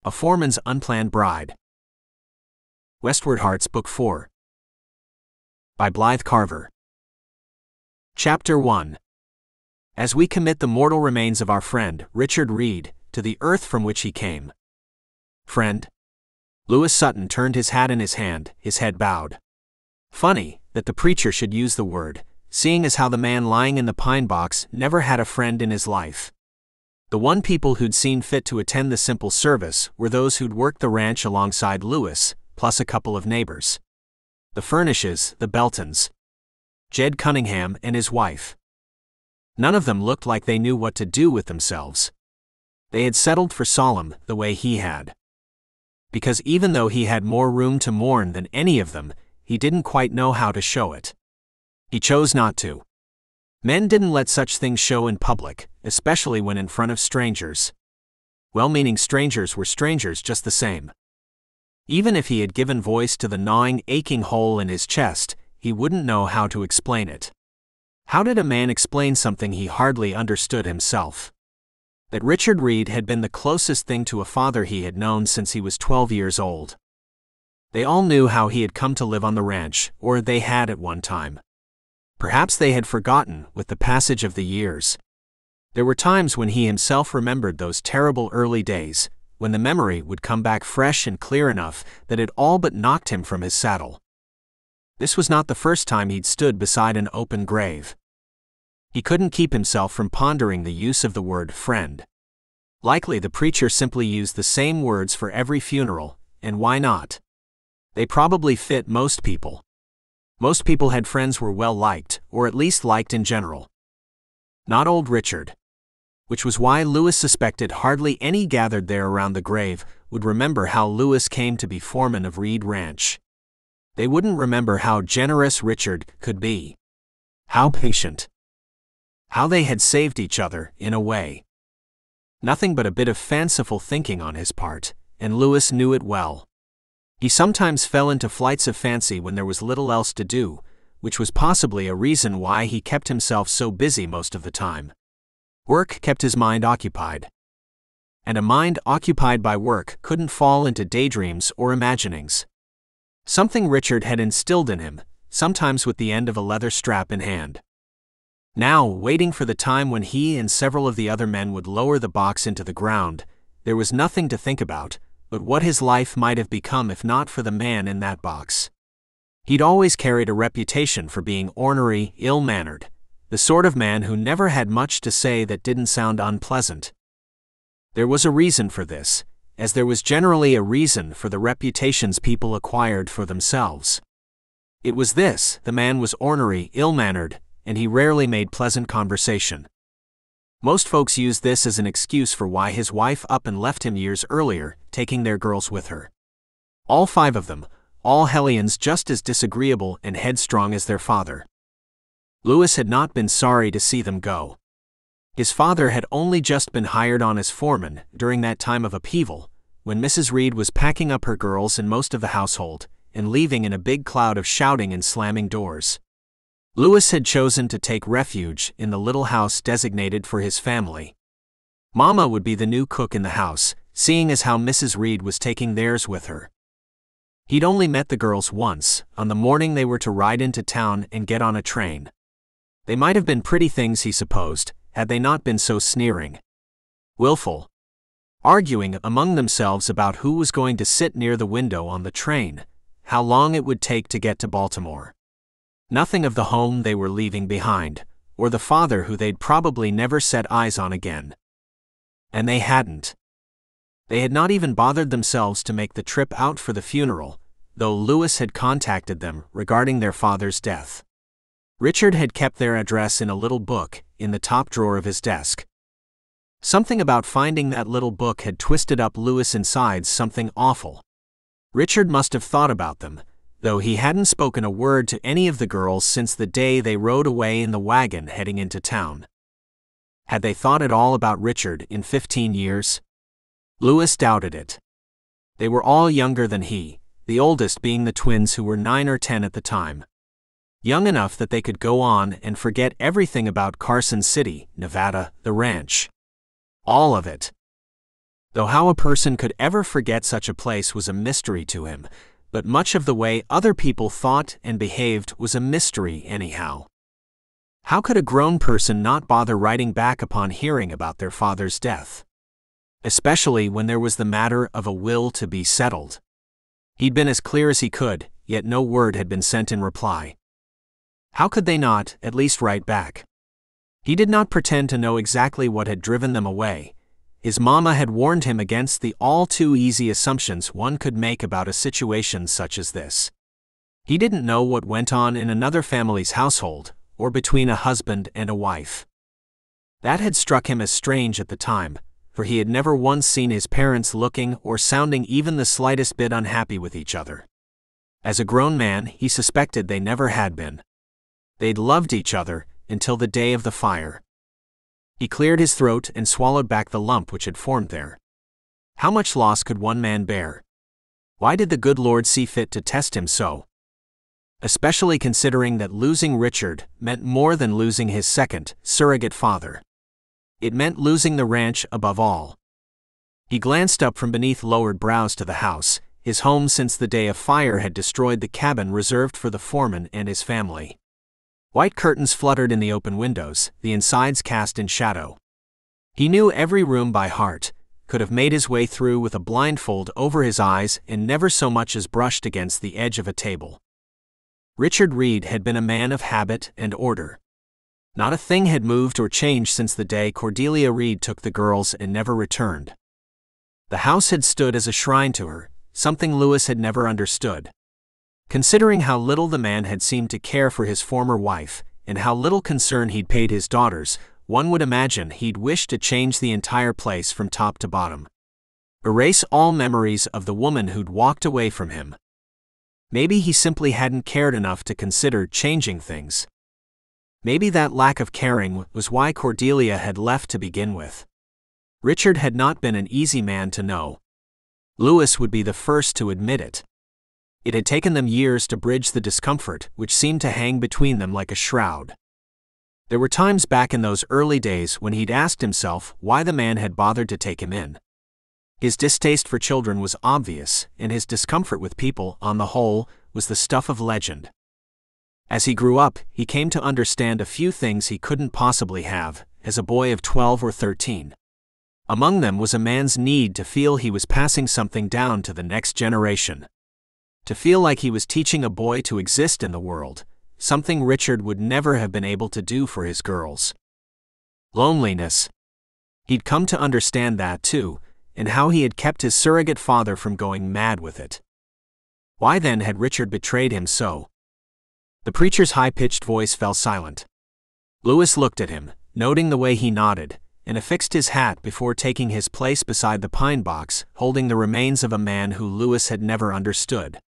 A Foreman's Unplanned Bride. Westward Hearts Book 4. By Blythe Carver. Chapter 1. As we commit the mortal remains of our friend, Richard Reed, to the earth from which he came. Friend? Lewis Sutton turned his hat in his hand, his head bowed. Funny that the preacher should use the word, seeing as how the man lying in the pine box never had a friend in his life. The one people who'd seen fit to attend the simple service were those who'd worked the ranch alongside Lewis, plus a couple of neighbors. The Furnishes, the Beltons, Jed Cunningham and his wife. None of them looked like they knew what to do with themselves. They had settled for solemn the way he had. Because even though he had more room to mourn than any of them, he didn't quite know how to show it. He chose not to. Men didn't let such things show in public, especially when in front of strangers. Well-meaning strangers were strangers just the same. Even if he had given voice to the gnawing, aching hole in his chest, he wouldn't know how to explain it. How did a man explain something he hardly understood himself? That Richard Reed had been the closest thing to a father he had known since he was 12 years old. They all knew how he had come to live on the ranch, or they had at one time. Perhaps they had forgotten with the passage of the years. There were times when he himself remembered those terrible early days, when the memory would come back fresh and clear enough that it all but knocked him from his saddle. This was not the first time he'd stood beside an open grave. He couldn't keep himself from pondering the use of the word friend. Likely the preacher simply used the same words for every funeral, and why not? They probably fit most people. Most people had friends were well liked, or at least liked in general. Not old Richard. Which was why Lewis suspected hardly any gathered there around the grave would remember how Lewis came to be foreman of Reed Ranch. They wouldn't remember how generous Richard could be. How patient. How they had saved each other, in a way. Nothing but a bit of fanciful thinking on his part, and Lewis knew it well. He sometimes fell into flights of fancy when there was little else to do, which was possibly a reason why he kept himself so busy most of the time. Work kept his mind occupied. And a mind occupied by work couldn't fall into daydreams or imaginings. Something Richard had instilled in him, sometimes with the end of a leather strap in hand. Now, waiting for the time when he and several of the other men would lower the box into the ground, there was nothing to think about but what his life might have become if not for the man in that box. He'd always carried a reputation for being ornery, ill-mannered, the sort of man who never had much to say that didn't sound unpleasant. There was a reason for this, as there was generally a reason for the reputations people acquired for themselves. It was this: the man was ornery, ill-mannered, and he rarely made pleasant conversation. Most folks used this as an excuse for why his wife up and left him years earlier, taking their girls with her. All 5 of them, all hellions just as disagreeable and headstrong as their father. Lewis had not been sorry to see them go. His father had only just been hired on as foreman during that time of upheaval, when Mrs. Reed was packing up her girls and most of the household, and leaving in a big cloud of shouting and slamming doors. Lewis had chosen to take refuge in the little house designated for his family. Mama would be the new cook in the house, seeing as how Mrs. Reed was taking theirs with her. He'd only met the girls once, on the morning they were to ride into town and get on a train. They might have been pretty things, he supposed, had they not been so sneering. Willful. Arguing among themselves about who was going to sit near the window on the train, how long it would take to get to Baltimore. Nothing of the home they were leaving behind, or the father who they'd probably never set eyes on again. And they hadn't. They had not even bothered themselves to make the trip out for the funeral, though Lewis had contacted them regarding their father's death. Richard had kept their address in a little book in the top drawer of his desk. Something about finding that little book had twisted up Lewis inside something awful. Richard must have thought about them, though he hadn't spoken a word to any of the girls since the day they rode away in the wagon heading into town. Had they thought at all about Richard in 15 years? Lewis doubted it. They were all younger than he, the oldest being the twins who were 9 or 10 at the time. Young enough that they could go on and forget everything about Carson City, Nevada, the ranch. All of it. Though how a person could ever forget such a place was a mystery to him, but much of the way other people thought and behaved was a mystery anyhow. How could a grown person not bother writing back upon hearing about their father's death? Especially when there was the matter of a will to be settled. He'd been as clear as he could, yet no word had been sent in reply. How could they not at least write back? He did not pretend to know exactly what had driven them away. His mama had warned him against the all-too-easy assumptions one could make about a situation such as this. He didn't know what went on in another family's household, or between a husband and a wife. That had struck him as strange at the time, for he had never once seen his parents looking or sounding even the slightest bit unhappy with each other. As a grown man, he suspected they never had been. They'd loved each other, until the day of the fire. He cleared his throat and swallowed back the lump which had formed there. How much loss could one man bear? Why did the good Lord see fit to test him so? Especially considering that losing Richard meant more than losing his second, surrogate father. It meant losing the ranch above all. He glanced up from beneath lowered brows to the house. His home since the day of fire had destroyed the cabin reserved for the foreman and his family. White curtains fluttered in the open windows, the insides cast in shadow. He knew every room by heart, could have made his way through with a blindfold over his eyes and never so much as brushed against the edge of a table. Richard Reed had been a man of habit and order. Not a thing had moved or changed since the day Cordelia Reed took the girls and never returned. The house had stood as a shrine to her, something Lewis had never understood. Considering how little the man had seemed to care for his former wife, and how little concern he'd paid his daughters, one would imagine he'd wish to change the entire place from top to bottom. Erase all memories of the woman who'd walked away from him. Maybe he simply hadn't cared enough to consider changing things. Maybe that lack of caring was why Cordelia had left to begin with. Richard had not been an easy man to know. Lewis would be the first to admit it. It had taken them years to bridge the discomfort which seemed to hang between them like a shroud. There were times back in those early days when he'd asked himself why the man had bothered to take him in. His distaste for children was obvious, and his discomfort with people, on the whole, was the stuff of legend. As he grew up, he came to understand a few things he couldn't possibly have, as a boy of 12 or 13. Among them was a man's need to feel he was passing something down to the next generation. To feel like he was teaching a boy to exist in the world, something Richard would never have been able to do for his girls. Loneliness. He'd come to understand that too, and how he had kept his surrogate father from going mad with it. Why then had Richard betrayed him so? The preacher's high-pitched voice fell silent. Lewis looked at him, noting the way he nodded, and affixed his hat before taking his place beside the pine box, holding the remains of a man who Lewis had never understood.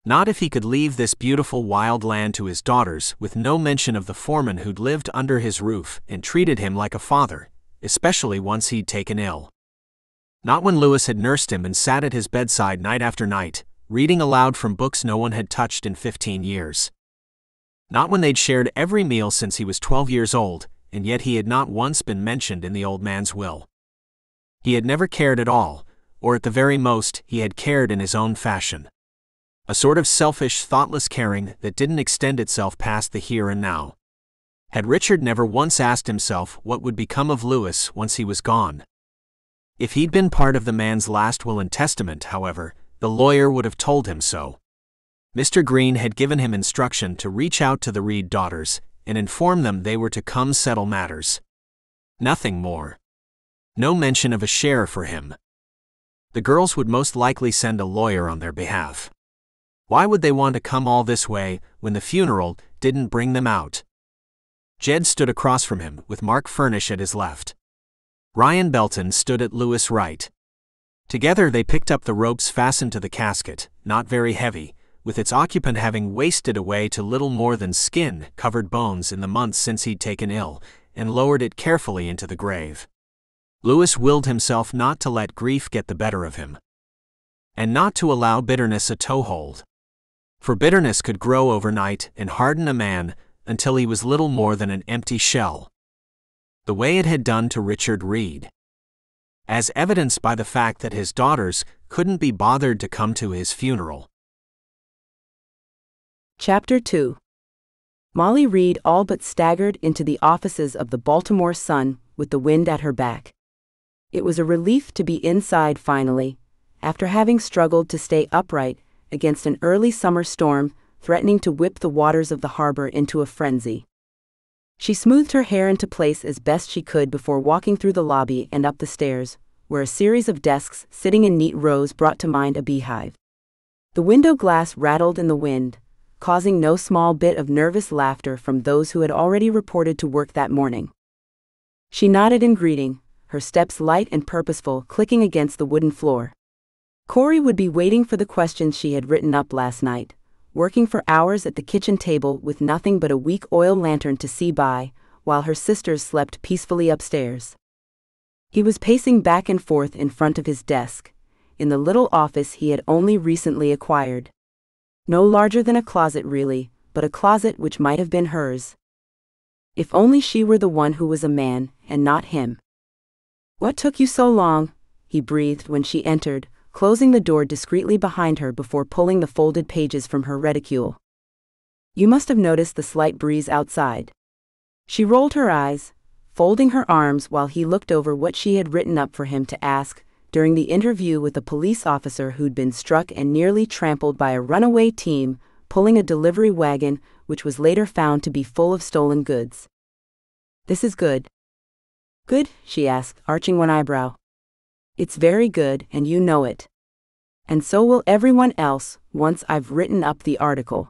Not if he could leave this beautiful wild land to his daughters with no mention of the foreman who'd lived under his roof and treated him like a father, especially once he'd taken ill. Not when Lewis had nursed him and sat at his bedside night after night, reading aloud from books no one had touched in 15 years. Not when they'd shared every meal since he was 12 years old, and yet he had not once been mentioned in the old man's will. He had never cared at all, or at the very most, he had cared in his own fashion. A sort of selfish, thoughtless caring that didn't extend itself past the here and now. Had Richard never once asked himself what would become of Lewis once he was gone? If he'd been part of the man's last will and testament, however, the lawyer would have told him so. Mr. Green had given him instruction to reach out to the Reed daughters and inform them they were to come settle matters. Nothing more. No mention of a share for him. The girls would most likely send a lawyer on their behalf. Why would they want to come all this way when the funeral didn't bring them out? Jed stood across from him with Mark Furnish at his left. Ryan Belton stood at Lewis' right. Together they picked up the ropes fastened to the casket, not very heavy, with its occupant having wasted away to little more than skin-covered bones in the months since he'd taken ill, and lowered it carefully into the grave. Lewis willed himself not to let grief get the better of him, and not to allow bitterness a toehold. For bitterness could grow overnight and harden a man until he was little more than an empty shell. The way it had done to Richard Reed. as evidenced by the fact that his daughters couldn't be bothered to come to his funeral. Chapter 2. Molly Reed all but staggered into the offices of the Baltimore Sun with the wind at her back. It was a relief to be inside finally, after having struggled to stay upright against an early summer storm threatening to whip the waters of the harbor into a frenzy. She smoothed her hair into place as best she could before walking through the lobby and up the stairs, where a series of desks sitting in neat rows brought to mind a beehive. The window glass rattled in the wind, causing no small bit of nervous laughter from those who had already reported to work that morning. She nodded in greeting, her steps light and purposeful, clicking against the wooden floor. Cory would be waiting for the questions she had written up last night, working for hours at the kitchen table with nothing but a weak oil lantern to see by, while her sisters slept peacefully upstairs. He was pacing back and forth in front of his desk, in the little office he had only recently acquired. No larger than a closet really, but a closet which might have been hers. If only she were the one who was a man, and not him. "What took you so long?" he breathed when she entered, closing the door discreetly behind her before pulling the folded pages from her reticule. "You must have noticed the slight breeze outside." She rolled her eyes, folding her arms while he looked over what she had written up for him to ask during the interview with a police officer who'd been struck and nearly trampled by a runaway team pulling a delivery wagon which was later found to be full of stolen goods. "This is good." "Good?" she asked, arching one eyebrow. "It's very good, and you know it. And so will everyone else once I've written up the article."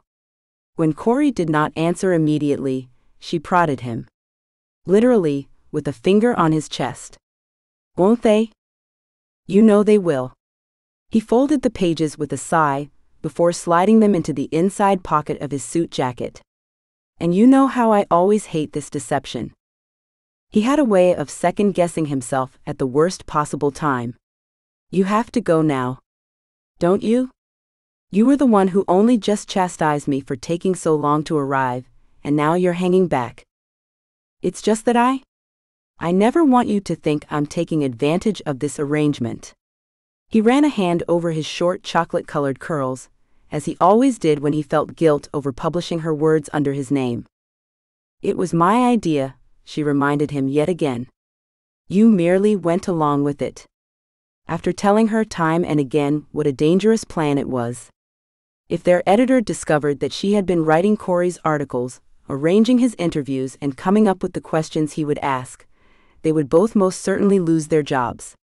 When Cory did not answer immediately, she prodded him. Literally, with a finger on his chest. "Won't they?" "You know they will." He folded the pages with a sigh, before sliding them into the inside pocket of his suit jacket. "And you know how I always hate this deception." He had a way of second-guessing himself at the worst possible time. "You have to go now. Don't you? You were the one who only just chastised me for taking so long to arrive, and now you're hanging back." "It's just that I never want you to think I'm taking advantage of this arrangement." He ran a hand over his short chocolate-colored curls, as he always did when he felt guilt over publishing her words under his name. "It was my idea," she reminded him yet again. "You merely went along with it." After telling her time and again what a dangerous plan it was. If their editor discovered that she had been writing Cory's articles, arranging his interviews and coming up with the questions he would ask, they would both most certainly lose their jobs.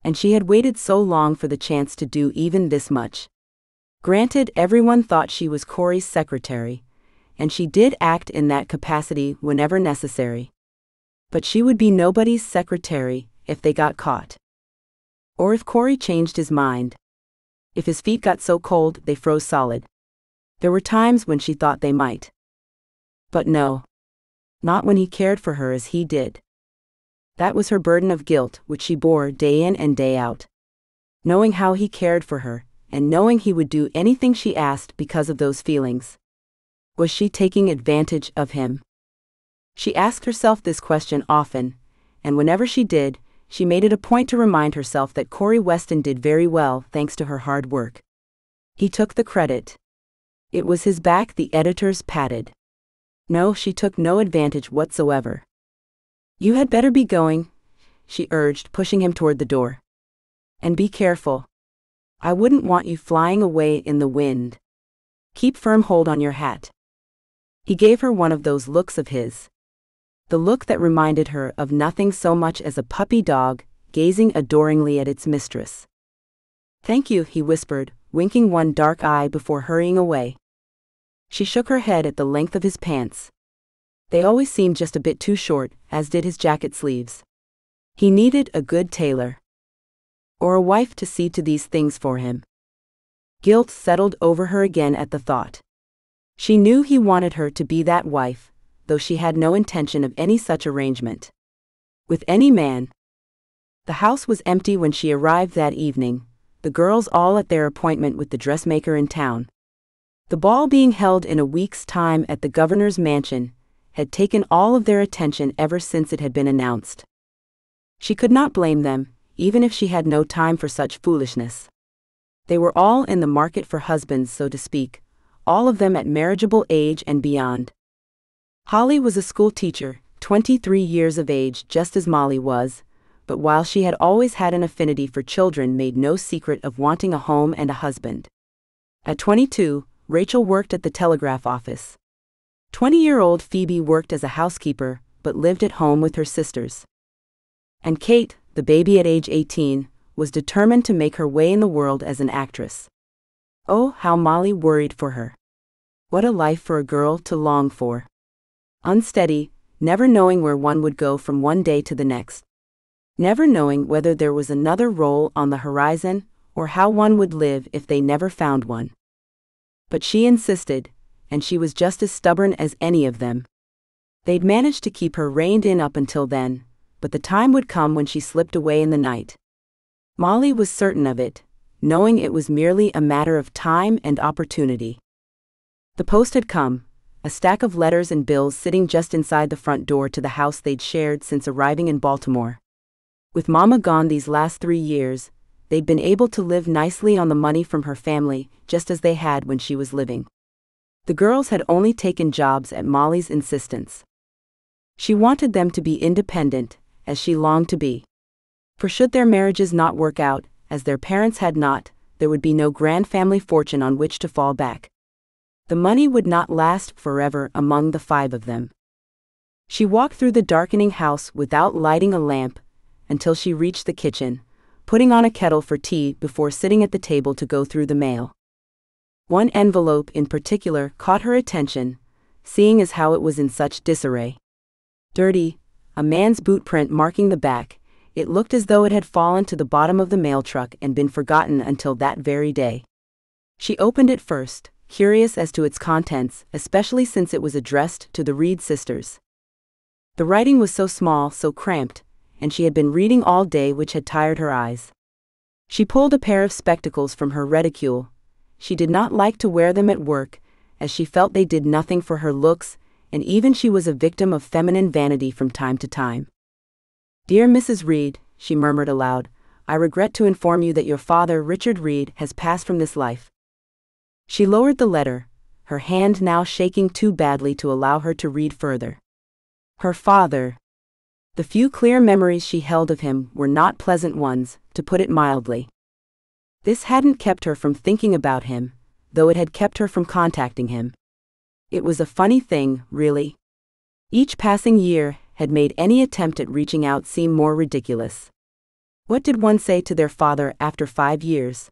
And she had waited so long for the chance to do even this much. Granted, everyone thought she was Cory's secretary, and she did act in that capacity whenever necessary. But she would be nobody's secretary if they got caught. Or if Cory changed his mind. If his feet got so cold they froze solid. There were times when she thought they might. But no. Not when he cared for her as he did. That was her burden of guilt, which she bore day in and day out. Knowing how he cared for her, and knowing he would do anything she asked because of those feelings. Was she taking advantage of him? She asked herself this question often, and whenever she did, she made it a point to remind herself that Cory Weston did very well thanks to her hard work. He took the credit. It was his back the editors patted. No, she took no advantage whatsoever. "You had better be going," she urged, pushing him toward the door. "And be careful. I wouldn't want you flying away in the wind. Keep firm hold on your hat." He gave her one of those looks of his. The look that reminded her of nothing so much as a puppy dog gazing adoringly at its mistress. "Thank you," he whispered, winking one dark eye before hurrying away. She shook her head at the length of his pants. They always seemed just a bit too short, as did his jacket sleeves. He needed a good tailor. Or a wife to see to these things for him. Guilt settled over her again at the thought. She knew he wanted her to be that wife, though she had no intention of any such arrangement. With any man. The house was empty when she arrived that evening, the girls all at their appointment with the dressmaker in town. The ball being held in a week's time at the governor's mansion had taken all of their attention ever since it had been announced. She could not blame them, even if she had no time for such foolishness. They were all in the market for husbands, so to speak, all of them at marriageable age and beyond. Holly was a school teacher, 23 years of age, just as Molly was, but while she had always had an affinity for children, made no secret of wanting a home and a husband. At 22, Rachel worked at the telegraph office. 20-year-old Phoebe worked as a housekeeper, but lived at home with her sisters. And Kate, the baby at age 18, was determined to make her way in the world as an actress. Oh, how Molly worried for her. What a life for a girl to long for. Unsteady, never knowing where one would go from one day to the next. Never knowing whether there was another role on the horizon, or how one would live if they never found one. But she insisted, and she was just as stubborn as any of them. They'd managed to keep her reined in up until then, but the time would come when she slipped away in the night. Molly was certain of it, knowing it was merely a matter of time and opportunity. The post had come, a stack of letters and bills sitting just inside the front door to the house they'd shared since arriving in Baltimore. With Mama gone these last 3 years, they'd been able to live nicely on the money from her family, just as they had when she was living. The girls had only taken jobs at Molly's insistence. She wanted them to be independent, as she longed to be. For should their marriages not work out, as their parents had not, there would be no grand family fortune on which to fall back. The money would not last forever among the 5 of them. She walked through the darkening house without lighting a lamp, until she reached the kitchen, putting on a kettle for tea before sitting at the table to go through the mail. One envelope in particular caught her attention, seeing as how it was in such disarray. Dirty, a man's boot print marking the back, it looked as though it had fallen to the bottom of the mail truck and been forgotten until that very day. She opened it first, curious as to its contents, especially since it was addressed to the Reed sisters. The writing was so small, so cramped, and she had been reading all day, which had tired her eyes. She pulled a pair of spectacles from her reticule. She did not like to wear them at work, as she felt they did nothing for her looks, and even she was a victim of feminine vanity from time to time. "Dear Mrs. Reed," she murmured aloud, "I regret to inform you that your father, Richard Reed, has passed from this life." She lowered the letter, her hand now shaking too badly to allow her to read further. Her father. The few clear memories she held of him were not pleasant ones, to put it mildly. This hadn't kept her from thinking about him, though it had kept her from contacting him. It was a funny thing, really. Each passing year had made any attempt at reaching out seem more ridiculous. What did one say to their father after 5 years?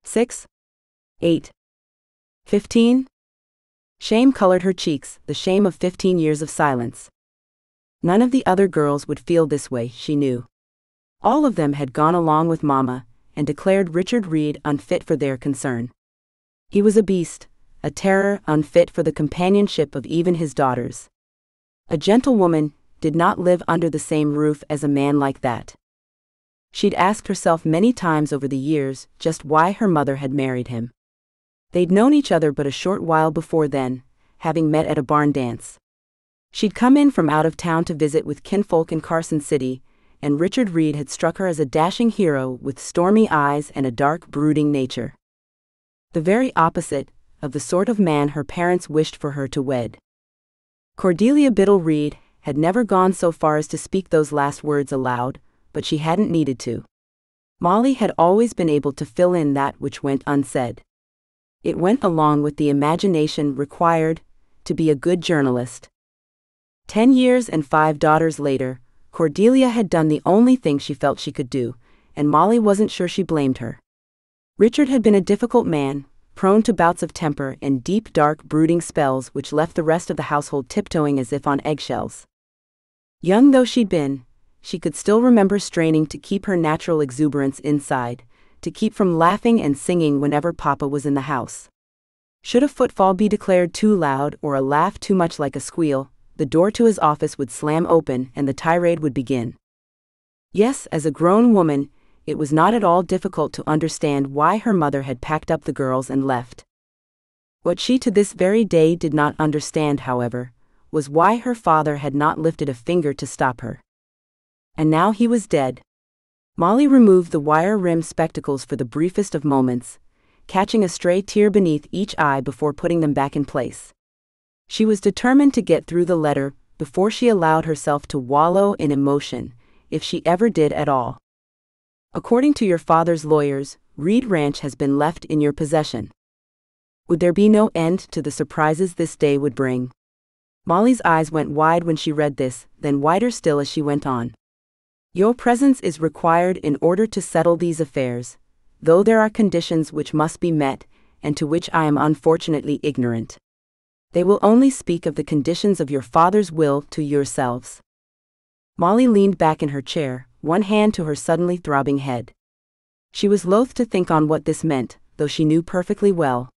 6? 8? 15? Shame colored her cheeks, the shame of 15 years of silence. None of the other girls would feel this way, she knew. All of them had gone along with Mama, and declared Richard Reed unfit for their concern. He was a beast, a terror, unfit for the companionship of even his daughters. A gentlewoman did not live under the same roof as a man like that. She'd asked herself many times over the years just why her mother had married him. They'd known each other but a short while before then, having met at a barn dance. She'd come in from out of town to visit with kinfolk in Carson City, and Richard Reed had struck her as a dashing hero with stormy eyes and a dark, brooding nature. The very opposite of the sort of man her parents wished for her to wed. Cordelia Biddle Reed had never gone so far as to speak those last words aloud, but she hadn't needed to. Molly had always been able to fill in that which went unsaid. It went along with the imagination required to be a good journalist. 10 years and 5 daughters later, Cordelia had done the only thing she felt she could do, and Molly wasn't sure she blamed her. Richard had been a difficult man, prone to bouts of temper and deep, dark, brooding spells which left the rest of the household tiptoeing as if on eggshells. Young though she'd been, she could still remember straining to keep her natural exuberance inside, to keep from laughing and singing whenever Papa was in the house. Should a footfall be declared too loud or a laugh too much like a squeal, the door to his office would slam open and the tirade would begin. Yes, as a grown woman, it was not at all difficult to understand why her mother had packed up the girls and left. What she to this very day did not understand, however, was why her father had not lifted a finger to stop her. And now he was dead. Molly removed the wire-rimmed spectacles for the briefest of moments, catching a stray tear beneath each eye before putting them back in place. She was determined to get through the letter before she allowed herself to wallow in emotion, if she ever did at all. According to your father's lawyers, Reed Ranch has been left in your possession. Would there be no end to the surprises this day would bring? Molly's eyes went wide when she read this, then wider still as she went on. Your presence is required in order to settle these affairs, though there are conditions which must be met, and to which I am unfortunately ignorant. They will only speak of the conditions of your father's will to yourselves. Molly leaned back in her chair, one hand to her suddenly throbbing head. She was loath to think on what this meant, though she knew perfectly well.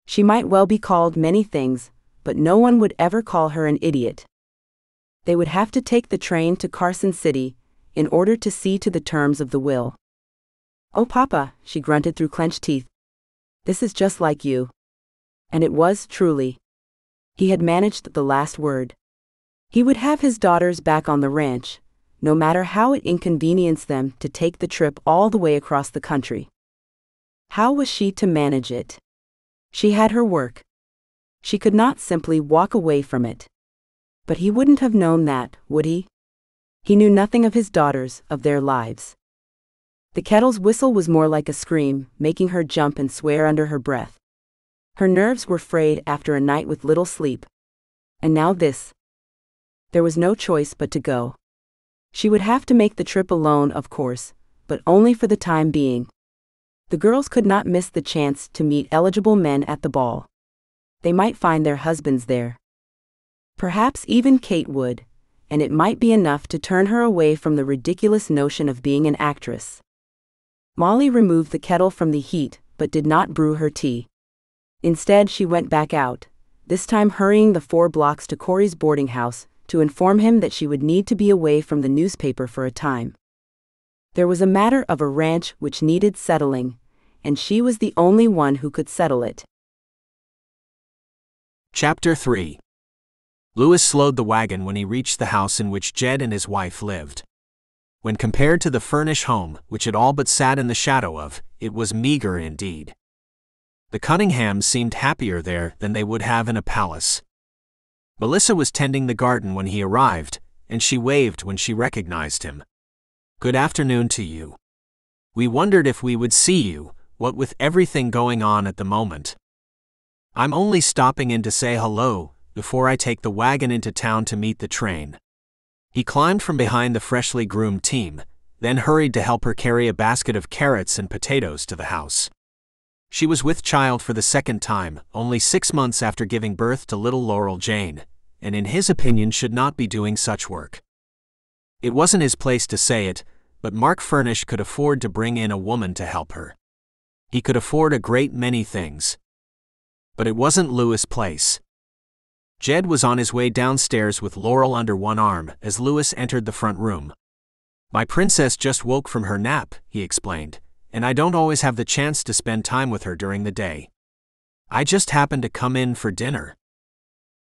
She might well be called many things, but no one would ever call her an idiot. They would have to take the train to Carson City, in order to see to the terms of the will. "Oh, Papa," she grunted through clenched teeth. "This is just like you." And it was, truly. He had managed the last word. He would have his daughters back on the ranch, no matter how it inconvenienced them to take the trip all the way across the country. How was she to manage it? She had her work. She could not simply walk away from it. But he wouldn't have known that, would he? He knew nothing of his daughters, of their lives. The kettle's whistle was more like a scream, making her jump and swear under her breath. Her nerves were frayed after a night with little sleep. And now this. There was no choice but to go. She would have to make the trip alone, of course, but only for the time being. The girls could not miss the chance to meet eligible men at the ball. They might find their husbands there. Perhaps even Kate would, and it might be enough to turn her away from the ridiculous notion of being an actress. Molly removed the kettle from the heat, but did not brew her tea. Instead, she went back out, this time hurrying the 4 blocks to Cory's boarding house, to inform him that she would need to be away from the newspaper for a time. There was a matter of a ranch which needed settling, and she was the only one who could settle it. Chapter 3. Lewis slowed the wagon when he reached the house in which Jed and his wife lived. When compared to the furnished home, which it all but sat in the shadow of, it was meager indeed. The Cunninghams seemed happier there than they would have in a palace. Melissa was tending the garden when he arrived, and she waved when she recognized him. "Good afternoon to you. We wondered if we would see you, what with everything going on at the moment. I'm only stopping in to say hello, before I take the wagon into town to meet the train." He climbed from behind the freshly groomed team, then hurried to help her carry a basket of carrots and potatoes to the house. She was with child for the second time, only 6 months after giving birth to little Laurel Jane, and in his opinion should not be doing such work. It wasn't his place to say it, but Mark Furnish could afford to bring in a woman to help her. He could afford a great many things. But it wasn't Lewis' place. Jed was on his way downstairs with Laurel under one arm as Lewis entered the front room. "My princess just woke from her nap," he explained, "and I don't always have the chance to spend time with her during the day. I just happened to come in for dinner."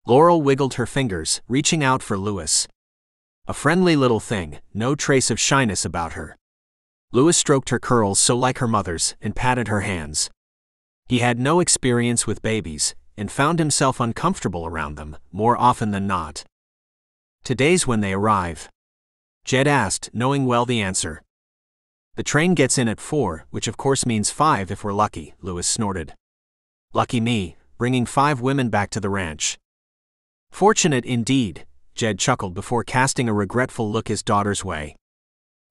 Laurel wiggled her fingers, reaching out for Lewis. A friendly little thing, no trace of shyness about her. Lewis stroked her curls so like her mother's and patted her hands. He had no experience with babies, and found himself uncomfortable around them, more often than not. "Today's when they arrive?" Jed asked, knowing well the answer. "The train gets in at 4, which of course means 5 if we're lucky," Lewis snorted. "Lucky me, bringing 5 women back to the ranch." "Fortunate indeed," Jed chuckled before casting a regretful look his daughter's way.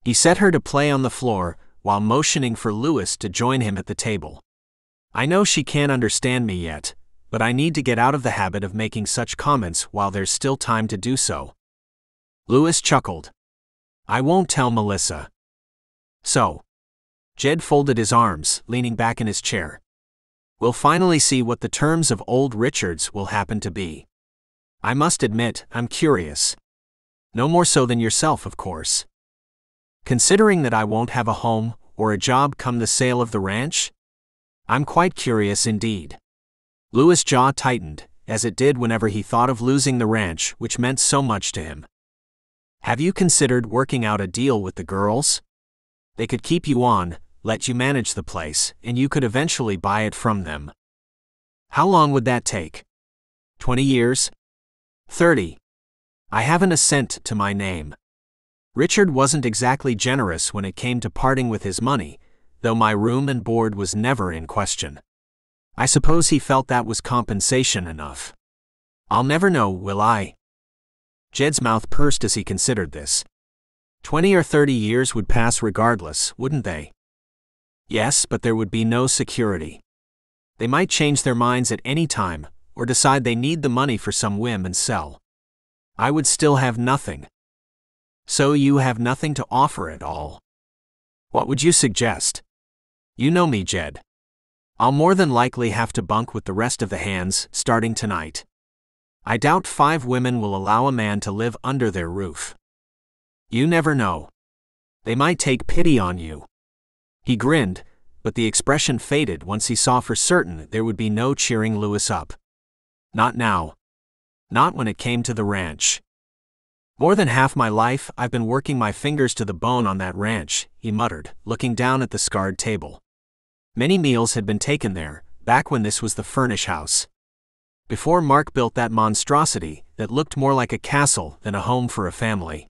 He set her to play on the floor, while motioning for Lewis to join him at the table. "I know she can't understand me yet, but I need to get out of the habit of making such comments while there's still time to do so." Lewis chuckled. "I won't tell Melissa." "So." Jed folded his arms, leaning back in his chair. "We'll finally see what the terms of old Richard's will happen to be. I must admit, I'm curious. No more so than yourself, of course. Considering that I won't have a home or a job come the sale of the ranch? I'm quite curious indeed." Lewis' jaw tightened, as it did whenever he thought of losing the ranch, which meant so much to him. "Have you considered working out a deal with the girls?" They could keep you on, let you manage the place, and you could eventually buy it from them. How long would that take? 20 years? 30. I haven't a cent to my name. Richard wasn't exactly generous when it came to parting with his money, though my room and board was never in question. I suppose he felt that was compensation enough. I'll never know, will I? Jed's mouth pursed as he considered this. 20 or 30 years would pass regardless, wouldn't they? Yes, but there would be no security. They might change their minds at any time, or decide they need the money for some whim and sell. I would still have nothing. So you have nothing to offer at all. What would you suggest? You know me, Jed. I'll more than likely have to bunk with the rest of the hands, starting tonight. I doubt 5 women will allow a man to live under their roof. You never know. They might take pity on you. He grinned, but the expression faded once he saw for certain there would be no cheering Lewis up. Not now. Not when it came to the ranch. More than half my life I've been working my fingers to the bone on that ranch, he muttered, looking down at the scarred table. Many meals had been taken there, back when this was the furnish house. Before Mark built that monstrosity that looked more like a castle than a home for a family.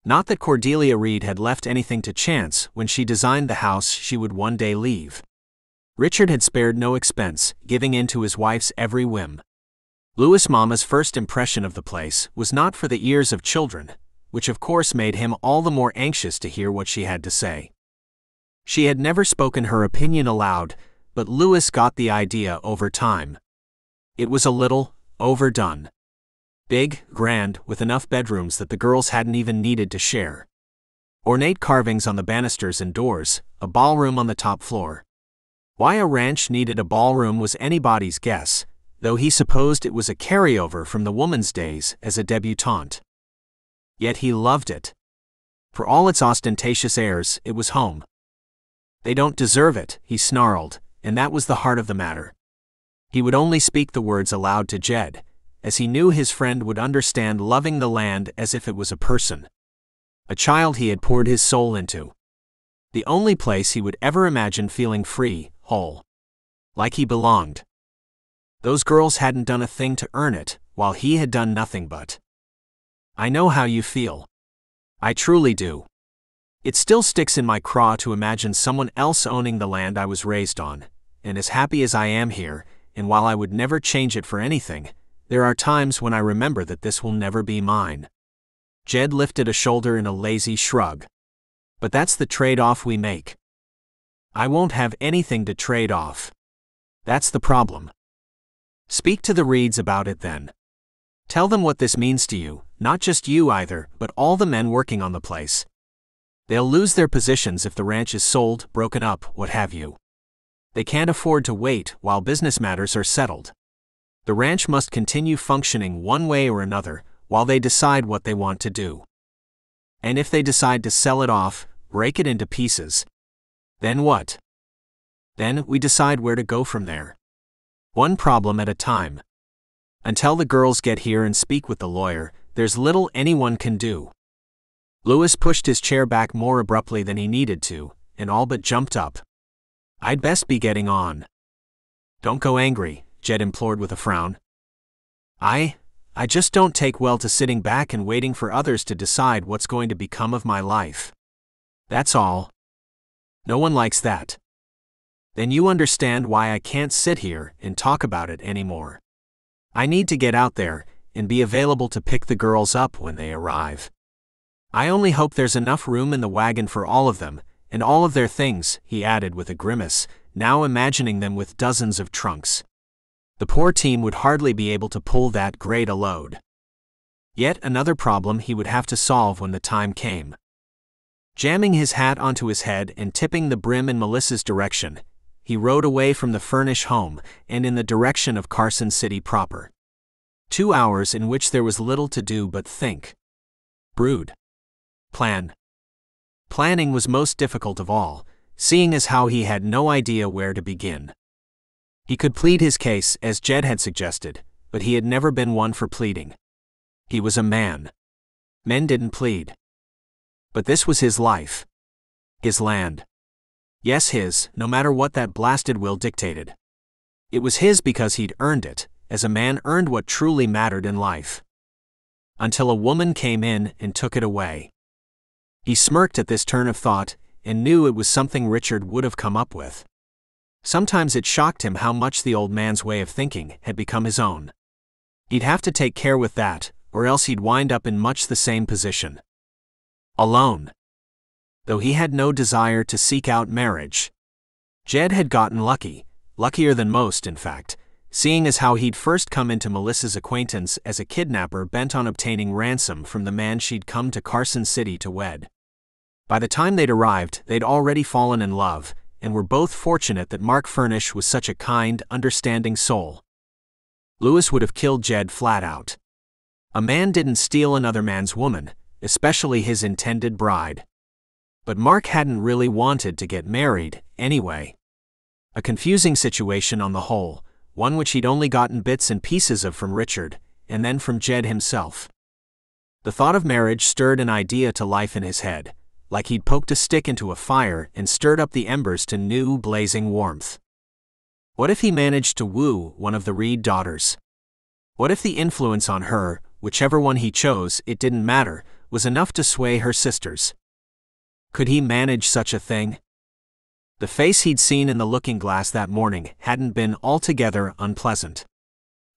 Not that Cordelia Reed had left anything to chance when she designed the house she would one day leave. Richard had spared no expense, giving in to his wife's every whim. Lewis' mama's first impression of the place was not for the ears of children, which of course made him all the more anxious to hear what she had to say. She had never spoken her opinion aloud, but Lewis got the idea over time. It was a little overdone. Big, grand, with enough bedrooms that the girls hadn't even needed to share. Ornate carvings on the banisters and doors, a ballroom on the top floor. Why a ranch needed a ballroom was anybody's guess, though he supposed it was a carryover from the woman's days as a debutante. Yet he loved it. For all its ostentatious airs, it was home. They don't deserve it, he snarled, and that was the heart of the matter. He would only speak the words aloud to Jed, as he knew his friend would understand loving the land as if it was a person. A child he had poured his soul into. The only place he would ever imagine feeling free, whole. Like he belonged. Those girls hadn't done a thing to earn it, while he had done nothing but. I know how you feel. I truly do. It still sticks in my craw to imagine someone else owning the land I was raised on, and as happy as I am here, and while I would never change it for anything, there are times when I remember that this will never be mine. Jed lifted a shoulder in a lazy shrug. But that's the trade-off we make. I won't have anything to trade off. That's the problem. Speak to the Reeds about it then. Tell them what this means to you, not just you either, but all the men working on the place. They'll lose their positions if the ranch is sold, broken up, what have you. They can't afford to wait while business matters are settled. The ranch must continue functioning one way or another while they decide what they want to do. And if they decide to sell it off, break it into pieces. Then what? Then we decide where to go from there. One problem at a time. Until the girls get here and speak with the lawyer, there's little anyone can do. Lewis pushed his chair back more abruptly than he needed to, and all but jumped up. I'd best be getting on. Don't go angry, Jed implored with a frown. I just don't take well to sitting back and waiting for others to decide what's going to become of my life. That's all. No one likes that. Then you understand why I can't sit here and talk about it anymore. I need to get out there and be available to pick the girls up when they arrive. I only hope there's enough room in the wagon for all of them, and all of their things, he added with a grimace, now imagining them with dozens of trunks. The poor team would hardly be able to pull that great a load. Yet another problem he would have to solve when the time came. Jamming his hat onto his head and tipping the brim in Melissa's direction, he rode away from the Furnish home and in the direction of Carson City proper. 2 hours in which there was little to do but think. Brood. Plan. Planning was most difficult of all, seeing as how he had no idea where to begin. He could plead his case as Jed had suggested, but he had never been one for pleading. He was a man. Men didn't plead. But this was his life. His land. Yes, his, no matter what that blasted will dictated. It was his because he'd earned it, as a man earned what truly mattered in life. Until a woman came in and took it away. He smirked at this turn of thought, and knew it was something Richard would have come up with. Sometimes it shocked him how much the old man's way of thinking had become his own. He'd have to take care with that, or else he'd wind up in much the same position. Alone. Though he had no desire to seek out marriage. Jed had gotten lucky, luckier than most in fact, seeing as how he'd first come into Melissa's acquaintance as a kidnapper bent on obtaining ransom from the man she'd come to Carson City to wed. By the time they'd arrived, they'd already fallen in love, and were both fortunate that Mark Furnish was such a kind, understanding soul. Lewis would have killed Jed flat out. A man didn't steal another man's woman, especially his intended bride. But Mark hadn't really wanted to get married, anyway. A confusing situation on the whole, one which he'd only gotten bits and pieces of from Richard, and then from Jed himself. The thought of marriage stirred an idea to life in his head, like he'd poked a stick into a fire and stirred up the embers to new, blazing warmth. What if he managed to woo one of the Reed daughters? What if the influence on her, whichever one he chose, it didn't matter, was enough to sway her sisters? Could he manage such a thing? The face he'd seen in the looking glass that morning hadn't been altogether unpleasant.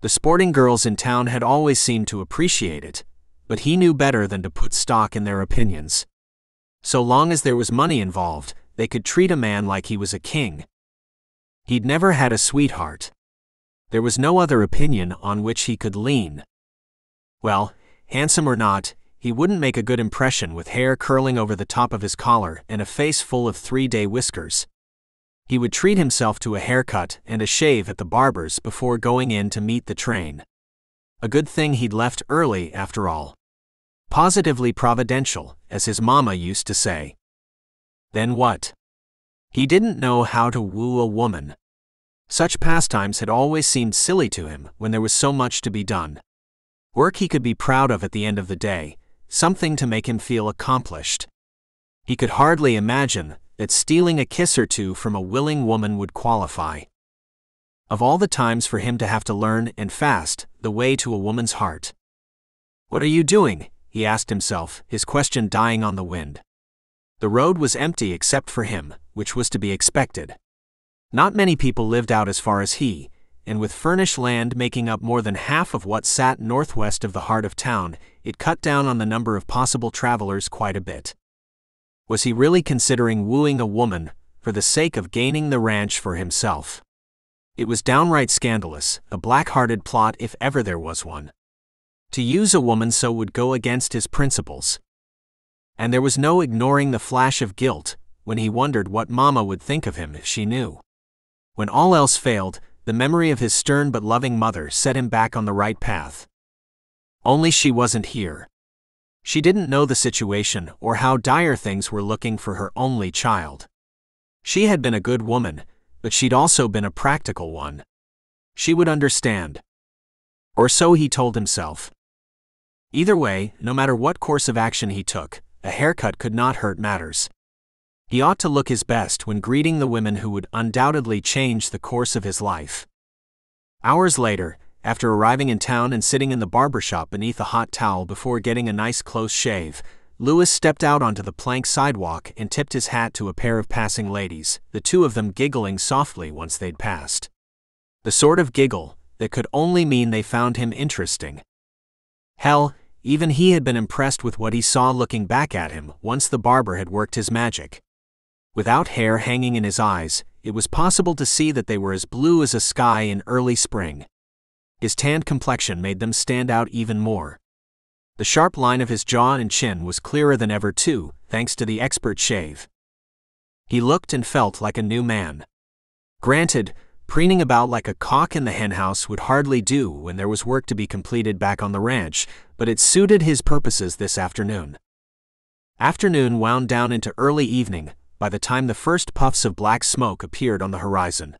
The sporting girls in town had always seemed to appreciate it, but he knew better than to put stock in their opinions. So long as there was money involved, they could treat a man like he was a king. He'd never had a sweetheart. There was no other opinion on which he could lean. Well, handsome or not, he wouldn't make a good impression with hair curling over the top of his collar and a face full of 3-day whiskers. He would treat himself to a haircut and a shave at the barber's before going in to meet the train. A good thing he'd left early after all. Positively providential, as his mama used to say. Then what? He didn't know how to woo a woman. Such pastimes had always seemed silly to him when there was so much to be done. Work he could be proud of at the end of the day, something to make him feel accomplished. He could hardly imagine that stealing a kiss or two from a willing woman would qualify. Of all the times for him to have to learn, and fast, the way to a woman's heart. "What are you doing?" he asked himself, his question dying on the wind. The road was empty except for him, which was to be expected. Not many people lived out as far as he, and with Furnish land making up more than half of what sat northwest of the heart of town, it cut down on the number of possible travelers quite a bit. Was he really considering wooing a woman for the sake of gaining the ranch for himself? It was downright scandalous, a black-hearted plot if ever there was one. To use a woman so would go against his principles. And there was no ignoring the flash of guilt when he wondered what Mama would think of him if she knew. When all else failed, the memory of his stern but loving mother set him back on the right path. Only she wasn't here. She didn't know the situation or how dire things were looking for her only child. She had been a good woman, but she'd also been a practical one. She would understand. Or so he told himself. Either way, no matter what course of action he took, a haircut could not hurt matters. He ought to look his best when greeting the women who would undoubtedly change the course of his life. Hours later, after arriving in town and sitting in the barber shop beneath a hot towel before getting a nice close shave, Lewis stepped out onto the plank sidewalk and tipped his hat to a pair of passing ladies, the two of them giggling softly once they'd passed. The sort of giggle that could only mean they found him interesting. Hell, even he had been impressed with what he saw looking back at him once the barber had worked his magic. Without hair hanging in his eyes, it was possible to see that they were as blue as a sky in early spring. His tanned complexion made them stand out even more. The sharp line of his jaw and chin was clearer than ever too, thanks to the expert shave. He looked and felt like a new man. Granted, preening about like a cock in the henhouse would hardly do when there was work to be completed back on the ranch, but it suited his purposes this afternoon. Afternoon wound down into early evening by the time the first puffs of black smoke appeared on the horizon.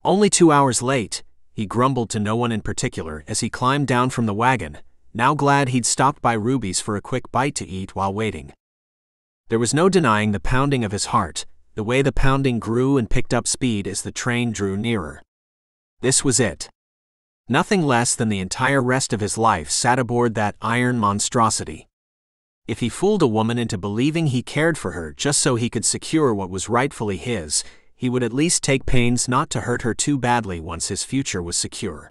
Only 2 hours late, he grumbled to no one in particular as he climbed down from the wagon, now glad he'd stopped by Ruby's for a quick bite to eat while waiting. There was no denying the pounding of his heart, the way the pounding grew and picked up speed as the train drew nearer. This was it. Nothing less than the entire rest of his life sat aboard that iron monstrosity. If he fooled a woman into believing he cared for her just so he could secure what was rightfully his, he would at least take pains not to hurt her too badly once his future was secure.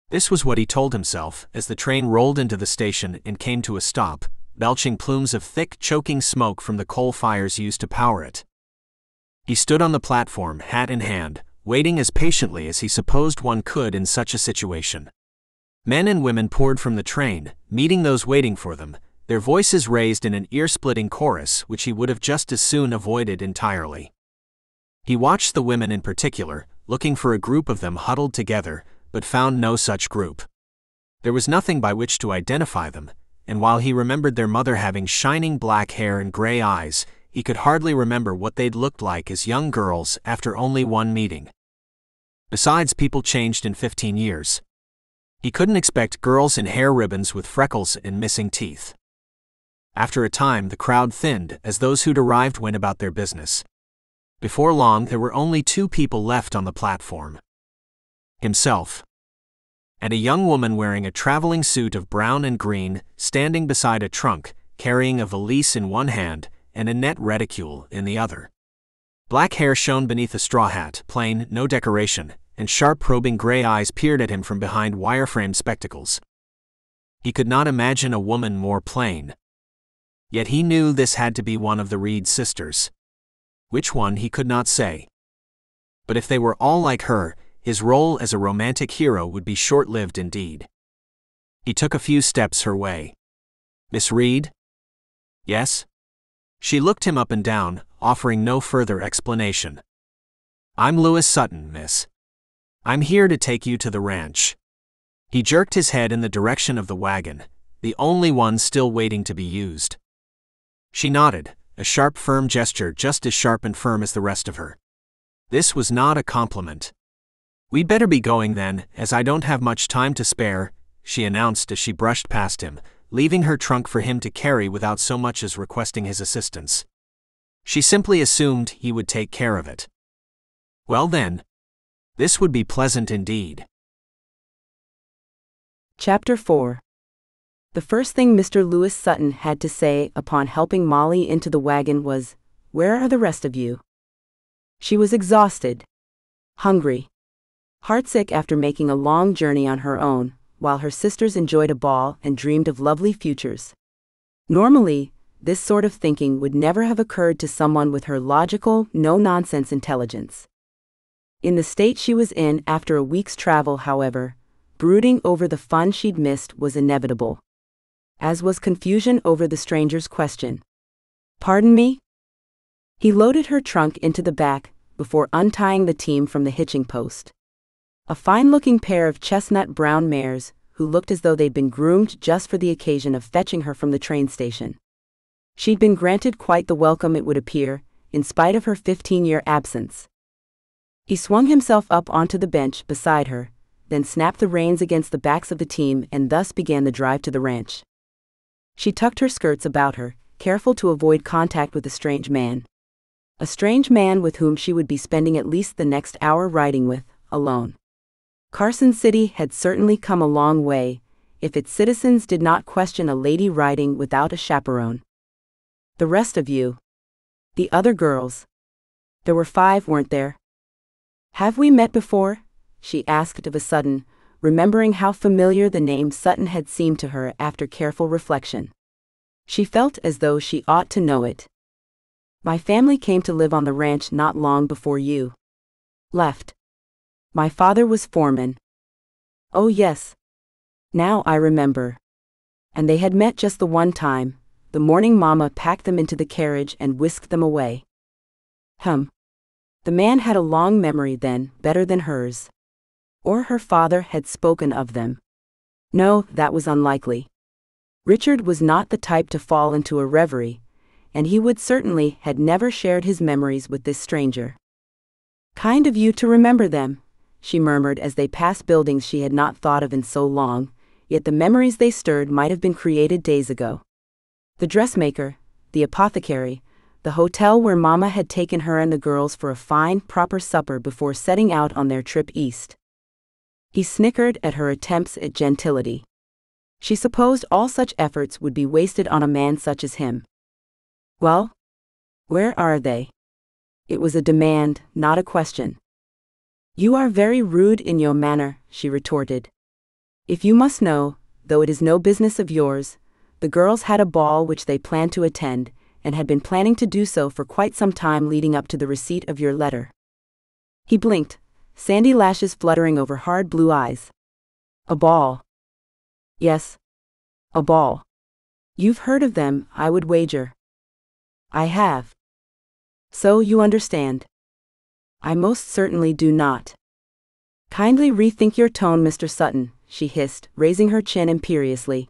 This was what he told himself as the train rolled into the station and came to a stop, belching plumes of thick, choking smoke from the coal fires used to power it. He stood on the platform, hat in hand, waiting as patiently as he supposed one could in such a situation. Men and women poured from the train, meeting those waiting for them, their voices raised in an ear-splitting chorus which he would have just as soon avoided entirely. He watched the women in particular, looking for a group of them huddled together, but found no such group. There was nothing by which to identify them, and while he remembered their mother having shining black hair and gray eyes, he could hardly remember what they'd looked like as young girls after only one meeting. Besides, people changed in 15 years. He couldn't expect girls in hair ribbons with freckles and missing teeth. After a time, the crowd thinned as those who'd arrived went about their business. Before long, there were only 2 people left on the platform. Himself. And a young woman wearing a traveling suit of brown and green, standing beside a trunk, carrying a valise in one hand and a net reticule in the other. Black hair shone beneath a straw hat, plain, no decoration, and sharp probing gray eyes peered at him from behind wire-framed spectacles. He could not imagine a woman more plain. Yet he knew this had to be one of the Reed sisters. Which one he could not say. But if they were all like her, his role as a romantic hero would be short-lived indeed. He took a few steps her way. "Miss Reed?" "Yes?" She looked him up and down, offering no further explanation. "I'm Lewis Sutton, miss. I'm here to take you to the ranch." He jerked his head in the direction of the wagon, the only one still waiting to be used. She nodded, a sharp, firm gesture just as sharp and firm as the rest of her. This was not a compliment. "We'd better be going then, as I don't have much time to spare," she announced as she brushed past him, leaving her trunk for him to carry without so much as requesting his assistance. She simply assumed he would take care of it. Well then, this would be pleasant indeed. Chapter 4. The first thing Mr. Lewis Sutton had to say upon helping Molly into the wagon was, "Where are the rest of you?" She was exhausted, hungry, heartsick after making a long journey on her own, while her sisters enjoyed a ball and dreamed of lovely futures. Normally, this sort of thinking would never have occurred to someone with her logical, no-nonsense intelligence. In the state she was in after a week's travel, however, brooding over the fun she'd missed was inevitable. As was confusion over the stranger's question. "Pardon me?" He loaded her trunk into the back before untying the team from the hitching post. A fine-looking pair of chestnut-brown mares, who looked as though they'd been groomed just for the occasion of fetching her from the train station. She'd been granted quite the welcome, it would appear, in spite of her 15-year absence. He swung himself up onto the bench beside her, then snapped the reins against the backs of the team and thus began the drive to the ranch. She tucked her skirts about her, careful to avoid contact with a strange man. A strange man with whom she would be spending at least the next hour riding with, alone. Carson City had certainly come a long way, if its citizens did not question a lady riding without a chaperone. "The rest of you. The other girls. There were 5, weren't there?" "Have we met before?" she asked of a sudden, remembering how familiar the name Sutton had seemed to her after careful reflection. She felt as though she ought to know it. "My family came to live on the ranch not long before you left. My father was foreman." "Oh yes. Now I remember." And they had met just the one time, the morning Mama packed them into the carriage and whisked them away. The man had a long memory then, better than hers. Or her father had spoken of them. No, that was unlikely. Richard was not the type to fall into a reverie, and he would certainly had never shared his memories with this stranger. "Kind of you to remember them," she murmured as they passed buildings she had not thought of in so long, yet the memories they stirred might have been created days ago. The dressmaker, the apothecary, the hotel where Mama had taken her and the girls for a fine, proper supper before setting out on their trip east. He snickered at her attempts at gentility. She supposed all such efforts would be wasted on a man such as him. Well, where are they? It was a demand, not a question. You are very rude in your manner, she retorted. If you must know, though it is no business of yours, the girls had a ball which they planned to attend, and had been planning to do so for quite some time leading up to the receipt of your letter. He blinked, sandy lashes fluttering over hard blue eyes. A ball. Yes. A ball. You've heard of them, I would wager. I have. So you understand. I most certainly do not. Kindly rethink your tone, Mr. Sutton, she hissed, raising her chin imperiously.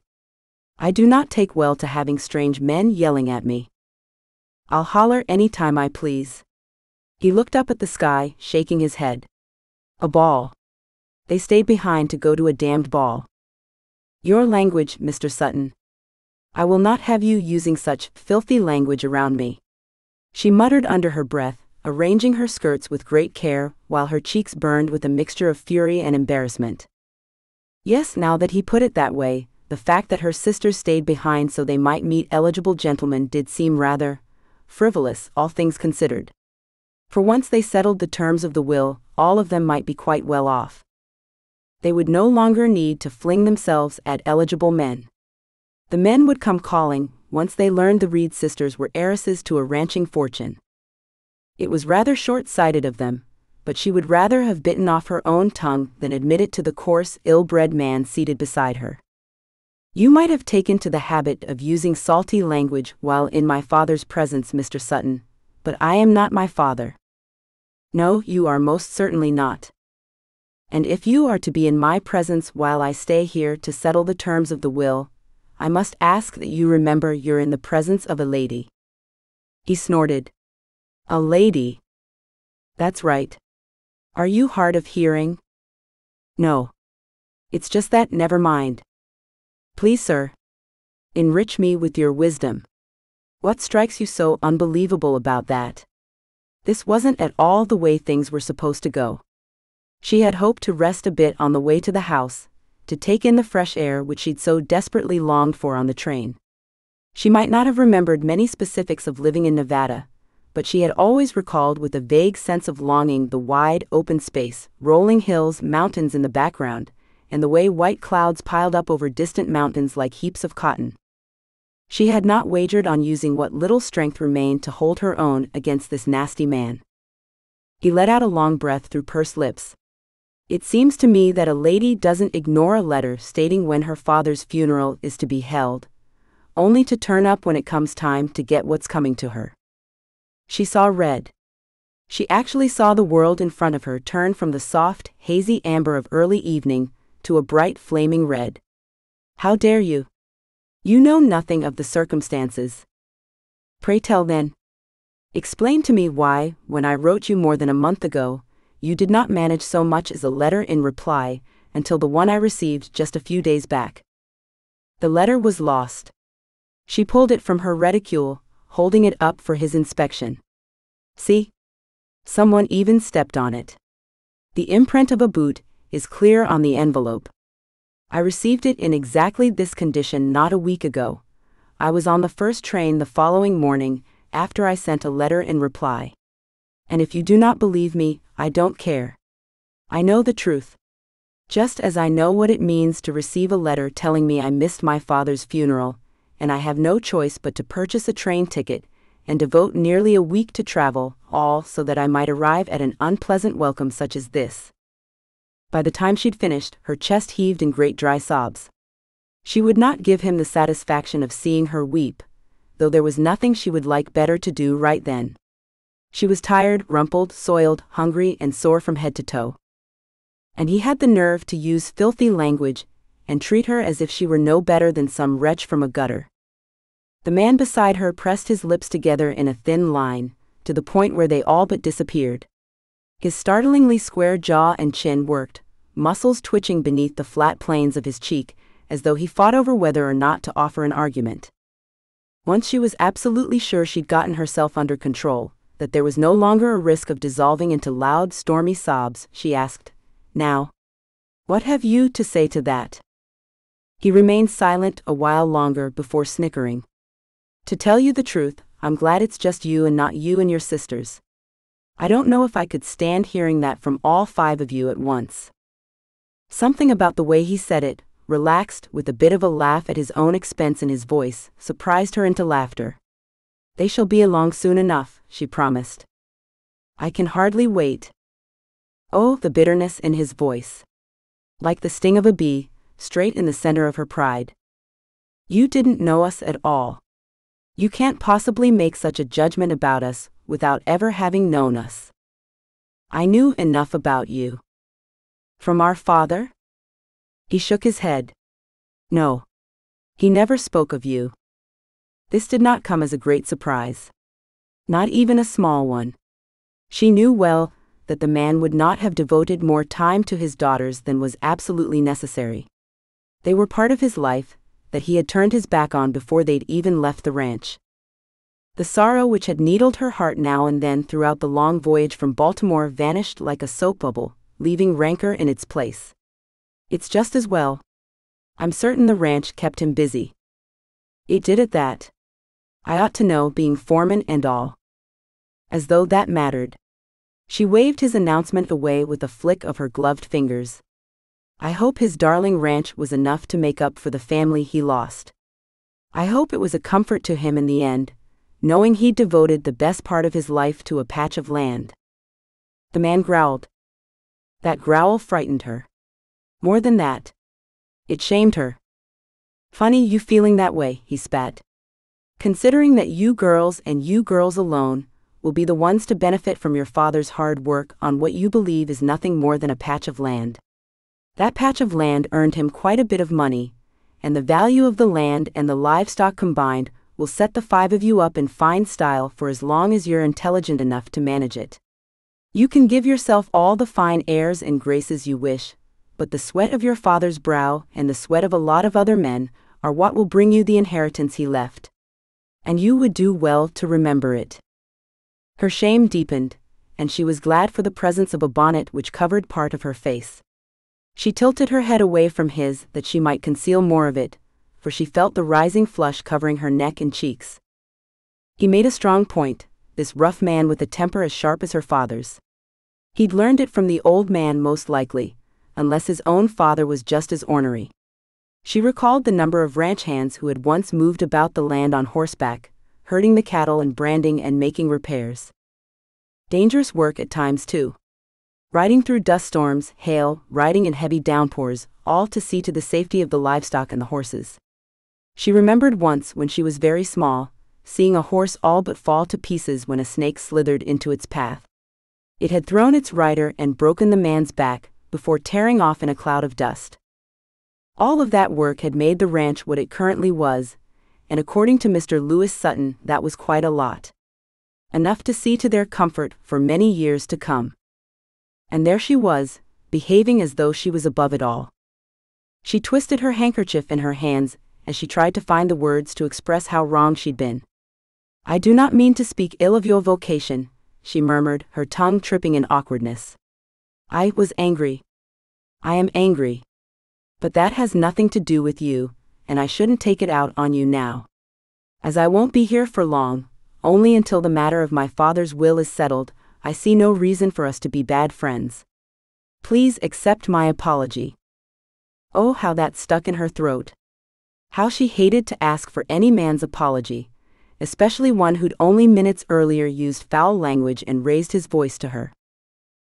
I do not take well to having strange men yelling at me. I'll holler any time I please. He looked up at the sky, shaking his head. A ball. They stayed behind to go to a damned ball. Your language, Mr. Sutton. I will not have you using such filthy language around me. She muttered under her breath, arranging her skirts with great care, while her cheeks burned with a mixture of fury and embarrassment. Yes, now that he put it that way, the fact that her sisters stayed behind so they might meet eligible gentlemen did seem rather frivolous, all things considered. For once they settled the terms of the will, all of them might be quite well off. They would no longer need to fling themselves at eligible men. The men would come calling, once they learned the Reed sisters were heiresses to a ranching fortune. It was rather short-sighted of them, but she would rather have bitten off her own tongue than admit it to the coarse, ill-bred man seated beside her. You might have taken to the habit of using salty language while in my father's presence, Mr. Sutton, but I am not my father. No, you are most certainly not. And if you are to be in my presence while I stay here to settle the terms of the will, I must ask that you remember you're in the presence of a lady. He snorted. A lady? That's right. Are you hard of hearing? No. It's just that, never mind. Please, sir. Enrich me with your wisdom. What strikes you so unbelievable about that? This wasn't at all the way things were supposed to go. She had hoped to rest a bit on the way to the house, to take in the fresh air which she'd so desperately longed for on the train. She might not have remembered many specifics of living in Nevada, but she had always recalled with a vague sense of longing the wide, open space, rolling hills, mountains in the background, and the way white clouds piled up over distant mountains like heaps of cotton. She had not wagered on using what little strength remained to hold her own against this nasty man. He let out a long breath through pursed lips. It seems to me that a lady doesn't ignore a letter stating when her father's funeral is to be held, only to turn up when it comes time to get what's coming to her. She saw red. She actually saw the world in front of her turn from the soft, hazy amber of early evening to a bright, flaming red. How dare you? You know nothing of the circumstances. Pray tell then. Explain to me why, when I wrote you more than a month ago, you did not manage so much as a letter in reply until the one I received just a few days back. The letter was lost. She pulled it from her reticule, holding it up for his inspection. See? Someone even stepped on it. The imprint of a boot is clear on the envelope. I received it in exactly this condition not a week ago. I was on the first train the following morning, after I sent a letter in reply. And if you do not believe me, I don't care. I know the truth. Just as I know what it means to receive a letter telling me I missed my father's funeral, and I have no choice but to purchase a train ticket and devote nearly a week to travel, all so that I might arrive at an unpleasant welcome such as this. By the time she'd finished, her chest heaved in great dry sobs. She would not give him the satisfaction of seeing her weep, though there was nothing she would like better to do right then. She was tired, rumpled, soiled, hungry, and sore from head to toe. And he had the nerve to use filthy language and treat her as if she were no better than some wretch from a gutter. The man beside her pressed his lips together in a thin line, to the point where they all but disappeared. His startlingly square jaw and chin worked, muscles twitching beneath the flat planes of his cheek, as though he fought over whether or not to offer an argument. Once she was absolutely sure she'd gotten herself under control, that there was no longer a risk of dissolving into loud, stormy sobs, she asked, "Now, what have you to say to that?" He remained silent a while longer before snickering. "To tell you the truth, I'm glad it's just you and not you and your sisters. I don't know if I could stand hearing that from all 5 of you at once." Something about the way he said it, relaxed with a bit of a laugh at his own expense in his voice, surprised her into laughter. "They shall be along soon enough," she promised. "I can hardly wait." Oh, the bitterness in his voice. Like the sting of a bee, straight in the center of her pride. "You didn't know us at all. You can't possibly make such a judgment about us without ever having known us." "I knew enough about you." "From our father?" He shook his head. "No. He never spoke of you." This did not come as a great surprise. Not even a small one. She knew well that the man would not have devoted more time to his daughters than was absolutely necessary. They were part of his life, that he had turned his back on before they'd even left the ranch. The sorrow which had needled her heart now and then throughout the long voyage from Baltimore vanished like a soap bubble, leaving rancor in its place. "It's just as well. I'm certain the ranch kept him busy." "It did at that. I ought to know, being foreman and all." As though that mattered. She waved his announcement away with a flick of her gloved fingers. "I hope his darling ranch was enough to make up for the family he lost. I hope it was a comfort to him in the end, knowing he'd devoted the best part of his life to a patch of land." The man growled. That growl frightened her. More than that. It shamed her. "Funny you feeling that way," he spat. "Considering that you girls and you girls alone will be the ones to benefit from your father's hard work on what you believe is nothing more than a patch of land. That patch of land earned him quite a bit of money, and the value of the land and the livestock combined will set the 5 of you up in fine style for as long as you're intelligent enough to manage it. You can give yourself all the fine airs and graces you wish, but the sweat of your father's brow and the sweat of a lot of other men are what will bring you the inheritance he left. And you would do well to remember it." Her shame deepened, and she was glad for the presence of a bonnet which covered part of her face. She tilted her head away from his that she might conceal more of it, for she felt the rising flush covering her neck and cheeks. He made a strong point, this rough man with a temper as sharp as her father's. He'd learned it from the old man most likely, unless his own father was just as ornery. She recalled the number of ranch hands who had once moved about the land on horseback, herding the cattle and branding and making repairs. Dangerous work at times too. Riding through dust storms, hail, riding in heavy downpours, all to see to the safety of the livestock and the horses. She remembered once when she was very small, seeing a horse all but fall to pieces when a snake slithered into its path. It had thrown its rider and broken the man's back, before tearing off in a cloud of dust. All of that work had made the ranch what it currently was, and according to Mr. Lewis Sutton, that was quite a lot. Enough to see to their comfort for many years to come. And there she was, behaving as though she was above it all. She twisted her handkerchief in her hands as she tried to find the words to express how wrong she'd been. "I do not mean to speak ill of your vocation," she murmured, her tongue tripping in awkwardness. "I was angry. I am angry. But that has nothing to do with you, and I shouldn't take it out on you now. As I won't be here for long, only until the matter of my father's will is settled, I see no reason for us to be bad friends. Please accept my apology." Oh, how that stuck in her throat. How she hated to ask for any man's apology, especially one who'd only minutes earlier used foul language and raised his voice to her.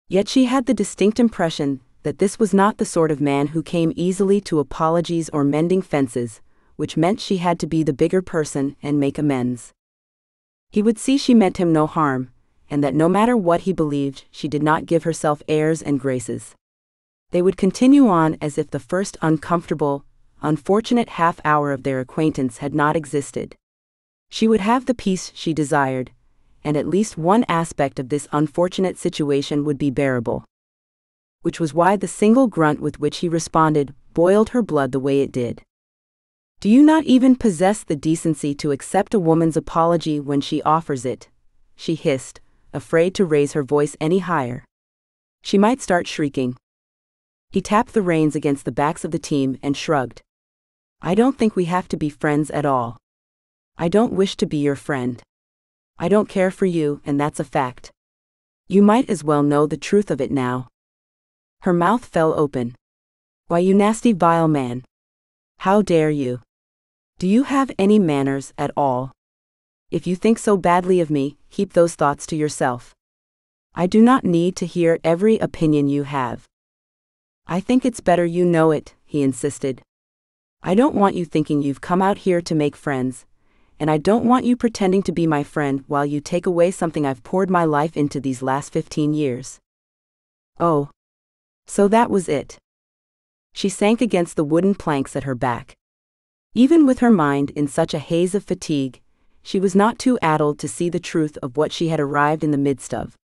Yet she had the distinct impression that this was not the sort of man who came easily to apologies or mending fences, which meant she had to be the bigger person and make amends. He would see she meant him no harm, and that no matter what he believed, she did not give herself airs and graces. They would continue on as if the first uncomfortable, unfortunate half-hour of their acquaintance had not existed. She would have the peace she desired, and at least one aspect of this unfortunate situation would be bearable. Which was why the single grunt with which he responded boiled her blood the way it did. Do you not even possess the decency to accept a woman's apology when she offers it? She hissed, afraid to raise her voice any higher. She might start shrieking. He tapped the reins against the backs of the team and shrugged. I don't think we have to be friends at all. I don't wish to be your friend. I don't care for you, and that's a fact. You might as well know the truth of it now. Her mouth fell open. Why, you nasty vile man. How dare you? Do you have any manners at all? If you think so badly of me, keep those thoughts to yourself. I do not need to hear every opinion you have. I think it's better you know it, he insisted. I don't want you thinking you've come out here to make friends, and I don't want you pretending to be my friend while you take away something I've poured my life into these last 15 years. Oh. So that was it. She sank against the wooden planks at her back. Even with her mind in such a haze of fatigue, she was not too addled to see the truth of what she had arrived in the midst of.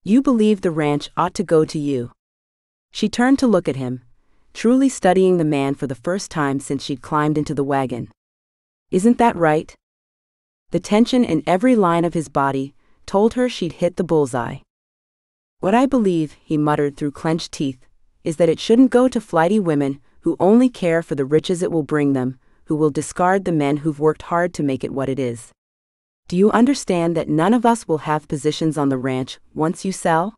You believe the ranch ought to go to you. She turned to look at him, truly studying the man for the first time since she'd climbed into the wagon. Isn't that right? The tension in every line of his body told her she'd hit the bullseye. What I believe, he muttered through clenched teeth, is that it shouldn't go to flighty women who only care for the riches it will bring them, who will discard the men who've worked hard to make it what it is. Do you understand that none of us will have positions on the ranch once you sell?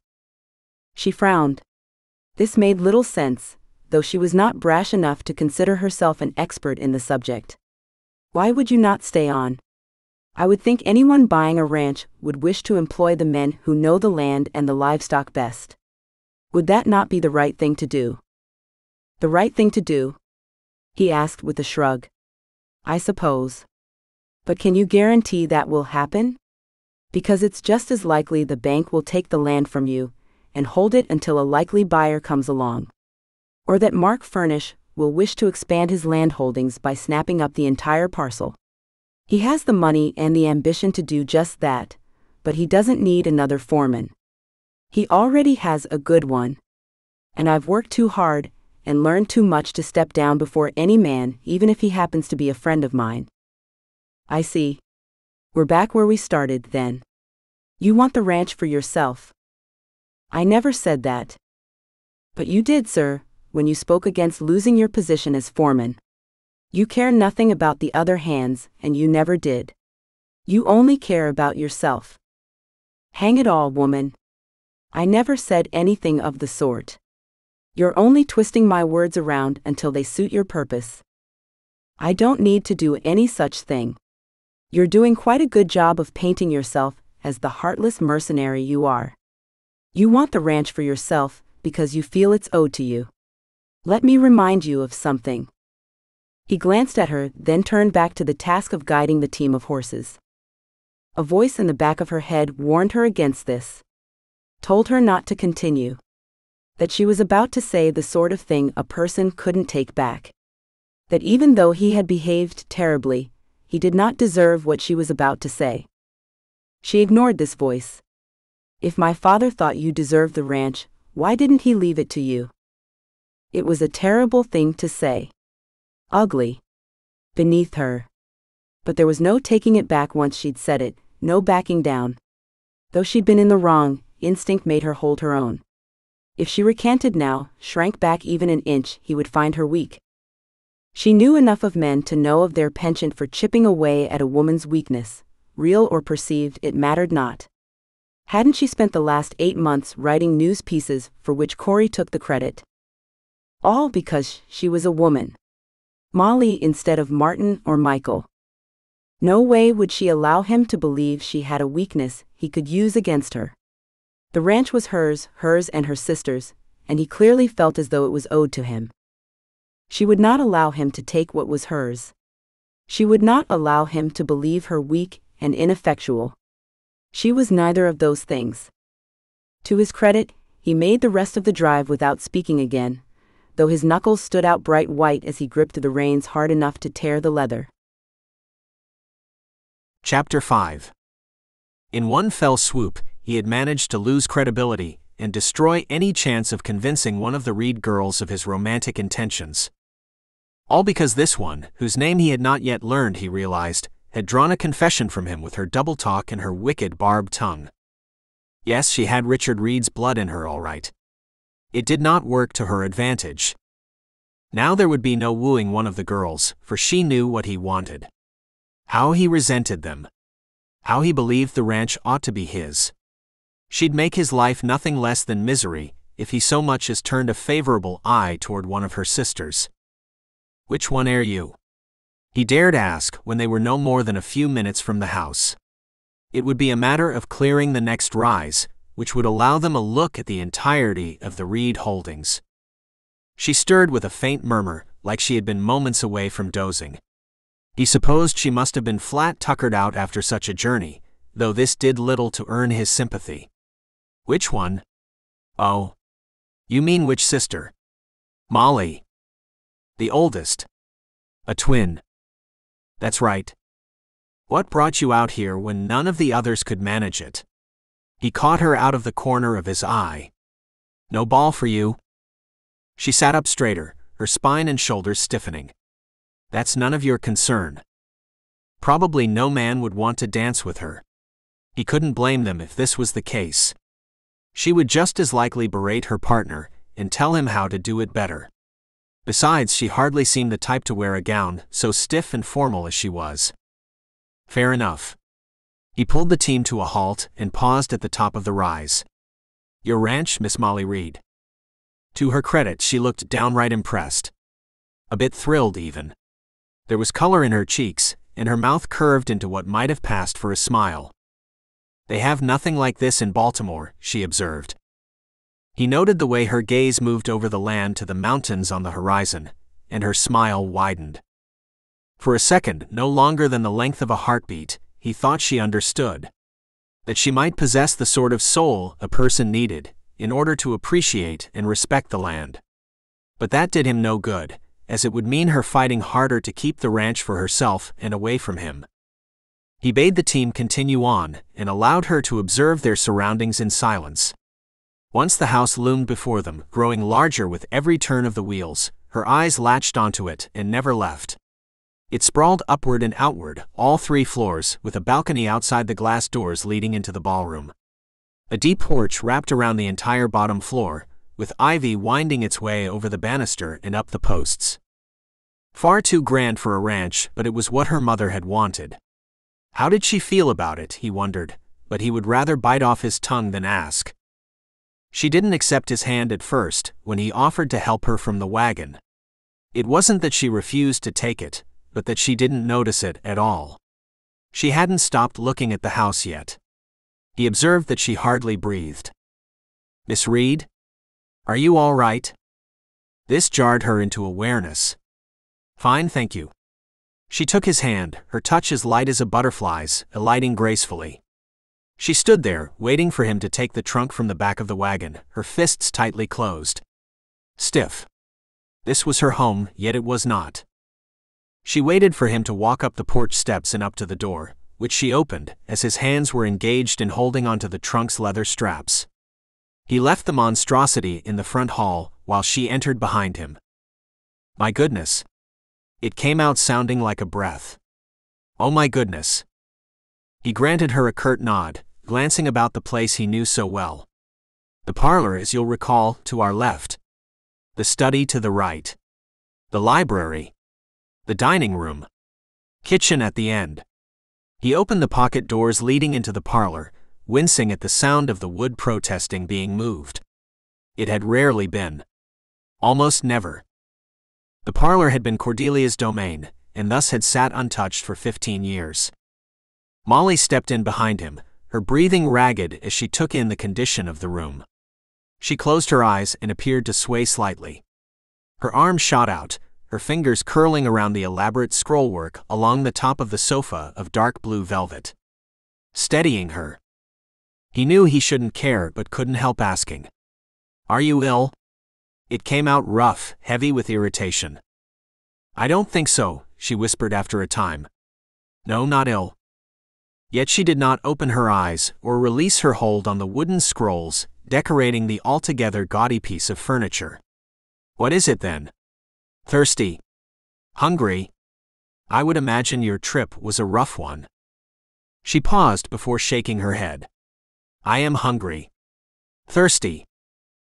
She frowned. This made little sense, though she was not brash enough to consider herself an expert in the subject. Why would you not stay on? I would think anyone buying a ranch would wish to employ the men who know the land and the livestock best. Would that not be the right thing to do? The right thing to do? He asked with a shrug. I suppose. But can you guarantee that will happen? Because it's just as likely the bank will take the land from you and hold it until a likely buyer comes along. Or that Mark Furnish will wish to expand his land holdings by snapping up the entire parcel. He has the money and the ambition to do just that, but he doesn't need another foreman. He already has a good one. And I've worked too hard and learned too much to step down before any man, even if he happens to be a friend of mine. I see. We're back where we started, then. You want the ranch for yourself. I never said that. But you did, sir, when you spoke against losing your position as foreman. You care nothing about the other hands, and you never did. You only care about yourself. Hang it all, woman. I never said anything of the sort. You're only twisting my words around until they suit your purpose. I don't need to do any such thing. You're doing quite a good job of painting yourself as the heartless mercenary you are. You want the ranch for yourself because you feel it's owed to you. Let me remind you of something. He glanced at her, then turned back to the task of guiding the team of horses. A voice in the back of her head warned her against this. Told her not to continue. That she was about to say the sort of thing a person couldn't take back. That even though he had behaved terribly, he did not deserve what she was about to say. She ignored this voice. If my father thought you deserved the ranch, why didn't he leave it to you? It was a terrible thing to say. Ugly. Beneath her. But there was no taking it back once she'd said it, no backing down. Though she'd been in the wrong, instinct made her hold her own. If she recanted now, shrank back even an inch, he would find her weak. She knew enough of men to know of their penchant for chipping away at a woman's weakness, real or perceived, it mattered not. Hadn't she spent the last 8 months writing news pieces for which Cory took the credit? All because she was a woman. Molly instead of Martin or Michael. No way would she allow him to believe she had a weakness he could use against her. The ranch was hers and her sister's, and he clearly felt as though it was owed to him. She would not allow him to take what was hers. She would not allow him to believe her weak and ineffectual. She was neither of those things. To his credit, he made the rest of the drive without speaking again, though his knuckles stood out bright white as he gripped the reins hard enough to tear the leather. Chapter 5. In one fell swoop, he had managed to lose credibility and destroy any chance of convincing one of the Reed girls of his romantic intentions. All because this one, whose name he had not yet learned, he realized, had drawn a confession from him with her double talk and her wicked barbed tongue. Yes, she had Richard Reed's blood in her all right. It did not work to her advantage. Now there would be no wooing one of the girls, for she knew what he wanted. How he resented them. How he believed the ranch ought to be his. She'd make his life nothing less than misery if he so much as turned a favorable eye toward one of her sisters. "Which one are you?" he dared ask when they were no more than a few minutes from the house. It would be a matter of clearing the next rise, which would allow them a look at the entirety of the Reed holdings. She stirred with a faint murmur, like she had been moments away from dozing. He supposed she must have been flat tuckered out after such a journey, though this did little to earn his sympathy. "Which one?" "Oh. You mean which sister?" "Molly. The oldest. A twin." "That's right. What brought you out here when none of the others could manage it?" He caught her out of the corner of his eye. "No ball for you?" She sat up straighter, her spine and shoulders stiffening. "That's none of your concern." Probably no man would want to dance with her. He couldn't blame them if this was the case. She would just as likely berate her partner and tell him how to do it better. Besides, she hardly seemed the type to wear a gown, so stiff and formal as she was. Fair enough. He pulled the team to a halt and paused at the top of the rise. "Your ranch, Miss Molly Reed?" To her credit, she looked downright impressed. A bit thrilled, even. There was color in her cheeks, and her mouth curved into what might have passed for a smile. "They have nothing like this in Baltimore," she observed. He noted the way her gaze moved over the land to the mountains on the horizon, and her smile widened. For a second, no longer than the length of a heartbeat, he thought she understood. That she might possess the sort of soul a person needed in order to appreciate and respect the land. But that did him no good, as it would mean her fighting harder to keep the ranch for herself and away from him. He bade the team continue on and allowed her to observe their surroundings in silence. Once the house loomed before them, growing larger with every turn of the wheels, her eyes latched onto it and never left. It sprawled upward and outward, all 3 floors, with a balcony outside the glass doors leading into the ballroom. A deep porch wrapped around the entire bottom floor, with ivy winding its way over the banister and up the posts. Far too grand for a ranch, but it was what her mother had wanted. How did she feel about it, he wondered, but he would rather bite off his tongue than ask. She didn't accept his hand at first, when he offered to help her from the wagon. It wasn't that she refused to take it, but that she didn't notice it at all. She hadn't stopped looking at the house yet. He observed that she hardly breathed. "Miss Reed? Are you all right?" This jarred her into awareness. "Fine, thank you." She took his hand, her touch as light as a butterfly's, alighting gracefully. She stood there, waiting for him to take the trunk from the back of the wagon, her fists tightly closed. Stiff. This was her home, yet it was not. She waited for him to walk up the porch steps and up to the door, which she opened, as his hands were engaged in holding onto the trunk's leather straps. He left the monstrosity in the front hall, while she entered behind him. "My goodness." It came out sounding like a breath. "Oh my goodness." He granted her a curt nod, glancing about the place he knew so well. The parlor, as you'll recall, to our left. The study to the right. The library. The dining room. Kitchen at the end. He opened the pocket doors leading into the parlor, wincing at the sound of the wood protesting being moved. It had rarely been. Almost never. The parlor had been Cordelia's domain, and thus had sat untouched for 15 years. Molly stepped in behind him, her breathing ragged as she took in the condition of the room. She closed her eyes and appeared to sway slightly. Her arms shot out, her fingers curling around the elaborate scrollwork along the top of the sofa of dark blue velvet. Steadying her. He knew he shouldn't care but couldn't help asking. "Are you ill?" It came out rough, heavy with irritation. "I don't think so," she whispered after a time. "No, not ill." Yet she did not open her eyes or release her hold on the wooden scrolls decorating the altogether gaudy piece of furniture. "What is it then?" "Thirsty." Hungry? I would imagine your trip was a rough one. She paused before shaking her head. I am hungry. Thirsty.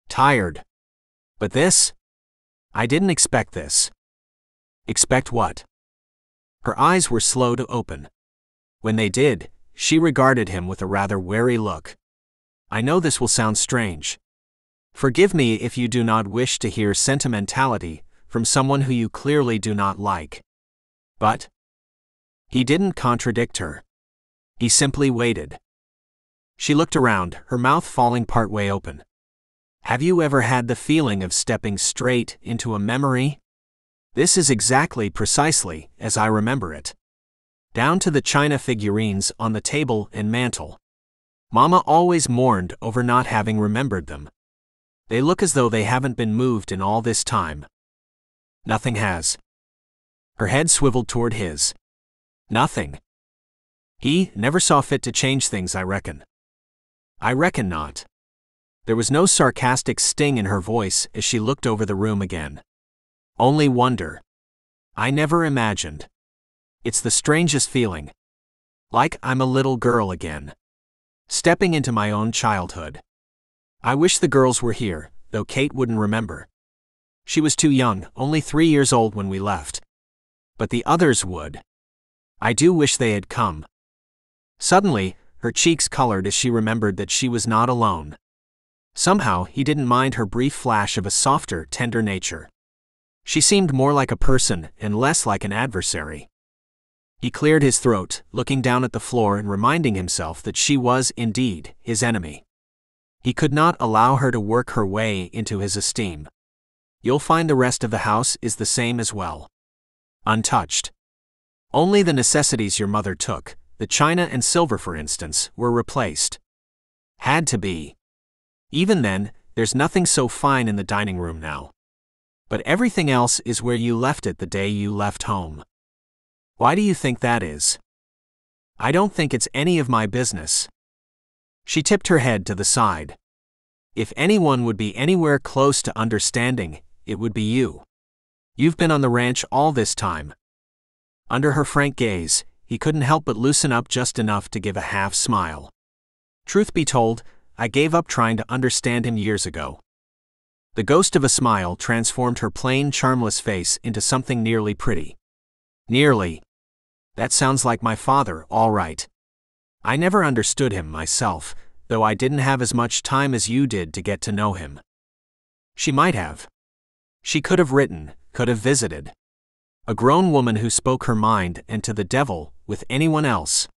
Tired. But this? I didn't expect this. Expect what? Her eyes were slow to open. When they did, she regarded him with a rather wary look. I know this will sound strange. Forgive me if you do not wish to hear sentimentality from someone who you clearly do not like. But he didn't contradict her. He simply waited. She looked around, her mouth falling partway open. Have you ever had the feeling of stepping straight into a memory? This is exactly precisely as I remember it. Down to the china figurines on the table and mantel. Mama always mourned over not having remembered them. They look as though they haven't been moved in all this time. Nothing has. Her head swiveled toward his. Nothing. He never saw fit to change things, I reckon. I reckon not. There was no sarcastic sting in her voice as she looked over the room again. Only wonder. I never imagined. It's the strangest feeling. Like I'm a little girl again. Stepping into my own childhood. I wish the girls were here, though Kate wouldn't remember. She was too young, only 3 years old when we left. But the others would. I do wish they had come. Suddenly, her cheeks colored as she remembered that she was not alone. Somehow, he didn't mind her brief flash of a softer, tender nature. She seemed more like a person and less like an adversary. He cleared his throat, looking down at the floor and reminding himself that she was, indeed, his enemy. He could not allow her to work her way into his esteem. You'll find the rest of the house is the same as well. Untouched. Only the necessities your mother took, the china and silver for instance, were replaced. Had to be. Even then, there's nothing so fine in the dining room now. But everything else is where you left it the day you left home. Why do you think that is? I don't think it's any of my business. She tipped her head to the side. If anyone would be anywhere close to understanding, it would be you. You've been on the ranch all this time. Under her frank gaze, he couldn't help but loosen up just enough to give a half smile. Truth be told, I gave up trying to understand him years ago. The ghost of a smile transformed her plain, charmless face into something nearly pretty. Nearly. That sounds like my father, all right. I never understood him myself, though I didn't have as much time as you did to get to know him. She might have. She could have written, could have visited. A grown woman who spoke her mind and to the devil, with anyone else.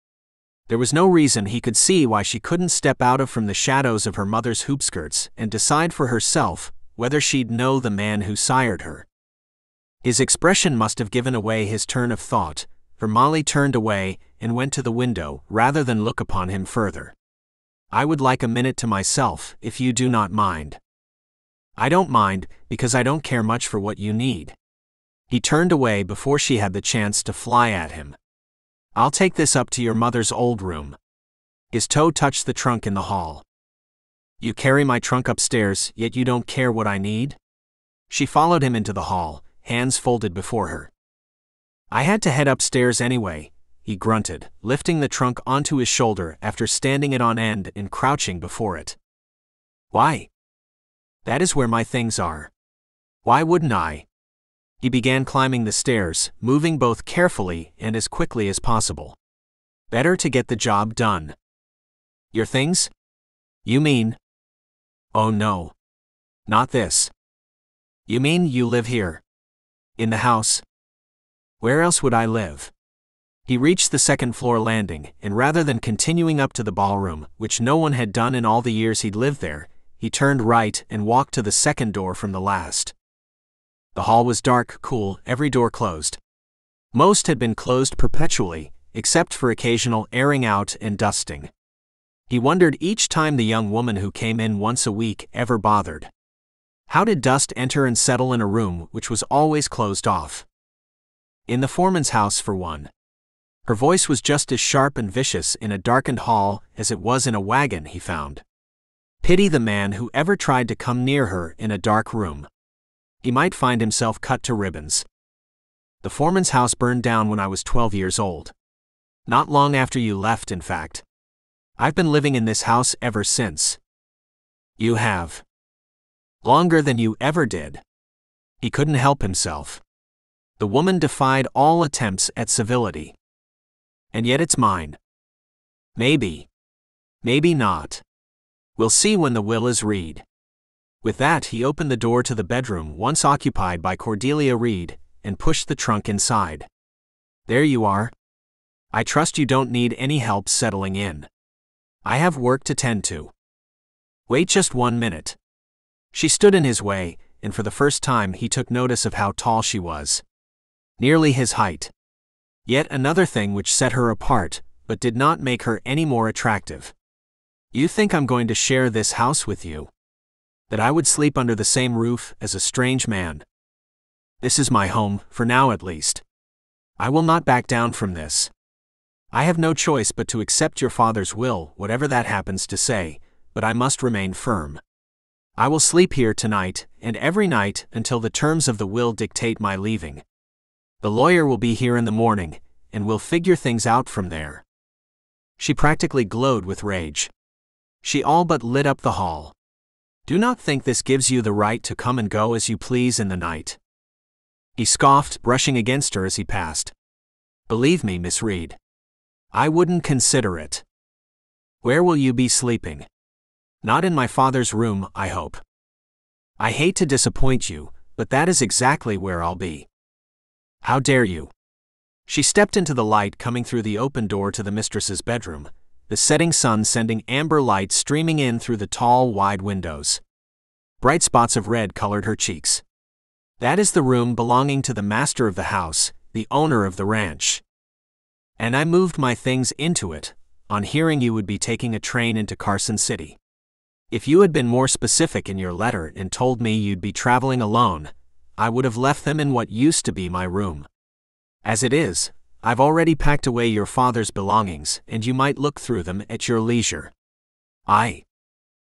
There was no reason he could see why she couldn't step out of from the shadows of her mother's hoopskirts and decide for herself whether she'd know the man who sired her. His expression must have given away his turn of thought, for Molly turned away and went to the window rather than look upon him further. I would like a minute to myself, if you do not mind. I don't mind, because I don't care much for what you need. He turned away before she had the chance to fly at him. I'll take this up to your mother's old room. His toe touched the trunk in the hall. You carry my trunk upstairs, yet you don't care what I need? She followed him into the hall, hands folded before her. I had to head upstairs anyway, he grunted, lifting the trunk onto his shoulder after standing it on end and crouching before it. Why? That is where my things are. Why wouldn't I? He began climbing the stairs, moving both carefully and as quickly as possible. Better to get the job done. Your things? You mean? Oh no. Not this. You mean you live here? In the house? Where else would I live? He reached the second-floor landing, and rather than continuing up to the ballroom, which no one had done in all the years he'd lived there, he turned right and walked to the second door from the last. The hall was dark, cool, every door closed. Most had been closed perpetually, except for occasional airing out and dusting. He wondered each time the young woman who came in once a week ever bothered. How did dust enter and settle in a room which was always closed off? In the foreman's house, for one. Her voice was just as sharp and vicious in a darkened hall as it was in a wagon, he found. Pity the man who ever tried to come near her in a dark room. He might find himself cut to ribbons. The Foreman's house burned down when I was 12 years old. Not long after you left, in fact. I've been living in this house ever since. You have. Longer than you ever did. He couldn't help himself. The woman defied all attempts at civility. And yet it's mine. Maybe. Maybe not. We'll see when the will is read. With that, he opened the door to the bedroom once occupied by Cordelia Reed and pushed the trunk inside. There you are. I trust you don't need any help settling in. I have work to tend to. Wait just 1 minute. She stood in his way, and for the first time he took notice of how tall she was. Nearly his height. Yet another thing which set her apart, but did not make her any more attractive. You think I'm going to share this house with you? That I would sleep under the same roof as a strange man? This is my home, for now at least. I will not back down from this. I have no choice but to accept your father's will, whatever that happens to say, but I must remain firm. I will sleep here tonight, and every night until the terms of the will dictate my leaving. The lawyer will be here in the morning, and we'll figure things out from there. She practically glowed with rage. She all but lit up the hall. Do not think this gives you the right to come and go as you please in the night. He scoffed, brushing against her as he passed. Believe me, Miss Reed. I wouldn't consider it. Where will you be sleeping? Not in my father's room, I hope. I hate to disappoint you, but that is exactly where I'll be. How dare you? She stepped into the light coming through the open door to the mistress's bedroom, the setting sun sending amber light streaming in through the tall, wide windows. Bright spots of red colored her cheeks. That is the room belonging to the master of the house, the owner of the ranch. And I moved my things into it, on hearing you would be taking a train into Carson City. If you had been more specific in your letter and told me you'd be traveling alone, I would have left them in what used to be my room. As it is, I've already packed away your father's belongings, and you might look through them at your leisure.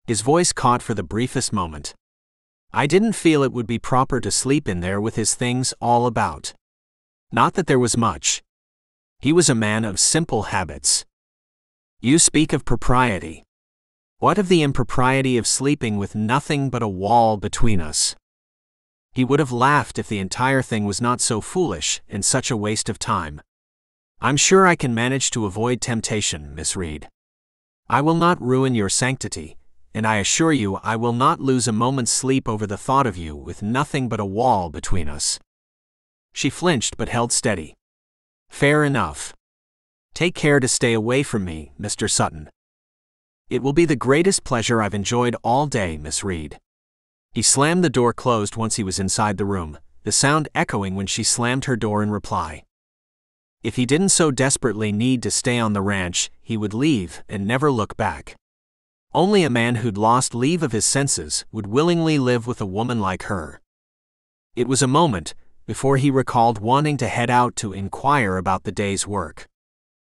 His voice caught for the briefest moment. I didn't feel it would be proper to sleep in there with his things all about. Not that there was much. He was a man of simple habits. You speak of propriety. What of the impropriety of sleeping with nothing but a wall between us? He would have laughed if the entire thing was not so foolish and such a waste of time. I'm sure I can manage to avoid temptation, Miss Reed. I will not ruin your sanctity, and I assure you I will not lose a moment's sleep over the thought of you with nothing but a wall between us. She flinched but held steady. Fair enough. Take care to stay away from me, Mr. Sutton. It will be the greatest pleasure I've enjoyed all day, Miss Reed. He slammed the door closed once he was inside the room, the sound echoing when she slammed her door in reply. If he didn't so desperately need to stay on the ranch, he would leave and never look back. Only a man who'd lost leave of his senses would willingly live with a woman like her. It was a moment before he recalled wanting to head out to inquire about the day's work.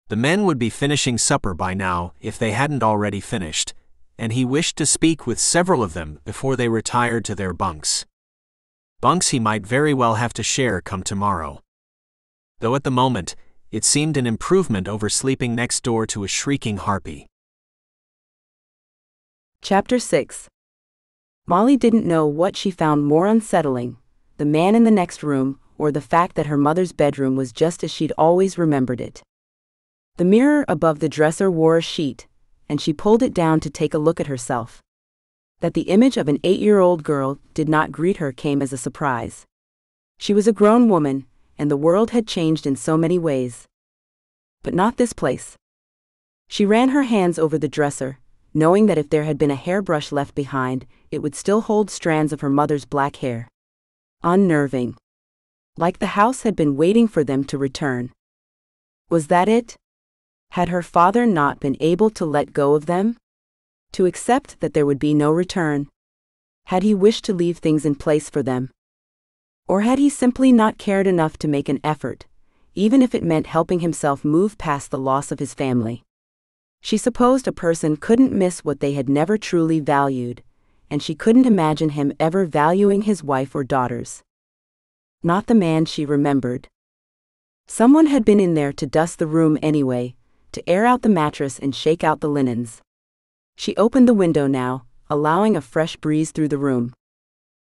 The men would be finishing supper by now if they hadn't already finished, and he wished to speak with several of them before they retired to their bunks. Bunks he might very well have to share come tomorrow. Though at the moment, it seemed an improvement over sleeping next door to a shrieking harpy. Chapter 6. Molly didn't know what she found more unsettling, the man in the next room, or the fact that her mother's bedroom was just as she'd always remembered it. The mirror above the dresser wore a sheet, and she pulled it down to take a look at herself. That the image of an 8-year-old girl did not greet her came as a surprise. She was a grown woman, and the world had changed in so many ways. But not this place. She ran her hands over the dresser, knowing that if there had been a hairbrush left behind, it would still hold strands of her mother's black hair. Unnerving. Like the house had been waiting for them to return. Was that it? Had her father not been able to let go of them? To accept that there would be no return? Had he wished to leave things in place for them? Or had he simply not cared enough to make an effort, even if it meant helping himself move past the loss of his family? She supposed a person couldn't miss what they had never truly valued, and she couldn't imagine him ever valuing his wife or daughters. Not the man she remembered. Someone had been in there to dust the room anyway, to air out the mattress and shake out the linens. She opened the window now, allowing a fresh breeze through the room.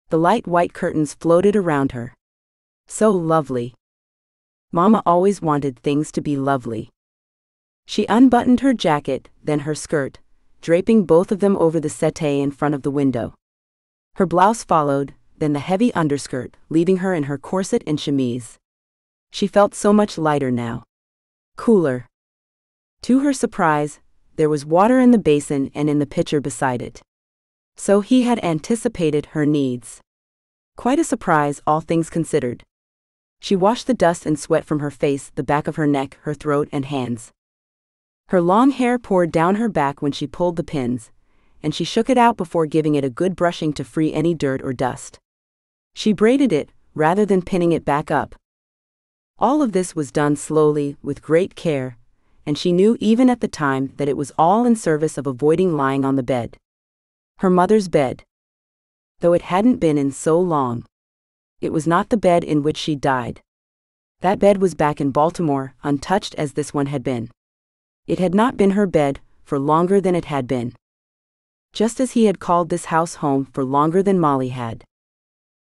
The light white curtains floated around her. So lovely. Mama always wanted things to be lovely. She unbuttoned her jacket, then her skirt, draping both of them over the settee in front of the window. Her blouse followed, then the heavy underskirt, leaving her in her corset and chemise. She felt so much lighter now. Cooler. To her surprise, there was water in the basin and in the pitcher beside it. So he had anticipated her needs. Quite a surprise, all things considered. She washed the dust and sweat from her face, the back of her neck, her throat and hands. Her long hair poured down her back when she pulled the pins, and she shook it out before giving it a good brushing to free any dirt or dust. She braided it, rather than pinning it back up. All of this was done slowly, with great care, and she knew even at the time that it was all in service of avoiding lying on the bed. Her mother's bed. Though it hadn't been in so long. It was not the bed in which she died. That bed was back in Baltimore, untouched as this one had been. It had not been her bed for longer than it had been. Just as he had called this house home for longer than Molly had.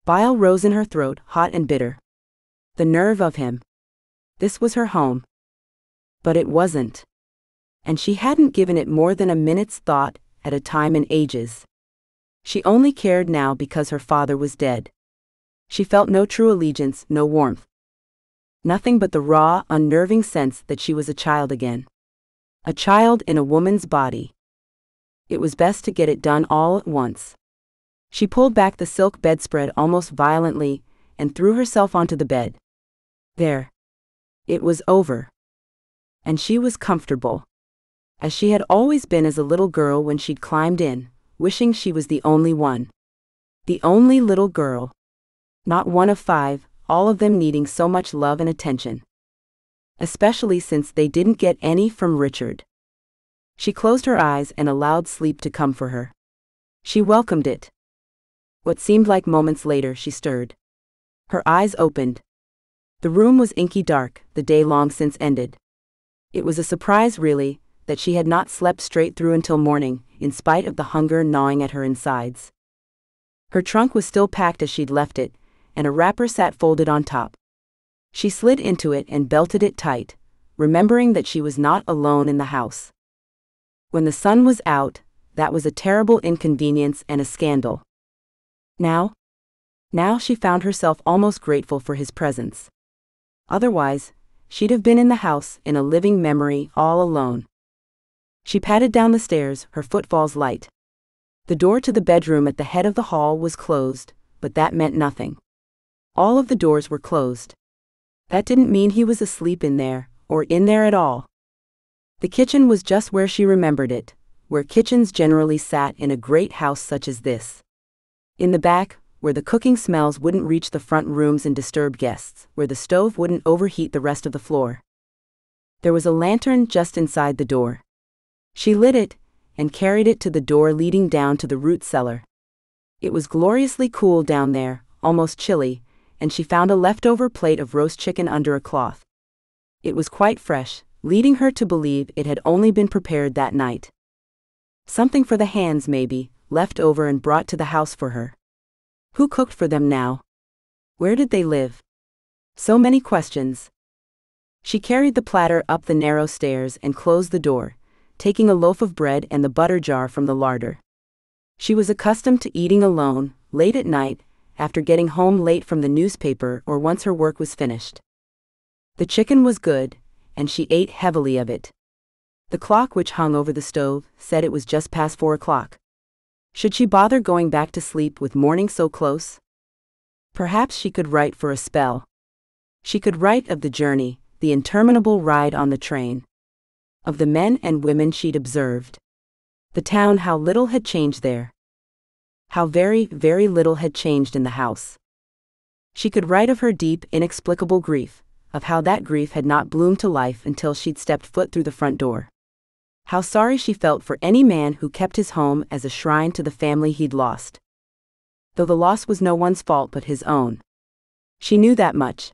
Bile rose in her throat, hot and bitter. The nerve of him. This was her home. But it wasn't. And she hadn't given it more than a minute's thought at a time in ages. She only cared now because her father was dead. She felt no true allegiance, no warmth. Nothing but the raw, unnerving sense that she was a child again. A child in a woman's body. It was best to get it done all at once. She pulled back the silk bedspread almost violently and threw herself onto the bed. There. It was over. And she was comfortable. As she had always been as a little girl when she'd climbed in, wishing she was the only one. The only little girl. Not one of 5, all of them needing so much love and attention. Especially since they didn't get any from Richard. She closed her eyes and allowed sleep to come for her. She welcomed it. What seemed like moments later, she stirred. Her eyes opened. The room was inky dark, the day long since ended. It was a surprise, really, that she had not slept straight through until morning, in spite of the hunger gnawing at her insides. Her trunk was still packed as she'd left it, and a wrapper sat folded on top. She slid into it and belted it tight, remembering that she was not alone in the house. When the sun was out, that was a terrible inconvenience and a scandal. Now she found herself almost grateful for his presence. Otherwise, she'd have been in the house in a living memory all alone. She padded down the stairs, her footfalls light. The door to the bedroom at the head of the hall was closed, but that meant nothing. All of the doors were closed. That didn't mean he was asleep in there, or in there at all. The kitchen was just where she remembered it, where kitchens generally sat in a great house such as this. In the back, where the cooking smells wouldn't reach the front rooms and disturb guests, where the stove wouldn't overheat the rest of the floor. There was a lantern just inside the door. She lit it, and carried it to the door leading down to the root cellar. It was gloriously cool down there, almost chilly, and she found a leftover plate of roast chicken under a cloth. It was quite fresh, leading her to believe it had only been prepared that night. Something for the hands maybe, left over and brought to the house for her. Who cooked for them now? Where did they live? So many questions. She carried the platter up the narrow stairs and closed the door, taking a loaf of bread and the butter jar from the larder. She was accustomed to eating alone, late at night, after getting home late from the newspaper or once her work was finished. The chicken was good, and she ate heavily of it. The clock which hung over the stove said it was just past 4 o'clock. Should she bother going back to sleep with morning so close? Perhaps she could write for a spell. She could write of the journey, the interminable ride on the train. Of the men and women she'd observed. The town, how little had changed there. How very, very little had changed in the house. She could write of her deep, inexplicable grief, of how that grief had not bloomed to life until she'd stepped foot through the front door. How sorry she felt for any man who kept his home as a shrine to the family he'd lost. Though the loss was no one's fault but his own. She knew that much.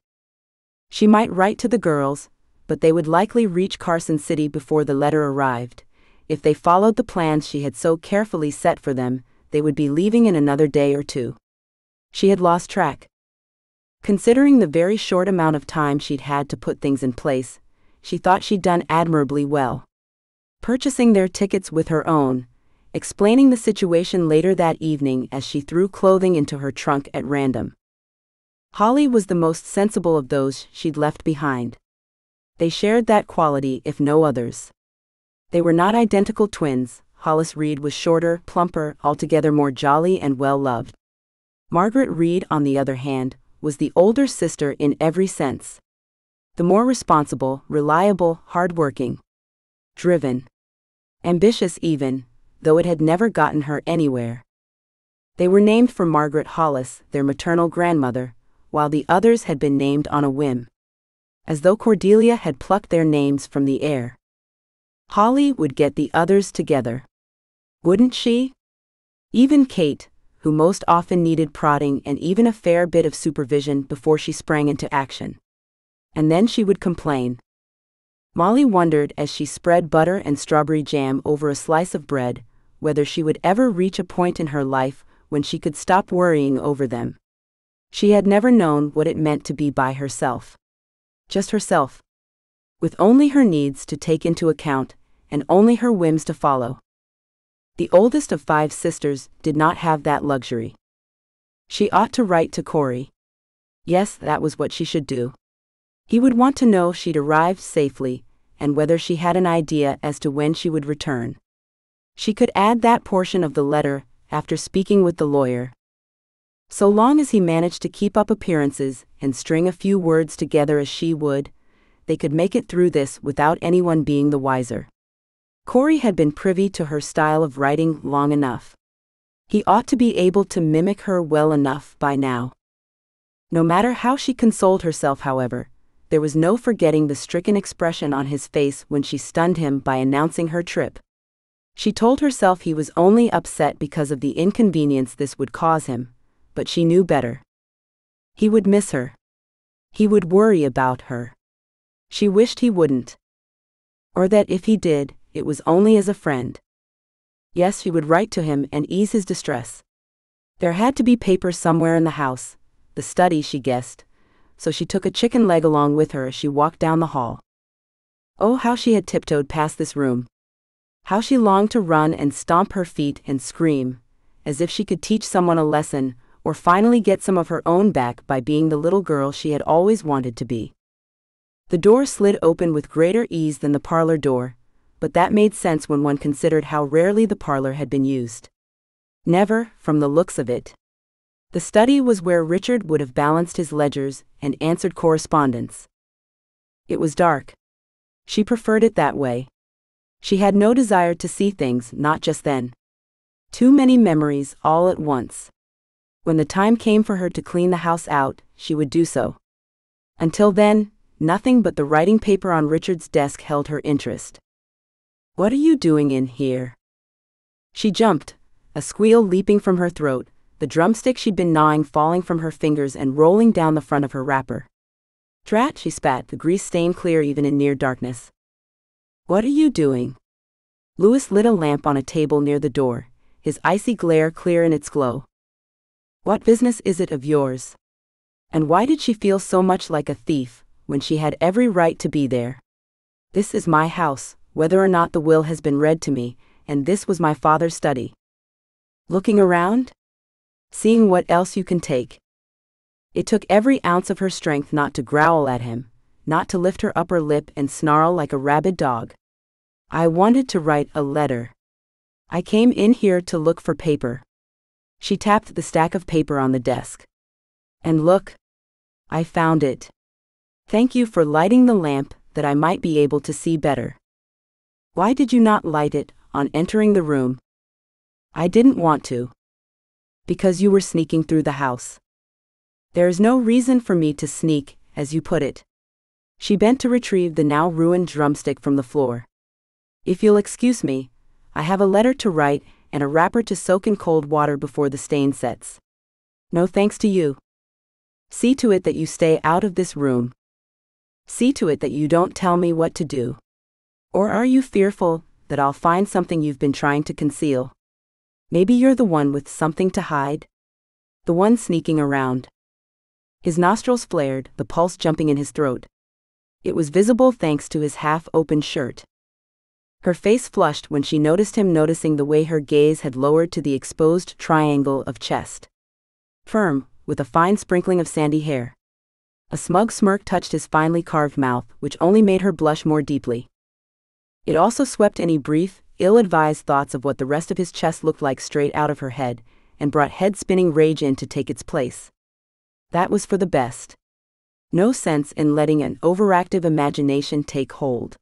She might write to the girls, but they would likely reach Carson City before the letter arrived. If they followed the plans she had so carefully set for them, they would be leaving in another day or two. She had lost track. Considering the very short amount of time she'd had to put things in place, she thought she'd done admirably well. Purchasing their tickets with her own, explaining the situation later that evening as she threw clothing into her trunk at random. Holly was the most sensible of those she'd left behind. They shared that quality, if no others. They were not identical twins. Hollis Reed was shorter, plumper, altogether more jolly and well-loved. Margaret Reed, on the other hand, was the older sister in every sense. The more responsible, reliable, hard-working, driven, ambitious even, though it had never gotten her anywhere. They were named for Margaret Hollis, their maternal grandmother, while the others had been named on a whim. As though Cordelia had plucked their names from the air. Holly would get the others together. Wouldn't she? Even Kate, who most often needed prodding and even a fair bit of supervision before she sprang into action. And then she would complain. Molly wondered as she spread butter and strawberry jam over a slice of bread, whether she would ever reach a point in her life when she could stop worrying over them. She had never known what it meant to be by herself. Just herself. With only her needs to take into account, and only her whims to follow. The oldest of 5 sisters did not have that luxury. She ought to write to Cory. Yes, that was what she should do. He would want to know she'd arrived safely, and whether she had an idea as to when she would return. She could add that portion of the letter after speaking with the lawyer. So long as he managed to keep up appearances and string a few words together as she would, they could make it through this without anyone being the wiser. Cory had been privy to her style of writing long enough. He ought to be able to mimic her well enough by now. No matter how she consoled herself, however, there was no forgetting the stricken expression on his face when she stunned him by announcing her trip. She told herself he was only upset because of the inconvenience this would cause him, but she knew better. He would miss her. He would worry about her. She wished he wouldn't. Or that if he did, it was only as a friend. Yes, she would write to him and ease his distress. There had to be paper somewhere in the house, the study she guessed, so she took a chicken leg along with her as she walked down the hall. Oh, how she had tiptoed past this room. How she longed to run and stomp her feet and scream, as if she could teach someone a lesson, or finally get some of her own back by being the little girl she had always wanted to be. The door slid open with greater ease than the parlor door, but that made sense when one considered how rarely the parlor had been used. Never, from the looks of it. The study was where Richard would have balanced his ledgers and answered correspondence. It was dark. She preferred it that way. She had no desire to see things, not just then. Too many memories all at once. When the time came for her to clean the house out, she would do so. Until then, nothing but the writing paper on Richard's desk held her interest. What are you doing in here? She jumped, a squeal leaping from her throat, the drumstick she'd been gnawing falling from her fingers and rolling down the front of her wrapper. Drat, she spat, the grease stain clear even in near darkness. What are you doing? Lewis lit a lamp on a table near the door, his icy glare clear in its glow. What business is it of yours? And why did she feel so much like a thief, when she had every right to be there? This is my house, whether or not the will has been read to me, and this was my father's study. Looking around? Seeing what else you can take. It took every ounce of her strength not to growl at him, not to lift her upper lip and snarl like a rabid dog. I wanted to write a letter. I came in here to look for paper. She tapped the stack of paper on the desk. And look. I found it. Thank you for lighting the lamp, that I might be able to see better. Why did you not light it, on entering the room? I didn't want to. Because you were sneaking through the house. There is no reason for me to sneak, as you put it. She bent to retrieve the now ruined drumstick from the floor. If you'll excuse me, I have a letter to write and a wrapper to soak in cold water before the stain sets. No thanks to you. See to it that you stay out of this room. See to it that you don't tell me what to do. Or are you fearful that I'll find something you've been trying to conceal? Maybe you're the one with something to hide? The one sneaking around. His nostrils flared, the pulse jumping in his throat. It was visible thanks to his half-open shirt. Her face flushed when she noticed him, noticing the way her gaze had lowered to the exposed triangle of chest. Firm, with a fine sprinkling of sandy hair. A smug smirk touched his finely carved mouth, which only made her blush more deeply. It also swept any brief, ill-advised thoughts of what the rest of his chest looked like straight out of her head, and brought head-spinning rage in to take its place. That was for the best. No sense in letting an overactive imagination take hold.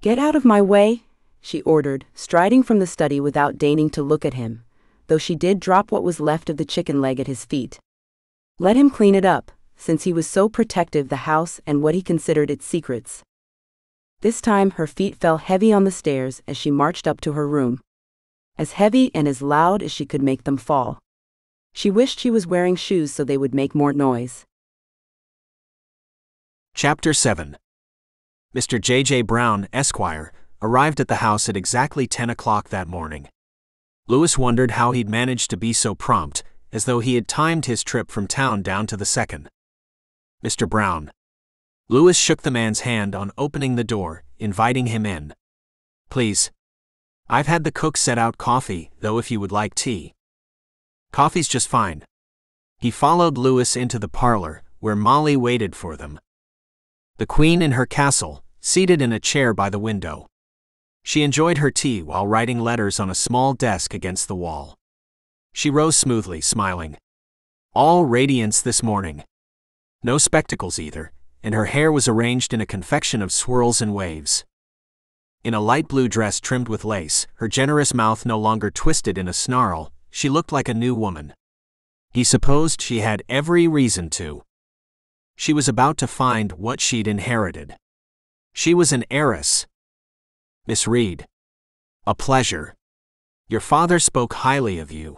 "Get out of my way," she ordered, striding from the study without deigning to look at him, though she did drop what was left of the chicken leg at his feet. Let him clean it up, since he was so protective of the house and what he considered its secrets. This time her feet fell heavy on the stairs as she marched up to her room. As heavy and as loud as she could make them fall. She wished she was wearing shoes so they would make more noise. Chapter 7. Mr. J.J. Brown, Esquire, arrived at the house at exactly 10 o'clock that morning. Lewis wondered how he'd managed to be so prompt, as though he had timed his trip from town down to the second. "Mr. Brown." Lewis shook the man's hand on opening the door, inviting him in. "Please. I've had the cook set out coffee, though if you would like tea." "Coffee's just fine." He followed Lewis into the parlor, where Molly waited for them. The queen in her castle, seated in a chair by the window. She enjoyed her tea while writing letters on a small desk against the wall. She rose smoothly, smiling. All radiance this morning. No spectacles either, and her hair was arranged in a confection of swirls and waves. In a light blue dress trimmed with lace, her generous mouth no longer twisted in a snarl, she looked like a new woman. He supposed she had every reason to. She was about to find what she'd inherited. She was an heiress. "Miss Reed. A pleasure. Your father spoke highly of you."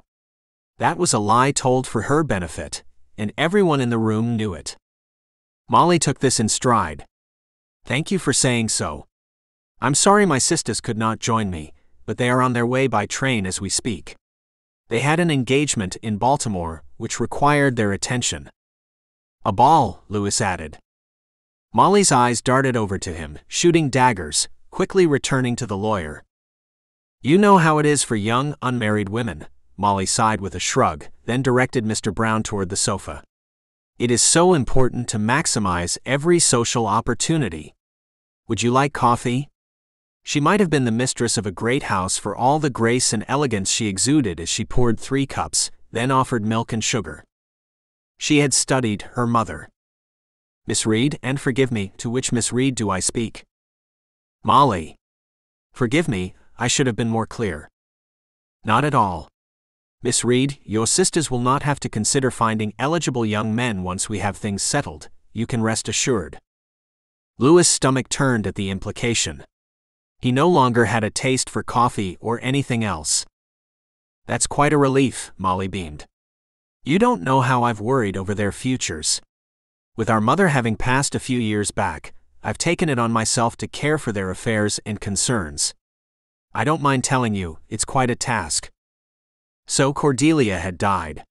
That was a lie told for her benefit, and everyone in the room knew it. Molly took this in stride. "Thank you for saying so. I'm sorry my sisters could not join me, but they are on their way by train as we speak. They had an engagement in Baltimore, which required their attention." "A ball," Lewis added. Molly's eyes darted over to him, shooting daggers, quickly returning to the lawyer. "You know how it is for young, unmarried women," Molly sighed with a shrug, then directed Mr. Brown toward the sofa. "It is so important to maximize every social opportunity. Would you like coffee?" She might have been the mistress of a great house for all the grace and elegance she exuded as she poured 3 cups, then offered milk and sugar. She had studied her mother. "Miss Reed, and forgive me, to which Miss Reed do I speak?" "Molly." "Forgive me, I should have been more clear." "Not at all. Miss Reed, your sisters will not have to consider finding eligible young men once we have things settled, you can rest assured." Lewis' stomach turned at the implication. He no longer had a taste for coffee or anything else. "That's quite a relief," Molly beamed. "You don't know how I've worried over their futures. With our mother having passed a few years back, I've taken it on myself to care for their affairs and concerns. I don't mind telling you, it's quite a task." So Cordelia had died.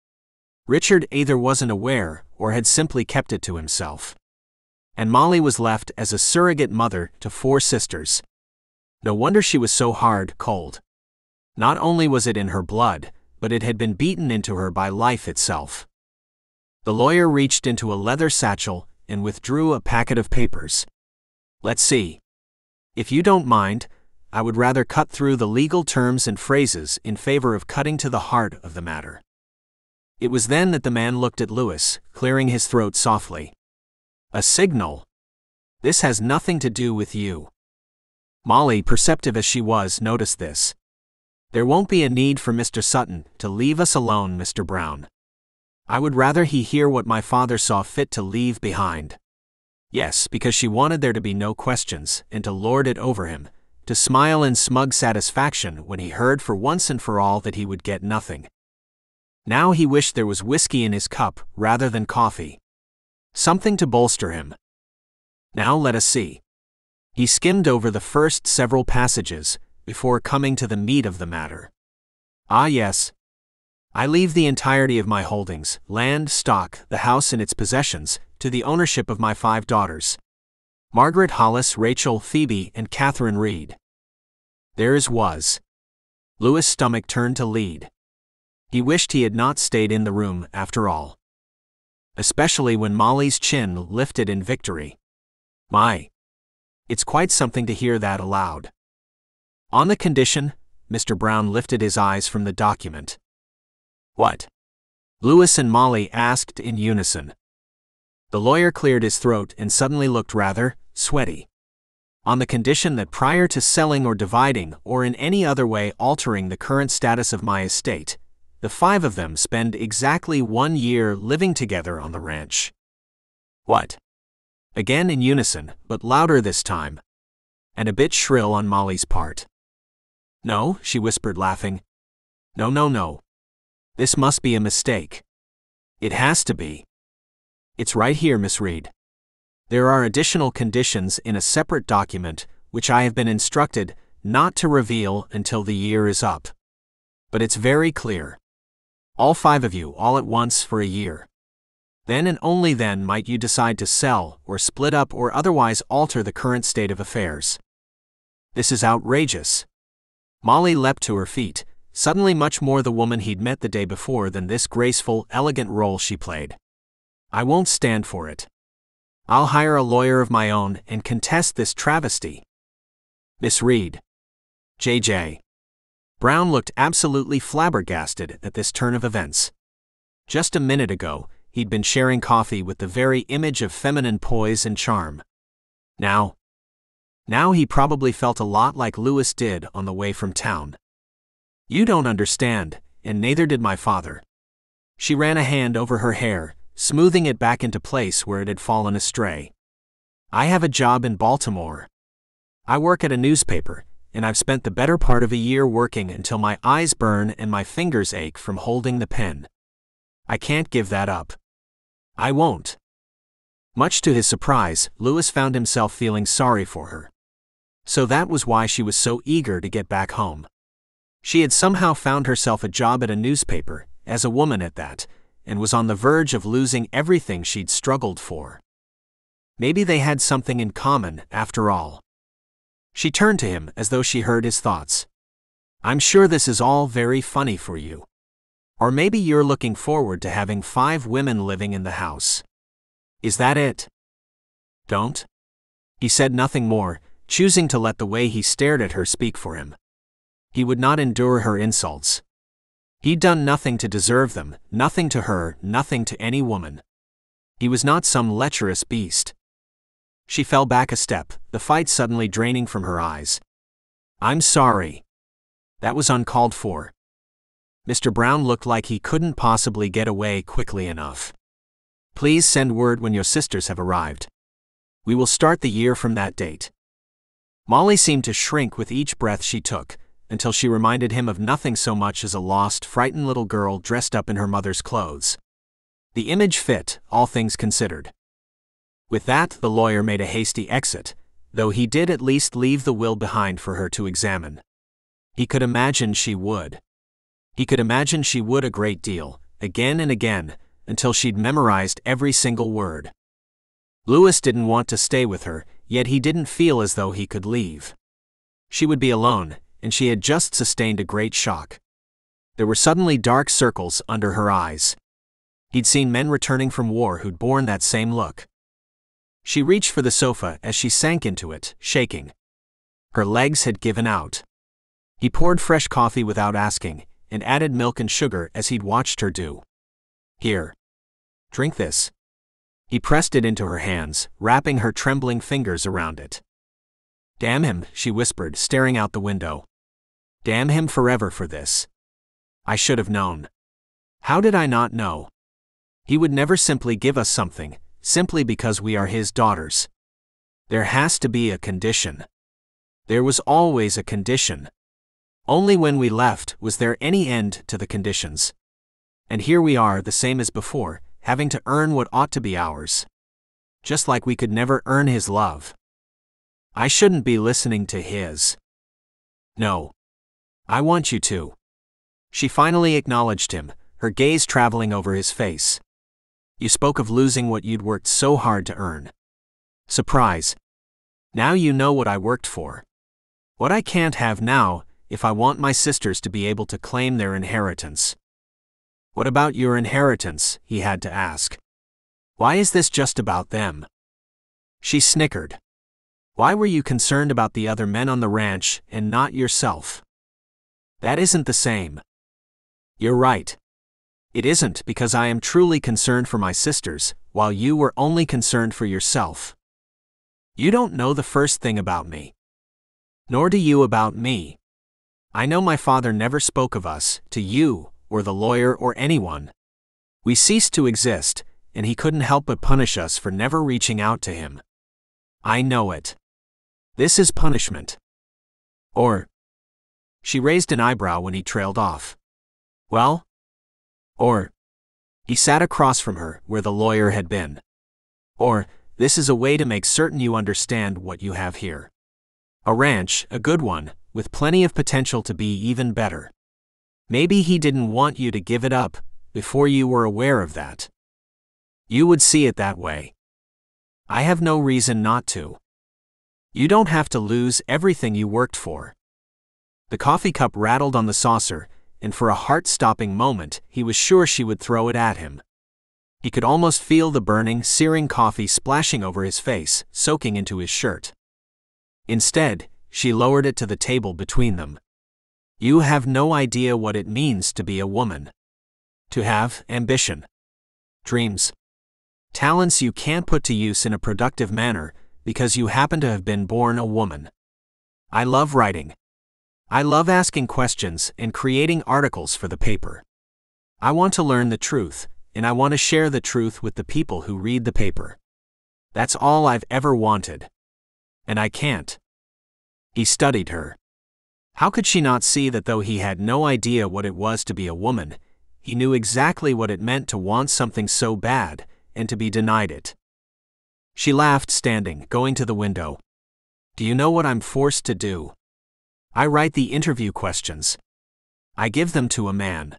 Richard either wasn't aware or had simply kept it to himself. And Molly was left as a surrogate mother to 4 sisters. No wonder she was so hard, cold. Not only was it in her blood, but it had been beaten into her by life itself. The lawyer reached into a leather satchel and withdrew a packet of papers. "Let's see. If you don't mind, I would rather cut through the legal terms and phrases in favor of cutting to the heart of the matter." It was then that the man looked at Lewis, clearing his throat softly. "A signal. This has nothing to do with you." Molly, perceptive as she was, noticed this. "There won't be a need for Mr. Sutton to leave us alone, Mr. Brown. I would rather he hear what my father saw fit to leave behind." Yes, because she wanted there to be no questions, and to lord it over him, to smile in smug satisfaction when he heard for once and for all that he would get nothing. Now he wished there was whiskey in his cup rather than coffee. Something to bolster him. Now let us see. He skimmed over the first several passages before coming to the meat of the matter. Ah yes. I leave the entirety of my holdings, land, stock, the house and its possessions, to the ownership of my 5 daughters. Margaret Hollis, Rachel, Phoebe, and Catherine Reed. Theirs was. Lewis' stomach turned to lead. He wished he had not stayed in the room after all. Especially when Molly's chin lifted in victory. My. It's quite something to hear that aloud. On the condition, Mr. Brown lifted his eyes from the document. What? Lewis and Molly asked in unison. The lawyer cleared his throat and suddenly looked rather sweaty. On the condition that prior to selling or dividing or in any other way altering the current status of my estate, the 5 of them spend exactly 1 year living together on the ranch. What? Again in unison, but louder this time. And a bit shrill on Molly's part. No, she whispered, laughing. No. This must be a mistake. It has to be. It's right here, Miss Reed. There are additional conditions in a separate document which I have been instructed not to reveal until the year is up. But it's very clear. All 5 of you all at once for a year. Then and only then might you decide to sell or split up or otherwise alter the current state of affairs. This is outrageous. Molly leapt to her feet, suddenly much more the woman he'd met the day before than this graceful, elegant role she played. I won't stand for it. I'll hire a lawyer of my own and contest this travesty. Miss Reed. J.J. Brown looked absolutely flabbergasted at this turn of events. Just a minute ago, he'd been sharing coffee with the very image of feminine poise and charm. Now he probably felt a lot like Lewis did on the way from town. You don't understand, and neither did my father. She ran a hand over her hair, smoothing it back into place where it had fallen astray. I have a job in Baltimore. I work at a newspaper, and I've spent the better part of a year working until my eyes burn and my fingers ache from holding the pen. I can't give that up. I won't. Much to his surprise, Lewis found himself feeling sorry for her. So that was why she was so eager to get back home. She had somehow found herself a job at a newspaper, as a woman at that, and was on the verge of losing everything she'd struggled for. Maybe they had something in common, after all. She turned to him as though she heard his thoughts. I'm sure this is all very funny for you. Or maybe you're looking forward to having 5 women living in the house. Is that it? Don't? He said nothing more, choosing to let the way he stared at her speak for him. He would not endure her insults. He'd done nothing to deserve them, nothing to her, nothing to any woman. He was not some lecherous beast. She fell back a step, the fight suddenly draining from her eyes. I'm sorry. That was uncalled for. Mr. Brown looked like he couldn't possibly get away quickly enough. Please send word when your sisters have arrived. We will start the year from that date. Molly seemed to shrink with each breath she took, until she reminded him of nothing so much as a lost, frightened little girl dressed up in her mother's clothes. The image fit, all things considered. With that, the lawyer made a hasty exit, though he did at least leave the will behind for her to examine. He could imagine she would. He could imagine she would a great deal, again and again, until she'd memorized every single word. Lewis didn't want to stay with her, yet he didn't feel as though he could leave. She would be alone, and she had just sustained a great shock. There were suddenly dark circles under her eyes. He'd seen men returning from war who'd borne that same look. She reached for the sofa as she sank into it, shaking. Her legs had given out. He poured fresh coffee without asking, and added milk and sugar as he'd watched her do. Here. Drink this. He pressed it into her hands, wrapping her trembling fingers around it. Damn him, she whispered, staring out the window. Damn him forever for this. I should have known. How did I not know? He would never simply give us something, simply because we are his daughters. There has to be a condition. There was always a condition. Only when we left was there any end to the conditions. And here we are, the same as before, having to earn what ought to be ours. Just like we could never earn his love. I shouldn't be listening to his. No. I want you to. She finally acknowledged him, her gaze traveling over his face. You spoke of losing what you'd worked so hard to earn. Surprise. Now you know what I worked for. What I can't have now, if I want my sisters to be able to claim their inheritance. What about your inheritance? He had to ask. Why is this just about them? She snickered. Why were you concerned about the other men on the ranch and not yourself? That isn't the same. You're right. It isn't, because I am truly concerned for my sisters, while you were only concerned for yourself. You don't know the first thing about me. Nor do you about me. I know my father never spoke of us, to you, or the lawyer or anyone. We ceased to exist, and he couldn't help but punish us for never reaching out to him. I know it. This is punishment. Or. She raised an eyebrow when he trailed off. Well? Or. He sat across from her, where the lawyer had been. Or, this is a way to make certain you understand what you have here. A ranch, a good one, with plenty of potential to be even better. Maybe he didn't want you to give it up, before you were aware of that. You would see it that way. I have no reason not to. You don't have to lose everything you worked for. The coffee cup rattled on the saucer, and for a heart-stopping moment, he was sure she would throw it at him. He could almost feel the burning, searing coffee splashing over his face, soaking into his shirt. Instead, she lowered it to the table between them. You have no idea what it means to be a woman. To have ambition. Dreams. Talents you can't put to use in a productive manner, because you happen to have been born a woman. I love writing. I love asking questions and creating articles for the paper. I want to learn the truth, and I want to share the truth with the people who read the paper. That's all I've ever wanted. And I can't. He studied her. How could she not see that though he had no idea what it was to be a woman, he knew exactly what it meant to want something so bad, and to be denied it? She laughed, standing, going to the window. Do you know what I'm forced to do? I write the interview questions. I give them to a man.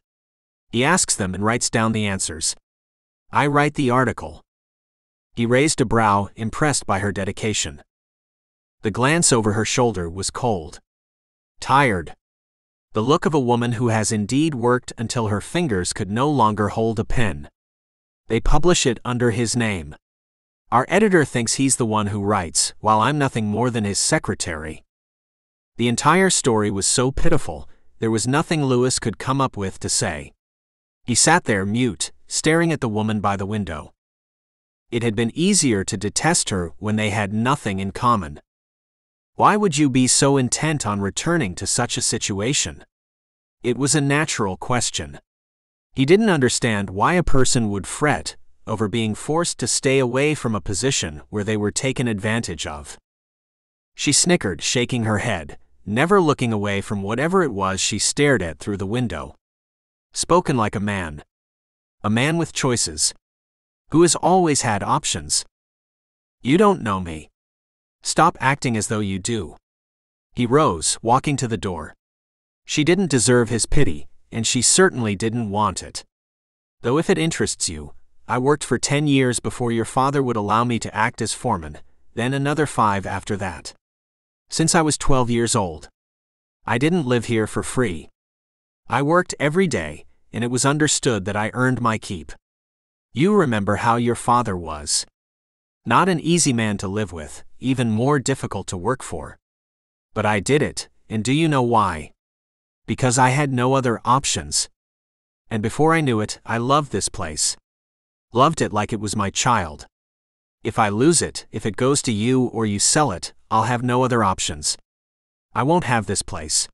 He asks them and writes down the answers. I write the article. He raised a brow, impressed by her dedication. The glance over her shoulder was cold. Tired. The look of a woman who has indeed worked until her fingers could no longer hold a pen. They publish it under his name. Our editor thinks he's the one who writes, while I'm nothing more than his secretary. The entire story was so pitiful, there was nothing Lewis could come up with to say. He sat there mute, staring at the woman by the window. It had been easier to detest her when they had nothing in common. Why would you be so intent on returning to such a situation? It was a natural question. He didn't understand why a person would fret over being forced to stay away from a position where they were taken advantage of. She snickered, shaking her head, never looking away from whatever it was she stared at through the window. Spoken like a man. A man with choices. Who has always had options. You don't know me. Stop acting as though you do. He rose, walking to the door. She didn't deserve his pity, and she certainly didn't want it. Though if it interests you, I worked for 10 years before your father would allow me to act as foreman, then another 5 after that. Since I was 12 years old. I didn't live here for free. I worked every day, and it was understood that I earned my keep. You remember how your father was. Not an easy man to live with, even more difficult to work for. But I did it, and do you know why? Because I had no other options. And before I knew it, I loved this place. Loved it like it was my child. If I lose it, if it goes to you or you sell it, I'll have no other options. I won't have this place.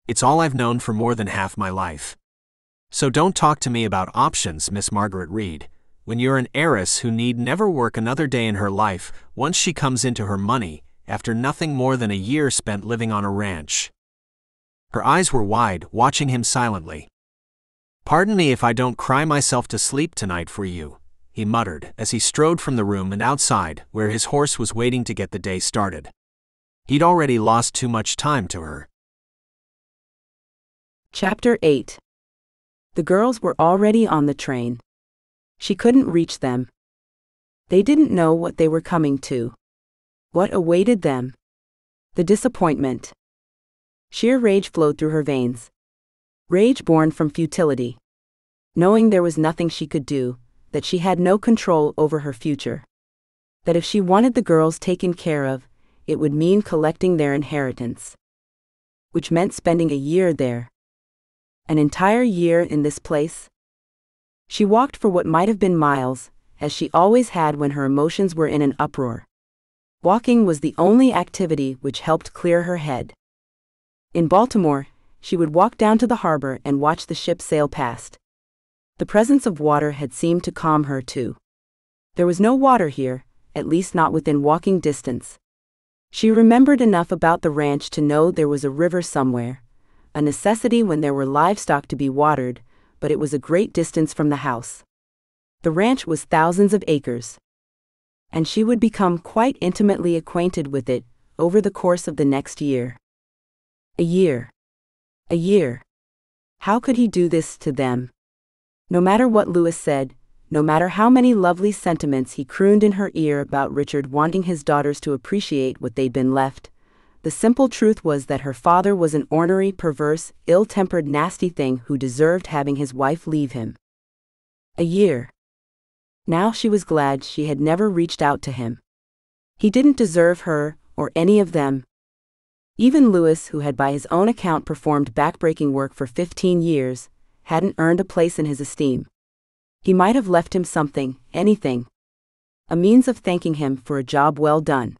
It's all I've known for more than half my life. So don't talk to me about options, Miss Margaret Reed, when you're an heiress who need never work another day in her life once she comes into her money, after nothing more than a year spent living on a ranch. Her eyes were wide, watching him silently. Pardon me if I don't cry myself to sleep tonight for you, he muttered as he strode from the room and outside, where his horse was waiting to get the day started. He'd already lost too much time to her. Chapter 8. The girls were already on the train. She couldn't reach them. They didn't know what they were coming to. What awaited them? The disappointment. Sheer rage flowed through her veins. Rage born from futility. Knowing there was nothing she could do, that she had no control over her future. That if she wanted the girls taken care of, it would mean collecting their inheritance. Which meant spending a year there. An entire year in this place? She walked for what might have been miles, as she always had when her emotions were in an uproar. Walking was the only activity which helped clear her head. In Baltimore, she would walk down to the harbor and watch the ships sail past. The presence of water had seemed to calm her too. There was no water here, at least not within walking distance. She remembered enough about the ranch to know there was a river somewhere, a necessity when there were livestock to be watered, but it was a great distance from the house. The ranch was thousands of acres. And she would become quite intimately acquainted with it over the course of the next year. A year. A year. How could he do this to them? No matter what Lewis said, no matter how many lovely sentiments he crooned in her ear about Richard wanting his daughters to appreciate what they'd been left, the simple truth was that her father was an ornery, perverse, ill-tempered, nasty thing who deserved having his wife leave him. A year. Now she was glad she had never reached out to him. He didn't deserve her, or any of them. Even Lewis, who had by his own account performed backbreaking work for 15 years, hadn't earned a place in his esteem. He might have left him something, anything. A means of thanking him for a job well done.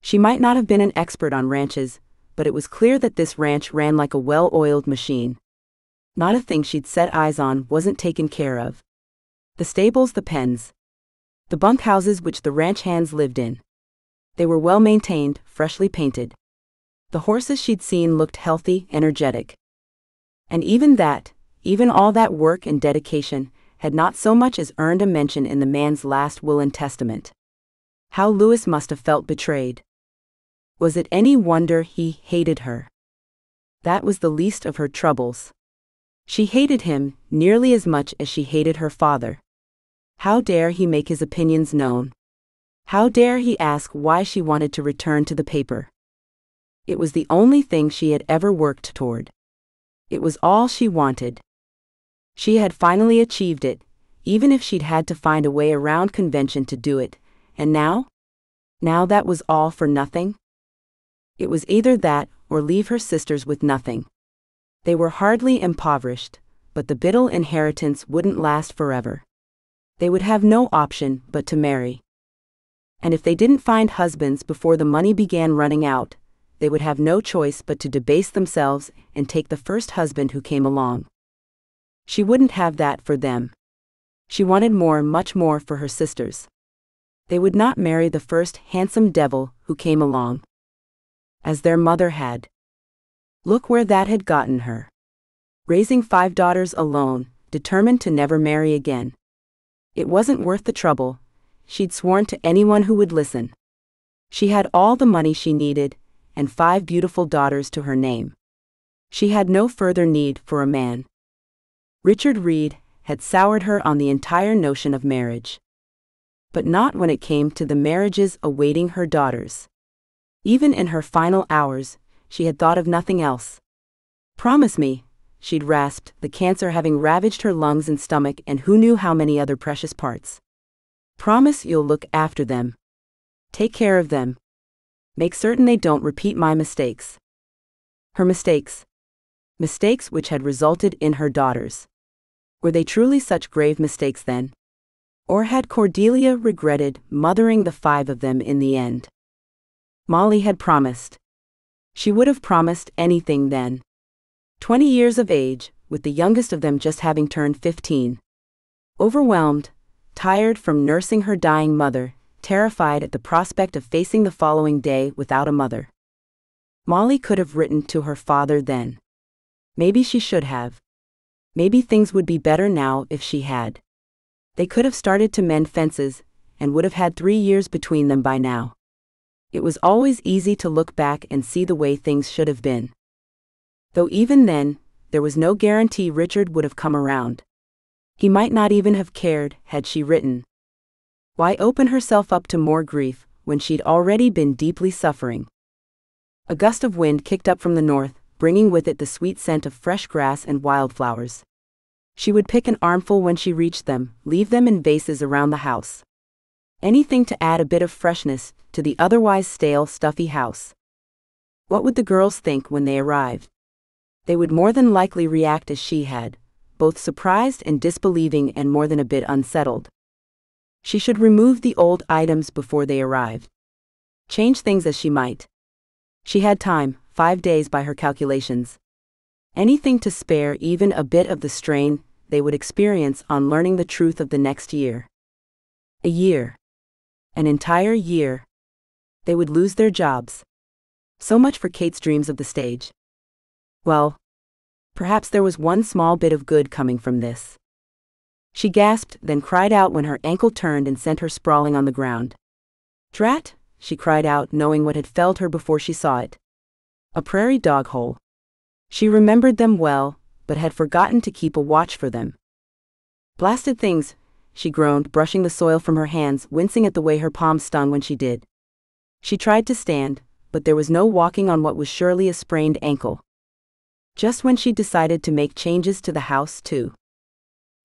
She might not have been an expert on ranches, but it was clear that this ranch ran like a well-oiled machine. Not a thing she'd set eyes on wasn't taken care of. The stables, the pens. The bunkhouses which the ranch hands lived in. They were well maintained, freshly painted. The horses she'd seen looked healthy, energetic. And even all that work and dedication, had not so much as earned a mention in the man's last will and testament. How Lewis must have felt betrayed. Was it any wonder he hated her? That was the least of her troubles. She hated him nearly as much as she hated her father. How dare he make his opinions known? How dare he ask why she wanted to return to the paper? It was the only thing she had ever worked toward. It was all she wanted. She had finally achieved it, even if she'd had to find a way around convention to do it, and now? Now that was all for nothing? It was either that, or leave her sisters with nothing. They were hardly impoverished, but the Biddle inheritance wouldn't last forever. They would have no option but to marry. And if they didn't find husbands before the money began running out, they would have no choice but to debase themselves and take the first husband who came along. She wouldn't have that for them. She wanted more, much more for her sisters. They would not marry the first handsome devil who came along. As their mother had. Look where that had gotten her. Raising 5 daughters alone, determined to never marry again. It wasn't worth the trouble, she'd sworn to anyone who would listen. She had all the money she needed, and 5 beautiful daughters to her name. She had no further need for a man. Richard Reed had soured her on the entire notion of marriage. But not when it came to the marriages awaiting her daughters. Even in her final hours, she had thought of nothing else. "Promise me," she'd rasped, the cancer having ravaged her lungs and stomach and who knew how many other precious parts. "Promise you'll look after them. Take care of them. Make certain they don't repeat my mistakes." Her mistakes. Mistakes which had resulted in her daughters. Were they truly such grave mistakes then? Or had Cordelia regretted mothering the 5 of them in the end? Molly had promised. She would have promised anything then. 20 years of age, with the youngest of them just having turned 15. Overwhelmed, tired from nursing her dying mother, terrified at the prospect of facing the following day without a mother. Molly could have written to her father then. Maybe she should have. Maybe things would be better now if she had. They could have started to mend fences, and would have had 3 years between them by now. It was always easy to look back and see the way things should have been. Though even then, there was no guarantee Richard would have come around. He might not even have cared had she written. Why open herself up to more grief when she'd already been deeply suffering? A gust of wind kicked up from the north, bringing with it the sweet scent of fresh grass and wildflowers. She would pick an armful when she reached them, leave them in vases around the house. Anything to add a bit of freshness to the otherwise stale, stuffy house. What would the girls think when they arrived? They would more than likely react as she had, both surprised and disbelieving and more than a bit unsettled. She should remove the old items before they arrived. Change things as she might. She had time, 5 days by her calculations. Anything to spare even a bit of the strain they would experience on learning the truth of the next year. A year. An entire year. They would lose their jobs. So much for Kate's dreams of the stage. Well, perhaps there was one small bit of good coming from this. She gasped, then cried out when her ankle turned and sent her sprawling on the ground. Drat, she cried out, knowing what had felled her before she saw it. A prairie dog hole. She remembered them well, but had forgotten to keep a watch for them. Blasted things, she groaned, brushing the soil from her hands, wincing at the way her palms stung when she did. She tried to stand, but there was no walking on what was surely a sprained ankle. Just when she decided to make changes to the house, too.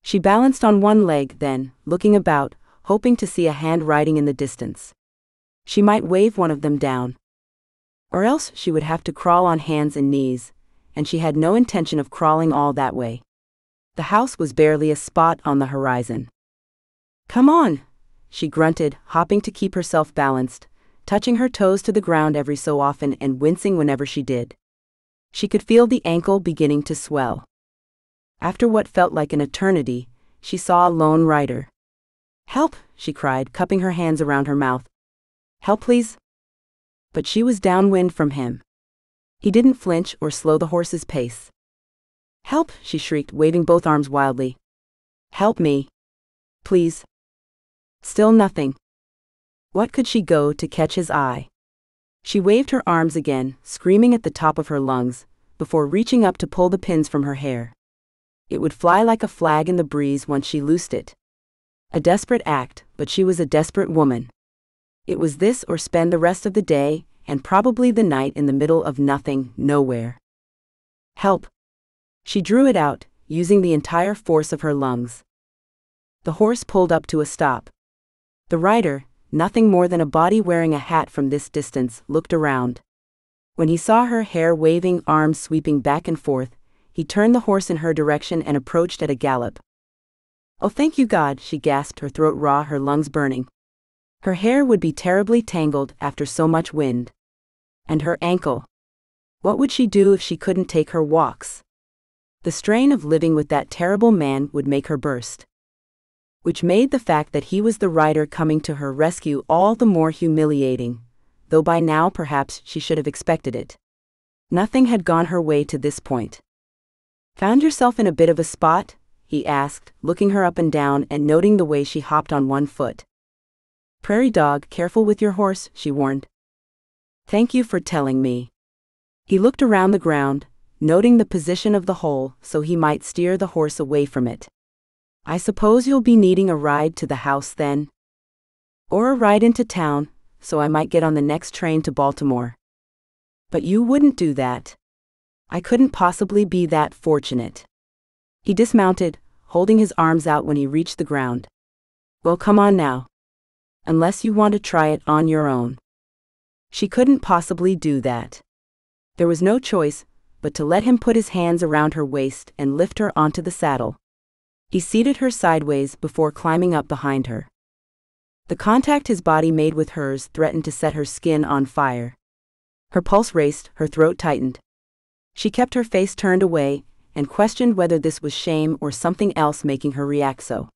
She balanced on one leg, then, looking about, hoping to see a hand riding in the distance. She might wave one of them down. Or else she would have to crawl on hands and knees, and she had no intention of crawling all that way. The house was barely a spot on the horizon. Come on, she grunted, hopping to keep herself balanced, touching her toes to the ground every so often and wincing whenever she did. She could feel the ankle beginning to swell. After what felt like an eternity, she saw a lone rider. Help, she cried, cupping her hands around her mouth. Help, please. But she was downwind from him. He didn't flinch or slow the horse's pace. Help, she shrieked, waving both arms wildly. Help me. Please. Still nothing. What could she go to catch his eye? She waved her arms again, screaming at the top of her lungs, before reaching up to pull the pins from her hair. It would fly like a flag in the breeze once she loosed it. A desperate act, but she was a desperate woman. It was this or spend the rest of the day, and probably the night in the middle of nothing, nowhere. Help. She drew it out, using the entire force of her lungs. The horse pulled up to a stop. The rider, nothing more than a body wearing a hat from this distance, looked around. When he saw her hair waving, arms sweeping back and forth, he turned the horse in her direction and approached at a gallop. Oh, thank you, God, she gasped, her throat raw, her lungs burning. Her hair would be terribly tangled after so much wind. And her ankle. What would she do if she couldn't take her walks? The strain of living with that terrible man would make her burst. Which made the fact that he was the rider coming to her rescue all the more humiliating, though by now perhaps she should have expected it. Nothing had gone her way to this point. Found yourself in a bit of a spot? He asked, looking her up and down and noting the way she hopped on one foot. Prairie dog, careful with your horse, she warned. Thank you for telling me. He looked around the ground, noting the position of the hole so he might steer the horse away from it. I suppose you'll be needing a ride to the house then? Or a ride into town, so I might get on the next train to Baltimore. But you wouldn't do that. I couldn't possibly be that fortunate. He dismounted, holding his arms out when he reached the ground. Well, come on now. Unless you want to try it on your own. She couldn't possibly do that. There was no choice but to let him put his hands around her waist and lift her onto the saddle. He seated her sideways before climbing up behind her. The contact his body made with hers threatened to set her skin on fire. Her pulse raced, her throat tightened. She kept her face turned away and questioned whether this was shame or something else making her react so.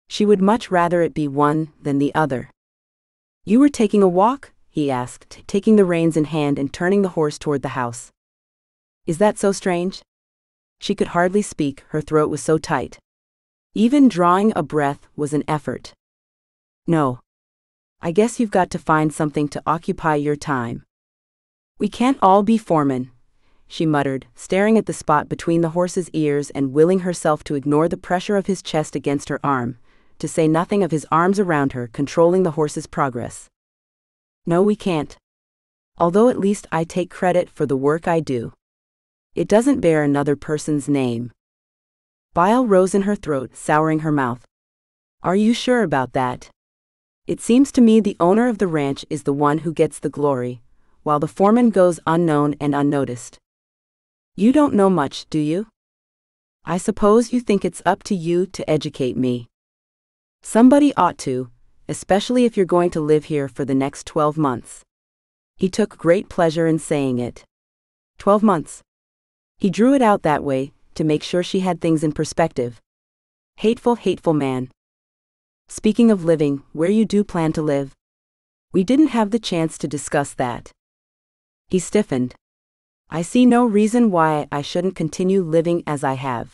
She would much rather it be one than the other. You were taking a walk? He asked, taking the reins in hand and turning the horse toward the house. Is that so strange? She could hardly speak, her throat was so tight. Even drawing a breath was an effort. No. I guess you've got to find something to occupy your time. We can't all be Foreman, she muttered, staring at the spot between the horse's ears and willing herself to ignore the pressure of his chest against her arm, to say nothing of his arms around her controlling the horse's progress. No, we can't. Although at least I take credit for the work I do. It doesn't bear another person's name. Bile rose in her throat, souring her mouth. Are you sure about that? It seems to me the owner of the ranch is the one who gets the glory, while the foreman goes unknown and unnoticed. You don't know much, do you? I suppose you think it's up to you to educate me. Somebody ought to, especially if you're going to live here for the next 12 months. He took great pleasure in saying it. 12 months. He drew it out that way, to make sure she had things in perspective. Hateful, hateful man. Speaking of living, where you do plan to live? We didn't have the chance to discuss that. He stiffened. I see no reason why I shouldn't continue living as I have.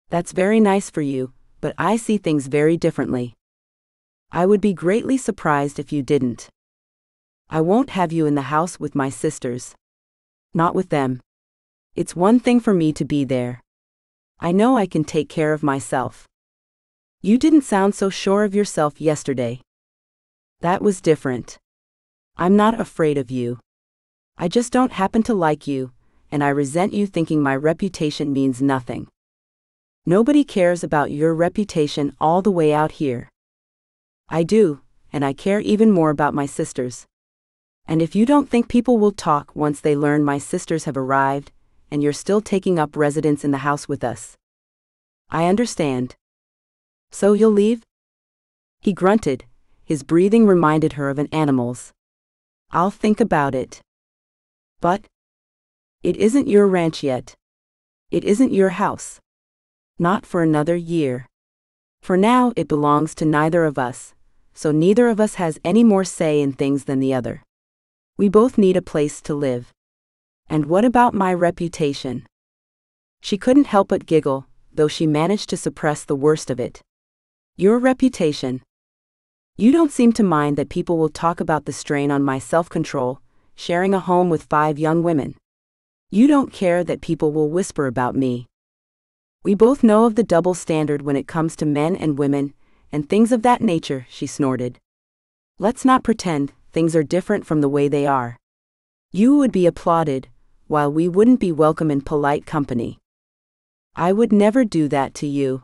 That's very nice for you, but I see things very differently. I would be greatly surprised if you didn't. I won't have you in the house with my sisters. Not with them. It's one thing for me to be there. I know I can take care of myself. You didn't sound so sure of yourself yesterday. That was different. I'm not afraid of you. I just don't happen to like you, and I resent you thinking my reputation means nothing. Nobody cares about your reputation all the way out here. I do, and I care even more about my sisters. And if you don't think people will talk once they learn my sisters have arrived, and you're still taking up residence in the house with us. I understand. So you'll leave? He grunted. His breathing reminded her of an animal's. I'll think about it. But it isn't your ranch yet. It isn't your house. Not for another year. For now it belongs to neither of us, so neither of us has any more say in things than the other. We both need a place to live. And what about my reputation? She couldn't help but giggle, though she managed to suppress the worst of it. Your reputation. You don't seem to mind that people will talk about the strain on my self-control, sharing a home with 5 young women. You don't care that people will whisper about me. We both know of the double standard when it comes to men and women, and things of that nature, she snorted. Let's not pretend things are different from the way they are. You would be applauded, while we wouldn't be welcome in polite company. I would never do that to you.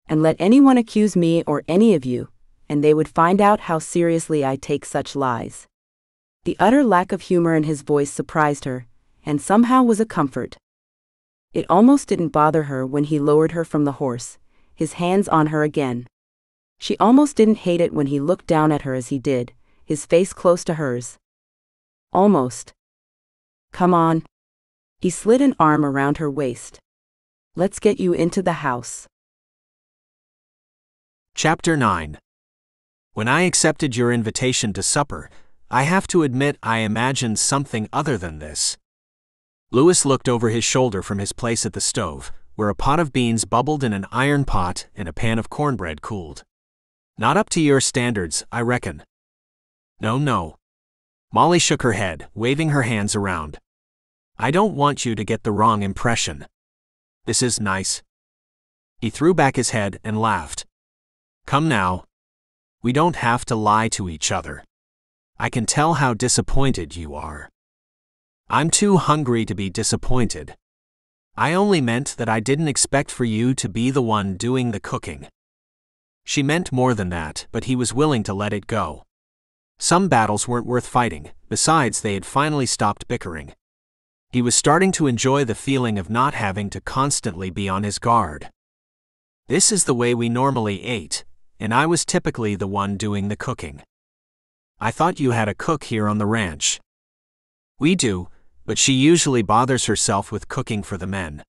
And let anyone accuse me or any of you, and they would find out how seriously I take such lies. The utter lack of humor in his voice surprised her, and somehow was a comfort. It almost didn't bother her when he lowered her from the horse, his hands on her again. She almost didn't hate it when he looked down at her as he did, his face close to hers. Almost. Come on. He slid an arm around her waist. Let's get you into the house. Chapter 9. When I accepted your invitation to supper, I have to admit I imagined something other than this. Lewis looked over his shoulder from his place at the stove, where a pot of beans bubbled in an iron pot and a pan of cornbread cooled. Not up to your standards, I reckon. No. Molly shook her head, waving her hands around. I don't want you to get the wrong impression. This is nice. He threw back his head and laughed. Come now. We don't have to lie to each other. I can tell how disappointed you are. I'm too hungry to be disappointed. I only meant that I didn't expect for you to be the one doing the cooking. She meant more than that, but he was willing to let it go. Some battles weren't worth fighting, besides they had finally stopped bickering. He was starting to enjoy the feeling of not having to constantly be on his guard. This is the way we normally ate, and I was typically the one doing the cooking. I thought you had a cook here on the ranch. We do, but she usually bothers herself with cooking for the men.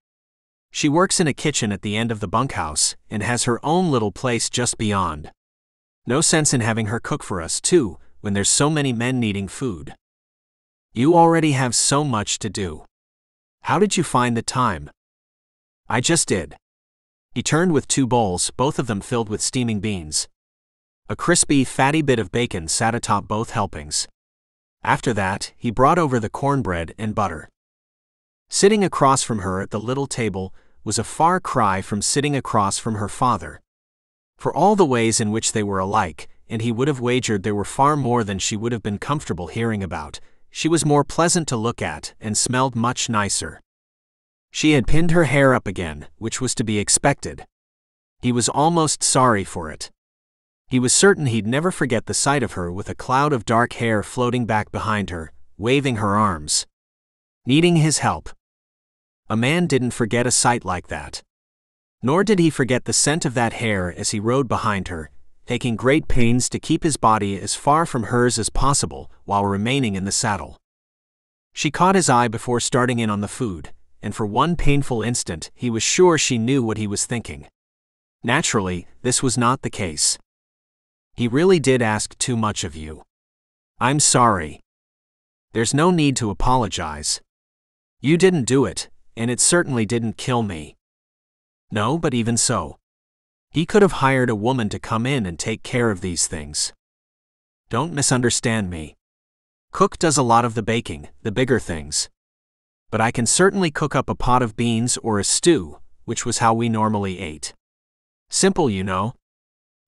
She works in a kitchen at the end of the bunkhouse and has her own little place just beyond. No sense in having her cook for us, too, when there's so many men needing food. You already have so much to do. How did you find the time? I just did. He turned with 2 bowls, both of them filled with steaming beans. A crispy, fatty bit of bacon sat atop both helpings. After that, he brought over the cornbread and butter. Sitting across from her at the little table was a far cry from sitting across from her father. For all the ways in which they were alike, and he would have wagered there were far more than she would have been comfortable hearing about, she was more pleasant to look at and smelled much nicer. She had pinned her hair up again, which was to be expected. He was almost sorry for it. He was certain he'd never forget the sight of her with a cloud of dark hair floating back behind her, waving her arms, needing his help. A man didn't forget a sight like that. Nor did he forget the scent of that hair as he rode behind her, taking great pains to keep his body as far from hers as possible while remaining in the saddle. She caught his eye before starting in on the food, and for one painful instant he was sure she knew what he was thinking. Naturally, this was not the case. He really did ask too much of you. I'm sorry. There's no need to apologize. You didn't do it, and it certainly didn't kill me. No, but even so. He could have hired a woman to come in and take care of these things. Don't misunderstand me. Cook does a lot of the baking, the bigger things. But I can certainly cook up a pot of beans or a stew, which was how we normally ate. Simple, you know.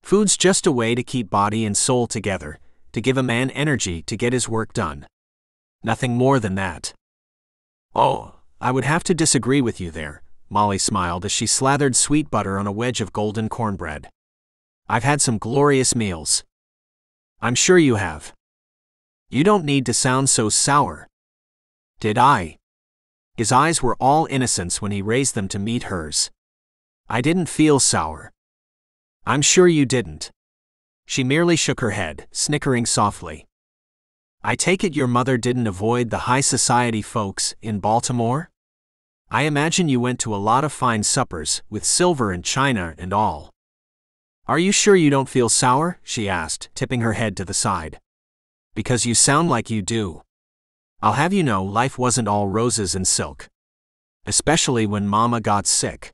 Food's just a way to keep body and soul together, to give a man energy to get his work done. Nothing more than that. Oh, I would have to disagree with you there, Molly smiled as she slathered sweet butter on a wedge of golden cornbread. I've had some glorious meals. I'm sure you have. You don't need to sound so sour. Did I? His eyes were all innocence when he raised them to meet hers. I didn't feel sour. I'm sure you didn't. She merely shook her head, snickering softly. I take it your mother didn't avoid the high society folks in Baltimore? I imagine you went to a lot of fine suppers, with silver and china and all. Are you sure you don't feel sour? She asked, tipping her head to the side. Because you sound like you do. I'll have you know life wasn't all roses and silk. Especially when Mama got sick.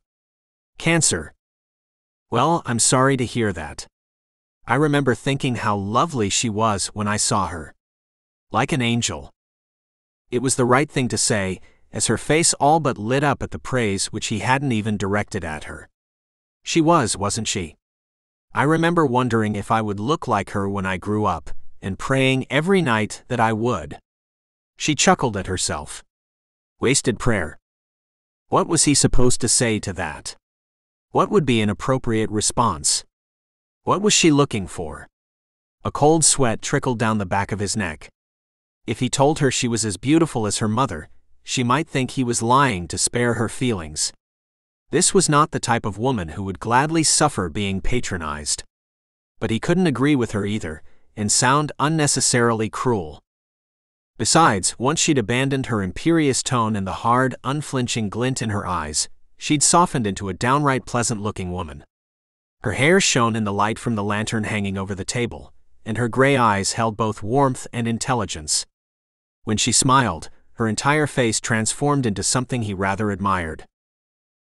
Cancer. Well, I'm sorry to hear that. I remember thinking how lovely she was when I saw her. Like an angel. It was the right thing to say, as her face all but lit up at the praise which he hadn't even directed at her. She was, wasn't she? I remember wondering if I would look like her when I grew up, and praying every night that I would. She chuckled at herself. Wasted prayer. What was he supposed to say to that? What would be an appropriate response? What was she looking for? A cold sweat trickled down the back of his neck. If he told her she was as beautiful as her mother, she might think he was lying to spare her feelings. This was not the type of woman who would gladly suffer being patronized. But he couldn't agree with her either, and sound unnecessarily cruel. Besides, once she'd abandoned her imperious tone and the hard, unflinching glint in her eyes, she'd softened into a downright pleasant-looking woman. Her hair shone in the light from the lantern hanging over the table, and her gray eyes held both warmth and intelligence. When she smiled, her entire face transformed into something he rather admired.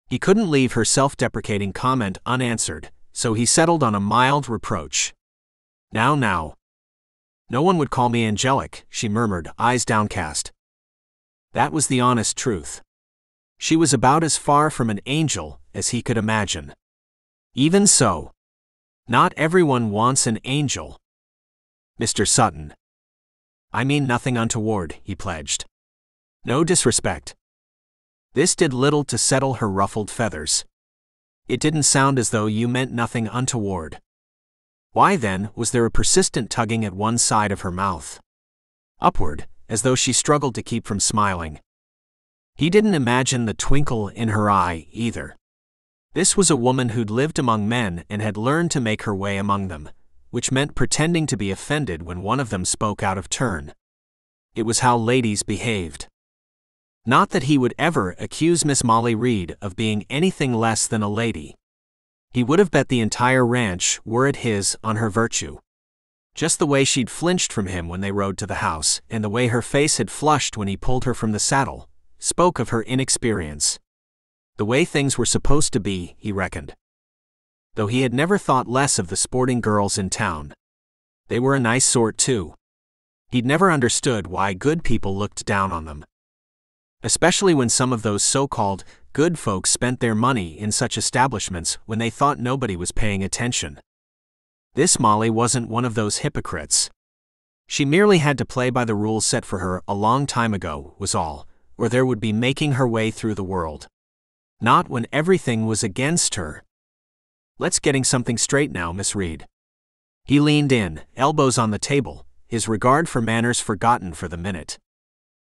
He couldn't leave her self-deprecating comment unanswered, so he settled on a mild reproach. Now. No one would call me angelic, she murmured, eyes downcast. That was the honest truth. She was about as far from an angel as he could imagine. Even so. Not everyone wants an angel. Mr. Sutton. I mean nothing untoward, he pledged. No disrespect. This did little to settle her ruffled feathers. It didn't sound as though you meant nothing untoward. Why then was there a persistent tugging at one side of her mouth? Upward, as though she struggled to keep from smiling. He didn't imagine the twinkle in her eye, either. This was a woman who'd lived among men and had learned to make her way among them, which meant pretending to be offended when one of them spoke out of turn. It was how ladies behaved. Not that he would ever accuse Miss Molly Reed of being anything less than a lady. He would have bet the entire ranch, were it his, on her virtue. Just the way she'd flinched from him when they rode to the house, and the way her face had flushed when he pulled her from the saddle, spoke of her inexperience. The way things were supposed to be, he reckoned. Though he had never thought less of the sporting girls in town. They were a nice sort too. He'd never understood why good people looked down on them. Especially when some of those so-called good folks spent their money in such establishments when they thought nobody was paying attention. This Molly wasn't one of those hypocrites. She merely had to play by the rules set for her a long time ago, was all, or there would be making her way through the world. Not when everything was against her. Let's getting something straight now, Miss Reed. He leaned in, elbows on the table, his regard for manners forgotten for the minute.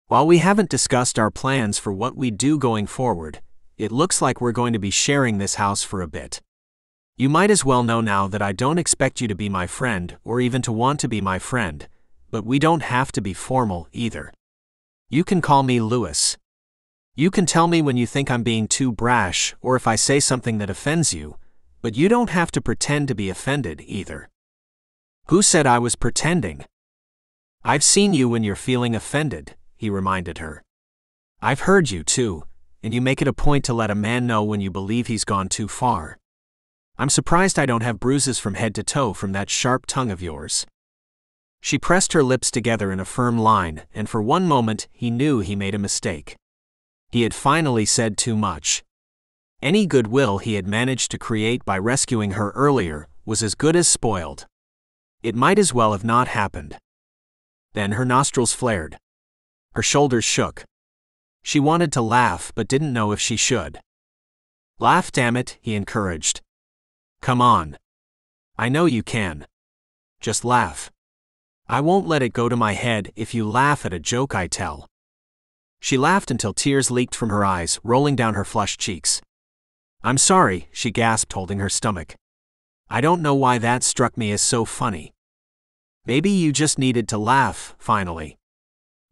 While we haven't discussed our plans for what we do going forward, it looks like we're going to be sharing this house for a bit. You might as well know now that I don't expect you to be my friend or even to want to be my friend, but we don't have to be formal either. You can call me Lewis. You can tell me when you think I'm being too brash or if I say something that offends you, but you don't have to pretend to be offended either. Who said I was pretending? I've seen you when you're feeling offended, he reminded her. I've heard you too, and you make it a point to let a man know when you believe he's gone too far. I'm surprised I don't have bruises from head to toe from that sharp tongue of yours. She pressed her lips together in a firm line, and for one moment he knew he made a mistake. He had finally said too much. Any goodwill he had managed to create by rescuing her earlier was as good as spoiled. It might as well have not happened. Then her nostrils flared. Her shoulders shook. She wanted to laugh but didn't know if she should. Laugh, damn it, he encouraged. Come on. I know you can. Just laugh. I won't let it go to my head if you laugh at a joke I tell. She laughed until tears leaked from her eyes, rolling down her flushed cheeks. I'm sorry, she gasped, holding her stomach. I don't know why that struck me as so funny. Maybe you just needed to laugh, finally.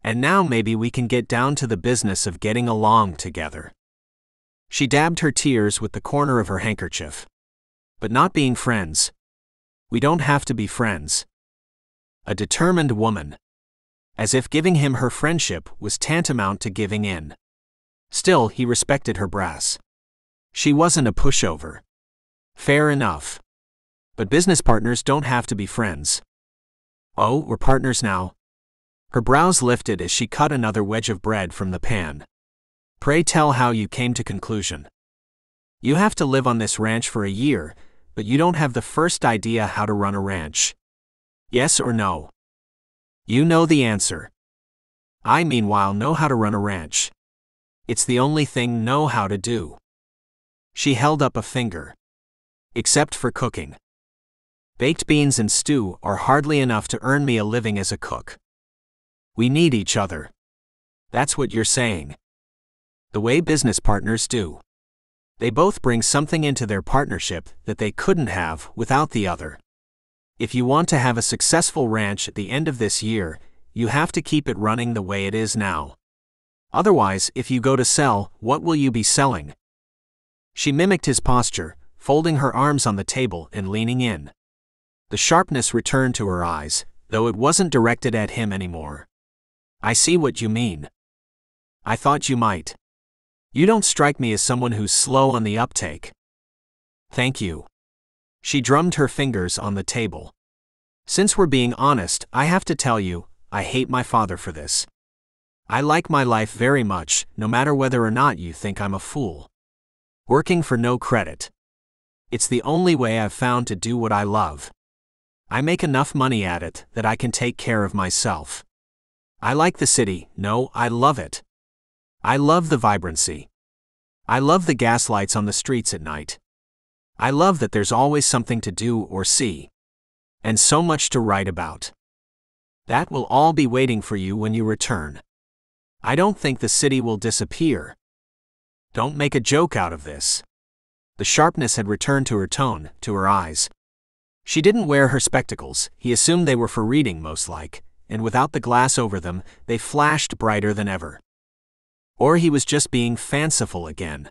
And now maybe we can get down to the business of getting along together. She dabbed her tears with the corner of her handkerchief. But not being friends. We don't have to be friends. A determined woman. As if giving him her friendship was tantamount to giving in. Still, he respected her brass. She wasn't a pushover. Fair enough. But business partners don't have to be friends. Oh, we're partners now? Her brows lifted as she cut another wedge of bread from the pan. Pray tell how you came to conclusion. You have to live on this ranch for a year, but you don't have the first idea how to run a ranch. Yes or no? You know the answer. I meanwhile know how to run a ranch. It's the only thing know how to do. She held up a finger. Except for cooking. Baked beans and stew are hardly enough to earn me a living as a cook. We need each other. That's what you're saying. The way business partners do. They both bring something into their partnership that they couldn't have without the other. If you want to have a successful ranch at the end of this year, you have to keep it running the way it is now. Otherwise, if you go to sell, what will you be selling? She mimicked his posture, folding her arms on the table and leaning in. The sharpness returned to her eyes, though it wasn't directed at him anymore. I see what you mean. I thought you might. You don't strike me as someone who's slow on the uptake. Thank you. She drummed her fingers on the table. Since we're being honest, I have to tell you, I hate my father for this. I like my life very much, no matter whether or not you think I'm a fool. Working for no credit. It's the only way I've found to do what I love. I make enough money at it that I can take care of myself. I like the city, no, I love it. I love the vibrancy. I love the gaslights on the streets at night. I love that there's always something to do or see. And so much to write about. That will all be waiting for you when you return. I don't think the city will disappear. Don't make a joke out of this. The sharpness had returned to her tone, to her eyes. She didn't wear her spectacles, he assumed they were for reading most like, and without the glass over them, they flashed brighter than ever. Or he was just being fanciful again.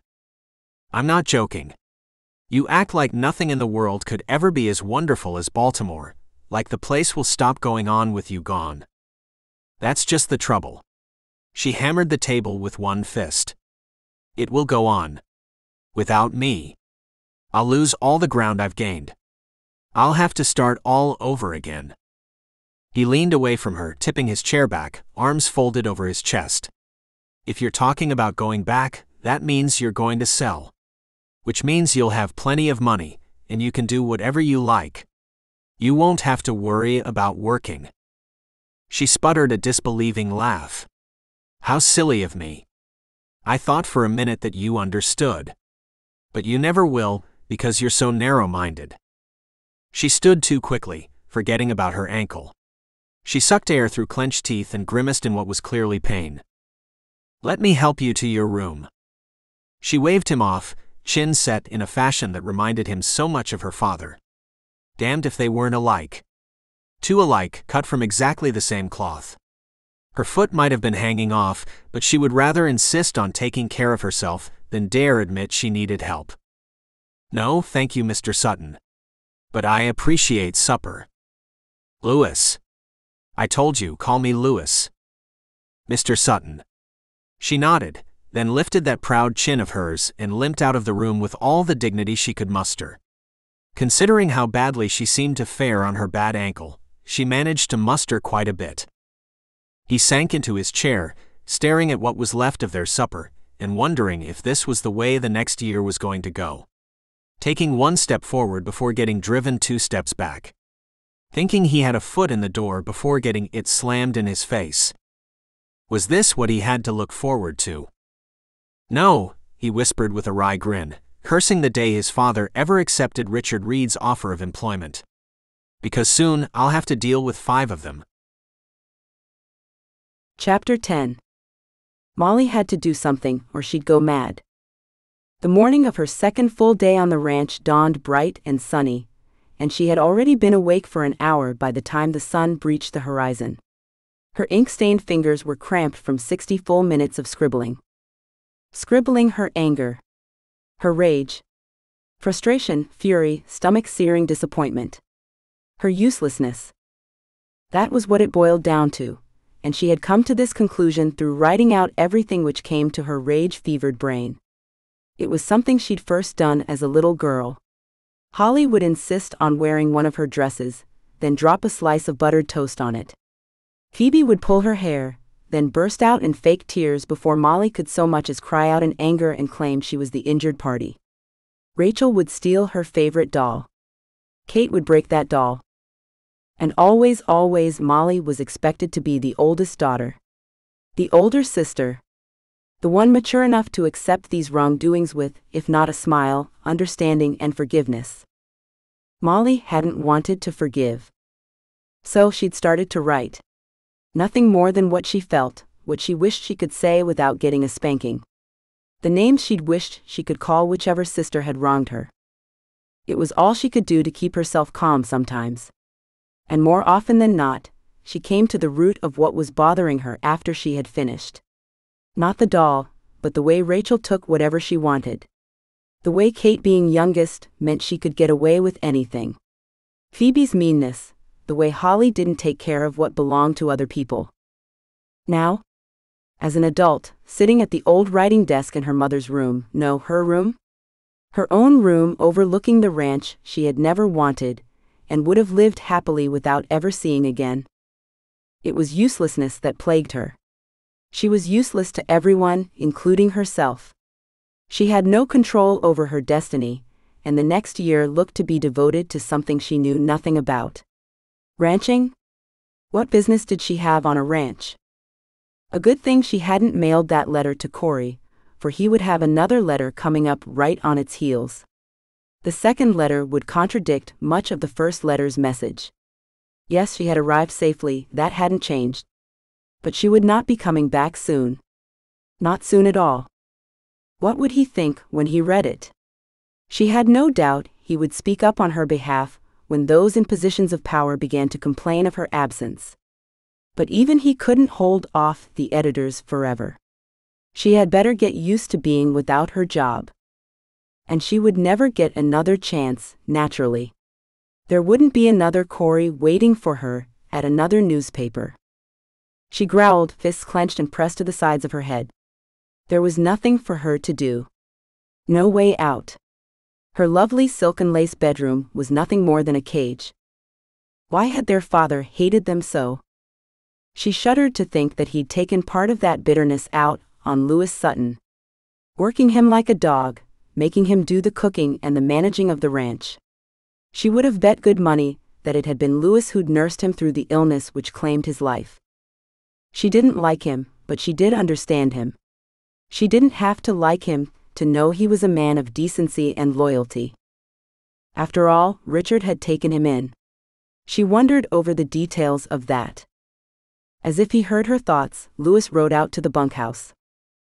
I'm not joking. You act like nothing in the world could ever be as wonderful as Baltimore, like the place will stop going on with you gone. That's just the trouble. She hammered the table with one fist. It will go on. Without me, I'll lose all the ground I've gained. I'll have to start all over again. He leaned away from her, tipping his chair back, arms folded over his chest. If you're talking about going back, that means you're going to sell. Which means you'll have plenty of money, and you can do whatever you like. You won't have to worry about working. She sputtered a disbelieving laugh. How silly of me. I thought for a minute that you understood. But you never will, because you're so narrow-minded. She stood too quickly, forgetting about her ankle. She sucked air through clenched teeth and grimaced in what was clearly pain. Let me help you to your room. She waved him off, chin set in a fashion that reminded him so much of her father. Damned if they weren't alike. Two alike, cut from exactly the same cloth. Her foot might have been hanging off, but she would rather insist on taking care of herself than dare admit she needed help. No, thank you, Mr. Sutton. But I appreciate supper. Lewis. I told you, call me Lewis. Mr. Sutton. She nodded, then lifted that proud chin of hers and limped out of the room with all the dignity she could muster. Considering how badly she seemed to fare on her bad ankle, she managed to muster quite a bit. He sank into his chair, staring at what was left of their supper, and wondering if this was the way the next year was going to go. Taking one step forward before getting driven 2 steps back. Thinking he had a foot in the door before getting it slammed in his face. Was this what he had to look forward to? No, he whispered with a wry grin, cursing the day his father ever accepted Richard Reed's offer of employment. Because soon I'll have to deal with 5 of them. Chapter 10. Molly had to do something or she'd go mad. The morning of her second full day on the ranch dawned bright and sunny, and she had already been awake for an hour by the time the sun breached the horizon. Her ink-stained fingers were cramped from 60 full minutes of scribbling. Scribbling her anger, her rage, frustration, fury, stomach-searing disappointment. Her uselessness. That was what it boiled down to, and she had come to this conclusion through writing out everything which came to her rage-fevered brain. It was something she'd first done as a little girl. Holly would insist on wearing one of her dresses, then drop a slice of buttered toast on it. Phoebe would pull her hair, then burst out in fake tears before Molly could so much as cry out in anger and claim she was the injured party. Rachel would steal her favorite doll. Kate would break that doll. And always Molly was expected to be the oldest daughter. The older sister. The one mature enough to accept these wrongdoings with, if not a smile, understanding and forgiveness. Molly hadn't wanted to forgive. So she'd started to write. Nothing more than what she felt, what she wished she could say without getting a spanking. The names she'd wished she could call whichever sister had wronged her. It was all she could do to keep herself calm sometimes. And more often than not, she came to the root of what was bothering her after she had finished. Not the doll, but the way Rachel took whatever she wanted. The way Kate, being youngest, meant she could get away with anything. Phoebe's meanness, the way Holly didn't take care of what belonged to other people. Now, as an adult, sitting at the old writing desk in her mother's room, no, her room? Her own room overlooking the ranch she had never wanted, and would have lived happily without ever seeing again. It was uselessness that plagued her. She was useless to everyone, including herself. She had no control over her destiny, and the next year looked to be devoted to something she knew nothing about. Ranching? What business did she have on a ranch? A good thing she hadn't mailed that letter to Cory, for he would have another letter coming up right on its heels. The second letter would contradict much of the first letter's message. Yes, she had arrived safely, that hadn't changed. But she would not be coming back soon. Not soon at all. What would he think when he read it? She had no doubt he would speak up on her behalf when those in positions of power began to complain of her absence. But even he couldn't hold off the editors forever. She had better get used to being without her job. And she would never get another chance, naturally. There wouldn't be another Cory waiting for her at another newspaper. She growled, fists clenched and pressed to the sides of her head. There was nothing for her to do. No way out. Her lovely silken lace bedroom was nothing more than a cage. Why had their father hated them so? She shuddered to think that he'd taken part of that bitterness out on Lewis Sutton, working him like a dog, making him do the cooking and the managing of the ranch. She would have bet good money that it had been Lewis who'd nursed him through the illness which claimed his life. She didn't like him, but she did understand him. She didn't have to like him to know he was a man of decency and loyalty. After all, Richard had taken him in. She wondered over the details of that. As if he heard her thoughts, Lewis rode out to the bunkhouse.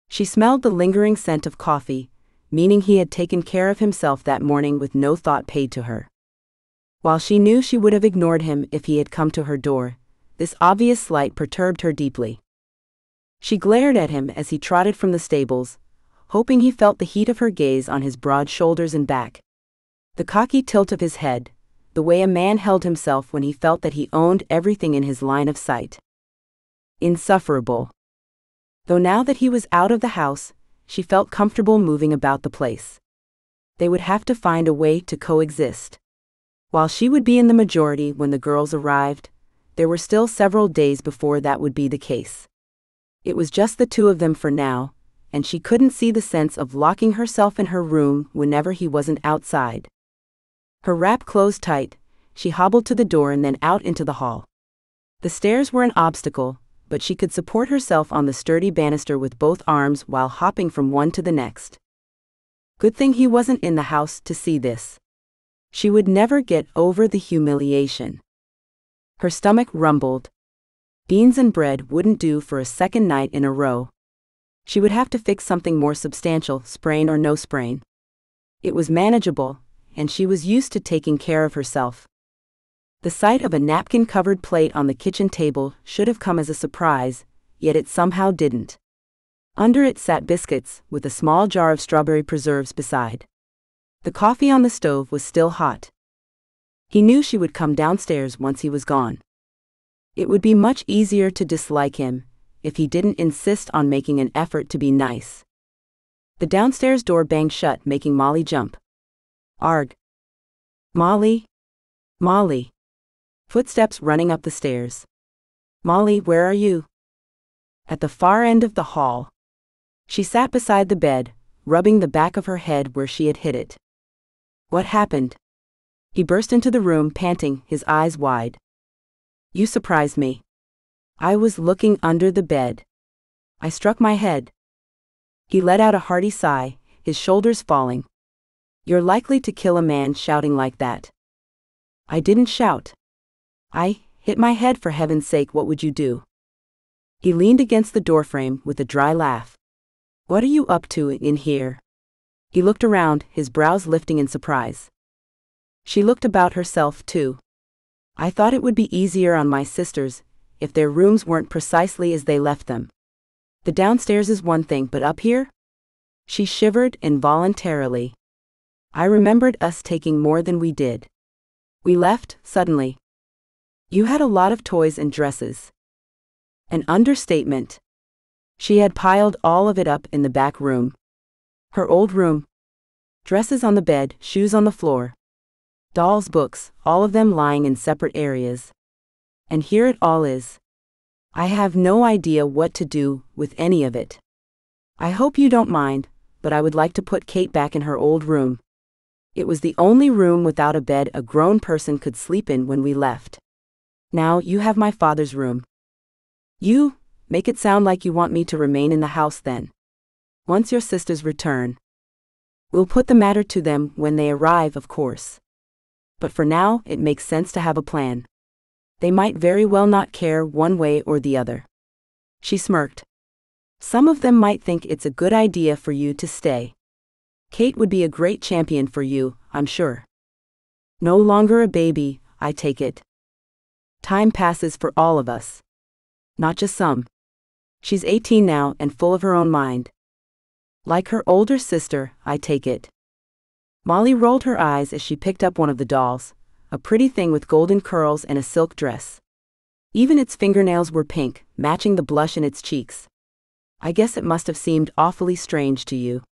She smelled the lingering scent of coffee, meaning he had taken care of himself that morning with no thought paid to her. While she knew she would have ignored him if he had come to her door, this obvious slight perturbed her deeply. She glared at him as he trotted from the stables, hoping he felt the heat of her gaze on his broad shoulders and back. The cocky tilt of his head, the way a man held himself when he felt that he owned everything in his line of sight. Insufferable. Though now that he was out of the house, she felt comfortable moving about the place. They would have to find a way to coexist. While she would be in the majority when the girls arrived, there were still several days before that would be the case. It was just the two of them for now, and she couldn't see the sense of locking herself in her room whenever he wasn't outside. Her wrap closed tight, she hobbled to the door and then out into the hall. The stairs were an obstacle, but she could support herself on the sturdy banister with both arms while hopping from one to the next. Good thing he wasn't in the house to see this. She would never get over the humiliation. Her stomach rumbled. Beans and bread wouldn't do for a second night in a row. She would have to fix something more substantial, sprain or no sprain. It was manageable, and she was used to taking care of herself. The sight of a napkin-covered plate on the kitchen table should have come as a surprise, yet it somehow didn't. Under it sat biscuits, with a small jar of strawberry preserves beside. The coffee on the stove was still hot. He knew she would come downstairs once he was gone. It would be much easier to dislike him if he didn't insist on making an effort to be nice. The downstairs door banged shut, making Molly jump. Arg. Molly? Molly. Footsteps running up the stairs. Molly, where are you? At the far end of the hall. She sat beside the bed, rubbing the back of her head where she had hit it. What happened? He burst into the room, panting, his eyes wide. You surprised me. I was looking under the bed. I struck my head. He let out a hearty sigh, his shoulders falling. You're likely to kill a man shouting like that. I didn't shout. I hit my head, for heaven's sake, what would you do? He leaned against the doorframe with a dry laugh. What are you up to in here? He looked around, his brows lifting in surprise. She looked about herself too. I thought it would be easier on my sisters if their rooms weren't precisely as they left them. The downstairs is one thing, but up here? She shivered involuntarily. I remembered us taking more than we did. We left, suddenly. You had a lot of toys and dresses. An understatement. She had piled all of it up in the back room. Her old room. Dresses on the bed, shoes on the floor. Dolls' books, all of them lying in separate areas. And here it all is. I have no idea what to do with any of it. I hope you don't mind, but I would like to put Kate back in her old room. It was the only room without a bed a grown person could sleep in when we left. Now you have my father's room. You make it sound like you want me to remain in the house then. Once your sisters return. We'll put the matter to them when they arrive, of course. But for now, it makes sense to have a plan. They might very well not care one way or the other. She smirked. Some of them might think it's a good idea for you to stay. Kate would be a great champion for you, I'm sure. No longer a baby, I take it. Time passes for all of us. Not just some. She's 18 now and full of her own mind. Like her older sister, I take it. Molly rolled her eyes as she picked up one of the dolls, a pretty thing with golden curls and a silk dress. Even its fingernails were pink, matching the blush in its cheeks. I guess it must have seemed awfully strange to you.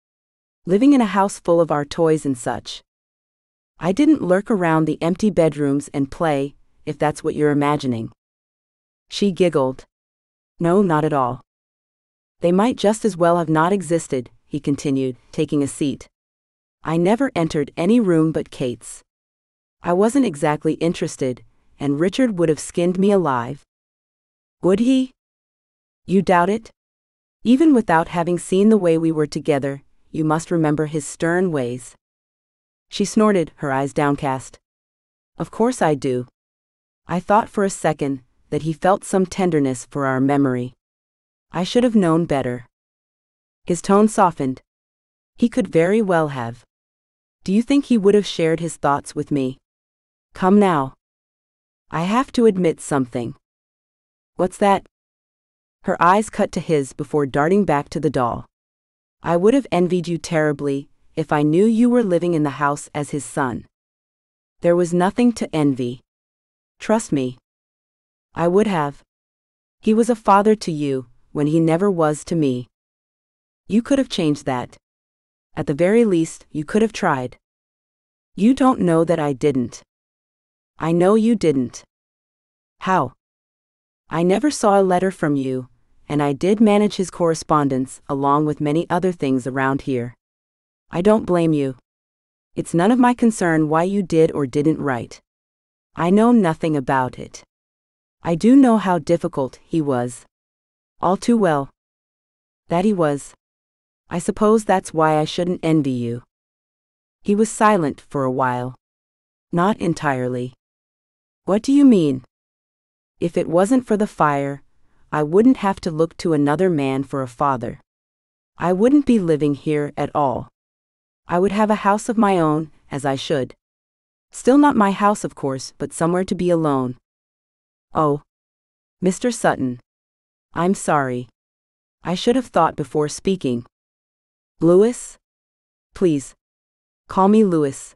living in a house full of our toys and such. I didn't lurk around the empty bedrooms and play, if that's what you're imagining. She giggled. No, not at all. They might just as well have not existed, he continued, taking a seat. I never entered any room but Kate's. I wasn't exactly interested, and Richard would have skinned me alive. Would he? You doubt it? Even without having seen the way we were together, you must remember his stern ways. She snorted, her eyes downcast. Of course I do. I thought for a second that he felt some tenderness for our memory. I should have known better. His tone softened. He could very well have. Do you think he would have shared his thoughts with me? Come now. I have to admit something. What's that? Her eyes cut to his before darting back to the doll. I would have envied you terribly if I knew you were living in the house as his son. There was nothing to envy. Trust me. I would have. He was a father to you, when he never was to me. You could have changed that. At the very least, you could have tried. You don't know that I didn't. I know you didn't. How? I never saw a letter from you, and I did manage his correspondence along with many other things around here. I don't blame you. It's none of my concern why you did or didn't write. I know nothing about it. I do know how difficult he was. All too well. That he was. I suppose that's why I shouldn't envy you. He was silent for a while. Not entirely. What do you mean? If it wasn't for the fire, I wouldn't have to look to another man for a father. I wouldn't be living here at all. I would have a house of my own, as I should. Still not my house, of course, but somewhere to be alone. Oh. Mr. Sutton. I'm sorry. I should have thought before speaking. Lewis? Please. Call me Lewis.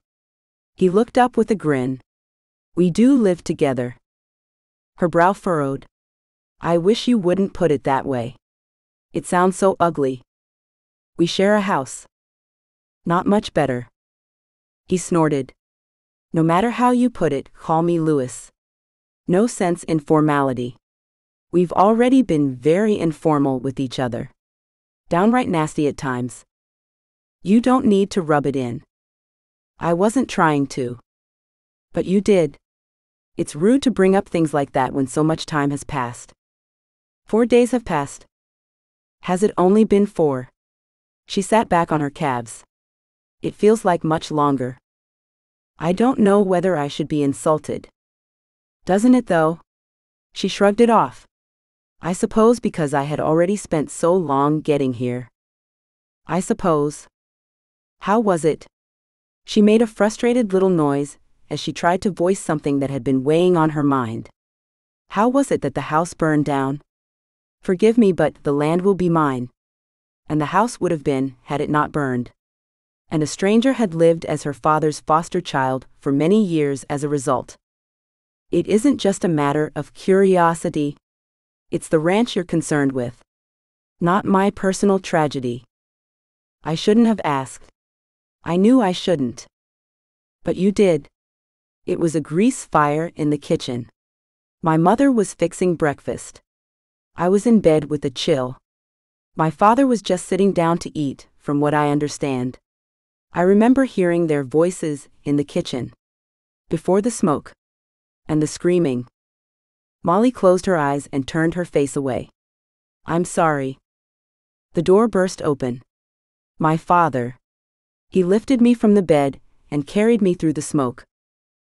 He looked up with a grin. We do live together. Her brow furrowed. I wish you wouldn't put it that way. It sounds so ugly. We share a house. Not much better. He snorted. No matter how you put it, call me Lewis. No sense in formality. We've already been very informal with each other. Downright nasty at times. You don't need to rub it in. I wasn't trying to. But you did. It's rude to bring up things like that when so much time has passed. 4 days have passed. Has it only been 4? She sat back on her calves. It feels like much longer. I don't know whether I should be insulted. Doesn't it though? She shrugged it off. I suppose because I had already spent so long getting here. I suppose. How was it? She made a frustrated little noise as she tried to voice something that had been weighing on her mind. How was it that the house burned down? Forgive me, but the land will be mine. And the house would have been, had it not burned. And a stranger had lived as her father's foster child for many years as a result. It isn't just a matter of curiosity. It's the ranch you're concerned with. Not my personal tragedy. I shouldn't have asked. I knew I shouldn't. But you did. It was a grease fire in the kitchen. My mother was fixing breakfast. I was in bed with a chill. My father was just sitting down to eat, from what I understand. I remember hearing their voices in the kitchen. Before the smoke. And the screaming. Molly closed her eyes and turned her face away. I'm sorry. The door burst open. My father. He lifted me from the bed and carried me through the smoke.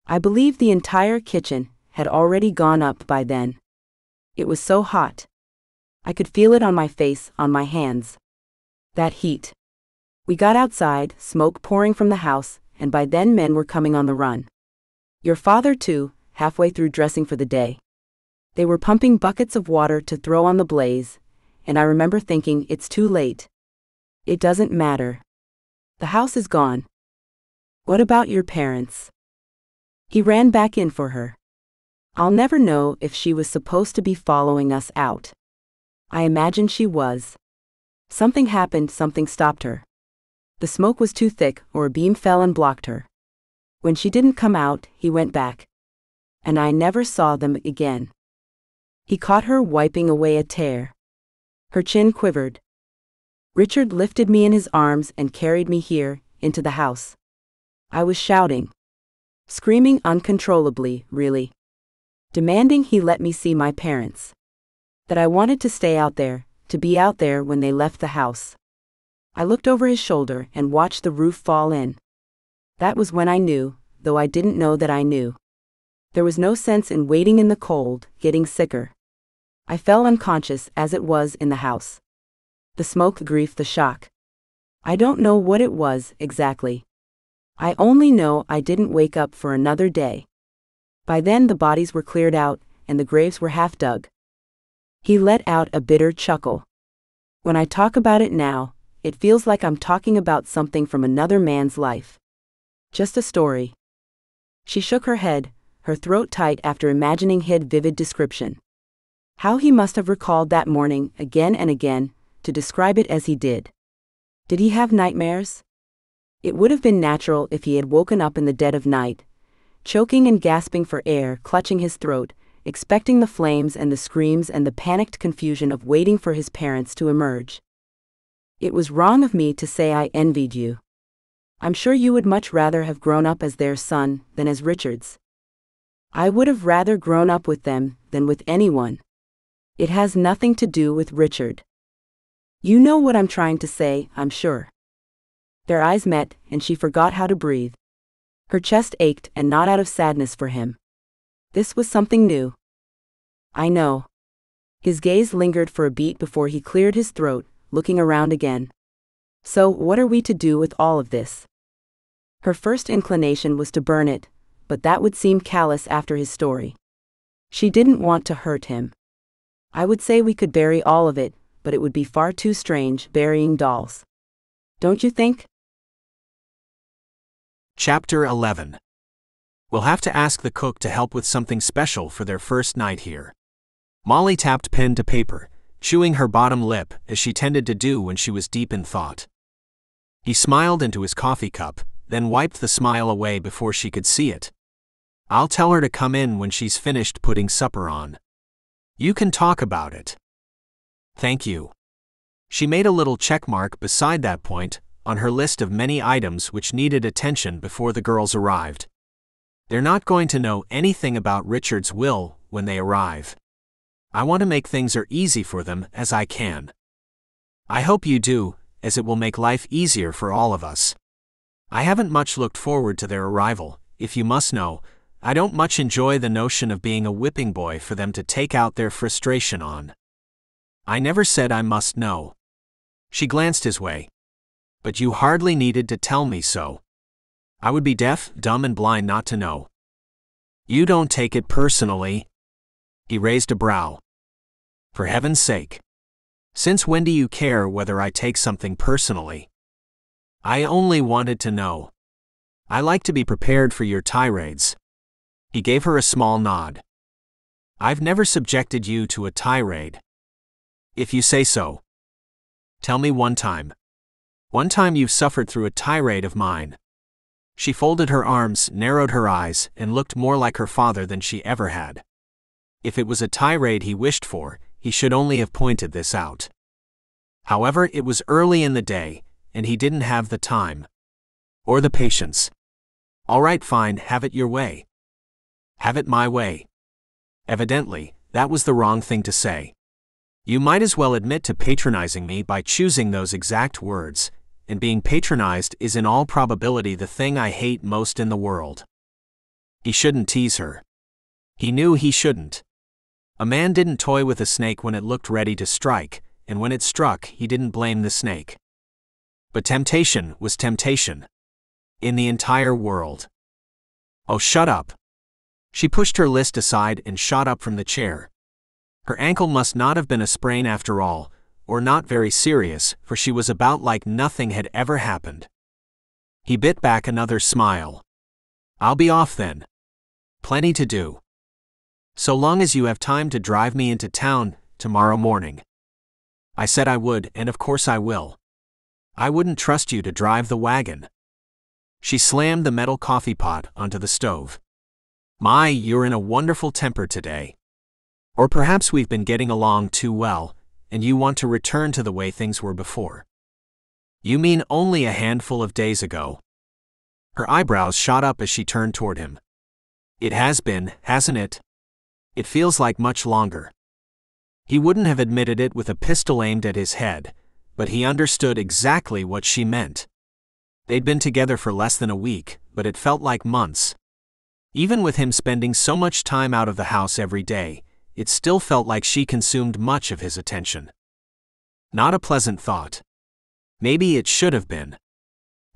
I believe the entire kitchen had already gone up by then. It was so hot. I could feel it on my face, on my hands. That heat. We got outside, smoke pouring from the house, and by then men were coming on the run. Your father too, halfway through dressing for the day. They were pumping buckets of water to throw on the blaze, and I remember thinking, it's too late. It doesn't matter. The house is gone. What about your parents? He ran back in for her. I'll never know if she was supposed to be following us out. I imagine she was. Something happened, something stopped her. The smoke was too thick, or a beam fell and blocked her. When she didn't come out, he went back. And I never saw them again. He caught her wiping away a tear. Her chin quivered. Richard lifted me in his arms and carried me here, into the house. I was shouting. Screaming uncontrollably, really. Demanding he let me see my parents. That I wanted to stay out there, to be out there when they left the house. I looked over his shoulder and watched the roof fall in. That was when I knew, though I didn't know that I knew. There was no sense in waiting in the cold, getting sicker. I fell unconscious as it was in the house. The smoke, the grief, the shock. I don't know what it was exactly. I only know I didn't wake up for another day. By then the bodies were cleared out, and the graves were half dug. He let out a bitter chuckle. When I talk about it now, it feels like I'm talking about something from another man's life. Just a story. She shook her head, her throat tight after imagining his vivid description. How he must have recalled that morning again and again, to describe it as he did. Did he have nightmares? It would have been natural if he had woken up in the dead of night, choking and gasping for air, clutching his throat, expecting the flames and the screams and the panicked confusion of waiting for his parents to emerge. It was wrong of me to say I envied you. I'm sure you would much rather have grown up as their son than as Richard's. I would have rather grown up with them than with anyone. It has nothing to do with Richard. You know what I'm trying to say, I'm sure. Their eyes met, and she forgot how to breathe. Her chest ached, and not out of sadness for him. This was something new. I know. His gaze lingered for a beat before he cleared his throat, looking around again. So, what are we to do with all of this? Her first inclination was to burn it, but that would seem callous after his story. She didn't want to hurt him. I would say we could bury all of it, but it would be far too strange, burying dolls. Don't you think? Chapter 11. We'll have to ask the cook to help with something special for their first night here. Molly tapped pen to paper, chewing her bottom lip as she tended to do when she was deep in thought. He smiled into his coffee cup, then wiped the smile away before she could see it. I'll tell her to come in when she's finished putting supper on. You can talk about it. Thank you. She made a little check mark beside that point on her list of many items which needed attention before the girls arrived. They're not going to know anything about Richard's will when they arrive. I want to make things as easy for them as I can. I hope you do, as it will make life easier for all of us. I haven't much looked forward to their arrival, if you must know. I don't much enjoy the notion of being a whipping boy for them to take out their frustration on. I never said I must know. She glanced his way. But you hardly needed to tell me so. I would be deaf, dumb, and blind not to know. You don't take it personally. He raised a brow. For heaven's sake. Since when do you care whether I take something personally? I only wanted to know. I like to be prepared for your tirades. He gave her a small nod. I've never subjected you to a tirade. If you say so. Tell me one time. One time you've suffered through a tirade of mine. She folded her arms, narrowed her eyes, and looked more like her father than she ever had. If it was a tirade he wished for, he should only have pointed this out. However, it was early in the day, and he didn't have the time. Or the patience. All right, fine, have it your way. Have it my way. Evidently, that was the wrong thing to say. You might as well admit to patronizing me by choosing those exact words, and being patronized is in all probability the thing I hate most in the world. He shouldn't tease her. He knew he shouldn't. A man didn't toy with a snake when it looked ready to strike, and when it struck, he didn't blame the snake. But temptation was temptation. In the entire world. Oh, shut up. She pushed her list aside and shot up from the chair. Her ankle must not have been a sprain after all, or not very serious, for she was about like nothing had ever happened. He bit back another smile. I'll be off then. Plenty to do. So long as you have time to drive me into town tomorrow morning. I said I would, and of course I will. I wouldn't trust you to drive the wagon." She slammed the metal coffee pot onto the stove. "My, you're in a wonderful temper today. Or perhaps we've been getting along too well, and you want to return to the way things were before." "You mean only a handful of days ago?" Her eyebrows shot up as she turned toward him. "It has been, hasn't it? It feels like much longer." He wouldn't have admitted it with a pistol aimed at his head, but he understood exactly what she meant. They'd been together for less than a week, but it felt like months. Even with him spending so much time out of the house every day, it still felt like she consumed much of his attention. Not a pleasant thought. Maybe it should have been.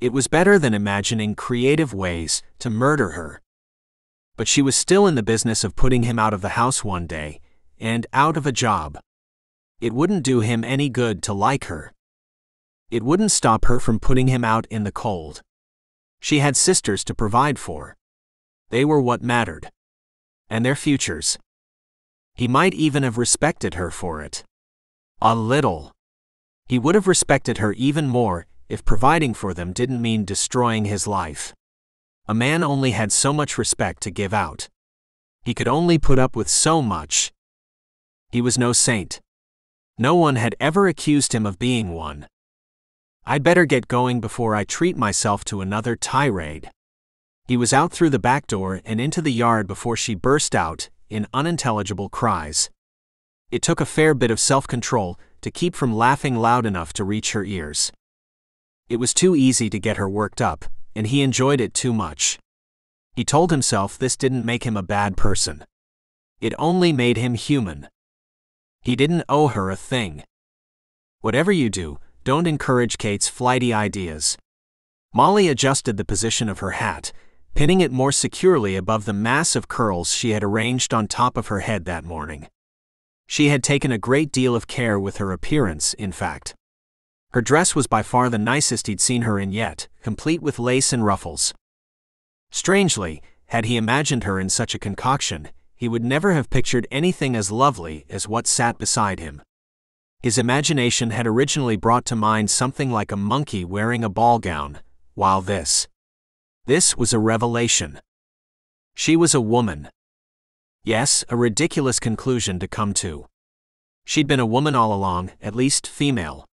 It was better than imagining creative ways to murder her. But she was still in the business of putting him out of the house one day, and out of a job. It wouldn't do him any good to like her. It wouldn't stop her from putting him out in the cold. She had sisters to provide for. They were what mattered. And their futures. He might even have respected her for it. A little. He would have respected her even more if providing for them didn't mean destroying his life. A man only had so much respect to give out. He could only put up with so much. He was no saint. No one had ever accused him of being one. "I'd better get going before I treat myself to another tirade." He was out through the back door and into the yard before she burst out in unintelligible cries. It took a fair bit of self-control to keep from laughing loud enough to reach her ears. It was too easy to get her worked up, and he enjoyed it too much. He told himself this didn't make him a bad person. It only made him human. He didn't owe her a thing. "Whatever you do, don't encourage Kate's flighty ideas." Molly adjusted the position of her hat, pinning it more securely above the mass of curls she had arranged on top of her head that morning. She had taken a great deal of care with her appearance, in fact. Her dress was by far the nicest he'd seen her in yet, complete with lace and ruffles. Strangely, had he imagined her in such a concoction, he would never have pictured anything as lovely as what sat beside him. His imagination had originally brought to mind something like a monkey wearing a ball gown, while this was a revelation. She was a woman. Yes, a ridiculous conclusion to come to. She'd been a woman all along, at least female.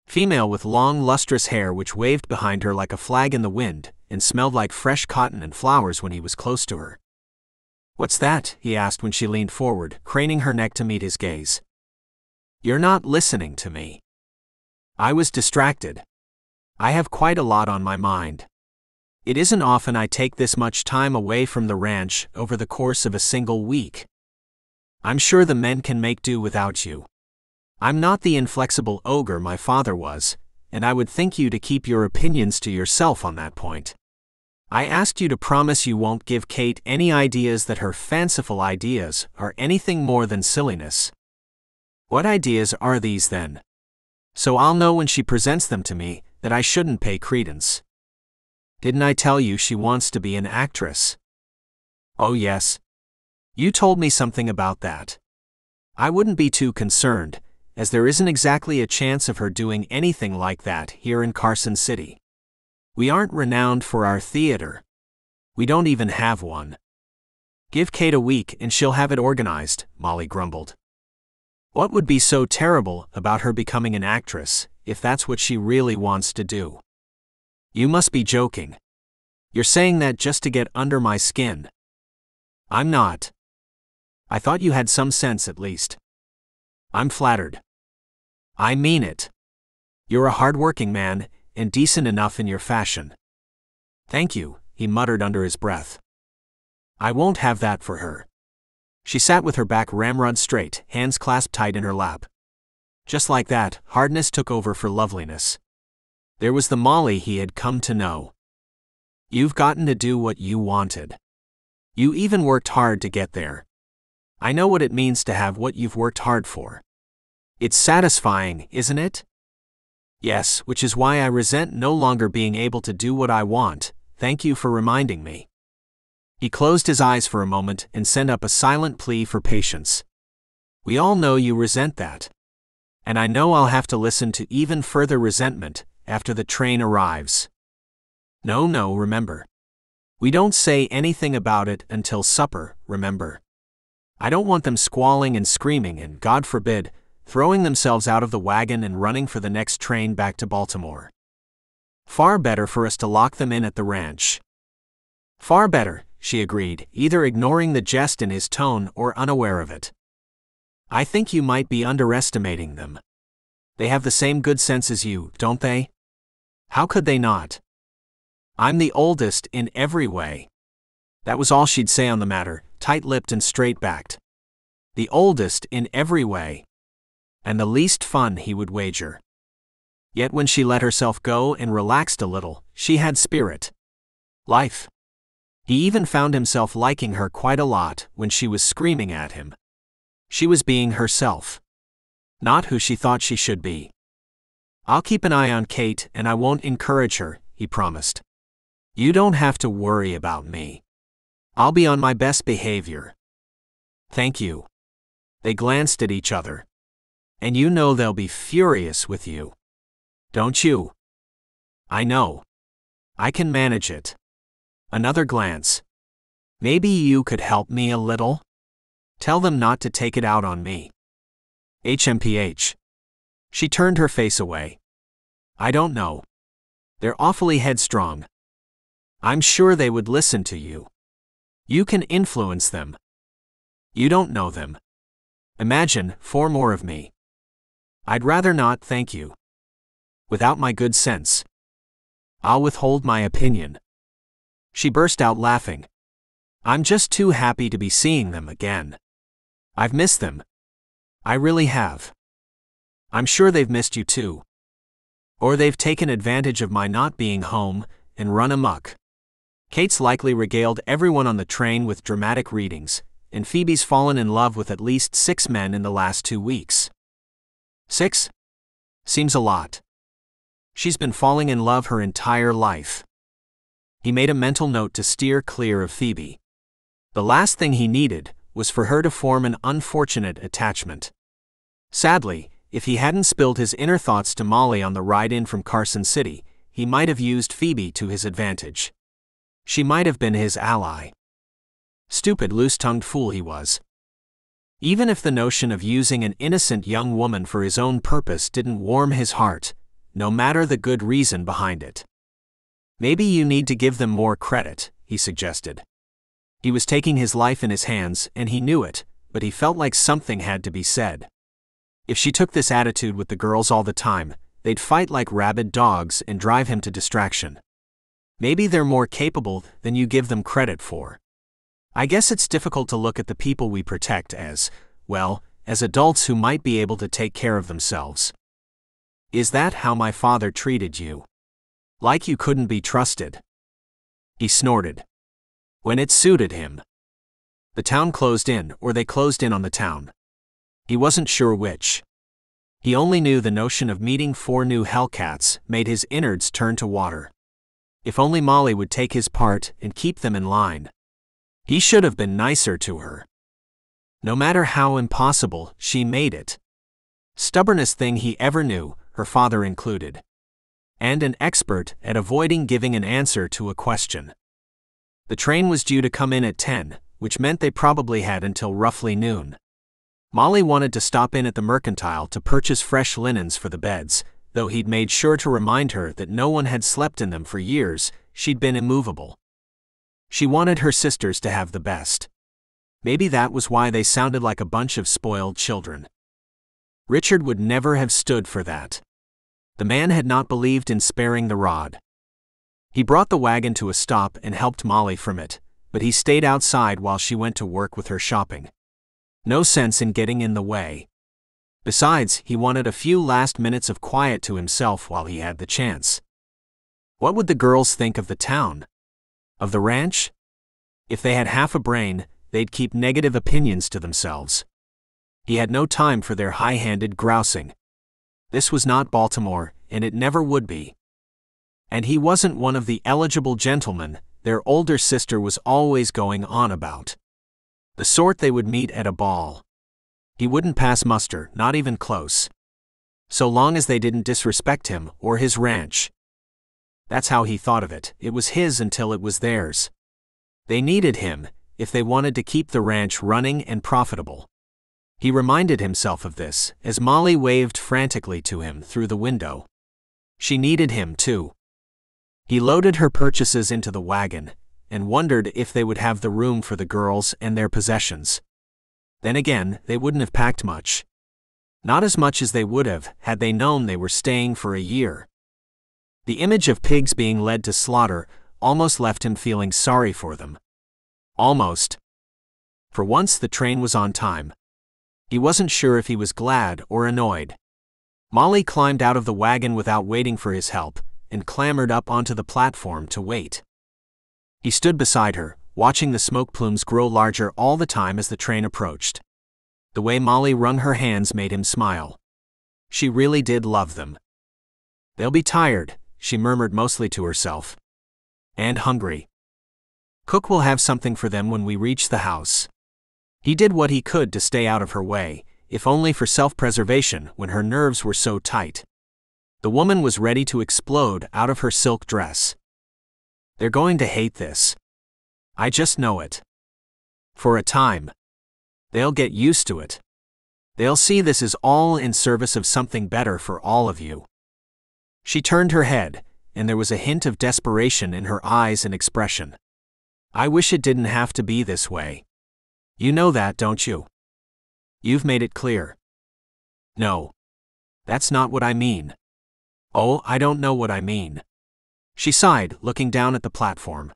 Female with long, lustrous hair which waved behind her like a flag in the wind, and smelled like fresh cotton and flowers when he was close to her. "What's that?" he asked when she leaned forward, craning her neck to meet his gaze. "You're not listening to me." "I was distracted. I have quite a lot on my mind. It isn't often I take this much time away from the ranch over the course of a single week. I'm sure the men can make do without you. I'm not the inflexible ogre my father was, and I would think you to keep your opinions to yourself on that point. I asked you to promise you won't give Kate any ideas that her fanciful ideas are anything more than silliness." "What ideas are these then? So I'll know when she presents them to me that I shouldn't pay credence." "Didn't I tell you she wants to be an actress?" "Oh yes. You told me something about that. I wouldn't be too concerned, as there isn't exactly a chance of her doing anything like that here in Carson City. We aren't renowned for our theater. We don't even have one." "Give Kate a week and she'll have it organized," Molly grumbled. "What would be so terrible about her becoming an actress, if that's what she really wants to do?" "You must be joking. You're saying that just to get under my skin." "I'm not. I thought you had some sense at least." "I'm flattered. I mean it. You're a hard-working man, and decent enough in your fashion." "Thank you," he muttered under his breath. "I won't have that for her." She sat with her back ramrod straight, hands clasped tight in her lap. Just like that, hardness took over for loveliness. There was the Molly he had come to know. "You've gotten to do what you wanted. You even worked hard to get there. I know what it means to have what you've worked hard for. It's satisfying, isn't it?" "Yes, which is why I resent no longer being able to do what I want. Thank you for reminding me." He closed his eyes for a moment and sent up a silent plea for patience. "We all know you resent that. And I know I'll have to listen to even further resentment after the train arrives. No, remember. We don't say anything about it until supper, remember. I don't want them squalling and screaming and, God forbid, throwing themselves out of the wagon and running for the next train back to Baltimore. Far better for us to lock them in at the ranch. Far better, she agreed, either ignoring the jest in his tone or unaware of it. I think you might be underestimating them. They have the same good sense as you, don't they? How could they not? I'm the oldest in every way. That was all she'd say on the matter, tight-lipped and straight-backed. The oldest in every way. And the least fun, he would wager. Yet when she let herself go and relaxed a little, she had spirit. Life. He even found himself liking her quite a lot when she was screaming at him. She was being herself. Not who she thought she should be. I'll keep an eye on Kate and I won't encourage her, he promised. You don't have to worry about me. I'll be on my best behavior. Thank you. They glanced at each other. And you know they'll be furious with you. Don't you? I know. I can manage it. Another glance. Maybe you could help me a little? Tell them not to take it out on me. HMPH. She turned her face away. I don't know. They're awfully headstrong. I'm sure they would listen to you. You can influence them. You don't know them. Imagine 4 more of me. I'd rather not, thank you. Without my good sense. I'll withhold my opinion. She burst out laughing. I'm just too happy to be seeing them again. I've missed them. I really have. I'm sure they've missed you too. Or they've taken advantage of my not being home and run amok. Kate's likely regaled everyone on the train with dramatic readings, and Phoebe's fallen in love with at least 6 men in the last 2 weeks. 6? Seems a lot. She's been falling in love her entire life. He made a mental note to steer clear of Phoebe. The last thing he needed was for her to form an unfortunate attachment. Sadly, if he hadn't spilled his inner thoughts to Molly on the ride in from Carson City, he might have used Phoebe to his advantage. She might have been his ally. Stupid, loose-tongued fool he was. Even if the notion of using an innocent young woman for his own purpose didn't warm his heart, no matter the good reason behind it. Maybe you need to give them more credit, he suggested. He was taking his life in his hands, and he knew it, but he felt like something had to be said. If she took this attitude with the girls all the time, they'd fight like rabid dogs and drive him to distraction. Maybe they're more capable than you give them credit for. I guess it's difficult to look at the people we protect as, well, as adults who might be able to take care of themselves. Is that how my father treated you? Like you couldn't be trusted? He snorted. When it suited him. The town closed in, or they closed in on the town. He wasn't sure which. He only knew the notion of meeting 4 new Hellcats made his innards turn to water. If only Molly would take his part and keep them in line. He should have been nicer to her. No matter how impossible, she made it. Stubbornest thing he ever knew, her father included. And an expert at avoiding giving an answer to a question. The train was due to come in at 10, which meant they probably had until roughly noon. Molly wanted to stop in at the mercantile to purchase fresh linens for the beds, though he'd made sure to remind her that no one had slept in them for years. She'd been immovable. She wanted her sisters to have the best. Maybe that was why they sounded like a bunch of spoiled children. Richard would never have stood for that. The man had not believed in sparing the rod. He brought the wagon to a stop and helped Molly from it, but he stayed outside while she went to work with her shopping. No sense in getting in the way. Besides, he wanted a few last minutes of quiet to himself while he had the chance. What would the girls think of the town? Of the ranch? If they had half a brain, they'd keep negative opinions to themselves. He had no time for their high-handed grousing. This was not Baltimore, and it never would be. And he wasn't one of the eligible gentlemen their older sister was always going on about. The sort they would meet at a ball. He wouldn't pass muster, not even close. so long as they didn't disrespect him or his ranch. That's how he thought of it. It was his until it was theirs. They needed him if they wanted to keep the ranch running and profitable. He reminded himself of this as Molly waved frantically to him through the window. She needed him too. He loaded her purchases into the wagon and wondered if they would have the room for the girls and their possessions. Then again, they wouldn't have packed much. Not as much as they would have had they known they were staying for a year. The image of pigs being led to slaughter almost left him feeling sorry for them. Almost. For once the train was on time. He wasn't sure if he was glad or annoyed. Molly climbed out of the wagon without waiting for his help and clambered up onto the platform to wait. He stood beside her, watching the smoke plumes grow larger all the time as the train approached. The way Molly wrung her hands made him smile. She really did love them. They'll be tired, she murmured mostly to herself. And hungry. Cook will have something for them when we reach the house. He did what he could to stay out of her way, if only for self-preservation when her nerves were so tight. The woman was ready to explode out of her silk dress. They're going to hate this. I just know it. For a time. They'll get used to it. They'll see this is all in service of something better for all of you. She turned her head, and there was a hint of desperation in her eyes and expression. I wish it didn't have to be this way. You know that, don't you? You've made it clear. No. That's not what I mean. Oh, I don't know what I mean. She sighed, looking down at the platform.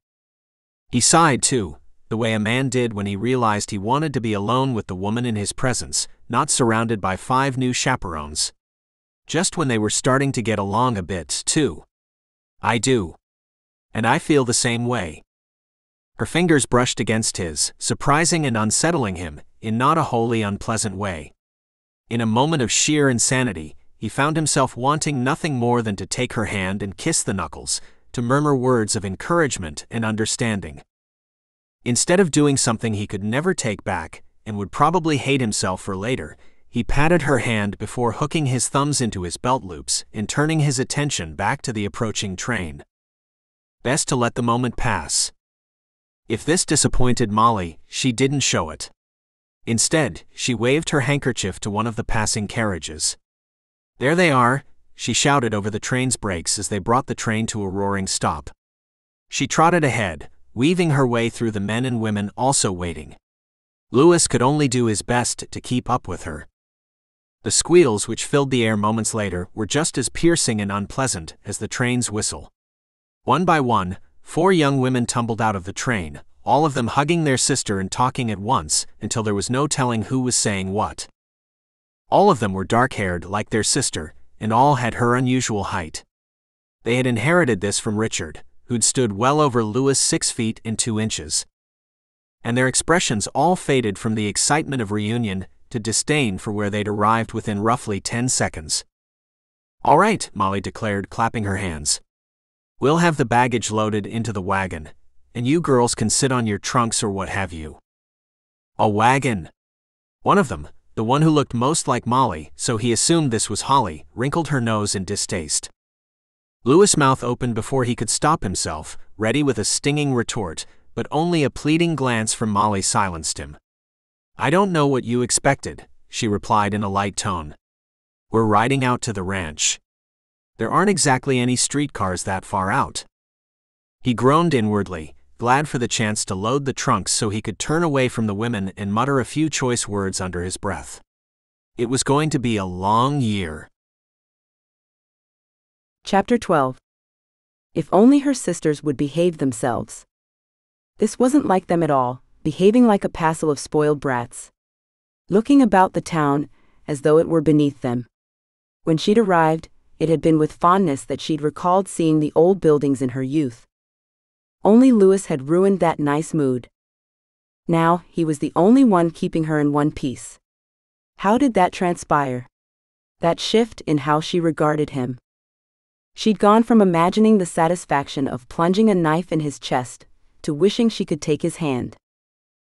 He sighed too, the way a man did when he realized he wanted to be alone with the woman in his presence, not surrounded by 5 new chaperones. Just when they were starting to get along a bit, too. I do. And I feel the same way. Her fingers brushed against his, surprising and unsettling him, in not a wholly unpleasant way. In a moment of sheer insanity, he found himself wanting nothing more than to take her hand and kiss the knuckles, to murmur words of encouragement and understanding. Instead of doing something he could never take back, and would probably hate himself for later, he patted her hand before hooking his thumbs into his belt loops and turning his attention back to the approaching train. Best to let the moment pass. If this disappointed Molly, she didn't show it. Instead, she waved her handkerchief to one of the passing carriages. There they are, she shouted over the train's brakes as they brought the train to a roaring stop. She trotted ahead, weaving her way through the men and women also waiting. Lewis could only do his best to keep up with her. The squeals which filled the air moments later were just as piercing and unpleasant as the train's whistle. One by one, 4 young women tumbled out of the train, all of them hugging their sister and talking at once until there was no telling who was saying what. All of them were dark-haired like their sister, and all had her unusual height. They had inherited this from Richard, who'd stood well over Lewis 6 feet and 2 inches. And their expressions all faded from the excitement of reunion to disdain for where they'd arrived within roughly 10 seconds. All right, Molly declared, clapping her hands. We'll have the baggage loaded into the wagon, and you girls can sit on your trunks or what have you. A wagon? One of them, the one who looked most like Molly, so he assumed this was Holly, wrinkled her nose in distaste. Lewis' mouth opened before he could stop himself, ready with a stinging retort, but only a pleading glance from Molly silenced him. I don't know what you expected, she replied in a light tone. We're riding out to the ranch. There aren't exactly any streetcars that far out. He groaned inwardly, glad for the chance to load the trunks so he could turn away from the women and mutter a few choice words under his breath. It was going to be a long year. Chapter 12. If only her sisters would behave themselves. This wasn't like them at all, behaving like a passel of spoiled brats. Looking about the town, as though it were beneath them. When she'd arrived, it had been with fondness that she'd recalled seeing the old buildings in her youth. Only Lewis had ruined that nice mood. Now, he was the only one keeping her in one piece. How did that transpire? That shift in how she regarded him. She'd gone from imagining the satisfaction of plunging a knife in his chest to wishing she could take his hand.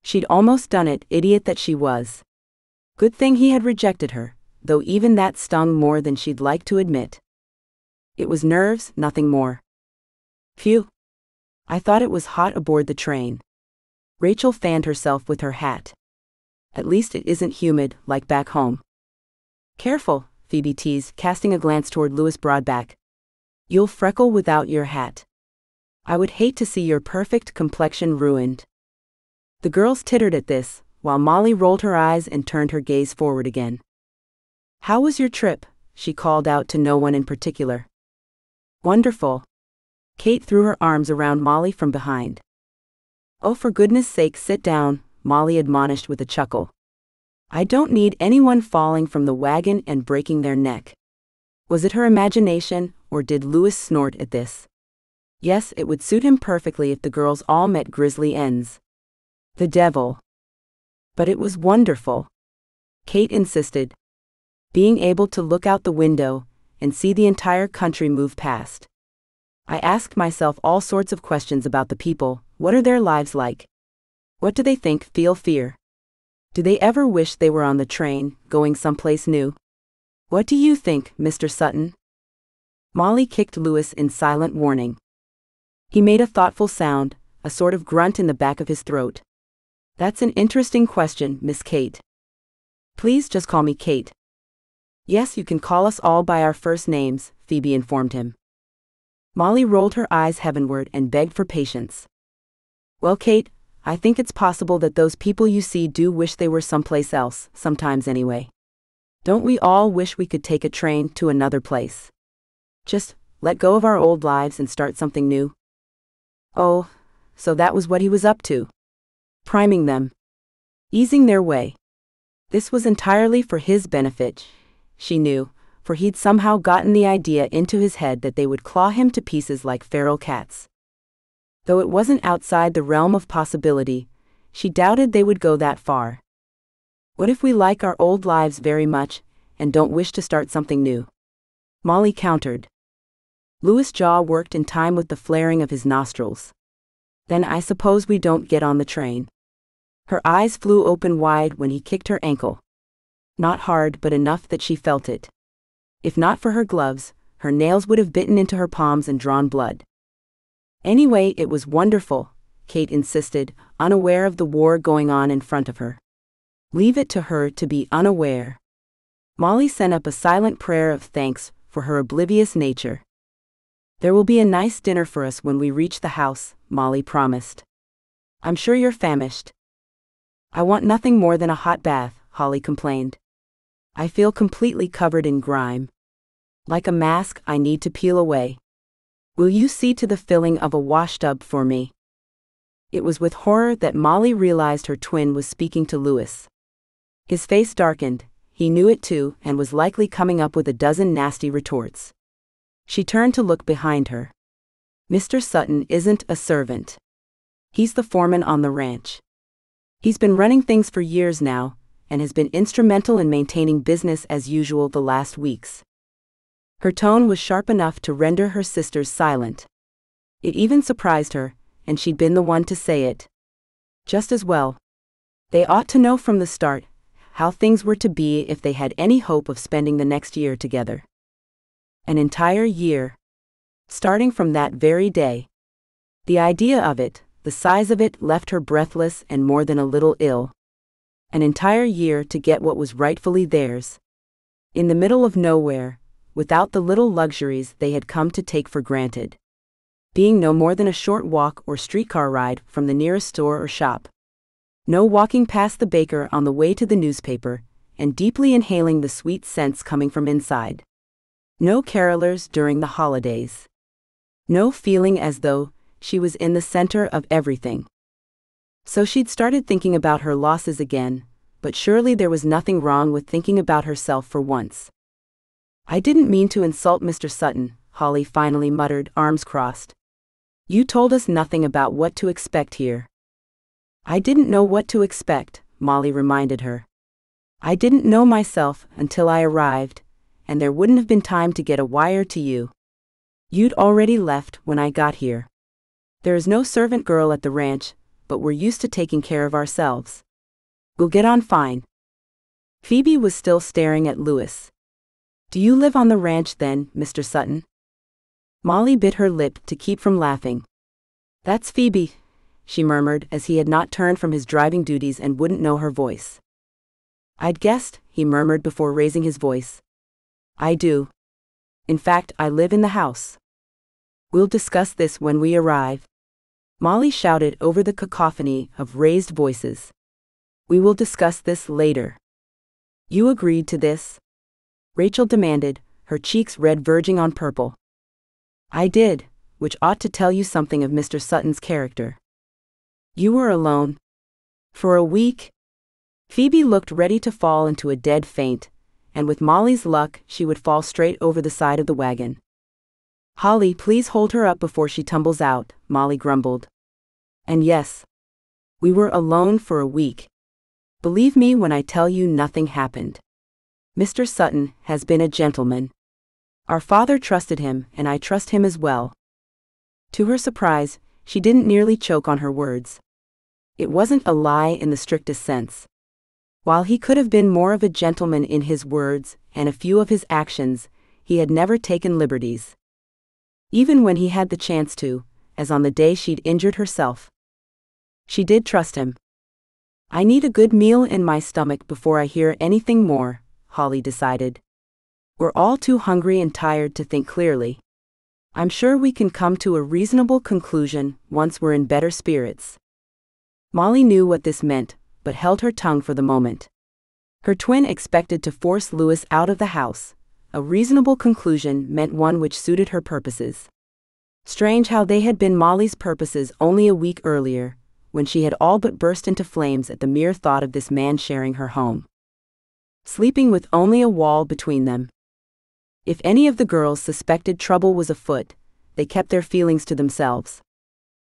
She'd almost done it, idiot that she was. Good thing he had rejected her, though even that stung more than she'd like to admit. It was nerves, nothing more. Phew. I thought it was hot aboard the train. Rachel fanned herself with her hat. At least it isn't humid, like back home. Careful, Phoebe teased, casting a glance toward Louis Broadback. You'll freckle without your hat. I would hate to see your perfect complexion ruined. The girls tittered at this, while Molly rolled her eyes and turned her gaze forward again. How was your trip? She called out to no one in particular. Wonderful. Kate threw her arms around Molly from behind. Oh, for goodness sake, sit down, Molly admonished with a chuckle. I don't need anyone falling from the wagon and breaking their neck. Was it her imagination, or did Louis snort at this? Yes, it would suit him perfectly if the girls all met grisly ends. The devil. But it was wonderful. Kate insisted. Being able to look out the window and see the entire country move past. I asked myself all sorts of questions about the people. What are their lives like? What do they think, feel fear? Do they ever wish they were on the train, going someplace new? What do you think, Mr. Sutton? Molly kicked Louis in silent warning. He made a thoughtful sound, a sort of grunt in the back of his throat. That's an interesting question, Miss Kate. Please just call me Kate. Yes, you can call us all by our first names, Phoebe informed him. Molly rolled her eyes heavenward and begged for patience. Well, Kate, I think it's possible that those people you see do wish they were someplace else, sometimes anyway. Don't we all wish we could take a train to another place? Just let go of our old lives and start something new? Oh, so that was what he was up to. Priming them. Easing their way. This was entirely for his benefit, she knew, for he'd somehow gotten the idea into his head that they would claw him to pieces like feral cats. Though it wasn't outside the realm of possibility, she doubted they would go that far. What if we like our old lives very much, and don't wish to start something new? Molly countered. Louis' jaw worked in time with the flaring of his nostrils. Then I suppose we don't get on the train. Her eyes flew open wide when he kicked her ankle. Not hard, but enough that she felt it. If not for her gloves, her nails would have bitten into her palms and drawn blood. Anyway, it was wonderful, Kate insisted, unaware of the war going on in front of her. Leave it to her to be unaware. Molly sent up a silent prayer of thanks for her oblivious nature. There will be a nice dinner for us when we reach the house, Molly promised. I'm sure you're famished. I want nothing more than a hot bath, Holly complained. I feel completely covered in grime. Like a mask I need to peel away. Will you see to the filling of a washtub for me? It was with horror that Molly realized her twin was speaking to Louis. His face darkened, he knew it too, and was likely coming up with a dozen nasty retorts. She turned to look behind her. Mr. Sutton isn't a servant. He's the foreman on the ranch. He's been running things for years now, and has been instrumental in maintaining business as usual the last weeks. Her tone was sharp enough to render her sisters silent. It even surprised her, and she'd been the one to say it. Just as well. They ought to know from the start how things were to be if they had any hope of spending the next year together. An entire year. Starting from that very day. The idea of it, the size of it, left her breathless and more than a little ill. An entire year to get what was rightfully theirs. In the middle of nowhere, without the little luxuries they had come to take for granted. Being no more than a short walk or streetcar ride from the nearest store or shop. No walking past the baker on the way to the newspaper, and deeply inhaling the sweet scents coming from inside. No carolers during the holidays. No feeling as though she was in the center of everything. So she'd started thinking about her losses again, but surely there was nothing wrong with thinking about herself for once. I didn't mean to insult Mr. Sutton, Holly finally muttered, arms crossed. You told us nothing about what to expect here. I didn't know what to expect, Molly reminded her. I didn't know myself until I arrived, and there wouldn't have been time to get a wire to you. You'd already left when I got here. There is no servant girl at the ranch, but we're used to taking care of ourselves. We'll get on fine. Phoebe was still staring at Lewis. "Do you live on the ranch then, Mr. Sutton?" Molly bit her lip to keep from laughing. "That's Phoebe," she murmured as he had not turned from his driving duties and wouldn't know her voice. "I'd guessed," he murmured before raising his voice. "I do. In fact, I live in the house." "We'll discuss this when we arrive," Molly shouted over the cacophony of raised voices. "We will discuss this later." "You agreed to this?" Rachel demanded, her cheeks red verging on purple. "I did, which ought to tell you something of Mr. Sutton's character." "You were alone?" "For a week?" Phoebe looked ready to fall into a dead faint, and with Molly's luck she would fall straight over the side of the wagon. "Holly, please hold her up before she tumbles out," Molly grumbled. "And yes, we were alone for a week. Believe me when I tell you nothing happened. Mr. Sutton has been a gentleman. Our father trusted him, and I trust him as well." To her surprise, she didn't nearly choke on her words. It wasn't a lie in the strictest sense. While he could have been more of a gentleman in his words and a few of his actions, he had never taken liberties. Even when he had the chance to, as on the day she'd injured herself. She did trust him. "I need a good meal in my stomach before I hear anything more," Holly decided. "We're all too hungry and tired to think clearly. I'm sure we can come to a reasonable conclusion once we're in better spirits." Molly knew what this meant, but held her tongue for the moment. Her twin expected to force Lewis out of the house. A reasonable conclusion meant one which suited her purposes. Strange how they had been Molly's purposes only a week earlier, when she had all but burst into flames at the mere thought of this man sharing her home. Sleeping with only a wall between them. If any of the girls suspected trouble was afoot, they kept their feelings to themselves.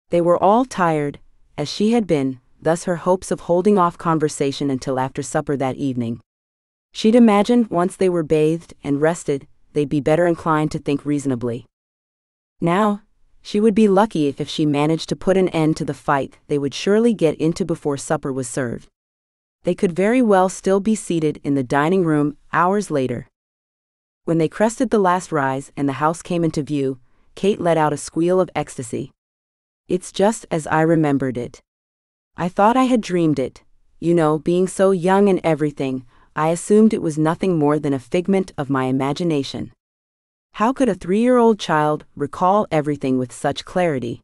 They were all tired, as she had been, thus her hopes of holding off conversation until after supper that evening. She'd imagined once they were bathed and rested, they'd be better inclined to think reasonably. Now, she would be lucky if she managed to put an end to the fight they would surely get into before supper was served. They could very well still be seated in the dining room hours later. When they crested the last rise and the house came into view, Kate let out a squeal of ecstasy. "It's just as I remembered it. I thought I had dreamed it. You know, being so young and everything, I assumed it was nothing more than a figment of my imagination. How could a 3-year-old child recall everything with such clarity?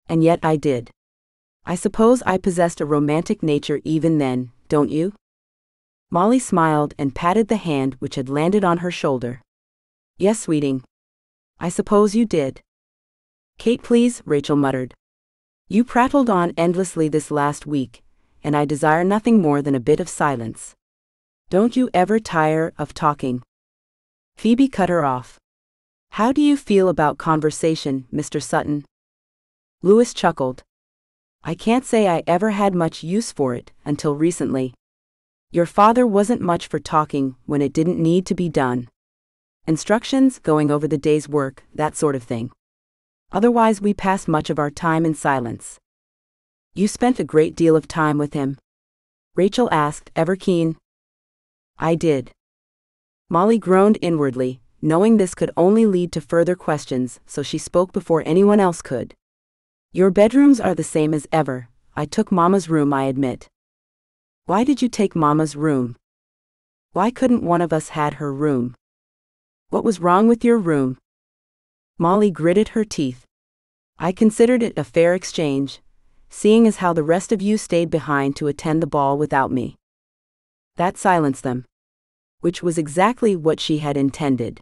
And yet I did. I suppose I possessed a romantic nature even then, don't you?" Molly smiled and patted the hand which had landed on her shoulder. "Yes, sweeting. I suppose you did." "Kate, please," Rachel muttered. "You prattled on endlessly this last week, and I desire nothing more than a bit of silence. Don't you ever tire of talking?" Phoebe cut her off. "How do you feel about conversation, Mr. Sutton?" Lewis chuckled. "I can't say I ever had much use for it, until recently. Your father wasn't much for talking when it didn't need to be done. Instructions, going over the day's work, that sort of thing. Otherwise we passed much of our time in silence." "You spent a great deal of time with him?" Rachel asked, ever keen. "I did." Molly groaned inwardly, knowing this could only lead to further questions, so she spoke before anyone else could. "Your bedrooms are the same as ever. I took Mama's room, I admit." "Why did you take Mama's room? Why couldn't one of us had her room? What was wrong with your room?" Molly gritted her teeth. "I considered it a fair exchange, seeing as how the rest of you stayed behind to attend the ball without me." That silenced them. Which was exactly what she had intended.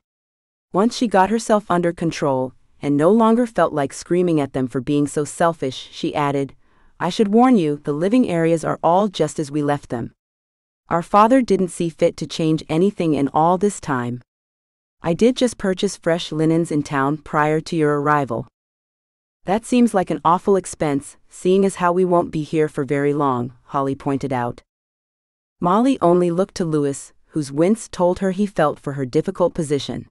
Once she got herself under control, and no longer felt like screaming at them for being so selfish, she added, "I should warn you, the living areas are all just as we left them. Our father didn't see fit to change anything in all this time. I did just purchase fresh linens in town prior to your arrival." "That seems like an awful expense, seeing as how we won't be here for very long," Holly pointed out. Molly only looked to Lewis, whose wince told her he felt for her difficult position.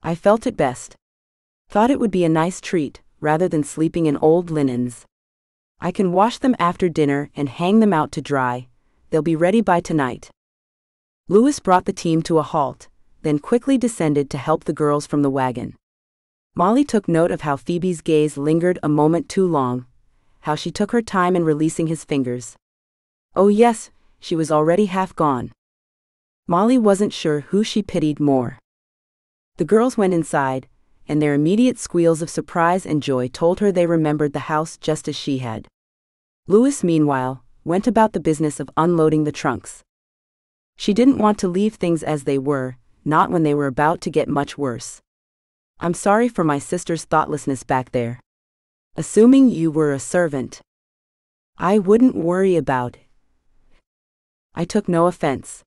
"I felt it best. Thought it would be a nice treat, rather than sleeping in old linens. I can wash them after dinner and hang them out to dry. They'll be ready by tonight." Lewis brought the team to a halt, then quickly descended to help the girls from the wagon. Molly took note of how Phoebe's gaze lingered a moment too long, how she took her time in releasing his fingers. Oh yes, she was already half gone. Molly wasn't sure who she pitied more. The girls went inside, and their immediate squeals of surprise and joy told her they remembered the house just as she had. Lewis, meanwhile, went about the business of unloading the trunks. She didn't want to leave things as they were, not when they were about to get much worse. I'm sorry for my sister's thoughtlessness back there. Assuming you were a servant. I wouldn't worry about it. I took no offense.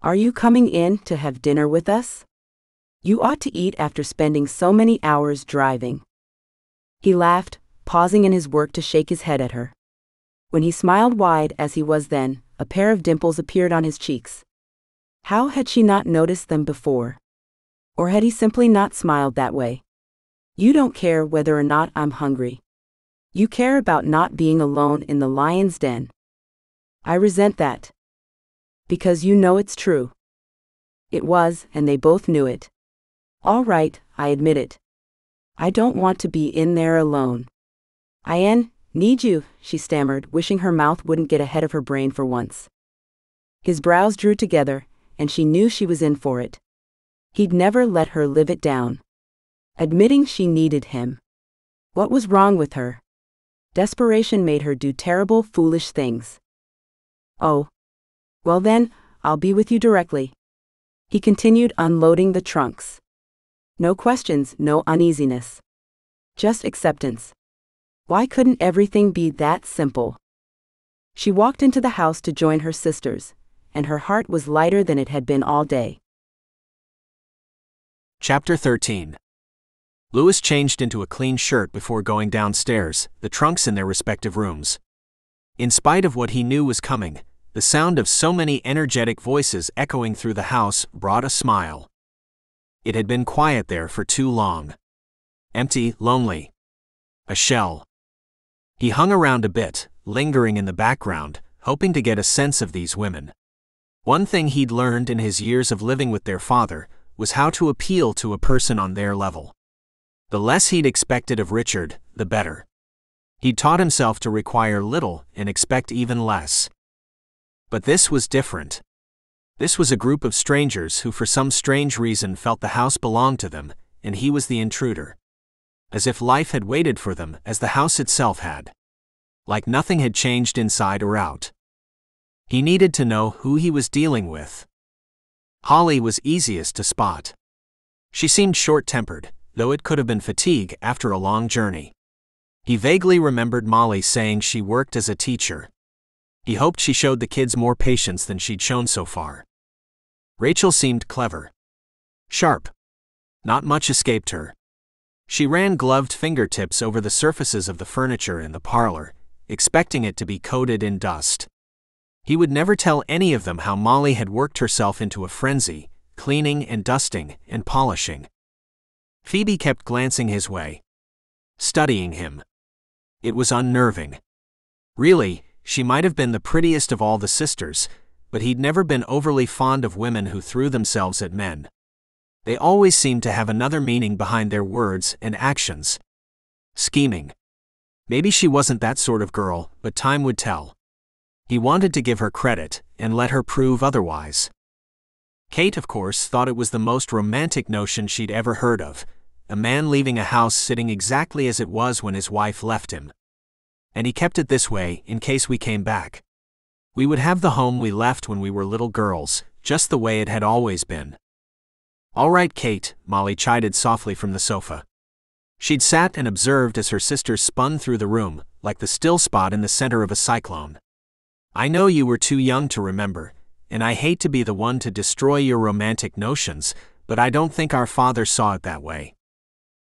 Are you coming in to have dinner with us? You ought to eat after spending so many hours driving. He laughed, pausing in his work to shake his head at her. When he smiled wide as he was then, a pair of dimples appeared on his cheeks. How had she not noticed them before? Or had he simply not smiled that way? You don't care whether or not I'm hungry. You care about not being alone in the lion's den. I resent that. Because you know it's true. It was, and they both knew it. All right, I admit it. I don't want to be in there alone. I need you, she stammered, wishing her mouth wouldn't get ahead of her brain for once. His brows drew together, and she knew she was in for it. He'd never let her live it down. Admitting she needed him. What was wrong with her? Desperation made her do terrible, foolish things. Oh. Well then, I'll be with you directly. He continued, unloading the trunks. No questions, no uneasiness. Just acceptance. Why couldn't everything be that simple? She walked into the house to join her sisters, and her heart was lighter than it had been all day. Chapter 13. Lewis changed into a clean shirt before going downstairs, the trunks in their respective rooms. In spite of what he knew was coming, the sound of so many energetic voices echoing through the house brought a smile. It had been quiet there for too long. Empty, lonely. A shell. He hung around a bit, lingering in the background, hoping to get a sense of these women. One thing he'd learned in his years of living with their father was how to appeal to a person on their level. The less he'd expected of Richard, the better. He'd taught himself to require little and expect even less. But this was different. This was a group of strangers who for some strange reason felt the house belonged to them, and he was the intruder. As if life had waited for them as the house itself had. Like nothing had changed inside or out. He needed to know who he was dealing with. Holly was easiest to spot. She seemed short-tempered, though it could have been fatigue after a long journey. He vaguely remembered Molly saying she worked as a teacher. He hoped she showed the kids more patience than she'd shown so far. Rachel seemed clever. Sharp. Not much escaped her. She ran gloved fingertips over the surfaces of the furniture in the parlor, expecting it to be coated in dust. He would never tell any of them how Molly had worked herself into a frenzy, cleaning and dusting and polishing. Phoebe kept glancing his way. Studying him. It was unnerving. Really, she might have been the prettiest of all the sisters, but he'd never been overly fond of women who threw themselves at men. They always seemed to have another meaning behind their words and actions. Scheming. Maybe she wasn't that sort of girl, but time would tell. He wanted to give her credit and let her prove otherwise. Kate, of course, thought it was the most romantic notion she'd ever heard of, a man leaving a house sitting exactly as it was when his wife left him. And he kept it this way in case we came back. We would have the home we left when we were little girls, just the way it had always been. All right, Kate, Molly chided softly from the sofa. She'd sat and observed as her sisters spun through the room, like the still spot in the center of a cyclone. I know you were too young to remember, and I hate to be the one to destroy your romantic notions, but I don't think our father saw it that way.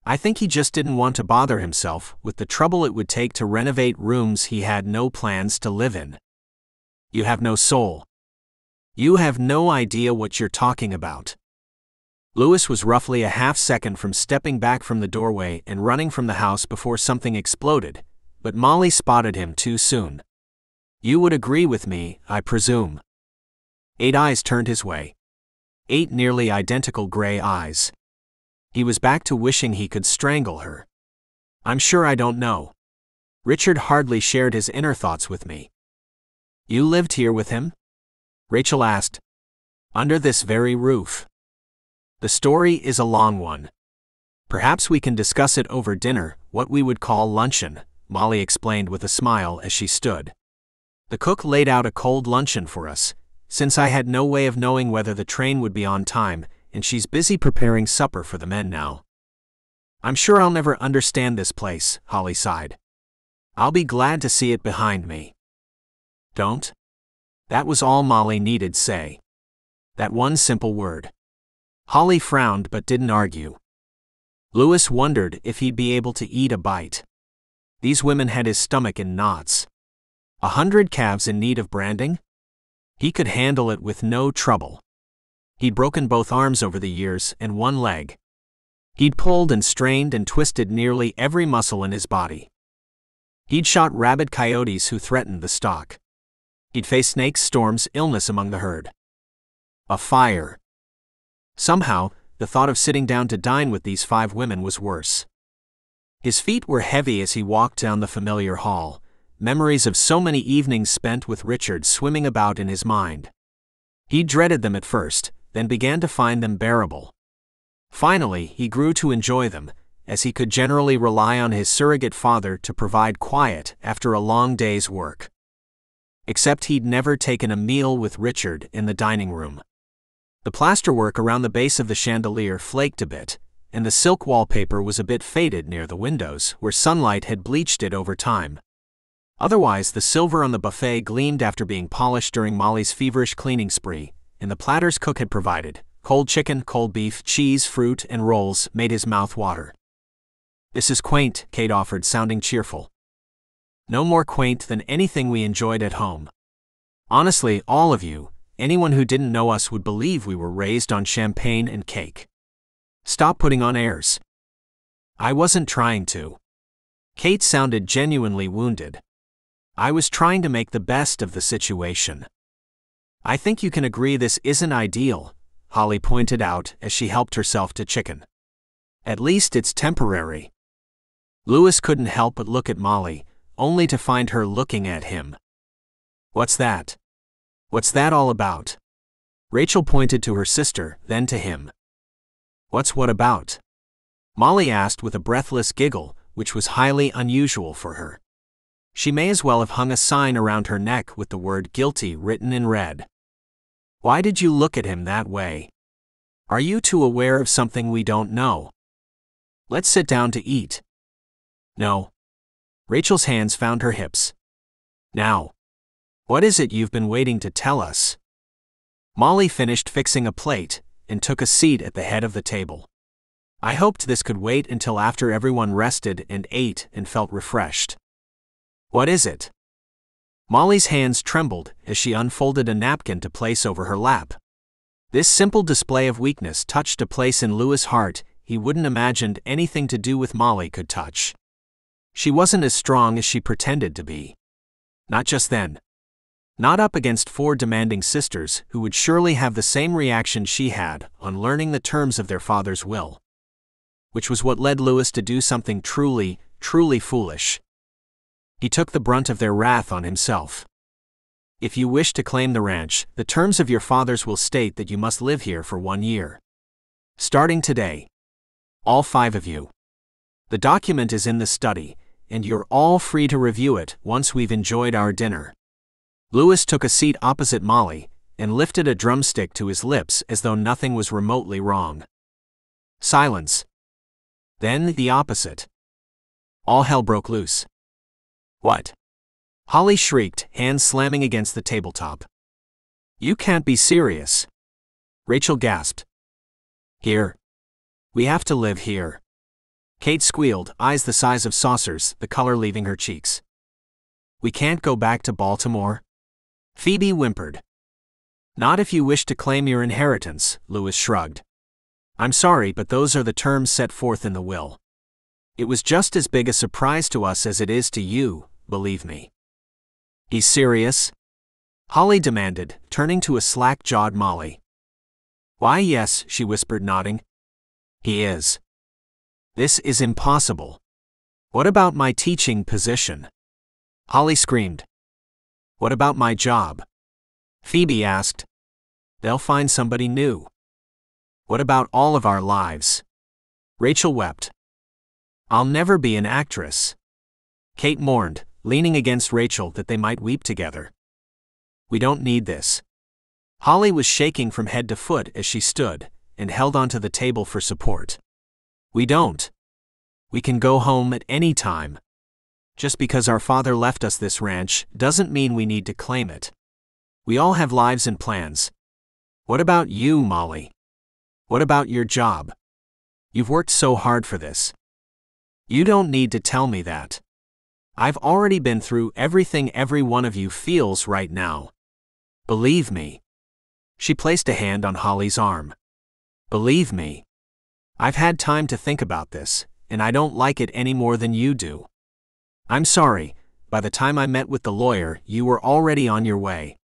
I think he just didn't want to bother himself with the trouble it would take to renovate rooms he had no plans to live in. You have no soul. You have no idea what you're talking about. Lewis was roughly a half-second from stepping back from the doorway and running from the house before something exploded, but Molly spotted him too soon. You would agree with me, I presume. 8 eyes turned his way. 8 nearly identical gray eyes. He was back to wishing he could strangle her. I'm sure I don't know. Richard hardly shared his inner thoughts with me. You lived here with him? Rachel asked. Under this very roof. The story is a long one. Perhaps we can discuss it over dinner, what we would call luncheon, Molly explained with a smile as she stood. The cook laid out a cold luncheon for us, since I had no way of knowing whether the train would be on time, and she's busy preparing supper for the men now. I'm sure I'll never understand this place, Holly sighed. I'll be glad to see it behind me. Don't? That was all Molly needed say. That one simple word. Holly frowned but didn't argue. Lewis wondered if he'd be able to eat a bite. These women had his stomach in knots. 100 calves in need of branding? He could handle it with no trouble. He'd broken both arms over the years and one leg. He'd pulled and strained and twisted nearly every muscle in his body. He'd shot rabid coyotes who threatened the stock. He'd faced snakes, storms, illness among the herd. A fire. Somehow, the thought of sitting down to dine with these 5 women was worse. His feet were heavy as he walked down the familiar hall, memories of so many evenings spent with Richard swimming about in his mind. He dreaded them at first, then began to find them bearable. Finally, he grew to enjoy them, as he could generally rely on his surrogate father to provide quiet after a long day's work. Except he'd never taken a meal with Richard in the dining room. The plasterwork around the base of the chandelier flaked a bit, and the silk wallpaper was a bit faded near the windows where sunlight had bleached it over time. Otherwise, the silver on the buffet gleamed after being polished during Molly's feverish cleaning spree, and the platters cook had provided, cold chicken, cold beef, cheese, fruit, and rolls, made his mouth water. This is quaint, Kate offered, sounding cheerful. No more quaint than anything we enjoyed at home. Honestly, all of you, anyone who didn't know us would believe we were raised on champagne and cake. Stop putting on airs. I wasn't trying to. Kate sounded genuinely wounded. I was trying to make the best of the situation. I think you can agree this isn't ideal, Holly pointed out as she helped herself to chicken. At least it's temporary. Lewis couldn't help but look at Molly, only to find her looking at him. What's that? What's that all about? Rachel pointed to her sister, then to him. What's what about? Molly asked with a breathless giggle, which was highly unusual for her. She may as well have hung a sign around her neck with the word guilty written in red. Why did you look at him that way? Are you too aware of something we don't know? Let's sit down to eat. No. Rachel's hands found her hips. Now. What is it you've been waiting to tell us? Molly finished fixing a plate and took a seat at the head of the table. I hoped this could wait until after everyone rested and ate and felt refreshed. What is it? Molly's hands trembled as she unfolded a napkin to place over her lap. This simple display of weakness touched a place in Lewis' heart he wouldn't imagined anything to do with Molly could touch. She wasn't as strong as she pretended to be. Not just then. Not up against 4 demanding sisters who would surely have the same reaction she had on learning the terms of their father's will. Which was what led Lewis to do something truly, truly foolish. He took the brunt of their wrath on himself. If you wish to claim the ranch, the terms of your father's will state that you must live here for 1 year. Starting today. All 5 of you. The document is in the study, and you're all free to review it once we've enjoyed our dinner. Lewis took a seat opposite Molly and lifted a drumstick to his lips as though nothing was remotely wrong. Silence. Then the opposite. All hell broke loose. What? Holly shrieked, hands slamming against the tabletop. You can't be serious. Rachel gasped. Here. We have to live here. Kate squealed, eyes the size of saucers, the color leaving her cheeks. We can't go back to Baltimore? Phoebe whimpered. Not if you wish to claim your inheritance, Lewis shrugged. I'm sorry, but those are the terms set forth in the will. It was just as big a surprise to us as it is to you, believe me. He's serious? Holly demanded, turning to a slack-jawed Molly. Why, yes, she whispered, nodding. He is. This is impossible. What about my teaching position? Holly screamed. What about my job? Phoebe asked. They'll find somebody new. What about all of our lives? Rachel wept. I'll never be an actress. Kate mourned, leaning against Rachel that they might weep together. We don't need this. Holly was shaking from head to foot as she stood and held onto the table for support. We don't. We can go home at any time. Just because our father left us this ranch doesn't mean we need to claim it. We all have lives and plans. What about you, Molly? What about your job? You've worked so hard for this. You don't need to tell me that. I've already been through everything every one of you feels right now. Believe me. She placed a hand on Holly's arm. Believe me. I've had time to think about this, and I don't like it any more than you do. I'm sorry, by the time I met with the lawyer, you were already on your way.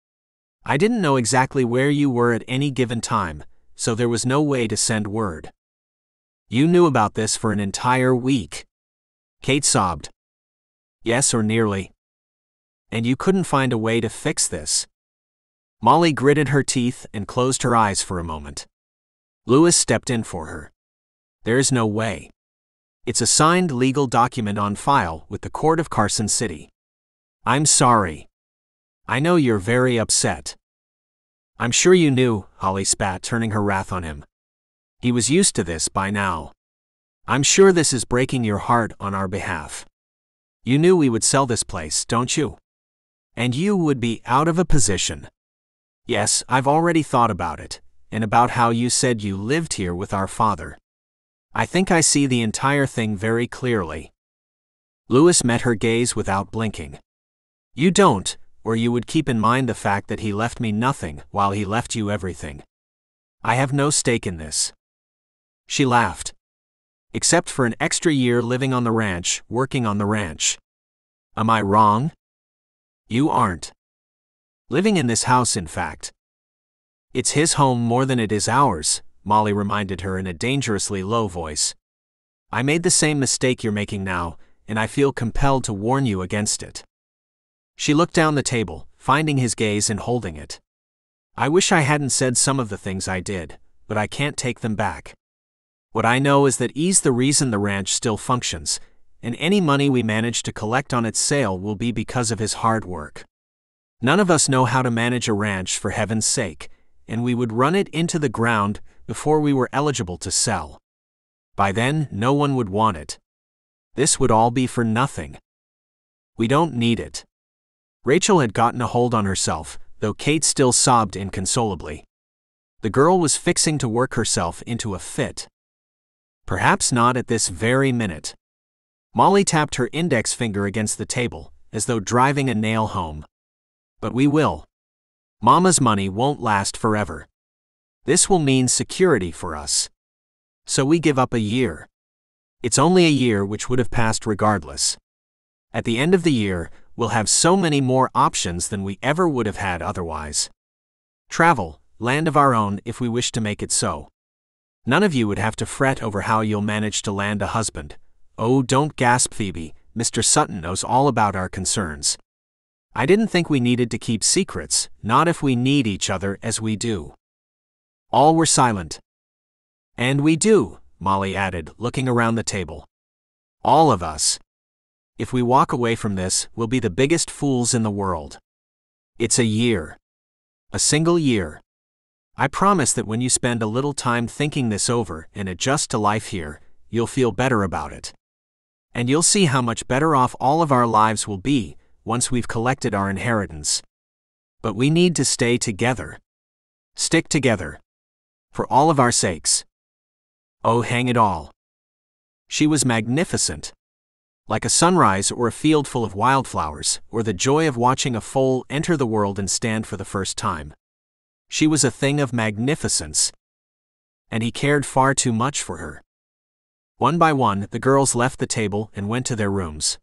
I didn't know exactly where you were at any given time, so there was no way to send word. You knew about this for an entire week. Kate sobbed. Yes, or nearly. And you couldn't find a way to fix this. Molly gritted her teeth and closed her eyes for a moment. Lewis stepped in for her. There's no way. It's a signed legal document on file with the court of Carson City. I'm sorry. I know you're very upset. I'm sure you knew, Holly spat, turning her wrath on him. He was used to this by now. I'm sure this is breaking your heart on our behalf. You knew we would sell this place, don't you? And you would be out of a position. Yes, I've already thought about it, and about how you said you lived here with our father. I think I see the entire thing very clearly. Lewis met her gaze without blinking. You don't, or you would keep in mind the fact that he left me nothing while he left you everything. I have no stake in this. She laughed. Except for an extra year living on the ranch, working on the ranch. Am I wrong? You aren't. Living in this house, in fact. It's his home more than it is ours, Molly reminded her in a dangerously low voice. I made the same mistake you're making now, and I feel compelled to warn you against it. She looked down the table, finding his gaze and holding it. I wish I hadn't said some of the things I did, but I can't take them back. What I know is that he's the reason the ranch still functions, and any money we manage to collect on its sale will be because of his hard work. None of us know how to manage a ranch, for heaven's sake, and we would run it into the ground before we were eligible to sell. By then, no one would want it. This would all be for nothing. We don't need it. Rachel had gotten a hold on herself, though Kate still sobbed inconsolably. The girl was fixing to work herself into a fit. Perhaps not at this very minute. Molly tapped her index finger against the table, as though driving a nail home. But we will. Mama's money won't last forever. This will mean security for us. So we give up a year. It's only a year which would have passed regardless. At the end of the year, we'll have so many more options than we ever would have had otherwise. Travel, land of our own if we wish to make it so. None of you would have to fret over how you'll manage to land a husband. Oh, don't gasp, Phoebe, Mr. Sutton knows all about our concerns. I didn't think we needed to keep secrets, not if we need each other as we do. All were silent. And we do, Molly added, looking around the table. All of us. If we walk away from this, we'll be the biggest fools in the world. It's a year. A single year. I promise that when you spend a little time thinking this over and adjust to life here, you'll feel better about it. And you'll see how much better off all of our lives will be once we've collected our inheritance. But we need to stay together. Stick together. For all of our sakes. Oh, hang it all. She was magnificent. Like a sunrise or a field full of wildflowers, or the joy of watching a foal enter the world and stand for the first time. She was a thing of magnificence. And he cared far too much for her. One by one, the girls left the table and went to their rooms.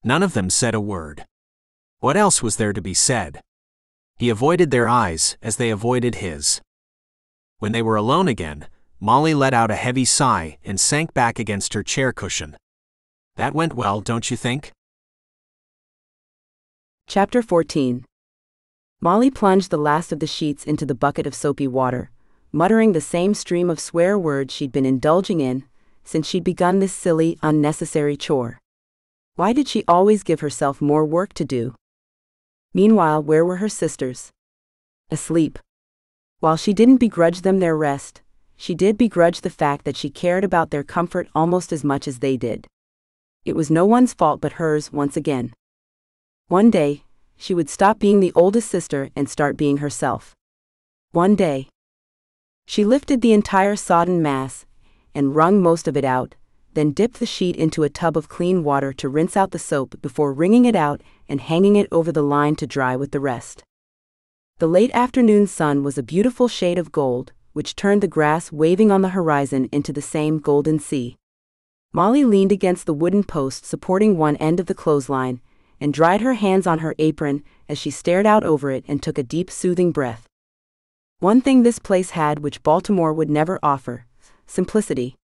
None of them said a word. What else was there to be said? He avoided their eyes as they avoided his. When they were alone again, Molly let out a heavy sigh and sank back against her chair cushion. That went well, don't you think? Chapter 14. Molly plunged the last of the sheets into the bucket of soapy water, muttering the same stream of swear words she'd been indulging in since she'd begun this silly, unnecessary chore. Why did she always give herself more work to do? Meanwhile, where were her sisters? Asleep. While she didn't begrudge them their rest, she did begrudge the fact that she cared about their comfort almost as much as they did. It was no one's fault but hers once again. One day, she would stop being the oldest sister and start being herself. One day. She lifted the entire sodden mass and wrung most of it out, then dipped the sheet into a tub of clean water to rinse out the soap before wringing it out and hanging it over the line to dry with the rest. The late afternoon sun was a beautiful shade of gold, which turned the grass waving on the horizon into the same golden sea. Molly leaned against the wooden post supporting one end of the clothesline and dried her hands on her apron as she stared out over it and took a deep, soothing breath. One thing this place had which Baltimore would never offer: simplicity.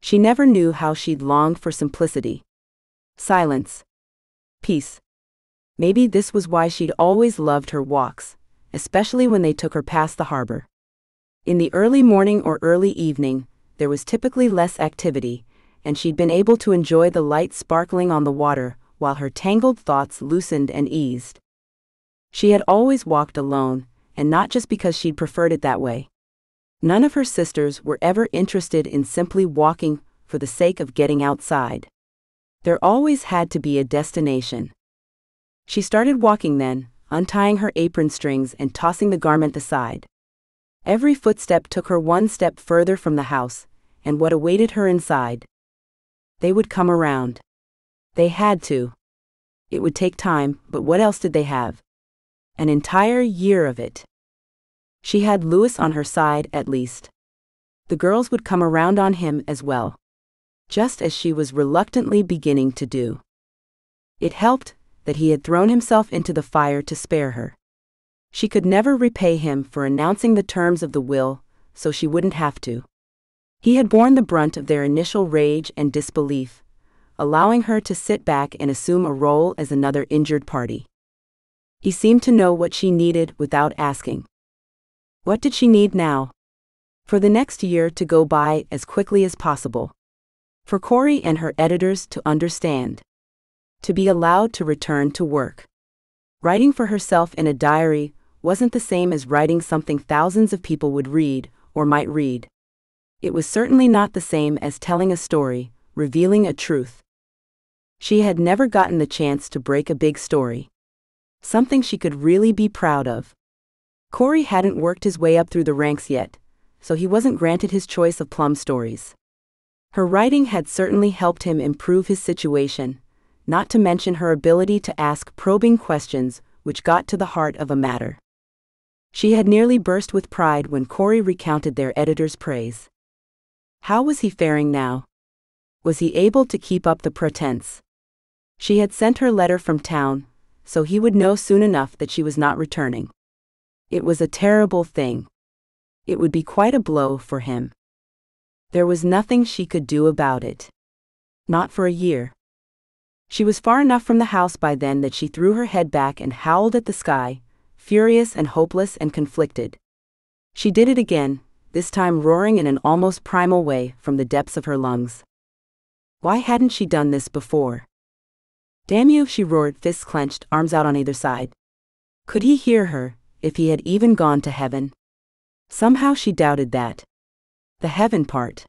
She never knew how she'd longed for simplicity. Silence. Peace. Maybe this was why she'd always loved her walks, especially when they took her past the harbor. In the early morning or early evening, there was typically less activity, and she'd been able to enjoy the light sparkling on the water while her tangled thoughts loosened and eased. She had always walked alone, and not just because she'd preferred it that way. None of her sisters were ever interested in simply walking for the sake of getting outside. There always had to be a destination. She started walking then, untying her apron strings and tossing the garment aside. Every footstep took her one step further from the house, and what awaited her inside. They would come around. They had to. It would take time, but what else did they have? An entire year of it. She had Lewis on her side at least. The girls would come around on him as well. Just as she was reluctantly beginning to do. It helped that he had thrown himself into the fire to spare her. She could never repay him for announcing the terms of the will, so she wouldn't have to. He had borne the brunt of their initial rage and disbelief, allowing her to sit back and assume a role as another injured party. He seemed to know what she needed without asking. What did she need now? For the next year to go by as quickly as possible. For Cory and her editors to understand. To be allowed to return to work. Writing for herself in a diary wasn't the same as writing something thousands of people would read, or might read. It was certainly not the same as telling a story, revealing a truth. She had never gotten the chance to break a big story. Something she could really be proud of. Cory hadn't worked his way up through the ranks yet, so he wasn't granted his choice of plum stories. Her writing had certainly helped him improve his situation, not to mention her ability to ask probing questions which got to the heart of a matter. She had nearly burst with pride when Cory recounted their editor's praise. How was he faring now? Was he able to keep up the pretense? She had sent her letter from town, so he would know soon enough that she was not returning. It was a terrible thing. It would be quite a blow for him. There was nothing she could do about it. Not for a year. She was far enough from the house by then that she threw her head back and howled at the sky, furious and hopeless and conflicted. She did it again, this time roaring in an almost primal way from the depths of her lungs. Why hadn't she done this before? Damn you, she roared, fists clenched, arms out on either side. Could he hear her, if he had even gone to heaven? Somehow she doubted that. The heaven part.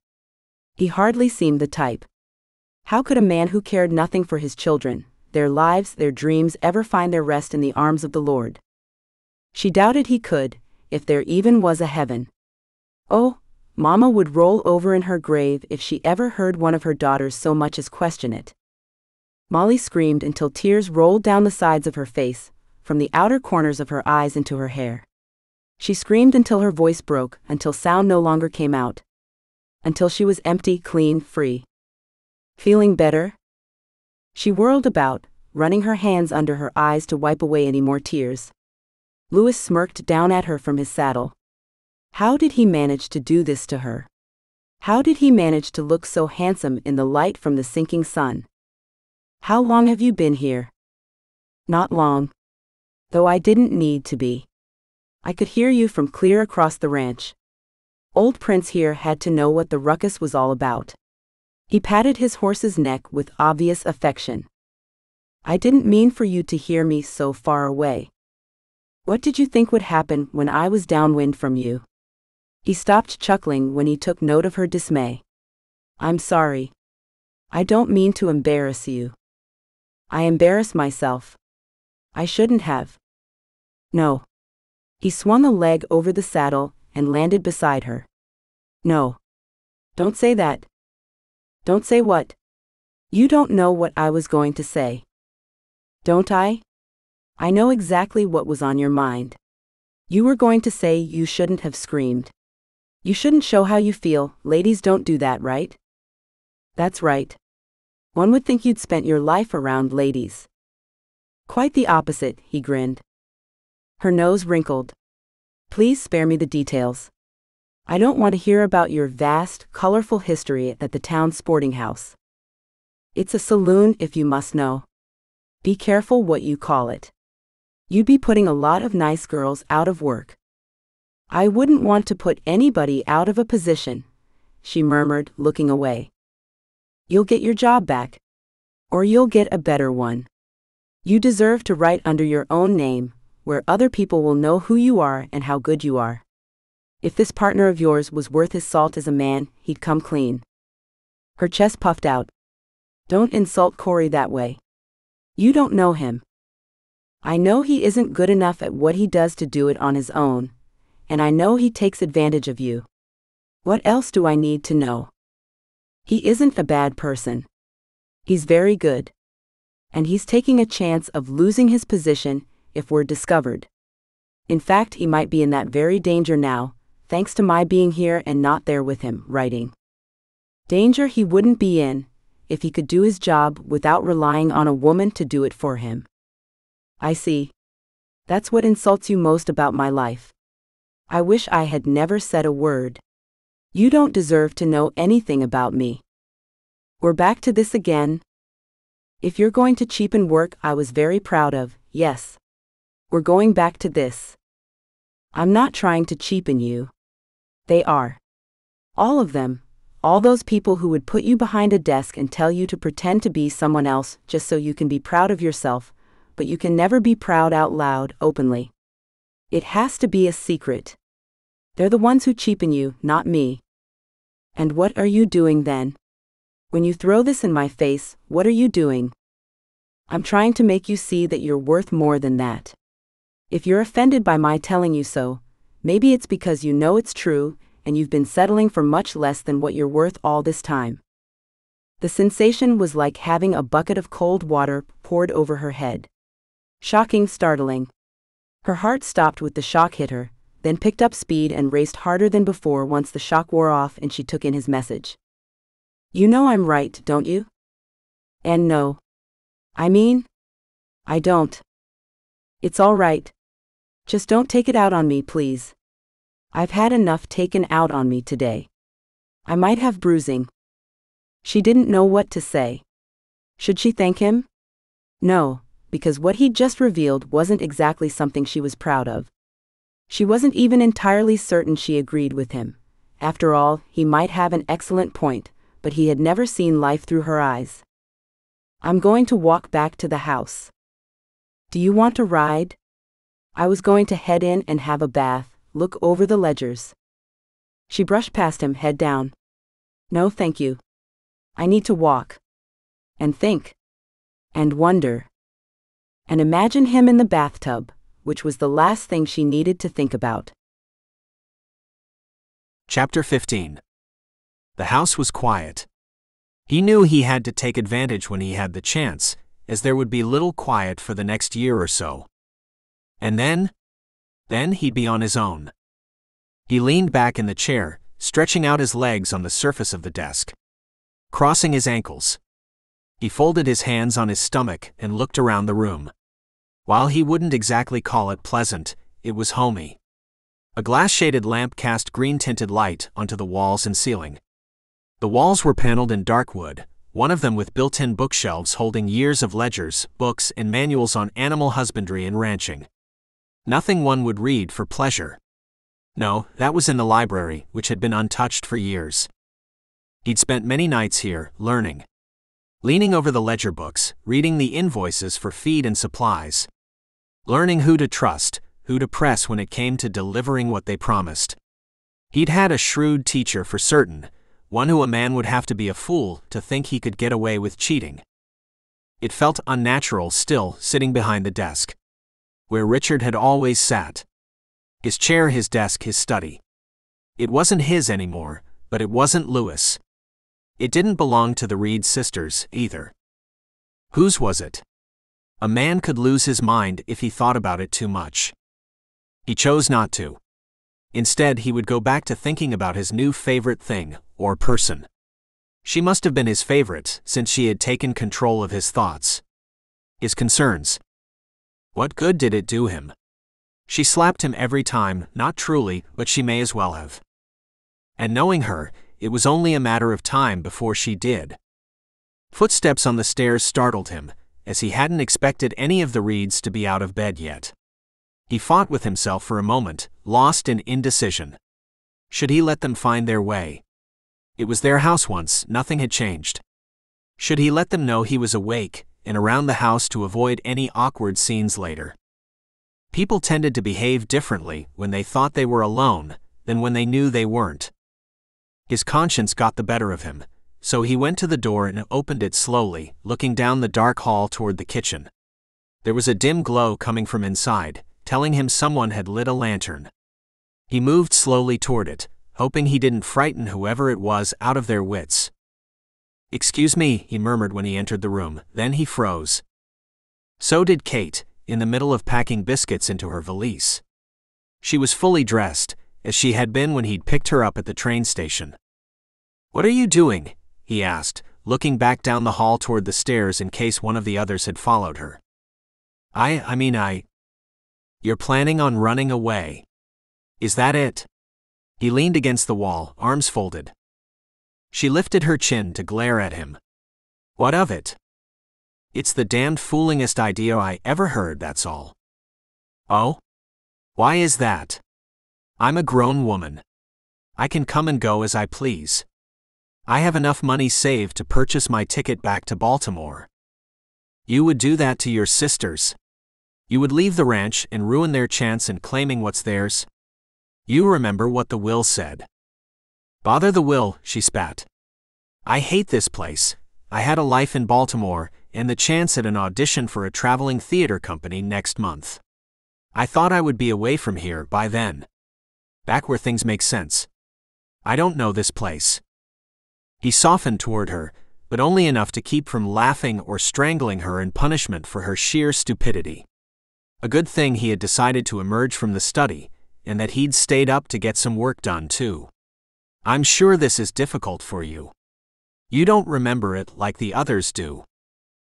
He hardly seemed the type. How could a man who cared nothing for his children, their lives, their dreams ever find their rest in the arms of the Lord? She doubted he could, if there even was a heaven. Oh, Mama would roll over in her grave if she ever heard one of her daughters so much as question it. Molly screamed until tears rolled down the sides of her face, from the outer corners of her eyes into her hair. She screamed until her voice broke, until sound no longer came out. Until she was empty, clean, free. Feeling better? She whirled about, running her hands under her eyes to wipe away any more tears. Lewis smirked down at her from his saddle. How did he manage to do this to her? How did he manage to look so handsome in the light from the sinking sun? How long have you been here? Not long. Though I didn't need to be. I could hear you from clear across the ranch. Old Prince here had to know what the ruckus was all about. He patted his horse's neck with obvious affection. I didn't mean for you to hear me so far away. What did you think would happen when I was downwind from you? He stopped chuckling when he took note of her dismay. I'm sorry. I don't mean to embarrass you. I embarrass myself. I shouldn't have. No. He swung a leg over the saddle and landed beside her. No. Don't say that. Don't say what? You don't know what I was going to say. Don't I? I know exactly what was on your mind. You were going to say you shouldn't have screamed. You shouldn't show how you feel. Ladies don't do that, right? That's right. One would think you'd spent your life around ladies. Quite the opposite, he grinned. Her nose wrinkled. Please spare me the details. I don't want to hear about your vast, colorful history at the town sporting house. It's a saloon, if you must know. Be careful what you call it. You'd be putting a lot of nice girls out of work. I wouldn't want to put anybody out of a position, she murmured, looking away. You'll get your job back. Or you'll get a better one. You deserve to write under your own name, where other people will know who you are and how good you are. If this partner of yours was worth his salt as a man, he'd come clean. Her chest puffed out. Don't insult Cory that way. You don't know him. I know he isn't good enough at what he does to do it on his own, and I know he takes advantage of you. What else do I need to know? He isn't a bad person. He's very good. And he's taking a chance of losing his position if we're discovered. In fact, he might be in that very danger now, thanks to my being here and not there with him, writing. Danger he wouldn't be in, if he could do his job without relying on a woman to do it for him. I see. That's what insults you most about my life. I wish I had never said a word. You don't deserve to know anything about me. We're back to this again. If you're going to cheapen work I was very proud of, yes. We're going back to this. I'm not trying to cheapen you. They are. All of them. All those people who would put you behind a desk and tell you to pretend to be someone else just so you can be proud of yourself, but you can never be proud out loud, openly. It has to be a secret. They're the ones who cheapen you, not me. And what are you doing then? When you throw this in my face, what are you doing? I'm trying to make you see that you're worth more than that. If you're offended by my telling you so, maybe it's because you know it's true, and you've been settling for much less than what you're worth all this time. The sensation was like having a bucket of cold water poured over her head. Shocking, startling. Her heart stopped with the shock hit her, then picked up speed and raced harder than before once the shock wore off and she took in his message. You know I'm right, don't you? And no. I mean, I don't. It's all right. Just don't take it out on me, please. I've had enough taken out on me today. I might have bruising. She didn't know what to say. Should she thank him? No, because what he'd just revealed wasn't exactly something she was proud of. She wasn't even entirely certain she agreed with him. After all, he might have an excellent point, but he had never seen life through her eyes. I'm going to walk back to the house. Do you want to ride? I was going to head in and have a bath. Look over the ledgers. She brushed past him, head down. No, thank you. I need to walk. And think. And wonder. And imagine him in the bathtub, which was the last thing she needed to think about. Chapter 15. The house was quiet. He knew he had to take advantage when he had the chance, as there would be little quiet for the next year or so. And then he'd be on his own. He leaned back in the chair, stretching out his legs on the surface of the desk. Crossing his ankles. He folded his hands on his stomach and looked around the room. While he wouldn't exactly call it pleasant, it was homey. A glass-shaded lamp cast green-tinted light onto the walls and ceiling. The walls were paneled in dark wood, one of them with built-in bookshelves holding years of ledgers, books, and manuals on animal husbandry and ranching. Nothing one would read for pleasure. No, that was in the library, which had been untouched for years. He'd spent many nights here, learning. Leaning over the ledger books, reading the invoices for feed and supplies. Learning who to trust, who to press when it came to delivering what they promised. He'd had a shrewd teacher for certain, one who a man would have to be a fool to think he could get away with cheating. It felt unnatural still, sitting behind the desk. Where Richard had always sat. His chair, his desk, his study. It wasn't his anymore, but it wasn't Lewis. It didn't belong to the Reed sisters, either. Whose was it? A man could lose his mind if he thought about it too much. He chose not to. Instead, he would go back to thinking about his new favorite thing, or person. She must have been his favorite, since she had taken control of his thoughts. His concerns. What good did it do him? She slapped him every time, not truly, but she may as well have. And knowing her, it was only a matter of time before she did. Footsteps on the stairs startled him, as he hadn't expected any of the Reeds to be out of bed yet. He fought with himself for a moment, lost in indecision. Should he let them find their way? It was their house once, nothing had changed. Should he let them know he was awake, and around the house to avoid any awkward scenes later? People tended to behave differently when they thought they were alone, than when they knew they weren't. His conscience got the better of him, so he went to the door and opened it slowly, looking down the dark hall toward the kitchen. There was a dim glow coming from inside, telling him someone had lit a lantern. He moved slowly toward it, hoping he didn't frighten whoever it was out of their wits. "Excuse me," he murmured when he entered the room, then he froze. So did Kate, in the middle of packing biscuits into her valise. She was fully dressed, as she had been when he'd picked her up at the train station. "What are you doing?" he asked, looking back down the hall toward the stairs in case one of the others had followed her. I mean, You're planning on running away. Is that it?" He leaned against the wall, arms folded. She lifted her chin to glare at him. "What of it?" "It's the damned foolingest idea I ever heard, that's all." "Oh? Why is that?" "I'm a grown woman. I can come and go as I please. I have enough money saved to purchase my ticket back to Baltimore." "You would do that to your sisters. You would leave the ranch and ruin their chance in claiming what's theirs. You remember what the will said." "Bother the will," she spat. "I hate this place. I had a life in Baltimore, and the chance at an audition for a traveling theater company next month. I thought I would be away from here by then. Back where things make sense. I don't know this place." He softened toward her, but only enough to keep from laughing or strangling her in punishment for her sheer stupidity. A good thing he had decided to emerge from the study, and that he'd stayed up to get some work done too. "I'm sure this is difficult for you. You don't remember it like the others do.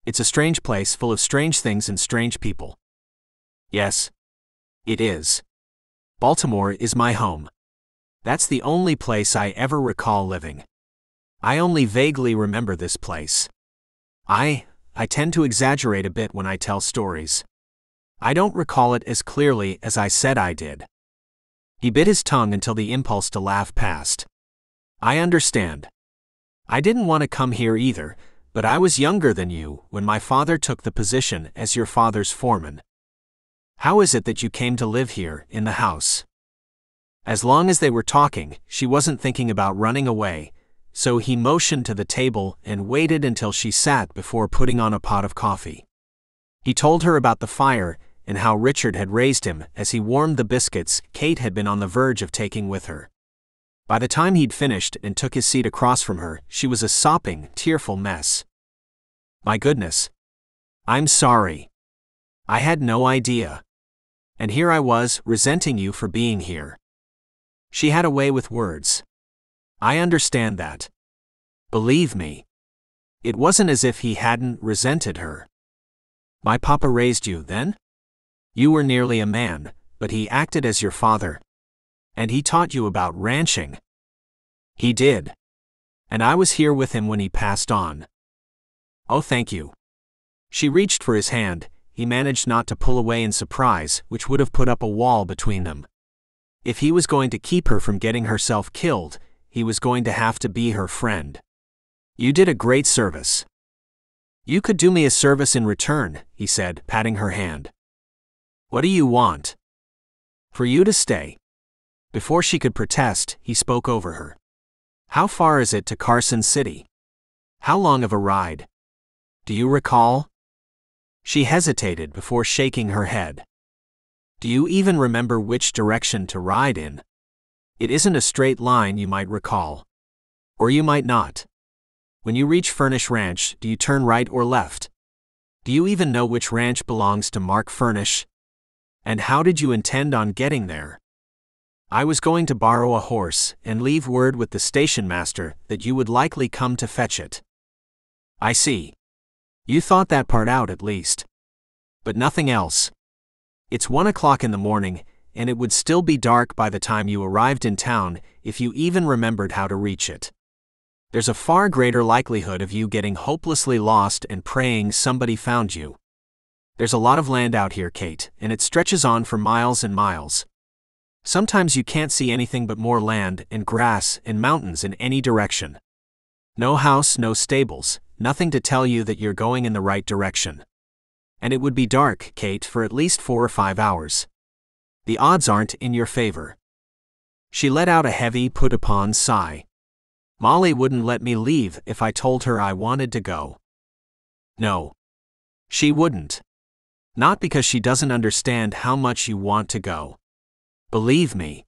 It's a strange place full of strange things and strange people." "Yes. It is. Baltimore is my home. That's the only place I ever recall living. I only vaguely remember this place. I tend to exaggerate a bit when I tell stories. I don't recall it as clearly as I said I did." He bit his tongue until the impulse to laugh passed. "I understand. I didn't want to come here either, but I was younger than you when my father took the position as your father's foreman. How is it that you came to live here, in the house?" As long as they were talking, she wasn't thinking about running away, so he motioned to the table and waited until she sat before putting on a pot of coffee. He told her about the fire and how Richard had raised him as he warmed the biscuits Kate had been on the verge of taking with her. By the time he'd finished and took his seat across from her, she was a sopping, tearful mess. "My goodness. I'm sorry. I had no idea. And here I was, resenting you for being here." She had a way with words. "I understand that. Believe me." It wasn't as if he hadn't resented her. "My papa raised you, then? You were nearly a man, But he acted as your father. And he taught you about ranching. He did. And I was here with him when he passed on. Oh, thank you. She reached for his hand. He managed not to pull away in surprise, which would have put up a wall between them. If he was going to keep her from getting herself killed, he was going to have to be her friend. You did a great service. You could do me a service in return, he said, patting her hand. What do you want? For you to stay. Before she could protest, he spoke over her. How far is it to Carson City? How long of a ride? Do you recall? She hesitated before shaking her head. Do you even remember which direction to ride in? It isn't a straight line, you might recall. Or you might not. When you reach Furnish Ranch, do you turn right or left? Do you even know which ranch belongs to Mark Furnish? And how did you intend on getting there? I was going to borrow a horse and leave word with the station master that you would likely come to fetch it. I see. You thought that part out at least. But nothing else. It's 1 o'clock in the morning, and it would still be dark by the time you arrived in town if you even remembered how to reach it. There's a far greater likelihood of you getting hopelessly lost and praying somebody found you. There's a lot of land out here, Kate, and it stretches on for miles and miles. Sometimes you can't see anything but more land and grass and mountains in any direction. No house, no stables, nothing to tell you that you're going in the right direction. And it would be dark, Kate, for at least 4 or 5 hours. The odds aren't in your favor. She let out a heavy, put-upon sigh. Molly wouldn't let me leave if I told her I wanted to go. No. She wouldn't. Not because she doesn't understand how much you want to go. Believe me.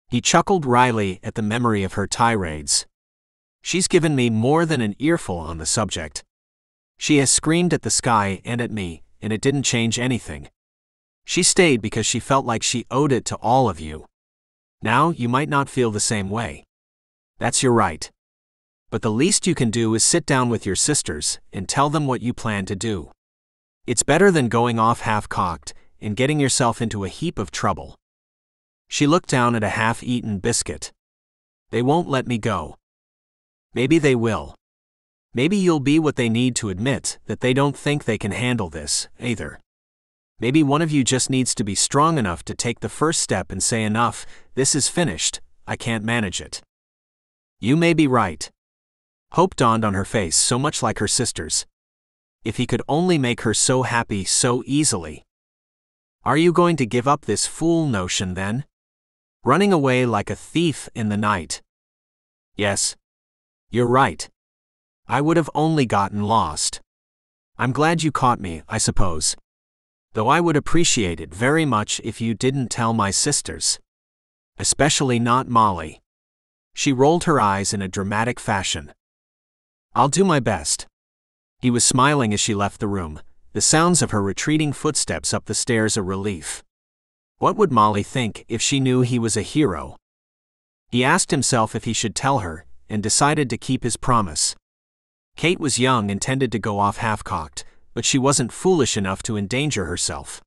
He chuckled wryly at the memory of her tirades. She's given me more than an earful on the subject. She has screamed at the sky and at me, and it didn't change anything. She stayed because she felt like she owed it to all of you. Now you might not feel the same way. That's your right. But the least you can do is sit down with your sisters and tell them what you plan to do. It's better than going off half-cocked and getting yourself into a heap of trouble. She looked down at a half-eaten biscuit. They won't let me go. Maybe they will. Maybe you'll be what they need to admit that they don't think they can handle this, either. Maybe one of you just needs to be strong enough to take the first step and say enough, this is finished, I can't manage it. You may be right. Hope dawned on her face so much like her sister's. If he could only make her so happy so easily. Are you going to give up this fool notion then? Running away like a thief in the night. Yes. You're right. I would have only gotten lost. I'm glad you caught me, I suppose. Though I would appreciate it very much if you didn't tell my sisters. Especially not Molly. She rolled her eyes in a dramatic fashion. I'll do my best. He was smiling as she left the room, the sounds of her retreating footsteps up the stairs a relief. What would Molly think if she knew he was a hero? He asked himself if he should tell her, and decided to keep his promise. Kate was young and tended to go off half-cocked, but she wasn't foolish enough to endanger herself.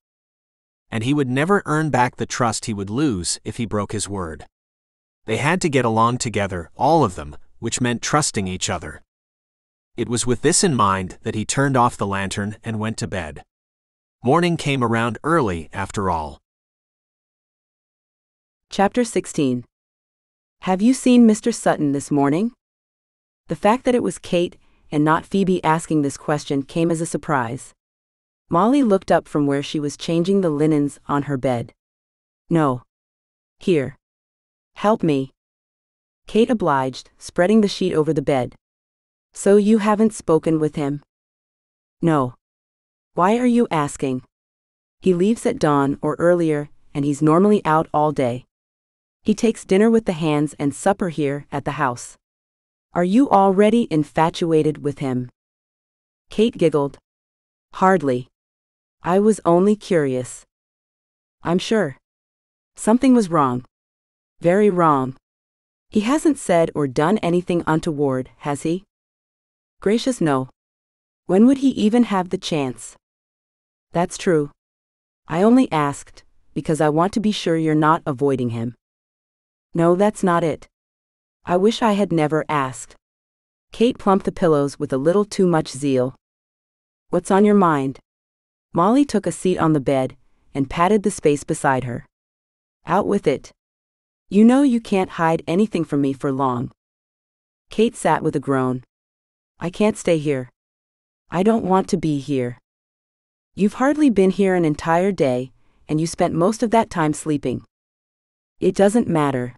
And he would never earn back the trust he would lose if he broke his word. They had to get along together, all of them, which meant trusting each other. It was with this in mind that he turned off the lantern and went to bed. Morning came around early, after all. Chapter 16. Have you seen Mr. Sutton this morning? The fact that it was Kate and not Phoebe asking this question came as a surprise. Molly looked up from where she was changing the linens on her bed. No. Here. Help me. Kate obliged, spreading the sheet over the bed. So you haven't spoken with him? No. Why are you asking? He leaves at dawn or earlier, and he's normally out all day. He takes dinner with the Hands and supper here at the house. Are you already infatuated with him? Kate giggled. Hardly. I was only curious. I'm sure. Something was wrong. Very wrong. He hasn't said or done anything untoward, has he? Gracious no. When would he even have the chance? That's true. I only asked, because I want to be sure you're not avoiding him. No, that's not it. I wish I had never asked. Kate plumped the pillows with a little too much zeal. What's on your mind? Molly took a seat on the bed and patted the space beside her. Out with it. You know you can't hide anything from me for long. Kate sat with a groan. I can't stay here. I don't want to be here. You've hardly been here an entire day, and you spent most of that time sleeping. It doesn't matter.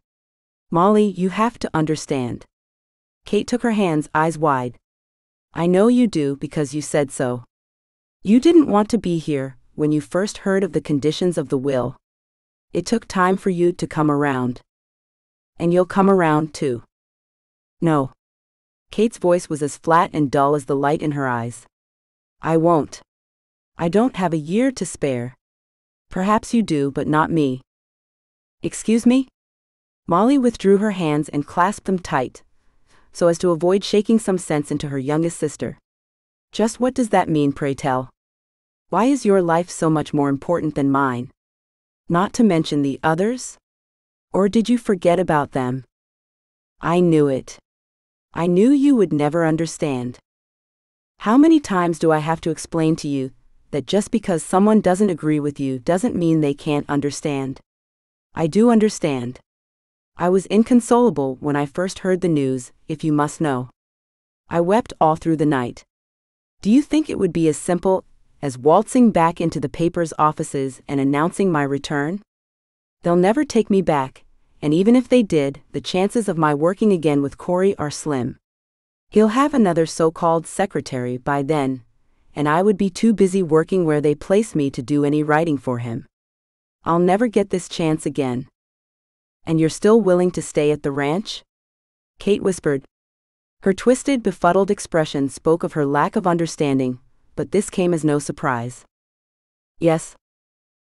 Molly, you have to understand. Kate took her hands, eyes wide. I know you do because you said so. You didn't want to be here when you first heard of the conditions of the will. It took time for you to come around. And you'll come around too. No. Kate's voice was as flat and dull as the light in her eyes. I won't. I don't have a year to spare. Perhaps you do, but not me. Excuse me? Molly withdrew her hands and clasped them tight, so as to avoid shaking some sense into her youngest sister. Just what does that mean, pray tell? Why is your life so much more important than mine? Not to mention the others? Or did you forget about them? I knew it. I knew you would never understand. How many times do I have to explain to you that just because someone doesn't agree with you doesn't mean they can't understand? I do understand. I was inconsolable when I first heard the news, if you must know. I wept all through the night. Do you think it would be as simple as waltzing back into the paper's offices and announcing my return? They'll never take me back, and even if they did, the chances of my working again with Cory are slim. He'll have another so-called secretary by then, and I would be too busy working where they place me to do any writing for him. I'll never get this chance again. And you're still willing to stay at the ranch? Kate whispered. Her twisted, befuddled expression spoke of her lack of understanding, but this came as no surprise. Yes.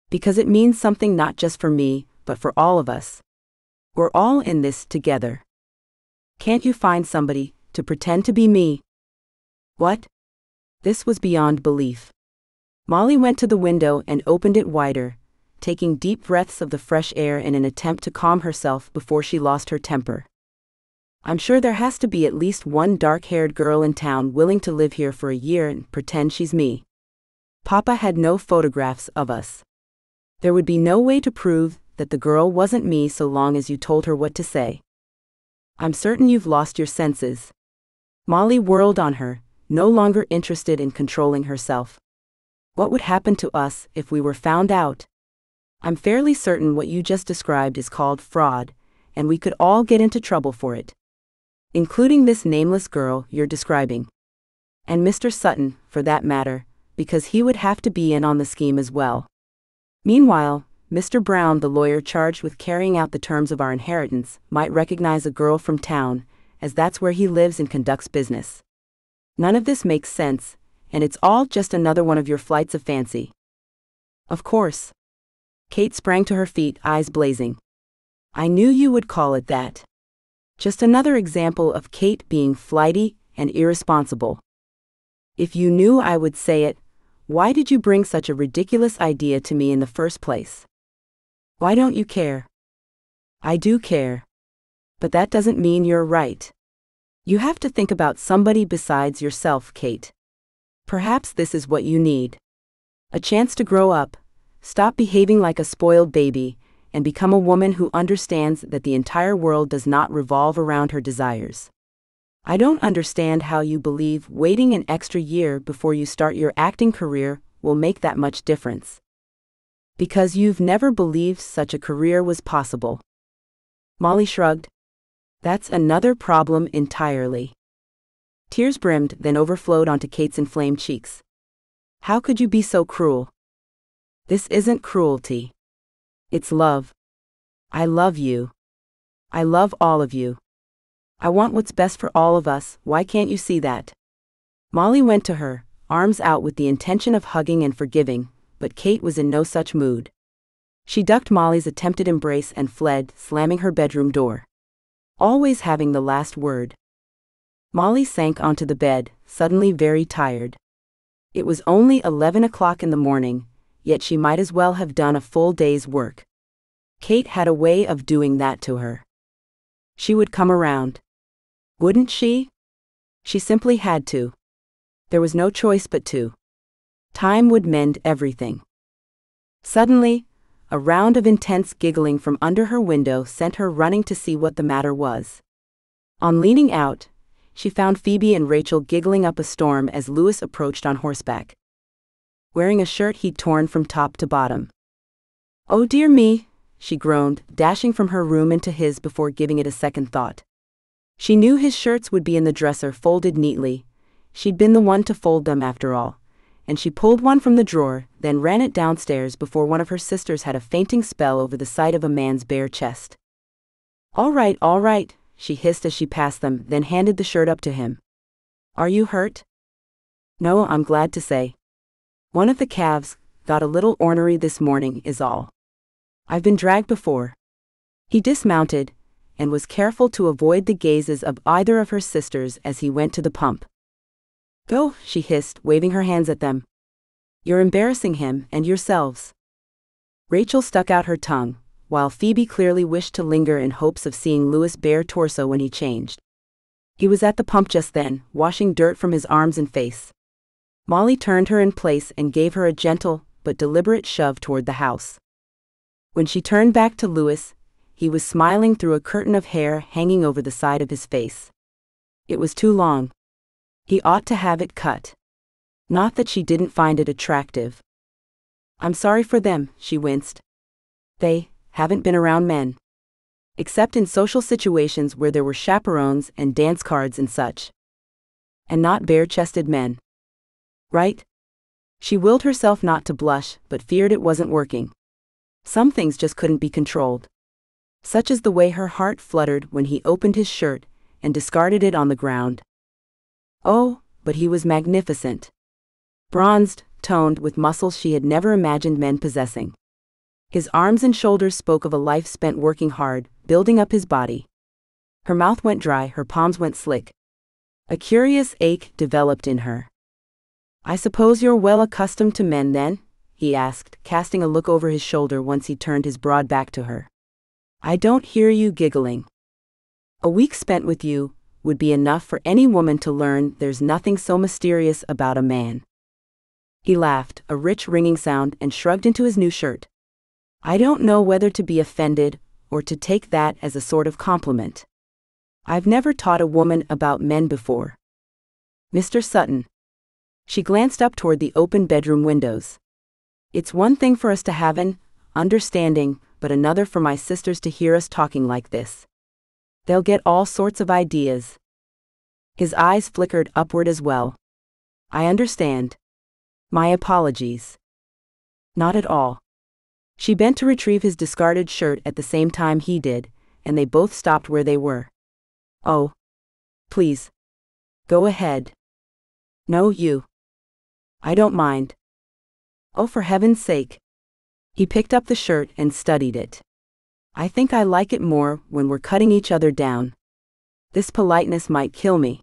Because it means something not just for me, but for all of us. We're all in this together. Can't you find somebody to pretend to be me? What? This was beyond belief. Molly went to the window and opened it wider, taking deep breaths of the fresh air in an attempt to calm herself before she lost her temper. I'm sure there has to be at least one dark-haired girl in town willing to live here for a year and pretend she's me. Papa had no photographs of us. There would be no way to prove that the girl wasn't me so long as you told her what to say. I'm certain you've lost your senses. Molly whirled on her, no longer interested in controlling herself. What would happen to us if we were found out? I'm fairly certain what you just described is called fraud, and we could all get into trouble for it. Including this nameless girl you're describing. And Mr. Sutton, for that matter, because he would have to be in on the scheme as well. Meanwhile, Mr. Brown, the lawyer charged with carrying out the terms of our inheritance, might recognize a girl from town, as that's where he lives and conducts business. None of this makes sense, and it's all just another one of your flights of fancy. Of course. Kate sprang to her feet, eyes blazing. I knew you would call it that. Just another example of Kate being flighty and irresponsible. If you knew I would say it, why did you bring such a ridiculous idea to me in the first place? Why don't you care? I do care. But that doesn't mean you're right. You have to think about somebody besides yourself, Kate. Perhaps this is what you need. A chance to grow up, stop behaving like a spoiled baby, and become a woman who understands that the entire world does not revolve around her desires. I don't understand how you believe waiting an extra year before you start your acting career will make that much difference. Because you've never believed such a career was possible. Molly shrugged. That's another problem entirely. Tears brimmed, then overflowed onto Kate's inflamed cheeks. How could you be so cruel? This isn't cruelty. It's love. I love you. I love all of you. I want what's best for all of us, why can't you see that? Molly went to her, arms out with the intention of hugging and forgiving, but Kate was in no such mood. She ducked Molly's attempted embrace and fled, slamming her bedroom door. Always having the last word. Molly sank onto the bed, suddenly very tired. It was only 11 o'clock in the morning, yet she might as well have done a full day's work. Kate had a way of doing that to her. She would come around. Wouldn't she? She simply had to. There was no choice but to. Time would mend everything. Suddenly, a round of intense giggling from under her window sent her running to see what the matter was. On leaning out, she found Phoebe and Rachel giggling up a storm as Lewis approached on horseback, wearing a shirt he'd torn from top to bottom. "Oh dear me," she groaned, dashing from her room into his before giving it a second thought. She knew his shirts would be in the dresser folded neatly. She'd been the one to fold them after all, and she pulled one from the drawer, then ran it downstairs before one of her sisters had a fainting spell over the sight of a man's bare chest. All right, she hissed as she passed them, then handed the shirt up to him. "Are you hurt?" "No, I'm glad to say. One of the calves got a little ornery this morning is all. I've been dragged before." He dismounted, and was careful to avoid the gazes of either of her sisters as he went to the pump. "Go," she hissed, waving her hands at them. "You're embarrassing him and yourselves." Rachel stuck out her tongue, while Phoebe clearly wished to linger in hopes of seeing Lewis' bare torso when he changed. He was at the pump just then, washing dirt from his arms and face. Molly turned her in place and gave her a gentle but deliberate shove toward the house. When she turned back to Lewis, he was smiling through a curtain of hair hanging over the side of his face. It was too long. He ought to have it cut. Not that she didn't find it attractive. "I'm sorry for them," she winced. "They haven't been around men. Except in social situations where there were chaperones and dance cards and such. And not bare-chested men. Right?" She willed herself not to blush, but feared it wasn't working. Some things just couldn't be controlled. Such as the way her heart fluttered when he opened his shirt and discarded it on the ground. Oh, but he was magnificent. Bronzed, toned, with muscles she had never imagined men possessing. His arms and shoulders spoke of a life spent working hard, building up his body. Her mouth went dry, her palms went slick. A curious ache developed in her. "I suppose you're well accustomed to men then?" he asked, casting a look over his shoulder once he turned his broad back to her. "I don't hear you giggling. A week spent with you would be enough for any woman to learn there's nothing so mysterious about a man." He laughed, a rich ringing sound, and shrugged into his new shirt. "I don't know whether to be offended or to take that as a sort of compliment. I've never taught a woman about men before. Mr. Sutton." She glanced up toward the open bedroom windows. "It's one thing for us to have an understanding, but another for my sisters to hear us talking like this. They'll get all sorts of ideas." His eyes flickered upward as well. "I understand. My apologies." "Not at all." She bent to retrieve his discarded shirt at the same time he did, and they both stopped where they were. "Oh. Please. Go ahead." "No, you." "I don't mind." "Oh, for heaven's sake." He picked up the shirt and studied it. "I think I like it more when we're cutting each other down. This politeness might kill me."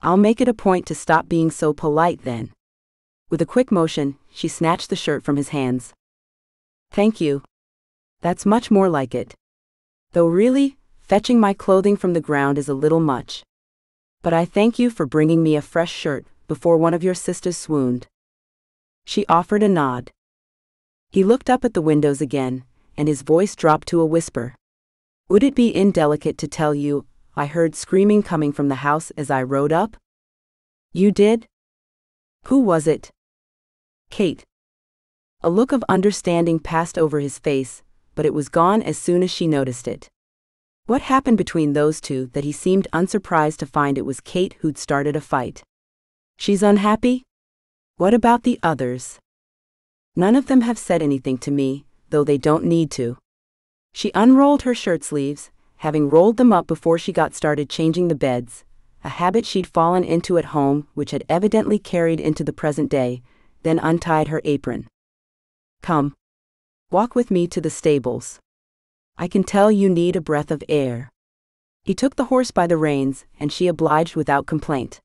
"I'll make it a point to stop being so polite then." With a quick motion, she snatched the shirt from his hands. "Thank you. That's much more like it. Though really, fetching my clothing from the ground is a little much. But I thank you for bringing me a fresh shirt before one of your sisters swooned." She offered a nod. He looked up at the windows again, and his voice dropped to a whisper. "Would it be indelicate to tell you I heard screaming coming from the house as I rode up?" "You did? Who was it?" "Kate." A look of understanding passed over his face, but it was gone as soon as she noticed it. What happened between those two that he seemed unsurprised to find it was Kate who'd started a fight? "She's unhappy? What about the others?" "None of them have said anything to me, though they don't need to." She unrolled her shirt sleeves, having rolled them up before she got started changing the beds, a habit she'd fallen into at home which had evidently carried into the present day, then untied her apron. "Come. Walk with me to the stables. I can tell you need a breath of air." He took the horse by the reins, and she obliged without complaint.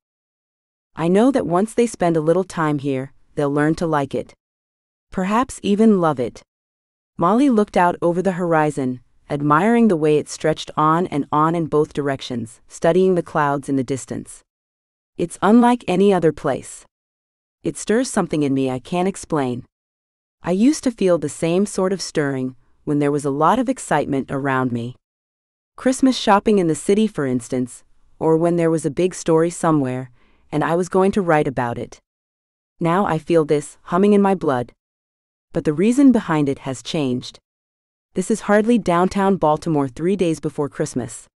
"I know that once they spend a little time here, they'll learn to like it." Perhaps even love it. Molly looked out over the horizon, admiring the way it stretched on in both directions, studying the clouds in the distance. It's unlike any other place. It stirs something in me I can't explain. I used to feel the same sort of stirring when there was a lot of excitement around me. Christmas shopping in the city, for instance, or when there was a big story somewhere, and I was going to write about it. Now I feel this humming in my blood. But the reason behind it has changed. This is hardly downtown Baltimore 3 days before Christmas.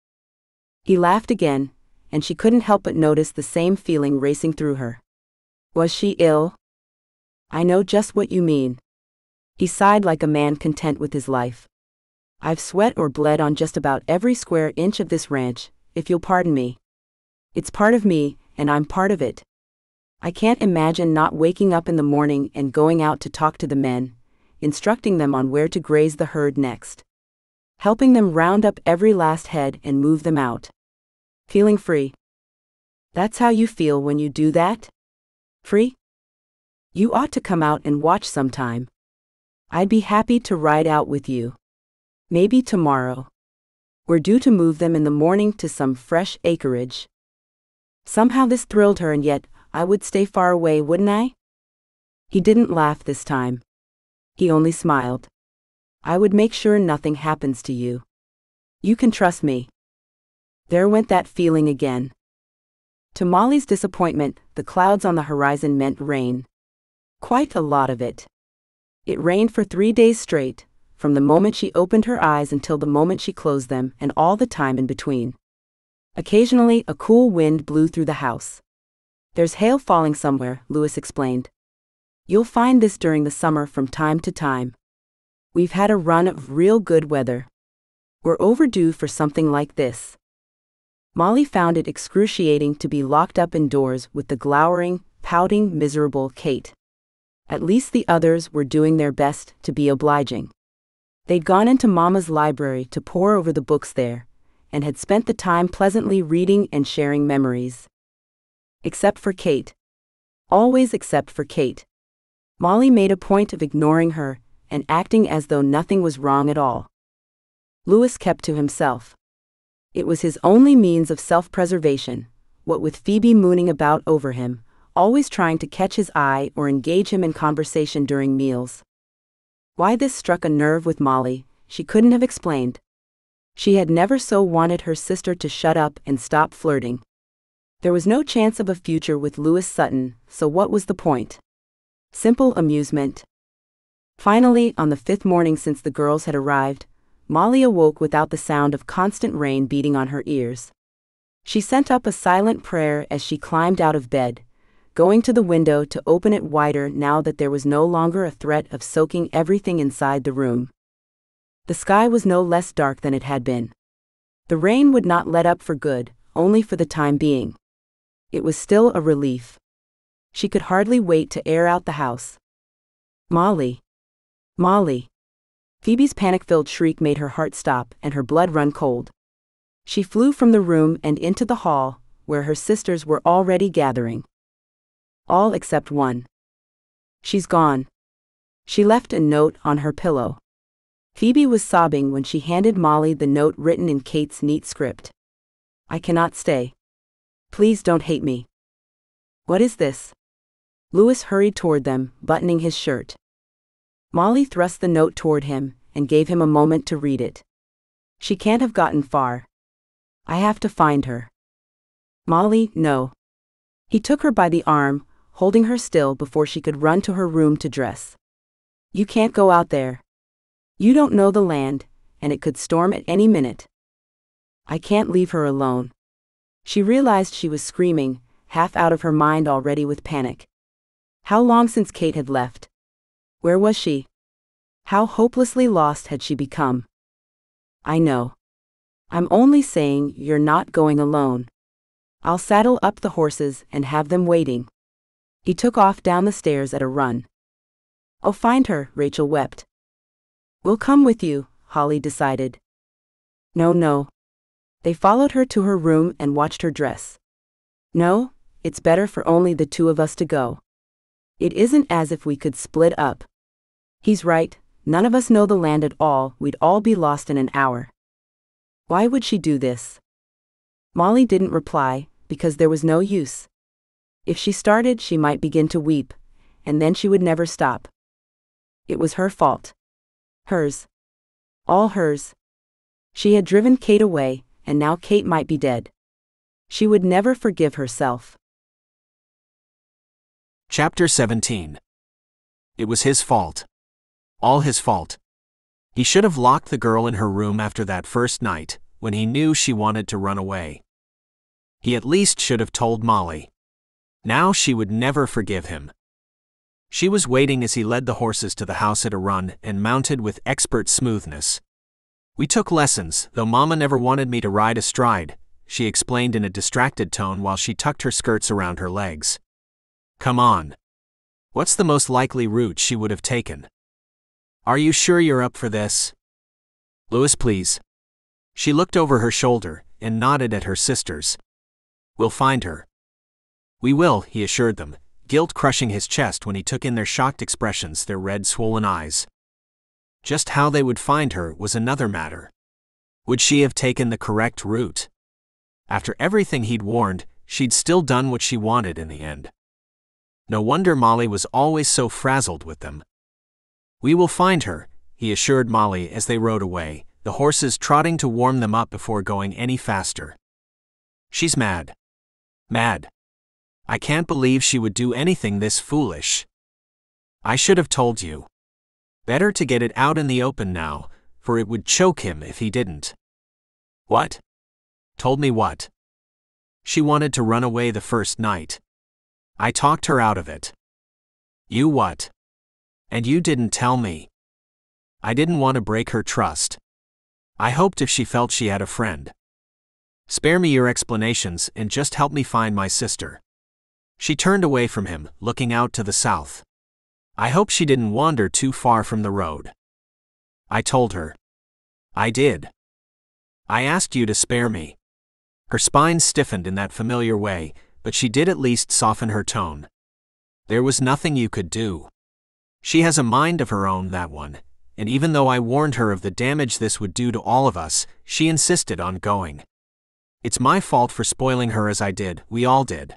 He laughed again, and she couldn't help but notice the same feeling racing through her. Was she ill? I know just what you mean. He sighed like a man content with his life. I've sweat or bled on just about every square inch of this ranch, if you'll pardon me. It's part of me, and I'm part of it. I can't imagine not waking up in the morning and going out to talk to the men, instructing them on where to graze the herd next. Helping them round up every last head and move them out. Feeling free. That's how you feel when you do that? Free? You ought to come out and watch sometime. I'd be happy to ride out with you. Maybe tomorrow. We're due to move them in the morning to some fresh acreage. Somehow this thrilled her, and yet I would stay far away, wouldn't I? He didn't laugh this time. He only smiled. I would make sure nothing happens to you. You can trust me. There went that feeling again. To Molly's disappointment, the clouds on the horizon meant rain. Quite a lot of it. It rained for 3 days straight, from the moment she opened her eyes until the moment she closed them, and all the time in between. Occasionally, a cool wind blew through the house. There's hail falling somewhere, Lewis explained. You'll find this during the summer from time to time. We've had a run of real good weather. We're overdue for something like this. Molly found it excruciating to be locked up indoors with the glowering, pouting, miserable Kate. At least the others were doing their best to be obliging. They'd gone into Mama's library to pore over the books there, and had spent the time pleasantly reading and sharing memories. Except for Kate. Always except for Kate. Molly made a point of ignoring her and acting as though nothing was wrong at all. Lewis kept to himself. It was his only means of self-preservation, what with Phoebe mooning about over him, always trying to catch his eye or engage him in conversation during meals. Why this struck a nerve with Molly, she couldn't have explained. She had never so wanted her sister to shut up and stop flirting. There was no chance of a future with Lewis Sutton, so what was the point? Simple amusement. Finally, on the 5th morning since the girls had arrived, Molly awoke without the sound of constant rain beating on her ears. She sent up a silent prayer as she climbed out of bed, going to the window to open it wider now that there was no longer a threat of soaking everything inside the room. The sky was no less dark than it had been. The rain would not let up for good, only for the time being. It was still a relief. She could hardly wait to air out the house. Molly. Molly. Phoebe's panic-filled shriek made her heart stop and her blood run cold. She flew from the room and into the hall, where her sisters were already gathering. All except one. She's gone. She left a note on her pillow. Phoebe was sobbing when she handed Molly the note written in Kate's neat script. I cannot stay. Please don't hate me. What is this? Lewis hurried toward them, buttoning his shirt. Molly thrust the note toward him and gave him a moment to read it. She can't have gotten far. I have to find her. Molly, no. He took her by the arm, holding her still before she could run to her room to dress. You can't go out there. You don't know the land, and it could storm at any minute. I can't leave her alone. She realized she was screaming, half out of her mind already with panic. How long since Kate had left? Where was she? How hopelessly lost had she become? I know. I'm only saying you're not going alone. I'll saddle up the horses and have them waiting. He took off down the stairs at a run. Oh, find her, Rachel wept. We'll come with you, Holly decided. No. They followed her to her room and watched her dress. No, it's better for only the two of us to go. It isn't as if we could split up. He's right, none of us know the land at all, we'd all be lost in an hour. Why would she do this? Molly didn't reply, because there was no use. If she started, she might begin to weep, and then she would never stop. It was her fault. Hers. All hers. She had driven Kate away, and now Kate might be dead. She would never forgive herself. Chapter 17. It was his fault. All his fault. He should have locked the girl in her room after that first night, when he knew she wanted to run away. He at least should have told Molly. Now she would never forgive him. She was waiting as he led the horses to the house at a run and mounted with expert smoothness. "We took lessons, though Mama never wanted me to ride astride," she explained in a distracted tone while she tucked her skirts around her legs. "Come on. What's the most likely route she would have taken? Are you sure you're up for this? Lewis, please." She looked over her shoulder and nodded at her sisters. "We'll find her." "We will," he assured them, guilt crushing his chest when he took in their shocked expressions, their red, swollen eyes. Just how they would find her was another matter. Would she have taken the correct route? After everything he'd warned, she'd still done what she wanted in the end. No wonder Molly was always so frazzled with them. "We will find her," he assured Molly as they rode away, the horses trotting to warm them up before going any faster. "She's mad. Mad. I can't believe she would do anything this foolish. I should have told you. Better to get it out in the open now, for it would choke him if he didn't." "What? Told me what?" "She wanted to run away the first night. I talked her out of it." "You what? And you didn't tell me." "I didn't want to break her trust. I hoped if she felt she had a friend. Spare me your explanations and just help me find my sister." She turned away from him, looking out to the south. "I hope she didn't wander too far from the road." "I told her." "I did. I asked you to spare me." Her spine stiffened in that familiar way, but she did at least soften her tone. "There was nothing you could do. She has a mind of her own, that one, and even though I warned her of the damage this would do to all of us, she insisted on going. It's my fault for spoiling her as I did, we all did.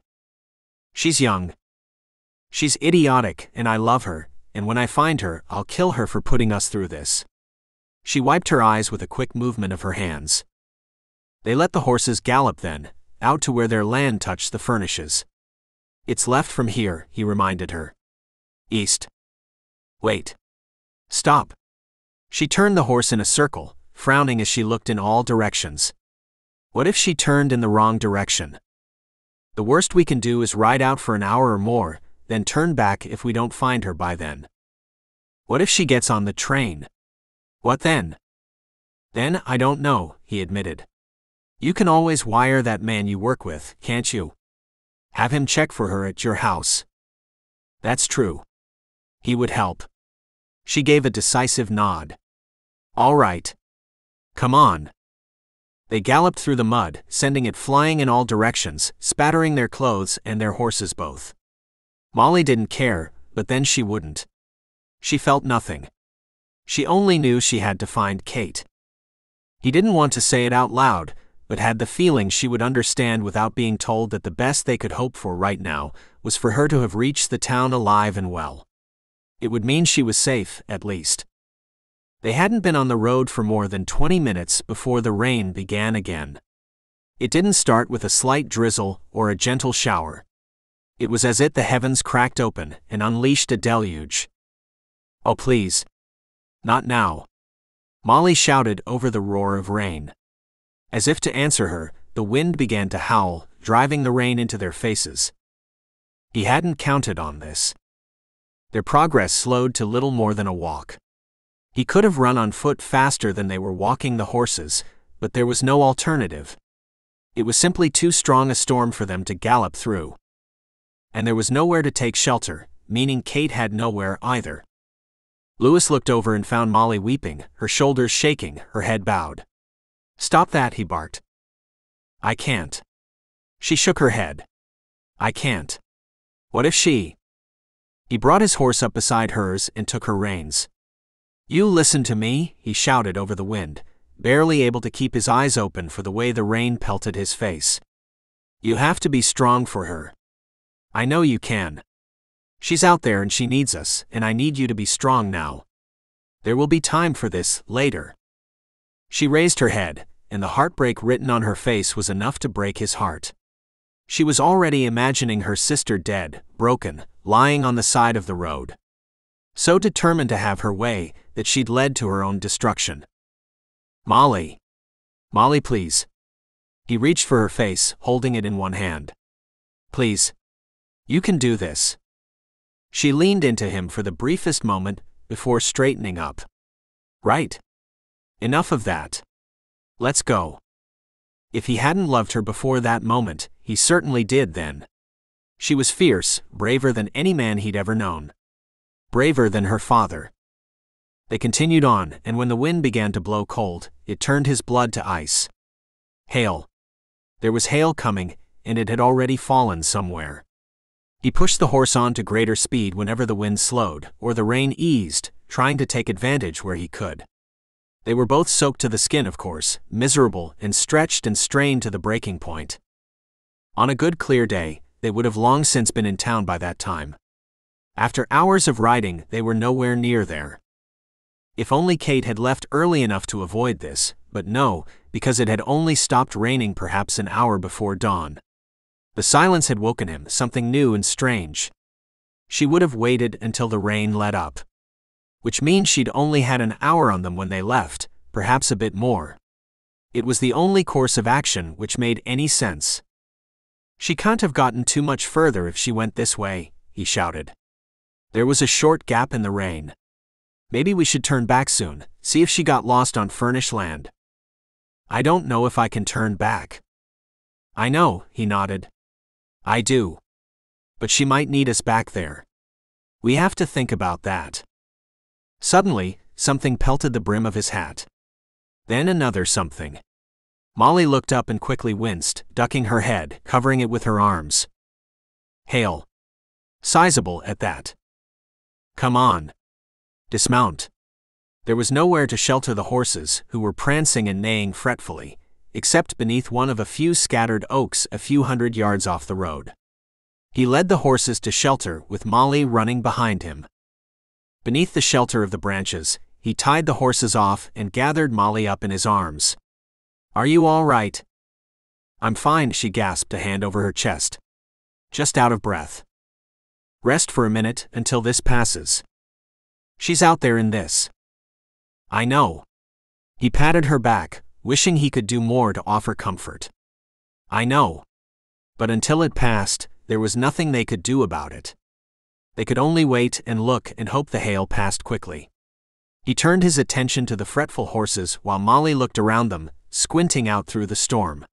She's young. She's idiotic, and I love her, and when I find her, I'll kill her for putting us through this." She wiped her eyes with a quick movement of her hands. They let the horses gallop then, out to where their land touched the furnishes. "It's left from here," he reminded her. "East." "Wait. Stop." She turned the horse in a circle, frowning as she looked in all directions. What if she turned in the wrong direction? "The worst we can do is ride out for an hour or more, then turn back if we don't find her by then." "What if she gets on the train? What then?" "Then I don't know," he admitted. "You can always wire that man you work with, can't you? Have him check for her at your house." "That's true. He would help." She gave a decisive nod. "All right. Come on." They galloped through the mud, sending it flying in all directions, spattering their clothes and their horses both. Molly didn't care, but then she wouldn't. She felt nothing. She only knew she had to find Kate. He didn't want to say it out loud, but had the feeling she would understand without being told that the best they could hope for right now was for her to have reached the town alive and well. It would mean she was safe, at least. They hadn't been on the road for more than 20 minutes before the rain began again. It didn't start with a slight drizzle or a gentle shower. It was as if the heavens cracked open and unleashed a deluge. "Oh please. Not now." Molly shouted over the roar of rain. As if to answer her, the wind began to howl, driving the rain into their faces. He hadn't counted on this. Their progress slowed to little more than a walk. He could have run on foot faster than they were walking the horses, but there was no alternative. It was simply too strong a storm for them to gallop through. And there was nowhere to take shelter, meaning Kate had nowhere either. Lewis looked over and found Molly weeping, her shoulders shaking, her head bowed. "Stop that," he barked. "I can't." She shook her head. "I can't. What if she..." He brought his horse up beside hers and took her reins. "You listen to me," he shouted over the wind, barely able to keep his eyes open for the way the rain pelted his face. "You have to be strong for her. I know you can. She's out there and she needs us, and I need you to be strong now. There will be time for this later." She raised her head, and the heartbreak written on her face was enough to break his heart. She was already imagining her sister dead, broken, lying on the side of the road. So determined to have her way that she'd led to her own destruction. "Molly. Molly, please." He reached for her face, holding it in one hand. "Please. You can do this." She leaned into him for the briefest moment before straightening up. "Right. Enough of that. Let's go." If he hadn't loved her before that moment, he certainly did then. She was fierce, braver than any man he'd ever known. Braver than her father. They continued on, and when the wind began to blow cold, it turned his blood to ice. Hail. There was hail coming, and it had already fallen somewhere. He pushed the horse on to greater speed whenever the wind slowed, or the rain eased, trying to take advantage where he could. They were both soaked to the skin, of course, miserable and stretched and strained to the breaking point. On a good clear day, they would have long since been in town by that time. After hours of riding, they were nowhere near there. If only Kate had left early enough to avoid this, but no, because it had only stopped raining perhaps an hour before dawn. The silence had woken him, something new and strange. She would have waited until the rain let up. Which means she'd only had an hour on them when they left, perhaps a bit more. It was the only course of action which made any sense. "She can't have gotten too much further if she went this way," he shouted. There was a short gap in the rain. "Maybe we should turn back soon, see if she got lost on Furnish land." "I don't know if I can turn back." "I know," he nodded. "I do. But she might need us back there. We have to think about that." Suddenly, something pelted the brim of his hat. Then another something. Molly looked up and quickly winced, ducking her head, covering it with her arms. Hail. Sizable at that. "Come on. Dismount." There was nowhere to shelter the horses, who were prancing and neighing fretfully, except beneath one of a few scattered oaks a few hundred yards off the road. He led the horses to shelter, with Molly running behind him. Beneath the shelter of the branches, he tied the horses off and gathered Molly up in his arms. "Are you all right?" "I'm fine," she gasped, a hand over her chest. "Just out of breath. Rest for a minute until this passes. She's out there in this." "I know." He patted her back, wishing he could do more to offer comfort. "I know. But until it passed, there was nothing they could do about it. They could only wait and look and hope the hail passed quickly." He turned his attention to the fretful horses while Molly looked around them, squinting out through the storm.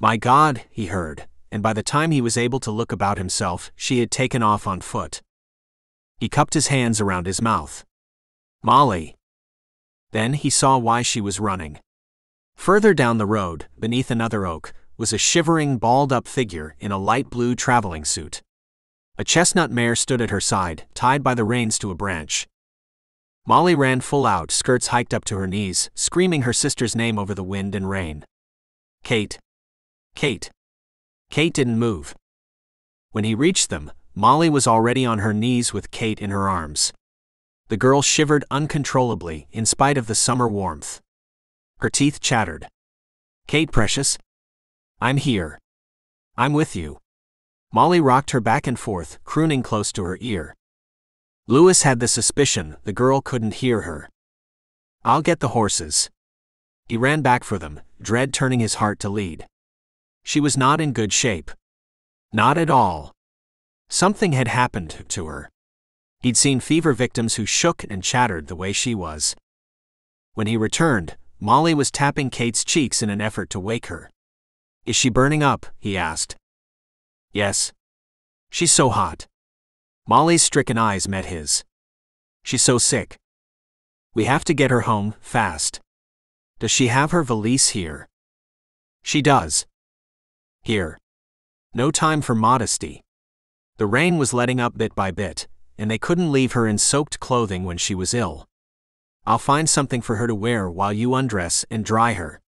"My God," he heard, and by the time he was able to look about himself, she had taken off on foot. He cupped his hands around his mouth. "Molly." Then he saw why she was running. Further down the road, beneath another oak, was a shivering, balled-up figure in a light blue traveling suit. A chestnut mare stood at her side, tied by the reins to a branch. Molly ran full out, skirts hiked up to her knees, screaming her sister's name over the wind and rain. "Kate! Kate!" Kate didn't move. When he reached them, Molly was already on her knees with Kate in her arms. The girl shivered uncontrollably, in spite of the summer warmth. Her teeth chattered. "Kate, precious. I'm here. I'm with you." Molly rocked her back and forth, crooning close to her ear. Lewis had the suspicion the girl couldn't hear her. "I'll get the horses." He ran back for them, dread turning his heart to lead. She was not in good shape. Not at all. Something had happened to her. He'd seen fever victims who shook and chattered the way she was. When he returned, Molly was tapping Kate's cheeks in an effort to wake her. "Is she burning up?" he asked. "Yes. She's so hot." Molly's stricken eyes met his. "She's so sick. We have to get her home, fast." "Does she have her valise here?" "She does." "Here." No time for modesty. The rain was letting up bit by bit, and they couldn't leave her in soaked clothing when she was ill. I'll find something for her to wear while you undress and dry her.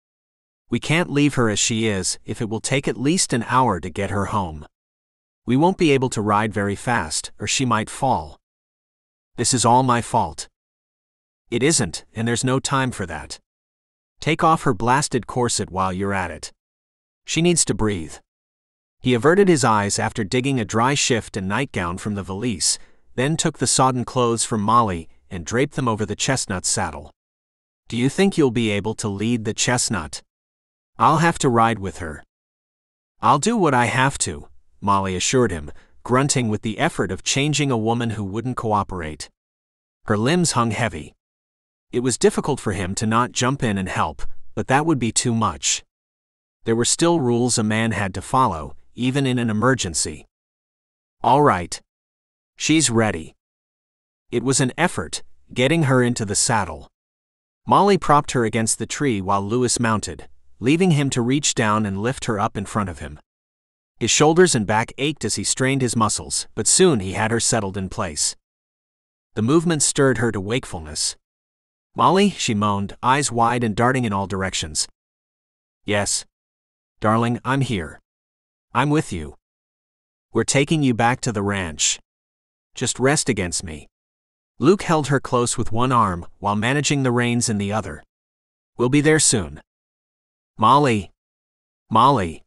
We can't leave her as she is if it will take at least an hour to get her home. We won't be able to ride very fast, or she might fall. This is all my fault. It isn't, and there's no time for that. Take off her blasted corset while you're at it. She needs to breathe. He averted his eyes after digging a dry shift and nightgown from the valise, then took the sodden clothes from Molly and draped them over the chestnut's saddle. Do you think you'll be able to lead the chestnut? I'll have to ride with her. I'll do what I have to, Molly assured him, grunting with the effort of changing a woman who wouldn't cooperate. Her limbs hung heavy. It was difficult for him to not jump in and help, but that would be too much. There were still rules a man had to follow, even in an emergency. All right. She's ready. It was an effort, getting her into the saddle. Molly propped her against the tree while Lewis mounted, leaving him to reach down and lift her up in front of him. His shoulders and back ached as he strained his muscles, but soon he had her settled in place. The movement stirred her to wakefulness. Molly, she moaned, eyes wide and darting in all directions. Yes. Darling, I'm here. I'm with you. We're taking you back to the ranch. Just rest against me. Luke held her close with one arm while managing the reins in the other. We'll be there soon. Molly. Molly.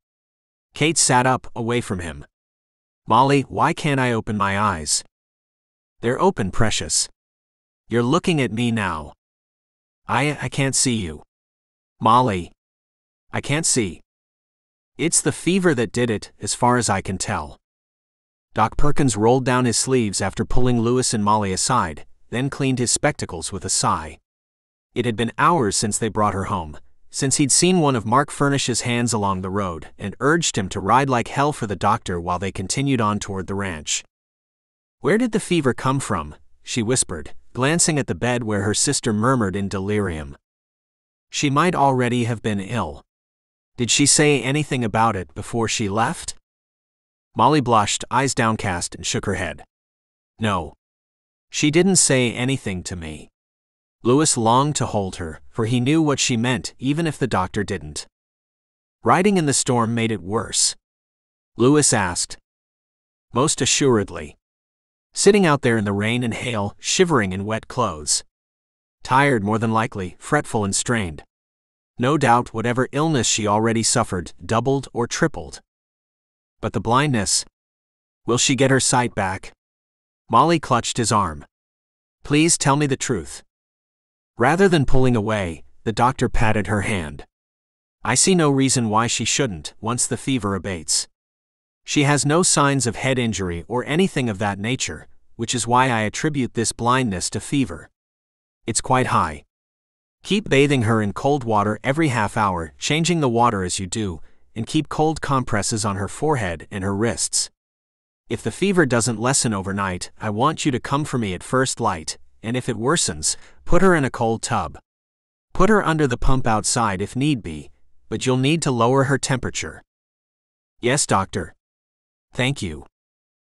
Kate sat up, away from him. Molly, why can't I open my eyes? They're open, precious. You're looking at me now. I can't see you. Molly. I can't see. It's the fever that did it, as far as I can tell. Doc Perkins rolled down his sleeves after pulling Lewis and Molly aside, then cleaned his spectacles with a sigh. It had been hours since they brought her home, since he'd seen one of Mark Furnish's hands along the road and urged him to ride like hell for the doctor while they continued on toward the ranch. Where did the fever come from? She whispered, glancing at the bed where her sister murmured in delirium. She might already have been ill. Did she say anything about it before she left? Molly blushed, eyes downcast, and shook her head. No. She didn't say anything to me. Lewis longed to hold her, for he knew what she meant, even if the doctor didn't. Riding in the storm made it worse. Lewis asked. Most assuredly. Sitting out there in the rain and hail, shivering in wet clothes. Tired more than likely, fretful and strained. No doubt whatever illness she already suffered doubled or tripled. But the blindness. Will she get her sight back? Molly clutched his arm. Please tell me the truth. Rather than pulling away, the doctor patted her hand. I see no reason why she shouldn't, once the fever abates. She has no signs of head injury or anything of that nature, which is why I attribute this blindness to fever. It's quite high. Keep bathing her in cold water every half hour, changing the water as you do, and keep cold compresses on her forehead and her wrists. If the fever doesn't lessen overnight, I want you to come for me at first light, and if it worsens, put her in a cold tub. Put her under the pump outside if need be, but you'll need to lower her temperature. Yes, doctor. Thank you.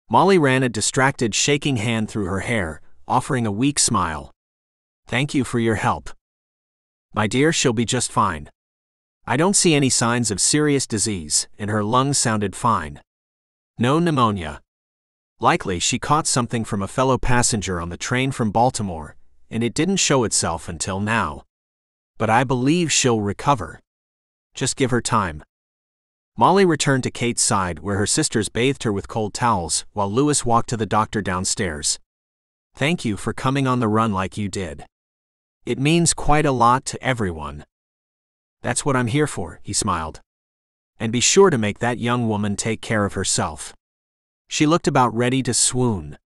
Molly ran a distracted, shaking hand through her hair, offering a weak smile. Thank you for your help. My dear, she'll be just fine. I don't see any signs of serious disease, and her lungs sounded fine. No pneumonia. Likely she caught something from a fellow passenger on the train from Baltimore, and it didn't show itself until now. But I believe she'll recover. Just give her time. Molly returned to Kate's side where her sisters bathed her with cold towels while Lewis walked to the doctor downstairs. Thank you for coming on the run like you did. It means quite a lot to everyone. That's what I'm here for, he smiled. And be sure to make that young woman take care of herself. She looked about ready to swoon.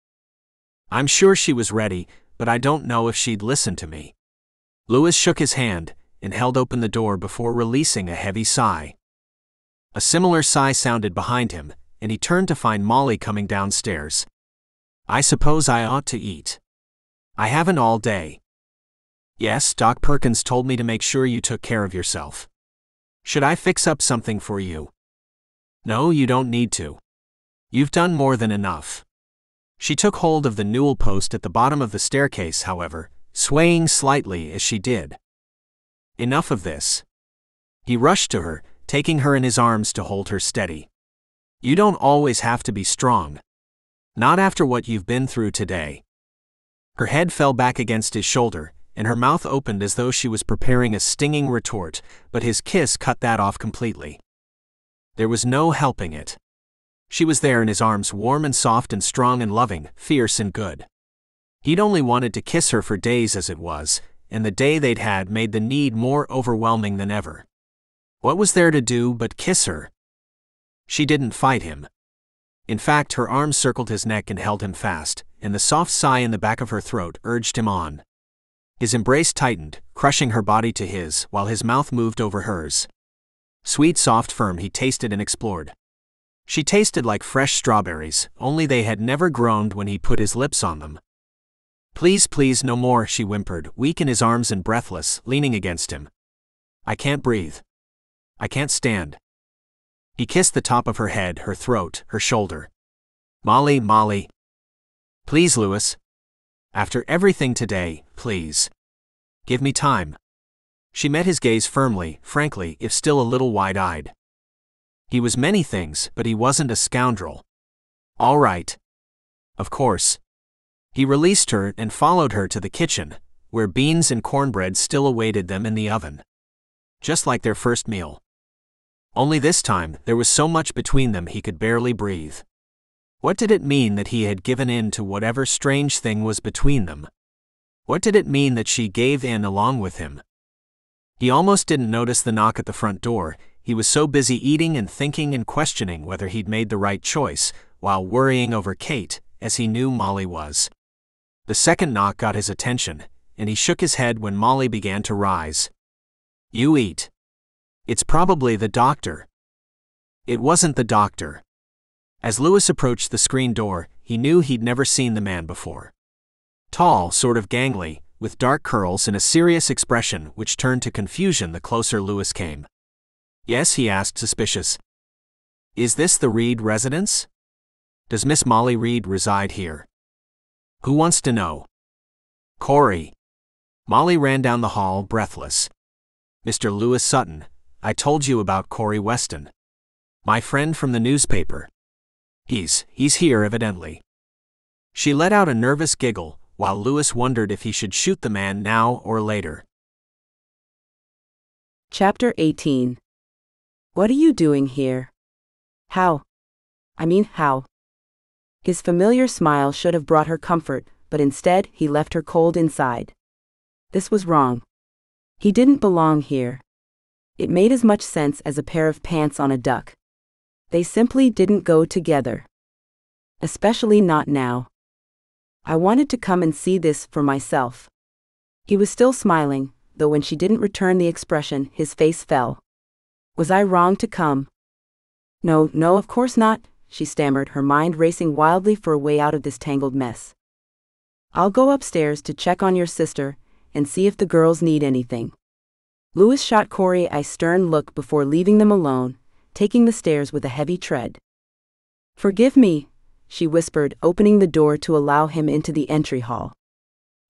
I'm sure she was ready, but I don't know if she'd listen to me. Lewis shook his hand and held open the door before releasing a heavy sigh. A similar sigh sounded behind him, and he turned to find Molly coming downstairs. I suppose I ought to eat. I haven't all day. Yes, Doc Perkins told me to make sure you took care of yourself. Should I fix up something for you? No, you don't need to. You've done more than enough. She took hold of the newel post at the bottom of the staircase, however, swaying slightly as she did. Enough of this. He rushed to her, taking her in his arms to hold her steady. You don't always have to be strong. Not after what you've been through today. Her head fell back against his shoulder, and her mouth opened as though she was preparing a stinging retort, but his kiss cut that off completely. There was no helping it. She was there in his arms, warm and soft and strong and loving, fierce and good. He'd only wanted to kiss her for days as it was, and the day they'd had made the need more overwhelming than ever. What was there to do but kiss her? She didn't fight him. In fact, her arms circled his neck and held him fast, and the soft sigh in the back of her throat urged him on. His embrace tightened, crushing her body to his, while his mouth moved over hers. Sweet, soft, firm, he tasted and explored. She tasted like fresh strawberries, only they had never grown when he put his lips on them. Please, please, no more, she whimpered, weak in his arms and breathless, leaning against him. I can't breathe. I can't stand. He kissed the top of her head, her throat, her shoulder. Molly, Molly. Please, Lewis. After everything today, please. Give me time. She met his gaze firmly, frankly, if still a little wide-eyed. He was many things, but he wasn't a scoundrel. All right. Of course. He released her and followed her to the kitchen, where beans and cornbread still awaited them in the oven. Just like their first meal. Only this time, there was so much between them he could barely breathe. What did it mean that he had given in to whatever strange thing was between them? What did it mean that she gave in along with him? He almost didn't notice the knock at the front door. He was so busy eating and thinking and questioning whether he'd made the right choice, while worrying over Kate, as he knew Molly was. The second knock got his attention, and he shook his head when Molly began to rise. You eat. It's probably the doctor. It wasn't the doctor. As Lewis approached the screen door, he knew he'd never seen the man before. Tall, sort of gangly, with dark curls and a serious expression which turned to confusion the closer Lewis came. Yes, he asked, suspicious. Is this the Reed residence? Does Miss Molly Reed reside here? Who wants to know? Cory. Molly ran down the hall, breathless. Mr. Lewis Sutton, I told you about Cory Weston. My friend from the newspaper. He's here evidently. She let out a nervous giggle, while Lewis wondered if he should shoot the man now or later. Chapter 18. What are you doing here? How? His familiar smile should have brought her comfort, but instead he left her cold inside. This was wrong. He didn't belong here. It made as much sense as a pair of pants on a duck. They simply didn't go together. Especially not now. I wanted to come and see this for myself. He was still smiling, though when she didn't return the expression, his face fell. Was I wrong to come? No, of course not, she stammered, her mind racing wildly for a way out of this tangled mess. I'll go upstairs to check on your sister and see if the girls need anything. Lewis shot Cory a stern look before leaving them alone, taking the stairs with a heavy tread. Forgive me, she whispered, opening the door to allow him into the entry hall.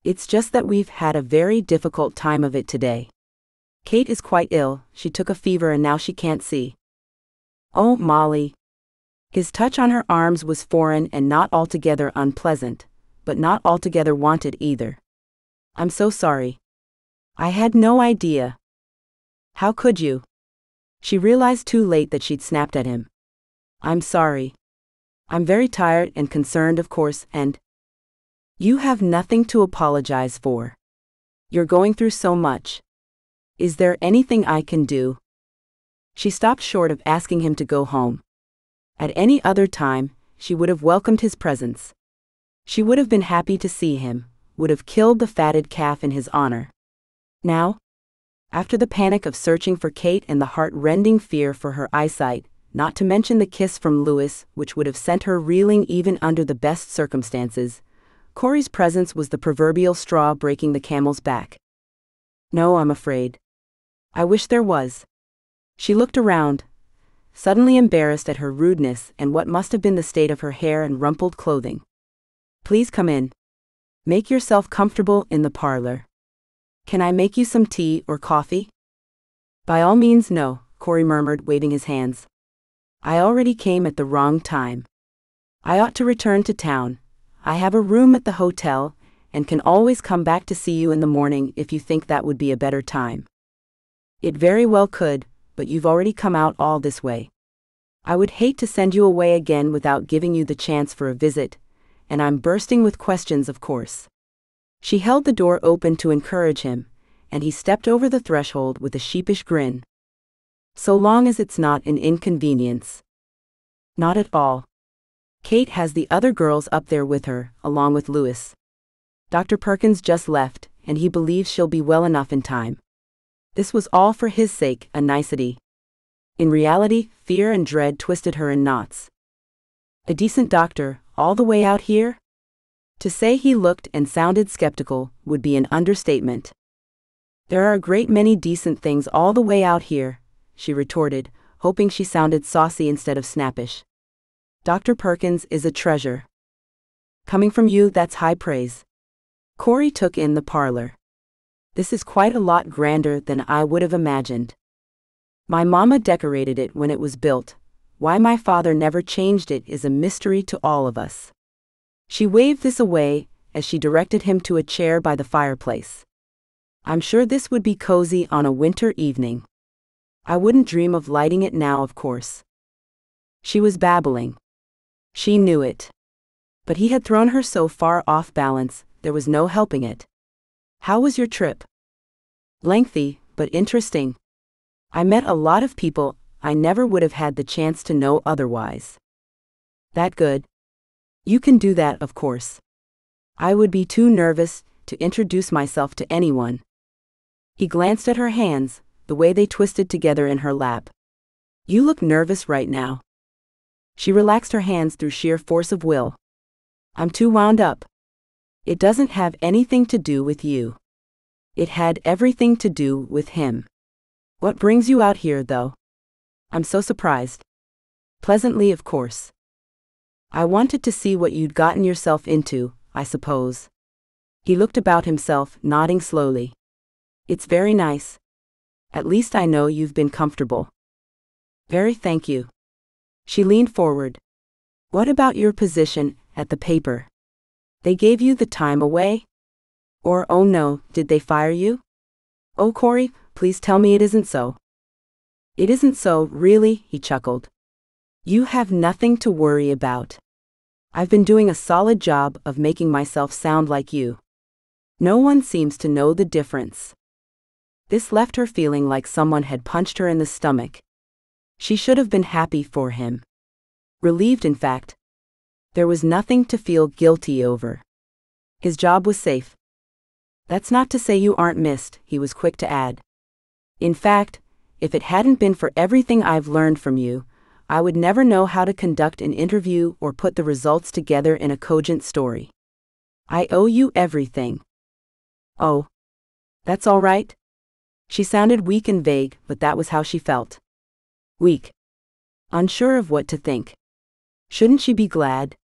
It's just that we've had a very difficult time of it today. Kate is quite ill, she took a fever and now she can't see. Oh, Molly. His touch on her arms was foreign and not altogether unpleasant, but not altogether wanted either. I'm so sorry. I had no idea. How could you? She realized too late that she'd snapped at him. I'm sorry. I'm very tired and concerned, of course, and you have nothing to apologize for. You're going through so much. Is there anything I can do? She stopped short of asking him to go home. At any other time, she would have welcomed his presence. She would have been happy to see him, would have killed the fatted calf in his honor. Now, after the panic of searching for Kate and the heart-rending fear for her eyesight, not to mention the kiss from Lewis, which would have sent her reeling even under the best circumstances, Cory's presence was the proverbial straw breaking the camel's back. No, I'm afraid. I wish there was. She looked around, suddenly embarrassed at her rudeness and what must have been the state of her hair and rumpled clothing. Please come in. Make yourself comfortable in the parlor. Can I make you some tea or coffee? By all means, no, Cory murmured, waving his hands. I already came at the wrong time. I ought to return to town. I have a room at the hotel, and can always come back to see you in the morning if you think that would be a better time. It very well could, but you've already come out all this way. I would hate to send you away again without giving you the chance for a visit, and I'm bursting with questions, of course. She held the door open to encourage him, and he stepped over the threshold with a sheepish grin. So long as it's not an inconvenience. Not at all. Kate has the other girls up there with her, along with Lewis. Dr. Perkins just left, and he believes she'll be well enough in time. This was all for his sake, a nicety. In reality, fear and dread twisted her in knots. A decent doctor, all the way out here? To say he looked and sounded skeptical would be an understatement. There are a great many decent things all the way out here, she retorted, hoping she sounded saucy instead of snappish. Dr. Perkins is a treasure. Coming from you, that's high praise. Cory took in the parlor. This is quite a lot grander than I would have imagined. My mama decorated it when it was built. Why my father never changed it is a mystery to all of us. She waved this away as she directed him to a chair by the fireplace. I'm sure this would be cozy on a winter evening. I wouldn't dream of lighting it now, of course. She was babbling. She knew it. But he had thrown her so far off balance, there was no helping it. How was your trip? Lengthy, but interesting. I met a lot of people I never would have had the chance to know otherwise. That good? You can do that, of course. I would be too nervous to introduce myself to anyone. He glanced at her hands, the way they twisted together in her lap. You look nervous right now. She relaxed her hands through sheer force of will. I'm too wound up. It doesn't have anything to do with you. It had everything to do with him. What brings you out here, though? I'm so surprised. Pleasantly, of course. I wanted to see what you'd gotten yourself into, I suppose. He looked about himself, nodding slowly. It's very nice. At least I know you've been comfortable. Very thank you. She leaned forward. What about your position at the paper? They gave you the time away? Or, oh no, did they fire you? Oh, Cory, please tell me it isn't so. It isn't so, really, he chuckled. You have nothing to worry about. I've been doing a solid job of making myself sound like you. No one seems to know the difference. This left her feeling like someone had punched her in the stomach. She should have been happy for him. Relieved, in fact. There was nothing to feel guilty over. His job was safe. That's not to say you aren't missed, he was quick to add. In fact, if it hadn't been for everything I've learned from you, I would never know how to conduct an interview or put the results together in a cogent story. I owe you everything. Oh. That's all right? She sounded weak and vague, but that was how she felt. Weak. Unsure of what to think. Shouldn't she be glad?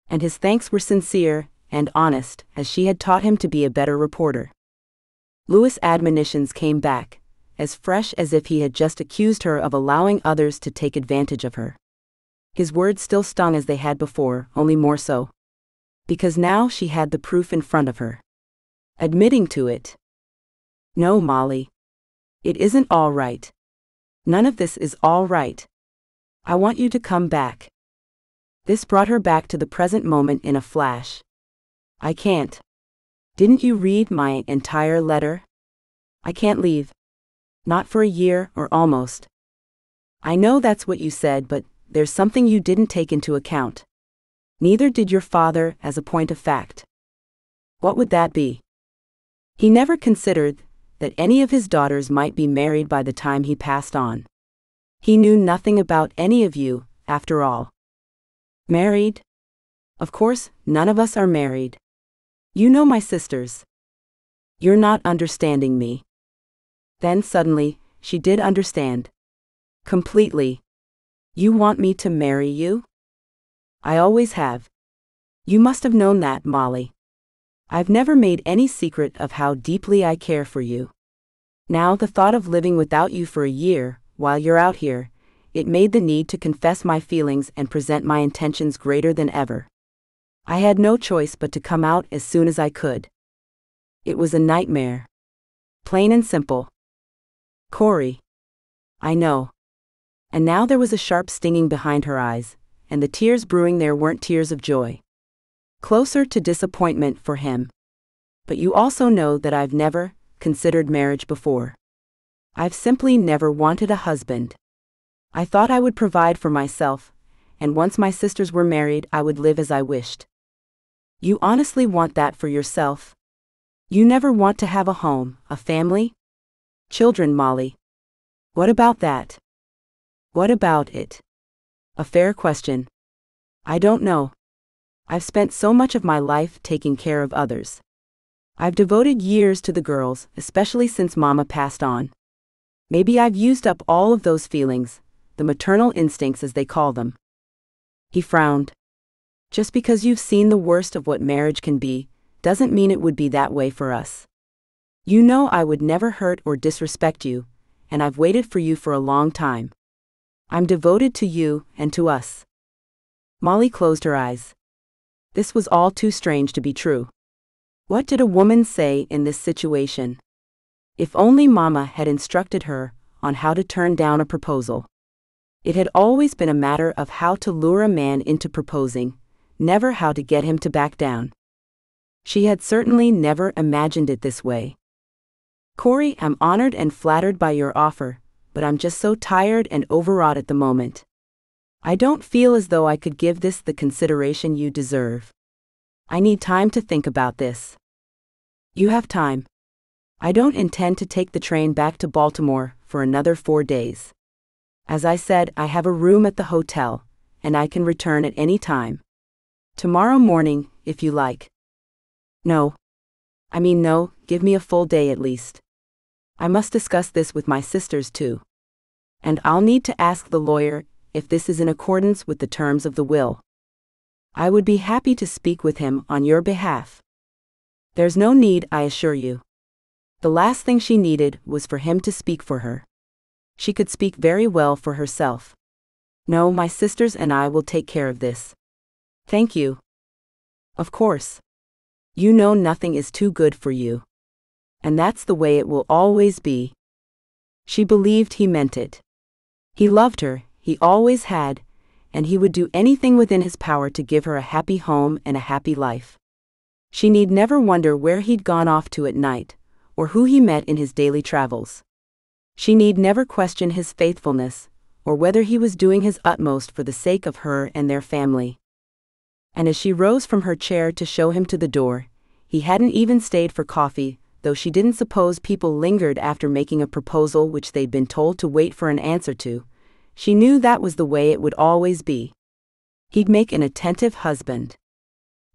And his thanks were sincere and honest, as she had taught him to be a better reporter. Lewis' admonitions came back, as fresh as if he had just accused her of allowing others to take advantage of her. His words still stung as they had before, only more so. Because now she had the proof in front of her. Admitting to it. No, Molly. It isn't all right. None of this is all right. I want you to come back. This brought her back to the present moment in a flash. I can't. Didn't you read my entire letter? I can't leave. Not for a year, or almost. I know that's what you said, but there's something you didn't take into account. Neither did your father, as a point of fact. What would that be? He never considered that any of his daughters might be married by the time he passed on. He knew nothing about any of you, after all. Married? Of course, none of us are married. You know my sisters. You're not understanding me. Then suddenly, she did understand. Completely. You want me to marry you? I always have. You must have known that, Molly. I've never made any secret of how deeply I care for you. Now the thought of living without you for a year, while you're out here, it made the need to confess my feelings and present my intentions greater than ever. I had no choice but to come out as soon as I could. It was a nightmare. Plain and simple. Cory. I know. And now there was a sharp stinging behind her eyes, and the tears brewing there weren't tears of joy. Closer to disappointment for him. But you also know that I've never considered marriage before. I've simply never wanted a husband. I thought I would provide for myself, and once my sisters were married, I would live as I wished. You honestly want that for yourself? You never want to have a home, a family? Children, Molly. What about that? What about it? A fair question. I don't know. I've spent so much of my life taking care of others. I've devoted years to the girls, especially since Mama passed on. Maybe I've used up all of those feelings, the maternal instincts as they call them. He frowned. Just because you've seen the worst of what marriage can be, doesn't mean it would be that way for us. You know I would never hurt or disrespect you, and I've waited for you for a long time. I'm devoted to you and to us. Molly closed her eyes. This was all too strange to be true. What did a woman say in this situation? If only Mama had instructed her on how to turn down a proposal. It had always been a matter of how to lure a man into proposing, never how to get him to back down. She had certainly never imagined it this way. Cory, I'm honored and flattered by your offer, but I'm just so tired and overwrought at the moment. I don't feel as though I could give this the consideration you deserve. I need time to think about this. You have time. I don't intend to take the train back to Baltimore for another 4 days. As I said, I have a room at the hotel, and I can return at any time. Tomorrow morning, if you like. No. No, give me a full day at least. I must discuss this with my sisters too. And I'll need to ask the lawyer if this is in accordance with the terms of the will. I would be happy to speak with him on your behalf. There's no need, I assure you. The last thing she needed was for him to speak for her. She could speak very well for herself. No, my sisters and I will take care of this. Thank you. Of course. You know nothing is too good for you. And that's the way it will always be. She believed he meant it. He loved her, he always had, and he would do anything within his power to give her a happy home and a happy life. She need never wonder where he'd gone off to at night, or who he met in his daily travels. She need never question his faithfulness, or whether he was doing his utmost for the sake of her and their family. And as she rose from her chair to show him to the door, he hadn't even stayed for coffee, though she didn't suppose people lingered after making a proposal which they'd been told to wait for an answer to. She knew that was the way it would always be. He'd make an attentive husband.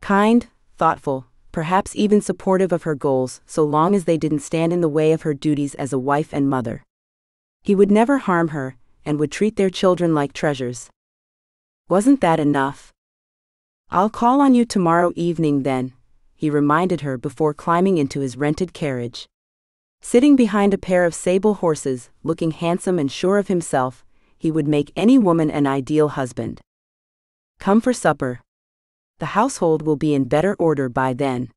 Kind, thoughtful, perhaps even supportive of her goals, so long as they didn't stand in the way of her duties as a wife and mother. He would never harm her, and would treat their children like treasures. Wasn't that enough? I'll call on you tomorrow evening then, he reminded her before climbing into his rented carriage. Sitting behind a pair of sable horses, looking handsome and sure of himself, he would make any woman an ideal husband. Come for supper. The household will be in better order by then.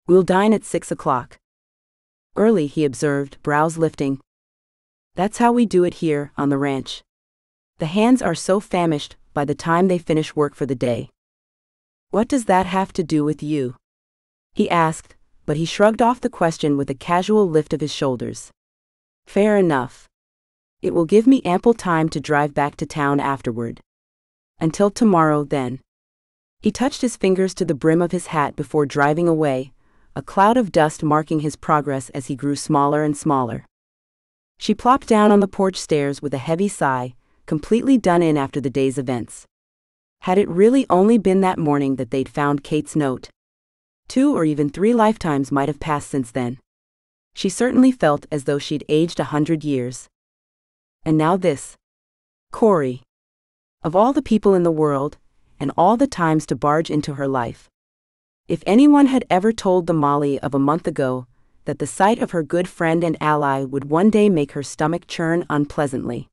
We'll dine at 6 o'clock. Early, he observed, brows lifting. That's how we do it here, on the ranch. The hands are so famished by the time they finish work for the day. What does that have to do with you? He asked, but he shrugged off the question with a casual lift of his shoulders. Fair enough. It will give me ample time to drive back to town afterward. Until tomorrow, then. He touched his fingers to the brim of his hat before driving away, a cloud of dust marking his progress as he grew smaller and smaller. She plopped down on the porch stairs with a heavy sigh, completely done in after the day's events. Had it really only been that morning that they'd found Kate's note? 2 or even 3 lifetimes might have passed since then. She certainly felt as though she'd aged 100 years. And now this. Cory. Of all the people in the world, and all the times to barge into her life. If anyone had ever told the Molly of a month ago that the sight of her good friend and ally would one day make her stomach churn unpleasantly.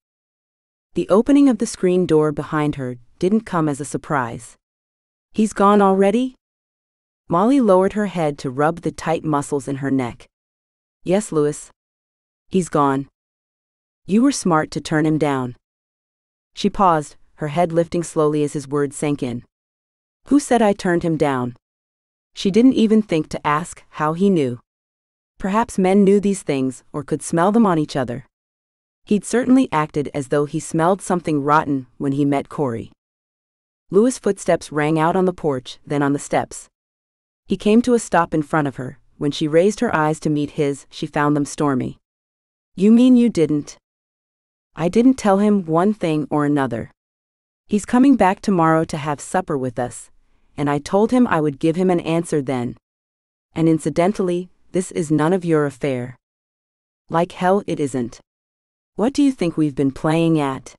The opening of the screen door behind her didn't come as a surprise. "He's gone already?" Molly lowered her head to rub the tight muscles in her neck. "Yes, Lewis. He's gone. You were smart to turn him down." She paused, her head lifting slowly as his words sank in. "Who said I turned him down?" She didn't even think to ask how he knew. Perhaps men knew these things or could smell them on each other. He'd certainly acted as though he smelled something rotten when he met Cory. Lewis' footsteps rang out on the porch, then on the steps. He came to a stop in front of her. When she raised her eyes to meet his, she found them stormy. "You mean you didn't?" "I didn't tell him one thing or another. He's coming back tomorrow to have supper with us, and I told him I would give him an answer then. And incidentally, this is none of your affair." "Like hell it isn't. What do you think we've been playing at?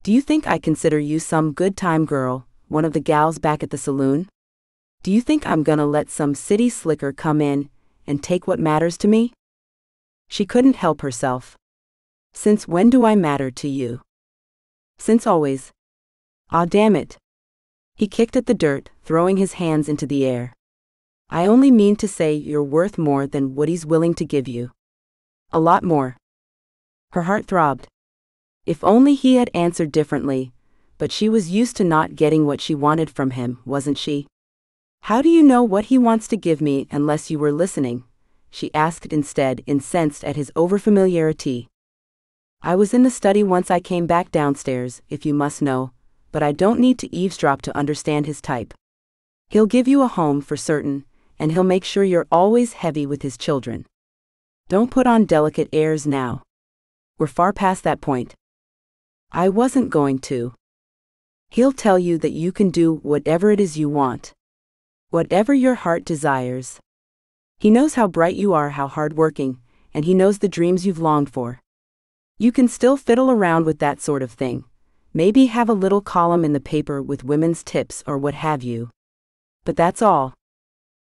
Do you think I consider you some good time girl, one of the gals back at the saloon? Do you think I'm gonna let some city slicker come in and take what matters to me?" She couldn't help herself. "Since when do I matter to you?" "Since always." "Ah, damn it." He kicked at the dirt, throwing his hands into the air. "I only mean to say you're worth more than what he's willing to give you. A lot more." Her heart throbbed. If only he had answered differently, but she was used to not getting what she wanted from him, wasn't she? "How do you know what he wants to give me unless you were listening?" she asked instead, incensed at his overfamiliarity. "I was in the study once I came back downstairs, if you must know, but I don't need to eavesdrop to understand his type. He'll give you a home for certain, and he'll make sure you're always heavy with his children. Don't put on delicate airs now. We're far past that point." "I wasn't going to." "He'll tell you that you can do whatever it is you want. Whatever your heart desires. He knows how bright you are, how hardworking, and he knows the dreams you've longed for. You can still fiddle around with that sort of thing, maybe have a little column in the paper with women's tips or what have you. But that's all.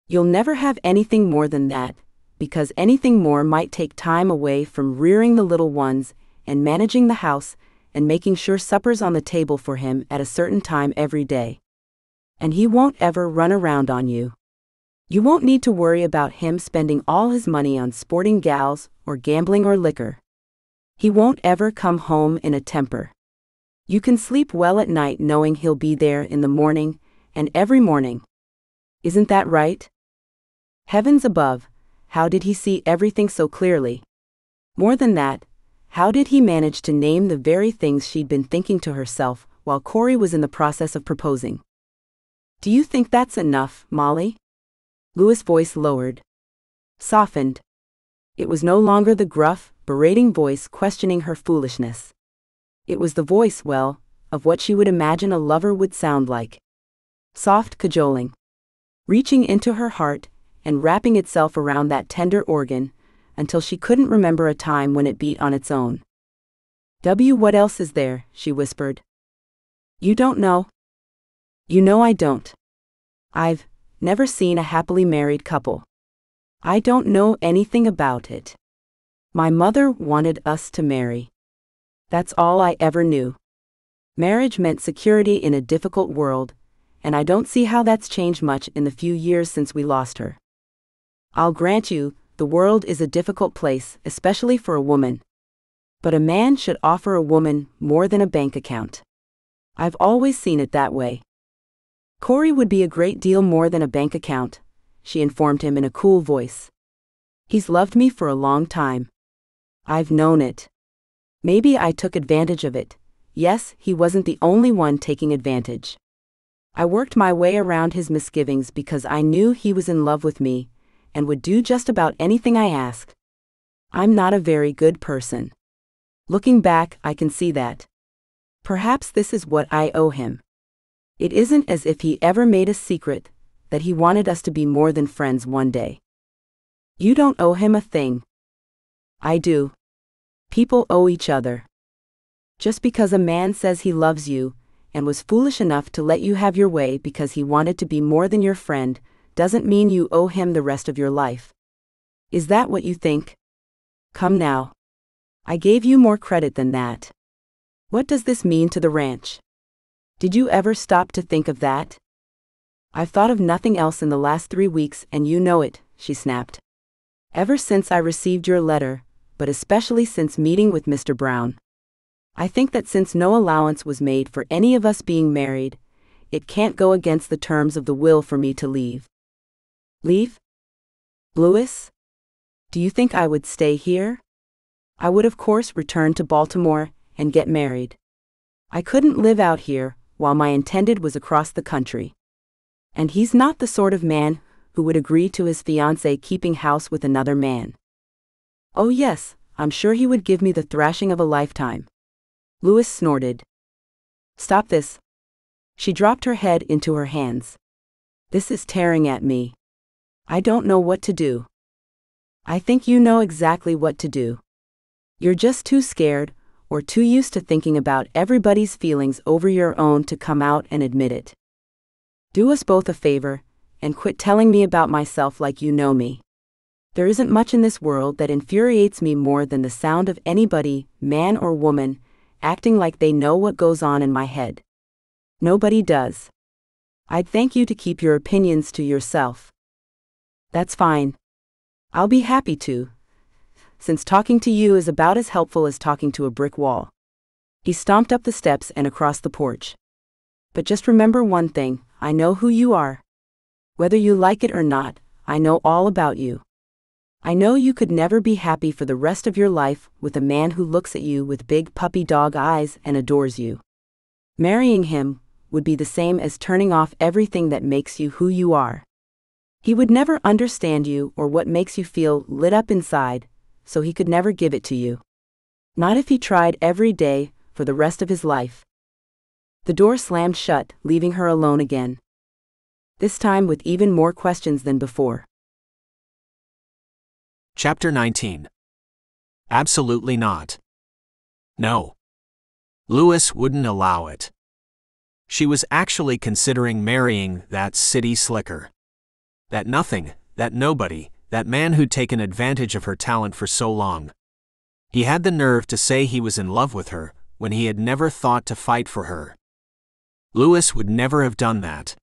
You'll never have anything more than that, because anything more might take time away from rearing the little ones and managing the house and making sure supper's on the table for him at a certain time every day. And he won't ever run around on you. You won't need to worry about him spending all his money on sporting gals or gambling or liquor. He won't ever come home in a temper. You can sleep well at night knowing he'll be there in the morning and every morning. Isn't that right?" Heavens above, how did he see everything so clearly? More than that, how did he manage to name the very things she'd been thinking to herself while Cory was in the process of proposing? "Do you think that's enough, Molly?" Lewis' voice lowered. Softened. It was no longer the gruff, berating voice questioning her foolishness. It was the voice, well, of what she would imagine a lover would sound like. Soft cajoling. Reaching into her heart and wrapping itself around that tender organ until she couldn't remember a time when it beat on its own. What else is there?" she whispered. "You don't know?" "You know I don't. I've never seen a happily married couple. I don't know anything about it. My mother wanted us to marry. That's all I ever knew. Marriage meant security in a difficult world, and I don't see how that's changed much in the few years since we lost her. I'll grant you, the world is a difficult place, especially for a woman. But a man should offer a woman more than a bank account. I've always seen it that way." "Cory would be a great deal more than a bank account," she informed him in a cool voice. "He's loved me for a long time. I've known it. Maybe I took advantage of it. Yes, he wasn't the only one taking advantage. I worked my way around his misgivings because I knew he was in love with me and would do just about anything I asked. I'm not a very good person. Looking back, I can see that. Perhaps this is what I owe him. It isn't as if he ever made a secret that he wanted us to be more than friends one day." "You don't owe him a thing." "I do. People owe each other. Just because a man says he loves you and was foolish enough to let you have your way because he wanted to be more than your friend, doesn't mean you owe him the rest of your life. Is that what you think? Come now. I gave you more credit than that. What does this mean to the ranch? Did you ever stop to think of that? I've thought of nothing else in the last 3 weeks, and you know it, she snapped. Ever since I received your letter, but especially since meeting with Mr. Brown. I think that since no allowance was made for any of us being married, it can't go against the terms of the will for me to leave. Leave? Lewis? Do you think I would stay here? I would of course return to Baltimore and get married. I couldn't live out here while my intended was across the country. And he's not the sort of man who would agree to his fiancée keeping house with another man. Oh yes, I'm sure he would give me the thrashing of a lifetime. Lewis snorted. Stop this. She dropped her head into her hands. This is tearing at me. I don't know what to do. I think you know exactly what to do. You're just too scared, or too used to thinking about everybody's feelings over your own to come out and admit it. Do us both a favor, and quit telling me about myself like you know me. There isn't much in this world that infuriates me more than the sound of anybody, man or woman, acting like they know what goes on in my head. Nobody does. I'd thank you to keep your opinions to yourself. That's fine. I'll be happy to, since talking to you is about as helpful as talking to a brick wall. He stomped up the steps and across the porch. But just remember one thing, I know who you are. Whether you like it or not, I know all about you. I know you could never be happy for the rest of your life with a man who looks at you with big puppy dog eyes and adores you. Marrying him would be the same as turning off everything that makes you who you are. He would never understand you or what makes you feel lit up inside, so he could never give it to you. Not if he tried every day for the rest of his life. The door slammed shut, leaving her alone again. This time with even more questions than before. Chapter 19. Absolutely not. No. Lewis wouldn't allow it. She was actually considering marrying that city slicker. That nothing, that nobody, that man who'd taken advantage of her talent for so long. He had the nerve to say he was in love with her, when he had never thought to fight for her. Lewis would never have done that.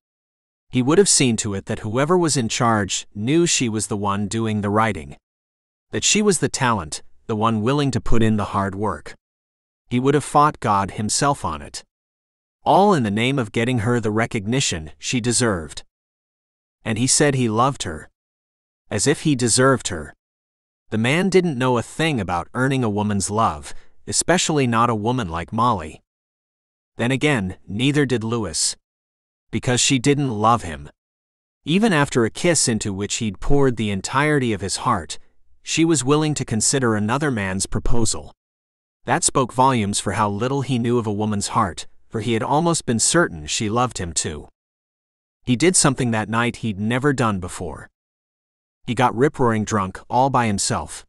He would have seen to it that whoever was in charge knew she was the one doing the writing. That she was the talent, the one willing to put in the hard work. He would have fought God himself on it. All in the name of getting her the recognition she deserved. And he said he loved her. As if he deserved her. The man didn't know a thing about earning a woman's love, especially not a woman like Molly. Then again, neither did Lewis. Because she didn't love him. Even after a kiss into which he'd poured the entirety of his heart, she was willing to consider another man's proposal. That spoke volumes for how little he knew of a woman's heart, for he had almost been certain she loved him too. He did something that night he'd never done before. He got rip-roaring drunk all by himself.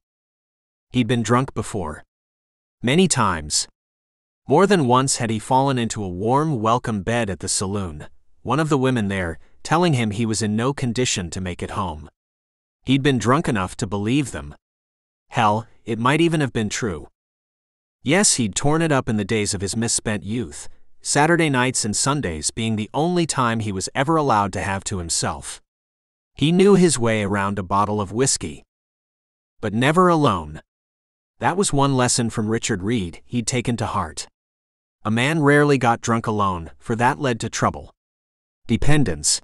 He'd been drunk before. Many times. More than once had he fallen into a warm, welcome bed at the saloon, one of the women there telling him he was in no condition to make it home. He'd been drunk enough to believe them. Hell, it might even have been true. Yes, he'd torn it up in the days of his misspent youth, Saturday nights and Sundays being the only time he was ever allowed to have to himself. He knew his way around a bottle of whiskey. But never alone. That was one lesson from Richard Reed he'd taken to heart. A man rarely got drunk alone, for that led to trouble. Dependence.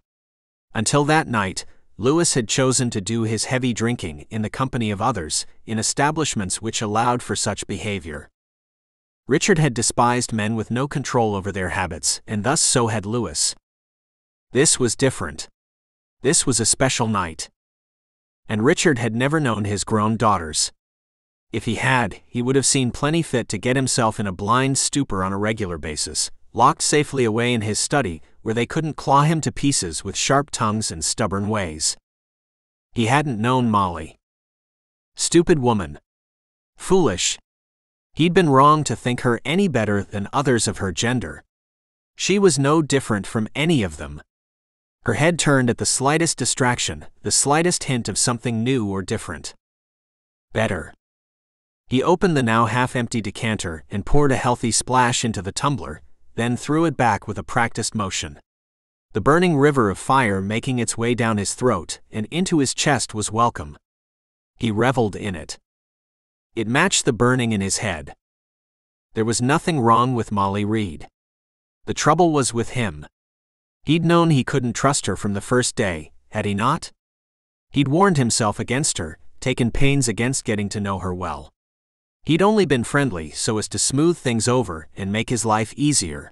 Until that night, Lewis had chosen to do his heavy drinking in the company of others, in establishments which allowed for such behavior. Richard had despised men with no control over their habits, and thus so had Lewis. This was different. This was a special night. And Richard had never known his grown daughters. If he had, he would have seen plenty fit to get himself in a blind stupor on a regular basis, locked safely away in his study, where they couldn't claw him to pieces with sharp tongues and stubborn ways. He hadn't known Molly. Stupid woman. Foolish. He'd been wrong to think her any better than others of her gender. She was no different from any of them. Her head turned at the slightest distraction, the slightest hint of something new or different. Better. He opened the now half-empty decanter and poured a healthy splash into the tumbler, then threw it back with a practiced motion. The burning river of fire making its way down his throat and into his chest was welcome. He reveled in it. It matched the burning in his head. There was nothing wrong with Molly Reed. The trouble was with him. He'd known he couldn't trust her from the first day, had he not? He'd warned himself against her, taken pains against getting to know her well. He'd only been friendly so as to smooth things over and make his life easier.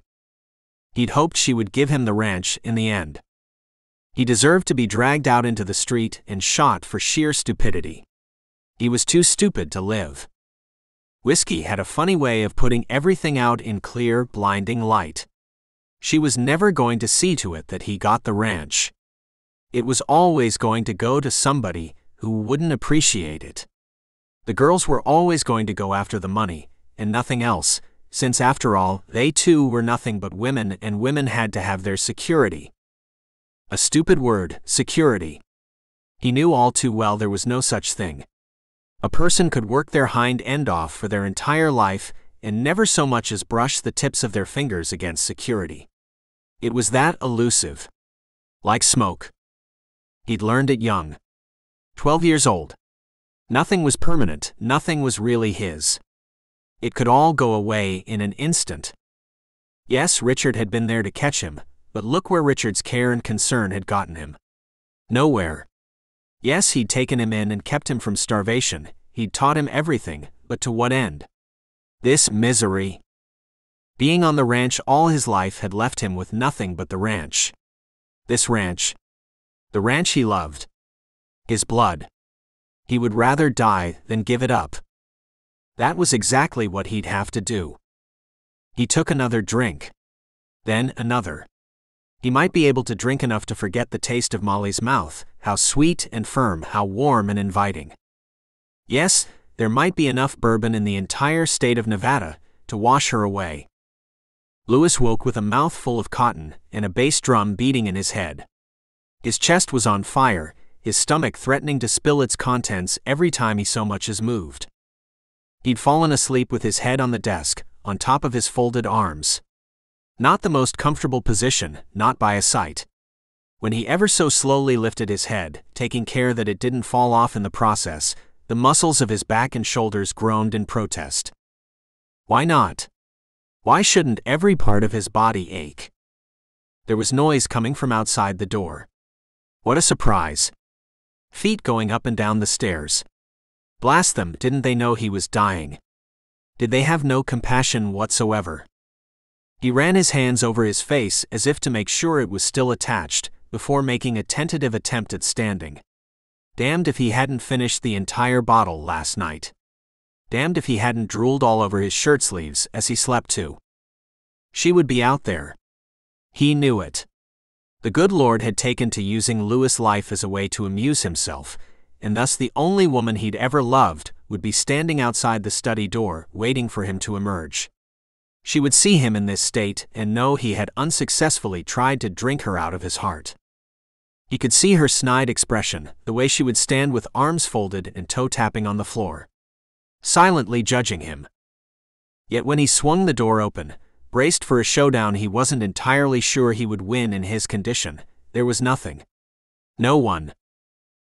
He'd hoped she would give him the ranch in the end. He deserved to be dragged out into the street and shot for sheer stupidity. He was too stupid to live. Whiskey had a funny way of putting everything out in clear, blinding light. She was never going to see to it that he got the ranch. It was always going to go to somebody who wouldn't appreciate it. The girls were always going to go after the money, and nothing else, since after all, they too were nothing but women and women had to have their security. A stupid word, security. He knew all too well there was no such thing. A person could work their hind end off for their entire life and never so much as brush the tips of their fingers against security. It was that elusive. Like smoke. He'd learned it young. 12 years old. Nothing was permanent, nothing was really his. It could all go away in an instant. Yes, Richard had been there to catch him, but look where Richard's care and concern had gotten him. Nowhere. Yes, he'd taken him in and kept him from starvation, he'd taught him everything, but to what end? This misery. Being on the ranch all his life had left him with nothing but the ranch. This ranch. The ranch he loved. His blood. He would rather die than give it up. That was exactly what he'd have to do. He took another drink. Then another. He might be able to drink enough to forget the taste of Molly's mouth, how sweet and firm, how warm and inviting. Yes, there might be enough bourbon in the entire state of Nevada to wash her away. Lewis woke with a mouthful of cotton and a bass drum beating in his head. His chest was on fire, his stomach threatening to spill its contents every time he so much as moved. He'd fallen asleep with his head on the desk, on top of his folded arms. Not the most comfortable position, not by a sight. When he ever so slowly lifted his head, taking care that it didn't fall off in the process, the muscles of his back and shoulders groaned in protest. Why not? Why shouldn't every part of his body ache? There was noise coming from outside the door. What a surprise. Feet going up and down the stairs. Blast them, didn't they know he was dying? Did they have no compassion whatsoever? He ran his hands over his face as if to make sure it was still attached, before making a tentative attempt at standing. Damned if he hadn't finished the entire bottle last night. Damned if he hadn't drooled all over his shirt sleeves as he slept too. She would be out there. He knew it. The good Lord had taken to using Lewis' life as a way to amuse himself, and thus the only woman he'd ever loved would be standing outside the study door, waiting for him to emerge. She would see him in this state and know he had unsuccessfully tried to drink her out of his heart. He could see her snide expression, the way she would stand with arms folded and toe-tapping on the floor, silently judging him. Yet when he swung the door open, braced for a showdown he wasn't entirely sure he would win in his condition, there was nothing. No one.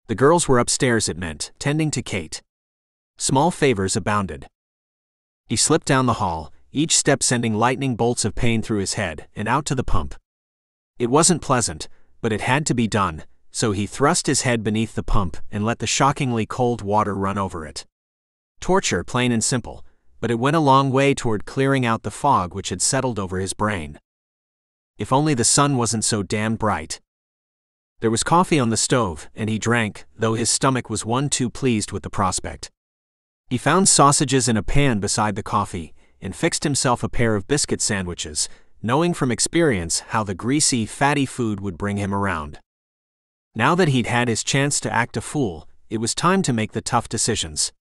The girls were upstairs, it meant, tending to Kate. Small favors abounded. He slipped down the hall, each step sending lightning bolts of pain through his head, and out to the pump. It wasn't pleasant, but it had to be done, so he thrust his head beneath the pump and let the shockingly cold water run over it. Torture, plain and simple, but it went a long way toward clearing out the fog which had settled over his brain. If only the sun wasn't so damned bright. There was coffee on the stove, and he drank, though his stomach was one too pleased with the prospect. He found sausages in a pan beside the coffee, and fixed himself a pair of biscuit sandwiches, knowing from experience how the greasy, fatty food would bring him around. Now that he'd had his chance to act a fool, it was time to make the tough decisions.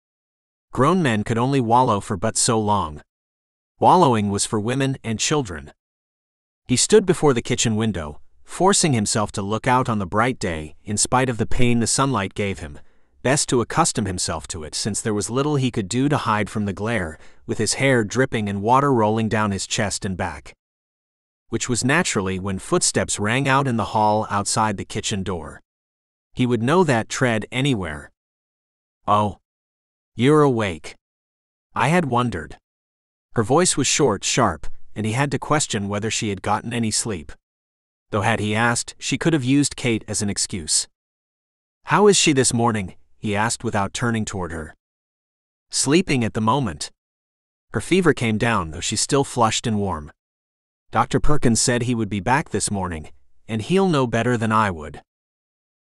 Grown men could only wallow for but so long. Wallowing was for women and children. He stood before the kitchen window, forcing himself to look out on the bright day, in spite of the pain the sunlight gave him, best to accustom himself to it since there was little he could do to hide from the glare, with his hair dripping and water rolling down his chest and back. Which was naturally when footsteps rang out in the hall outside the kitchen door. He would know that tread anywhere. "Oh. You're awake." I had wondered. Her voice was short, sharp, and he had to question whether she had gotten any sleep. Though had he asked, she could have used Kate as an excuse. "How is she this morning?" he asked without turning toward her. "Sleeping at the moment. Her fever came down, though she's still flushed and warm. Dr. Perkins said he would be back this morning, and he'll know better than I would.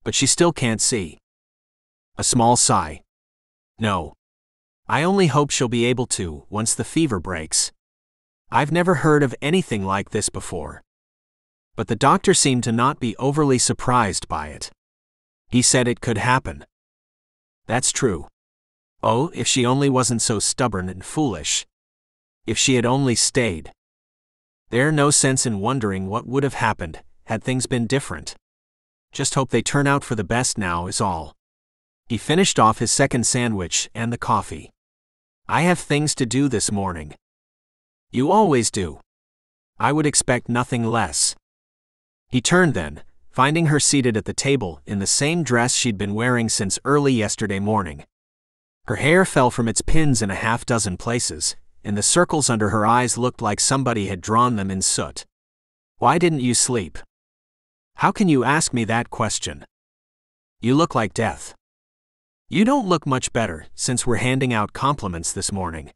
But she still can't see." A small sigh. "No. I only hope she'll be able to, once the fever breaks. I've never heard of anything like this before." But the doctor seemed to not be overly surprised by it. He said it could happen. That's true. Oh, if she only wasn't so stubborn and foolish. If she had only stayed. There's no sense in wondering what would have happened had things been different. Just hope they turn out for the best now is all. He finished off his second sandwich and the coffee. "I have things to do this morning." "You always do. I would expect nothing less." He turned then, finding her seated at the table in the same dress she'd been wearing since early yesterday morning. Her hair fell from its pins in a half-dozen places, and the circles under her eyes looked like somebody had drawn them in soot. "Why didn't you sleep?" "How can you ask me that question? You look like death." "You don't look much better, since we're handing out compliments this morning.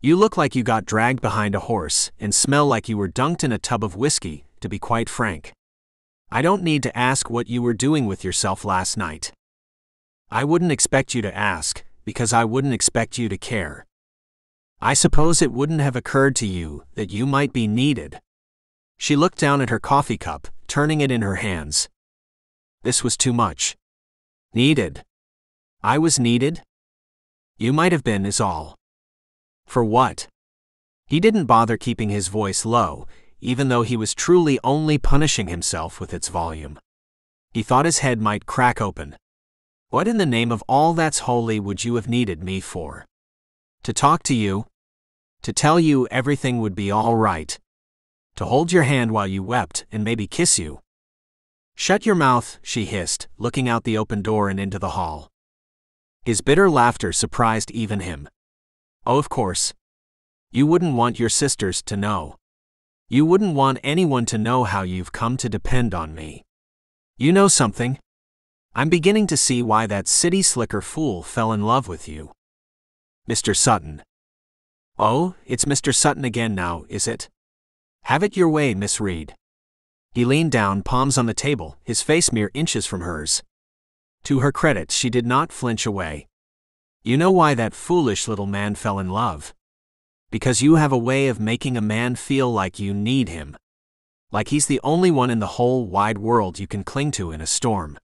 You look like you got dragged behind a horse, and smell like you were dunked in a tub of whiskey, to be quite frank. I don't need to ask what you were doing with yourself last night. I wouldn't expect you to ask, because I wouldn't expect you to care. I suppose it wouldn't have occurred to you that you might be needed." She looked down at her coffee cup, turning it in her hands. This was too much. "Needed? I was needed?" "You might have been, is all." "For what?" He didn't bother keeping his voice low, even though he was truly only punishing himself with its volume. He thought his head might crack open. "What in the name of all that's holy would you have needed me for? To talk to you? To tell you everything would be all right? To hold your hand while you wept and maybe kiss you?" "Shut your mouth," she hissed, looking out the open door and into the hall. His bitter laughter surprised even him. "Oh, of course. You wouldn't want your sisters to know. You wouldn't want anyone to know how you've come to depend on me. You know something? I'm beginning to see why that city slicker fool fell in love with you. Mr. Sutton." "Oh, it's Mr. Sutton again now, is it? Have it your way, Miss Reed." He leaned down, palms on the table, his face mere inches from hers. To her credit, she did not flinch away. "You know why that foolish little man fell in love? Because you have a way of making a man feel like you need him. Like he's the only one in the whole wide world you can cling to in a storm.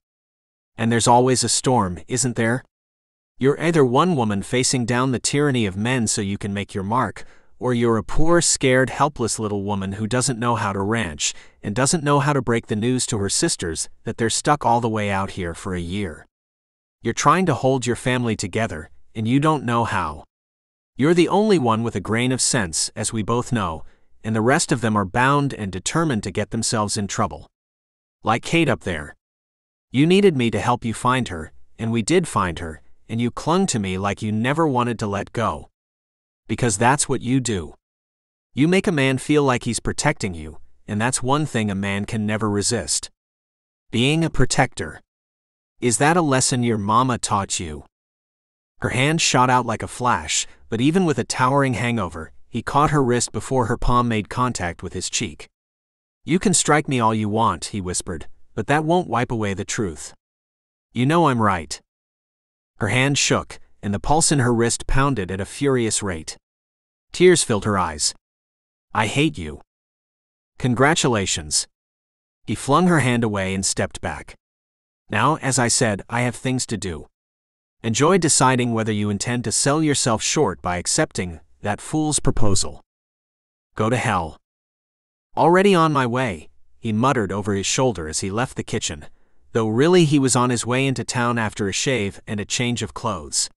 And there's always a storm, isn't there? You're either one woman facing down the tyranny of men so you can make your mark, or you're a poor, scared, helpless little woman who doesn't know how to ranch, and doesn't know how to break the news to her sisters that they're stuck all the way out here for a year. You're trying to hold your family together, and you don't know how. You're the only one with a grain of sense, as we both know, and the rest of them are bound and determined to get themselves in trouble. Like Kate up there. You needed me to help you find her, and we did find her, and you clung to me like you never wanted to let go. Because that's what you do. You make a man feel like he's protecting you, and that's one thing a man can never resist. Being a protector. Is that a lesson your mama taught you?" Her hand shot out like a flash, but even with a towering hangover, he caught her wrist before her palm made contact with his cheek. "You can strike me all you want," he whispered, "but that won't wipe away the truth. You know I'm right." Her hand shook, and the pulse in her wrist pounded at a furious rate. Tears filled her eyes. "I hate you." "Congratulations." He flung her hand away and stepped back. "Now, as I said, I have things to do. Enjoy deciding whether you intend to sell yourself short by accepting that fool's proposal. Go to hell." Already on my way, he muttered over his shoulder as he left the kitchen, though really he was on his way into town after a shave and a change of clothes.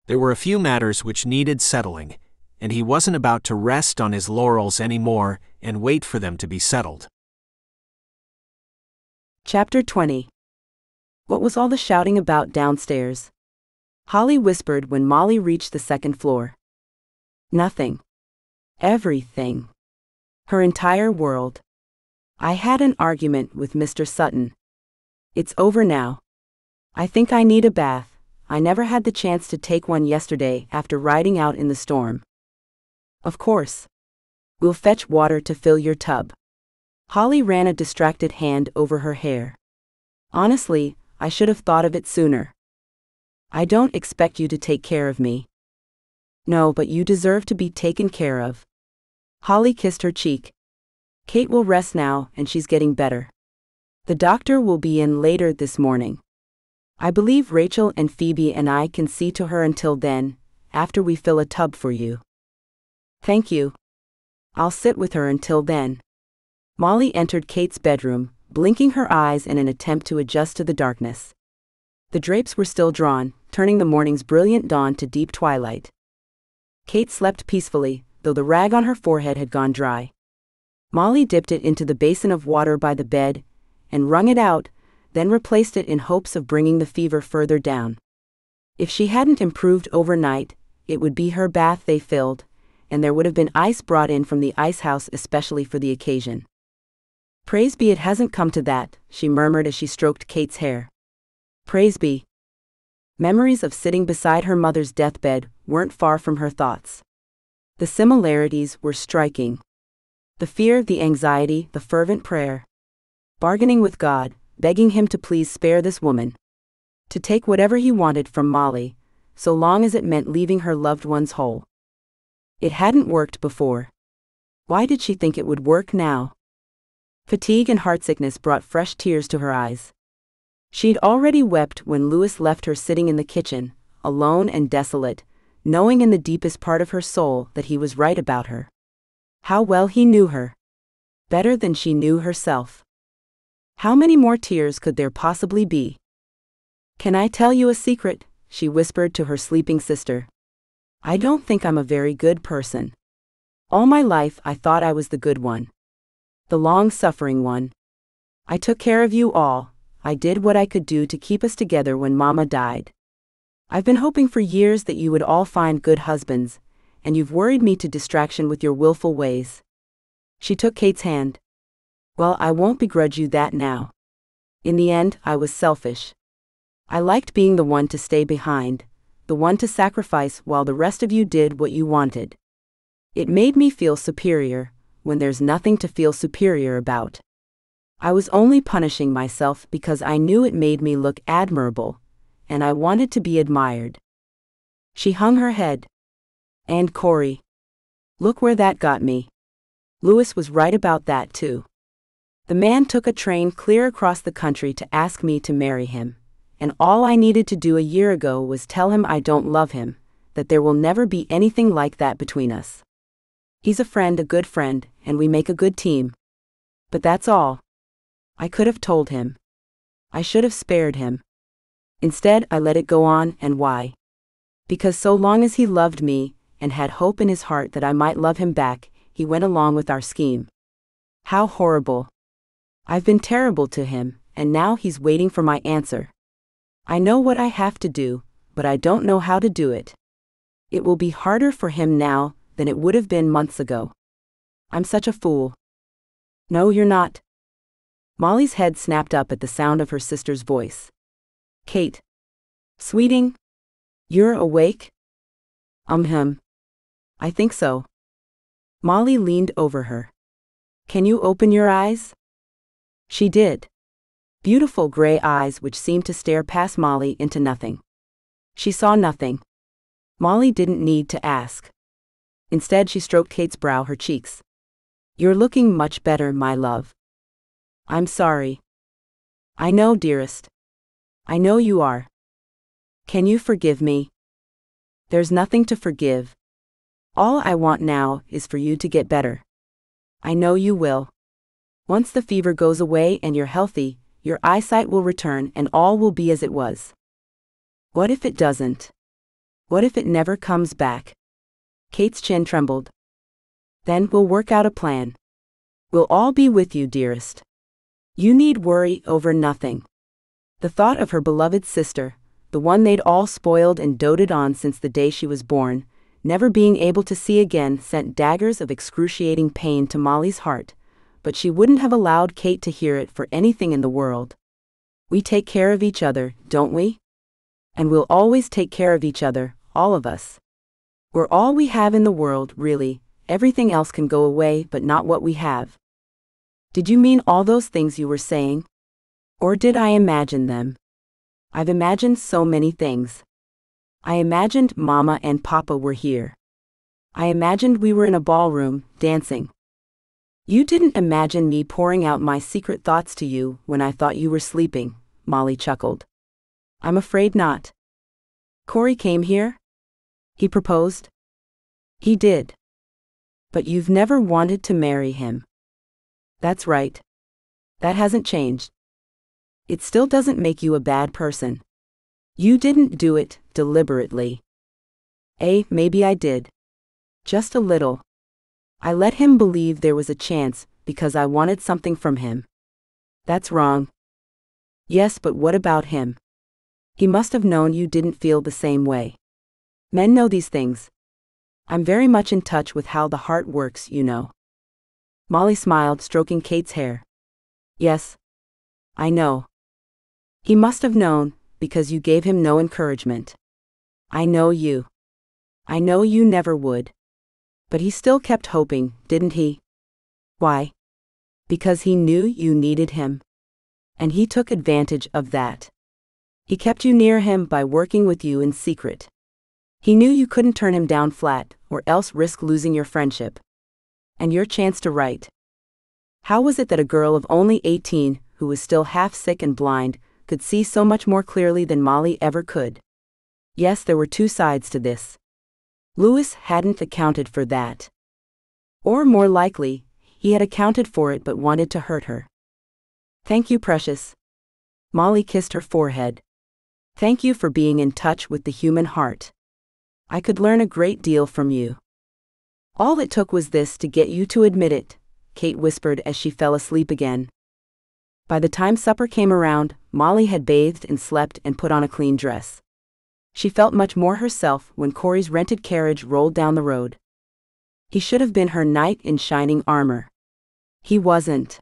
There were a few matters which needed settling, and he wasn't about to rest on his laurels anymore and wait for them to be settled. Chapter 20. What was all the shouting about downstairs? Holly whispered when Molly reached the second floor. Nothing. Everything. Her entire world. I had an argument with Mr. Sutton. It's over now. I think I need a bath. I never had the chance to take one yesterday after riding out in the storm. Of course. We'll fetch water to fill your tub. Holly ran a distracted hand over her hair. Honestly, I should have thought of it sooner. I don't expect you to take care of me. No, but you deserve to be taken care of. Holly kissed her cheek. Kate will rest now, and she's getting better. The doctor will be in later this morning. I believe Rachel and Phoebe and I can see to her until then, after we fill a tub for you. Thank you. I'll sit with her until then. Molly entered Kate's bedroom, blinking her eyes in an attempt to adjust to the darkness. The drapes were still drawn, turning the morning's brilliant dawn to deep twilight. Kate slept peacefully, though the rag on her forehead had gone dry. Molly dipped it into the basin of water by the bed, and wrung it out, then replaced it in hopes of bringing the fever further down. If she hadn't improved overnight, it would be her bath they filled, and there would have been ice brought in from the ice house especially for the occasion. Praise be it hasn't come to that, she murmured as she stroked Kate's hair. Praise be. Memories of sitting beside her mother's deathbed weren't far from her thoughts. The similarities were striking. The fear, the anxiety, the fervent prayer. Bargaining with God, begging him to please spare this woman. To take whatever he wanted from Molly, so long as it meant leaving her loved ones whole. It hadn't worked before. Why did she think it would work now? Fatigue and heartsickness brought fresh tears to her eyes. She'd already wept when Lewis left her sitting in the kitchen, alone and desolate, knowing in the deepest part of her soul that he was right about her. How well he knew her. Better than she knew herself. How many more tears could there possibly be? Can I tell you a secret? She whispered to her sleeping sister. I don't think I'm a very good person. All my life I thought I was the good one. The long-suffering one. I took care of you all. I did what I could do to keep us together when Mama died. I've been hoping for years that you would all find good husbands, and you've worried me to distraction with your willful ways. She took Kate's hand. Well, I won't begrudge you that now. In the end, I was selfish. I liked being the one to stay behind, the one to sacrifice while the rest of you did what you wanted. It made me feel superior, when there's nothing to feel superior about. I was only punishing myself because I knew it made me look admirable, and I wanted to be admired. She hung her head. And Cory. Look where that got me. Lewis was right about that too. The man took a train clear across the country to ask me to marry him, and all I needed to do a year ago was tell him I don't love him, that there will never be anything like that between us. He's a friend, a good friend, and we make a good team. But that's all. I could have told him. I should have spared him. Instead, I let it go on, and why? Because so long as he loved me, and had hope in his heart that I might love him back, he went along with our scheme. How horrible. I've been terrible to him, and now he's waiting for my answer. I know what I have to do, but I don't know how to do it. It will be harder for him now than it would have been months ago. I'm such a fool. No, you're not. Molly's head snapped up at the sound of her sister's voice. Kate. Sweeting? You're awake? I think so. Molly leaned over her. Can you open your eyes? She did. Beautiful gray eyes which seemed to stare past Molly into nothing. She saw nothing. Molly didn't need to ask. Instead, she stroked Kate's brow, her cheeks. You're looking much better, my love. I'm sorry. I know, dearest. I know you are. Can you forgive me? There's nothing to forgive. All I want now is for you to get better. I know you will. Once the fever goes away and you're healthy, your eyesight will return and all will be as it was. What if it doesn't? What if it never comes back? Kate's chin trembled. Then we'll work out a plan. We'll all be with you, dearest. You need worry over nothing. The thought of her beloved sister, the one they'd all spoiled and doted on since the day she was born, never being able to see again, sent daggers of excruciating pain to Molly's heart, but she wouldn't have allowed Kate to hear it for anything in the world. We take care of each other, don't we? And we'll always take care of each other, all of us. We're all we have in the world, really. Everything else can go away, but not what we have. Did you mean all those things you were saying? Or did I imagine them? I've imagined so many things. I imagined Mama and Papa were here. I imagined we were in a ballroom, dancing. You didn't imagine me pouring out my secret thoughts to you when I thought you were sleeping, Molly chuckled. I'm afraid not. Cory came here? He proposed? He did. But you've never wanted to marry him. That's right. That hasn't changed. It still doesn't make you a bad person. You didn't do it deliberately. Maybe I did. Just a little. I let him believe there was a chance because I wanted something from him. That's wrong. Yes, but what about him? He must have known you didn't feel the same way. Men know these things. I'm very much in touch with how the heart works, you know. Molly smiled, stroking Kate's hair. Yes. I know. He must have known, because you gave him no encouragement. I know you. I know you never would. But he still kept hoping, didn't he? Why? Because he knew you needed him. And he took advantage of that. He kept you near him by working with you in secret. He knew you couldn't turn him down flat, or else risk losing your friendship. And your chance to write. How was it that a girl of only 18, who was still half sick and blind, could see so much more clearly than Molly ever could? Yes, there were two sides to this. Lewis hadn't accounted for that. Or more likely, he had accounted for it but wanted to hurt her. Thank you, precious. Molly kissed her forehead. Thank you for being in touch with the human heart. I could learn a great deal from you. All it took was this to get you to admit it, Kate whispered as she fell asleep again. By the time supper came around, Molly had bathed and slept and put on a clean dress. She felt much more herself when Cory's rented carriage rolled down the road. He should have been her knight in shining armor. He wasn't.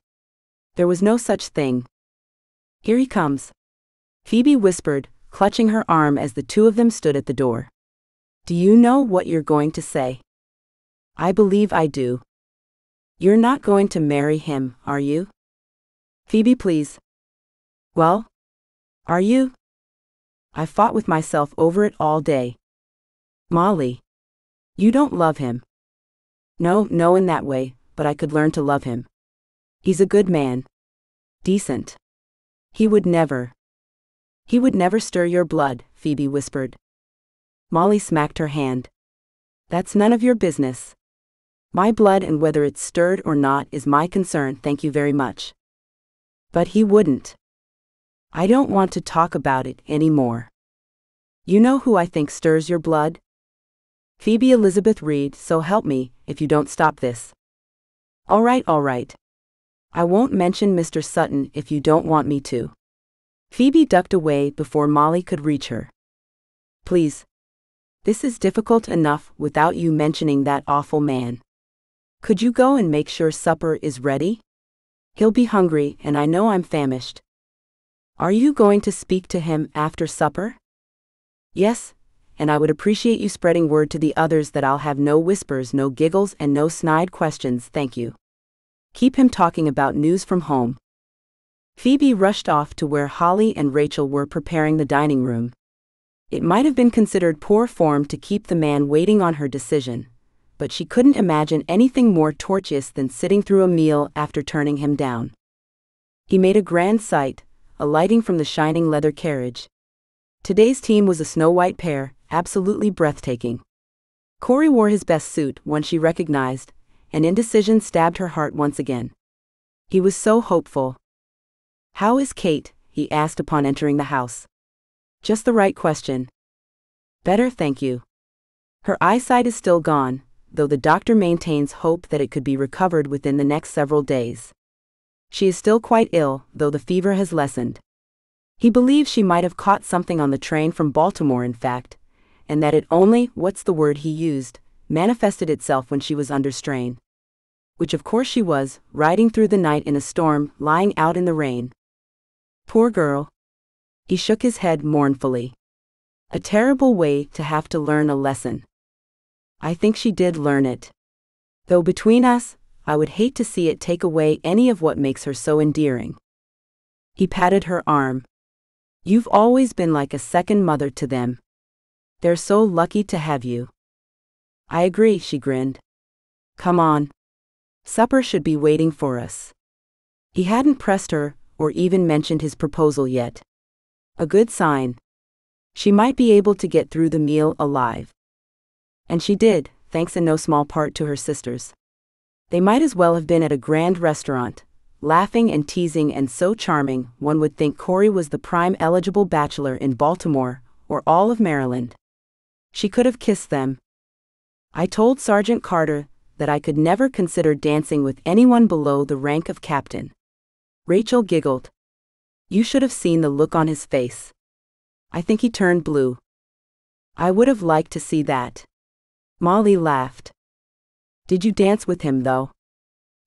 There was no such thing. Here he comes. Phoebe whispered, clutching her arm as the two of them stood at the door. Do you know what you're going to say? I believe I do. You're not going to marry him, are you? Phoebe, please. Well? Are you? I fought with myself over it all day. Molly. You don't love him. No, in that way, but I could learn to love him. He's a good man. Decent. He would never stir your blood, Phoebe whispered. Molly smacked her hand. That's none of your business. My blood and whether it's stirred or not is my concern, thank you very much. But he wouldn't. I don't want to talk about it anymore. You know who I think stirs your blood? Phoebe Elizabeth Reed, so help me, if you don't stop this. All right. I won't mention Mr. Sutton if you don't want me to. Phoebe ducked away before Molly could reach her. Please. This is difficult enough without you mentioning that awful man. Could you go and make sure supper is ready? He'll be hungry and I know I'm famished. Are you going to speak to him after supper? Yes, and I would appreciate you spreading word to the others that I'll have no whispers, no giggles, and no snide questions, thank you. Keep him talking about news from home. Phoebe rushed off to where Holly and Rachel were preparing the dining room. It might have been considered poor form to keep the man waiting on her decision, but she couldn't imagine anything more tortuous than sitting through a meal after turning him down. He made a grand sight, alighting from the shining leather carriage. Today's team was a snow-white pair, absolutely breathtaking. Cory wore his best suit, one she recognized, and indecision stabbed her heart once again. He was so hopeful. "How is Kate?" he asked upon entering the house. Just the right question. "Better, thank you. Her eyesight is still gone, though the doctor maintains hope that it could be recovered within the next several days. She is still quite ill, though the fever has lessened. He believes she might have caught something on the train from Baltimore, in fact, and that it only, what's the word he used, manifested itself when she was under strain. Which of course she was, riding through the night in a storm, lying out in the rain. Poor girl." He shook his head mournfully. "A terrible way to have to learn a lesson." "I think she did learn it. Though between us, I would hate to see it take away any of what makes her so endearing." He patted her arm. "You've always been like a second mother to them. They're so lucky to have you." "I agree," she grinned. "Come on. Supper should be waiting for us." He hadn't pressed her, or even mentioned his proposal yet. A good sign. She might be able to get through the meal alive. And she did, thanks in no small part to her sisters. They might as well have been at a grand restaurant, laughing and teasing and so charming, one would think Cory was the prime eligible bachelor in Baltimore, or all of Maryland. She could have kissed them. "I told Sergeant Carter that I could never consider dancing with anyone below the rank of captain." Rachel giggled. You should have seen the look on his face. I think he turned blue. "I would have liked to see that." Molly laughed. "Did you dance with him, though?"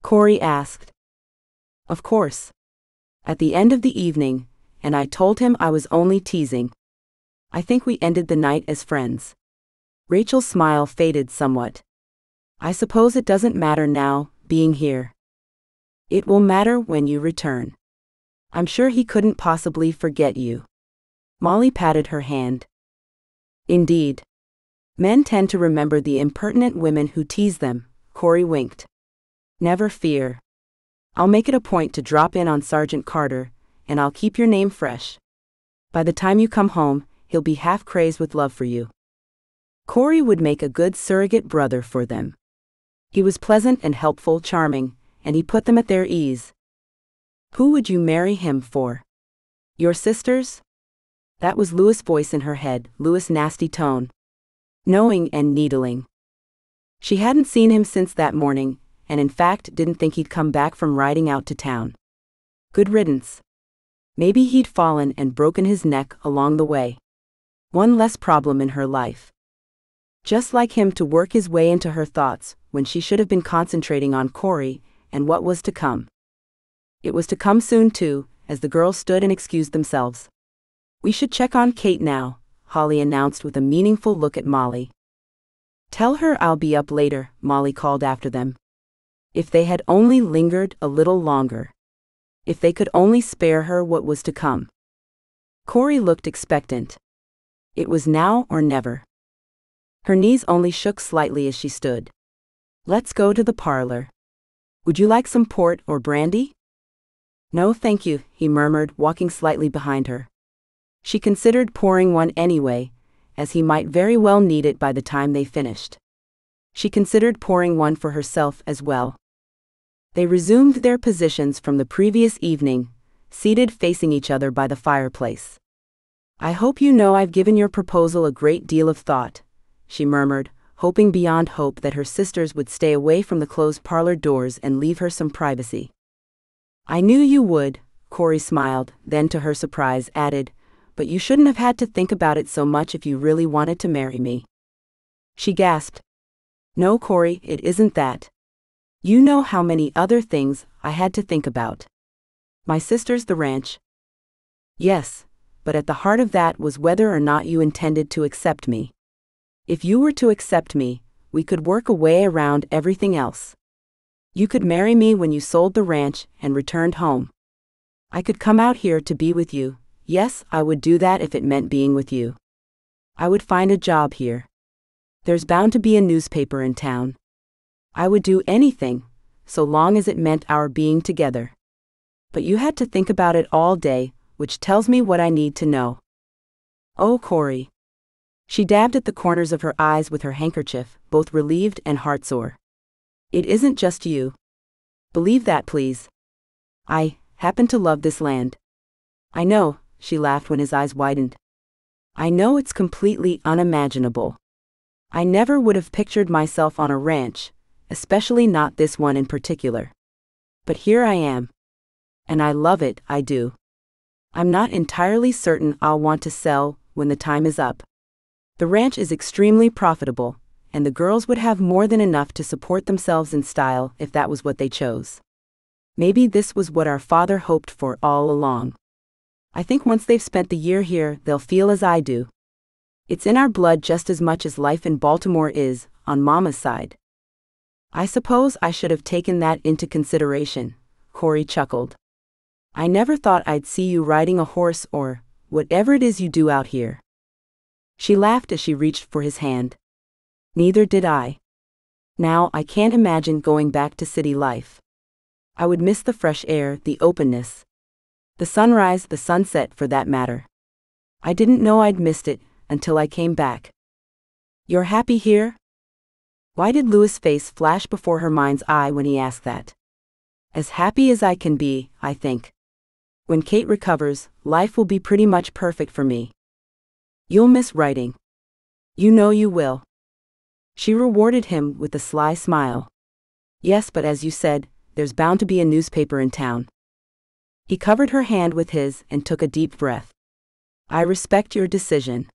Cory asked. "Of course. At the end of the evening, and I told him I was only teasing. I think we ended the night as friends." Rachel's smile faded somewhat. "I suppose it doesn't matter now, being here." "It will matter when you return. I'm sure he couldn't possibly forget you." Molly patted her hand. "Indeed. Men tend to remember the impertinent women who tease them," Cory winked. "Never fear. I'll make it a point to drop in on Sergeant Carter, and I'll keep your name fresh. By the time you come home, he'll be half crazed with love for you." Cory would make a good surrogate brother for them. He was pleasant and helpful, charming, and he put them at their ease. "Who would you marry him for? Your sisters?" That was Louis' voice in her head, Louis' nasty tone. Knowing and needling. She hadn't seen him since that morning, and in fact didn't think he'd come back from riding out to town. Good riddance. Maybe he'd fallen and broken his neck along the way. One less problem in her life. Just like him to work his way into her thoughts, when she should have been concentrating on Cory, and what was to come. It was to come soon too, as the girls stood and excused themselves. "We should check on Kate now," Holly announced with a meaningful look at Molly. "Tell her I'll be up later," Molly called after them. If they had only lingered a little longer. If they could only spare her what was to come. Cory looked expectant. It was now or never. Her knees only shook slightly as she stood. "Let's go to the parlor. Would you like some port or brandy?" "No thank you," he murmured, walking slightly behind her. She considered pouring one anyway, as he might very well need it by the time they finished. She considered pouring one for herself as well. They resumed their positions from the previous evening, seated facing each other by the fireplace. "I hope you know I've given your proposal a great deal of thought," she murmured, hoping beyond hope that her sisters would stay away from the closed parlor doors and leave her some privacy. "I knew you would," Cory smiled, then to her surprise added, "but you shouldn't have had to think about it so much if you really wanted to marry me." She gasped. "No, Cory, it isn't that. You know how many other things I had to think about. My sisters, the ranch." "Yes, but at the heart of that was whether or not you intended to accept me. If you were to accept me, we could work a way around everything else. You could marry me when you sold the ranch and returned home. I could come out here to be with you. Yes, I would do that if it meant being with you. I would find a job here. There's bound to be a newspaper in town. I would do anything, so long as it meant our being together. But you had to think about it all day, which tells me what I need to know." "Oh, Cory." She dabbed at the corners of her eyes with her handkerchief, both relieved and heartsore. It isn't just you. Believe that, please. I happen to love this land. I know, she laughed when his eyes widened. I know it's completely unimaginable. I never would have pictured myself on a ranch, especially not this one in particular. But here I am. And I love it, I do. I'm not entirely certain I'll want to sell when the time is up. The ranch is extremely profitable, and the girls would have more than enough to support themselves in style if that was what they chose. Maybe this was what our father hoped for all along. I think once they've spent the year here, they'll feel as I do. It's in our blood just as much as life in Baltimore is, on Mama's side. I suppose I should have taken that into consideration, Cory chuckled. I never thought I'd see you riding a horse or whatever it is you do out here. She laughed as she reached for his hand. Neither did I. Now I can't imagine going back to city life. I would miss the fresh air, the openness. The sunrise, the sunset for that matter. I didn't know I'd missed it until I came back. You're happy here? Why did Lewis' face flash before her mind's eye when he asked that? As happy as I can be, I think. When Kate recovers, life will be pretty much perfect for me. You'll miss writing. You know you will. She rewarded him with a sly smile. Yes, but as you said, there's bound to be a newspaper in town. He covered her hand with his and took a deep breath. I respect your decision.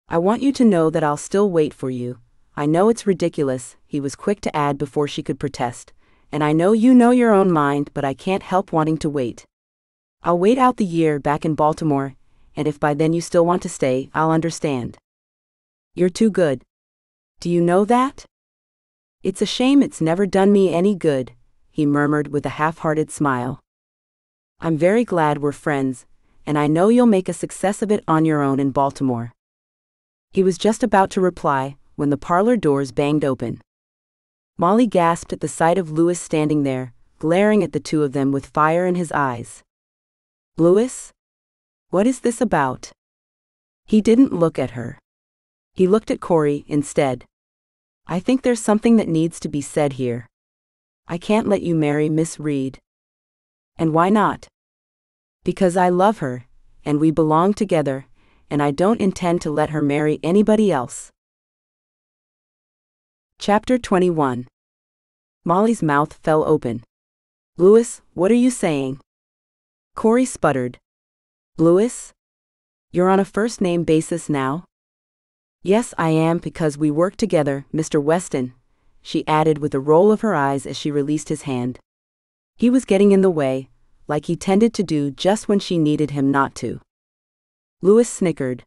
I want you to know that I'll still wait for you. I know it's ridiculous, he was quick to add before she could protest, and I know you know your own mind, but I can't help wanting to wait. I'll wait out the year back in Baltimore, and if by then you still want to stay, I'll understand. You're too good. Do you know that? It's a shame it's never done me any good, he murmured with a half-hearted smile. I'm very glad we're friends, and I know you'll make a success of it on your own in Baltimore. He was just about to reply when the parlor doors banged open. Molly gasped at the sight of Lewis standing there, glaring at the two of them with fire in his eyes. Lewis? What is this about? He didn't look at her. He looked at Cory instead. I think there's something that needs to be said here. I can't let you marry Miss Reed. And why not? Because I love her, and we belong together, and I don't intend to let her marry anybody else. Chapter 21. Molly's mouth fell open. Lewis, what are you saying? Cory sputtered. Lewis? You're on a first-name basis now? Yes, I am, because we work together, Mr. Weston, she added with a roll of her eyes as she released his hand. He was getting in the way, like he tended to do just when she needed him not to. Lewis snickered.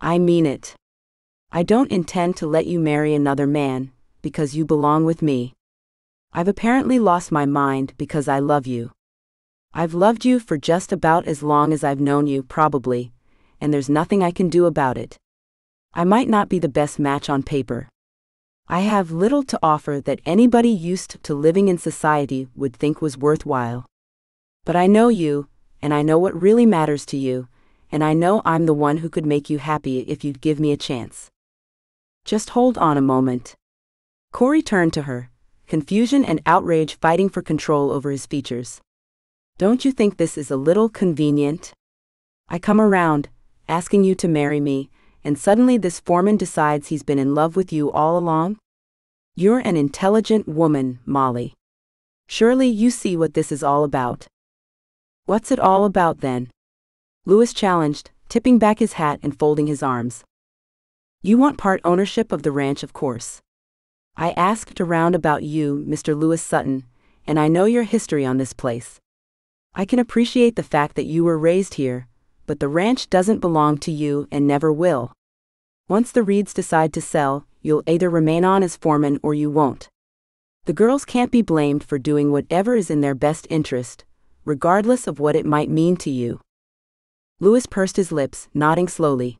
I mean it. I don't intend to let you marry another man, because you belong with me. I've apparently lost my mind because I love you. I've loved you for just about as long as I've known you, probably, and there's nothing I can do about it. I might not be the best match on paper. I have little to offer that anybody used to living in society would think was worthwhile. But I know you, and I know what really matters to you, and I know I'm the one who could make you happy if you'd give me a chance. Just hold on a moment. Cory turned to her, confusion and outrage fighting for control over his features. Don't you think this is a little convenient? I come around, asking you to marry me, and suddenly this Foreman decides he's been in love with you all along? You're an intelligent woman, Molly. Surely you see what this is all about. What's it all about then? Lewis challenged, tipping back his hat and folding his arms. You want part ownership of the ranch, of course. I asked around about you, Mr. Lewis Sutton, and I know your history on this place. I can appreciate the fact that you were raised here, but the ranch doesn't belong to you and never will. Once the Reeds decide to sell, you'll either remain on as foreman or you won't. The girls can't be blamed for doing whatever is in their best interest, regardless of what it might mean to you. Lewis pursed his lips, nodding slowly.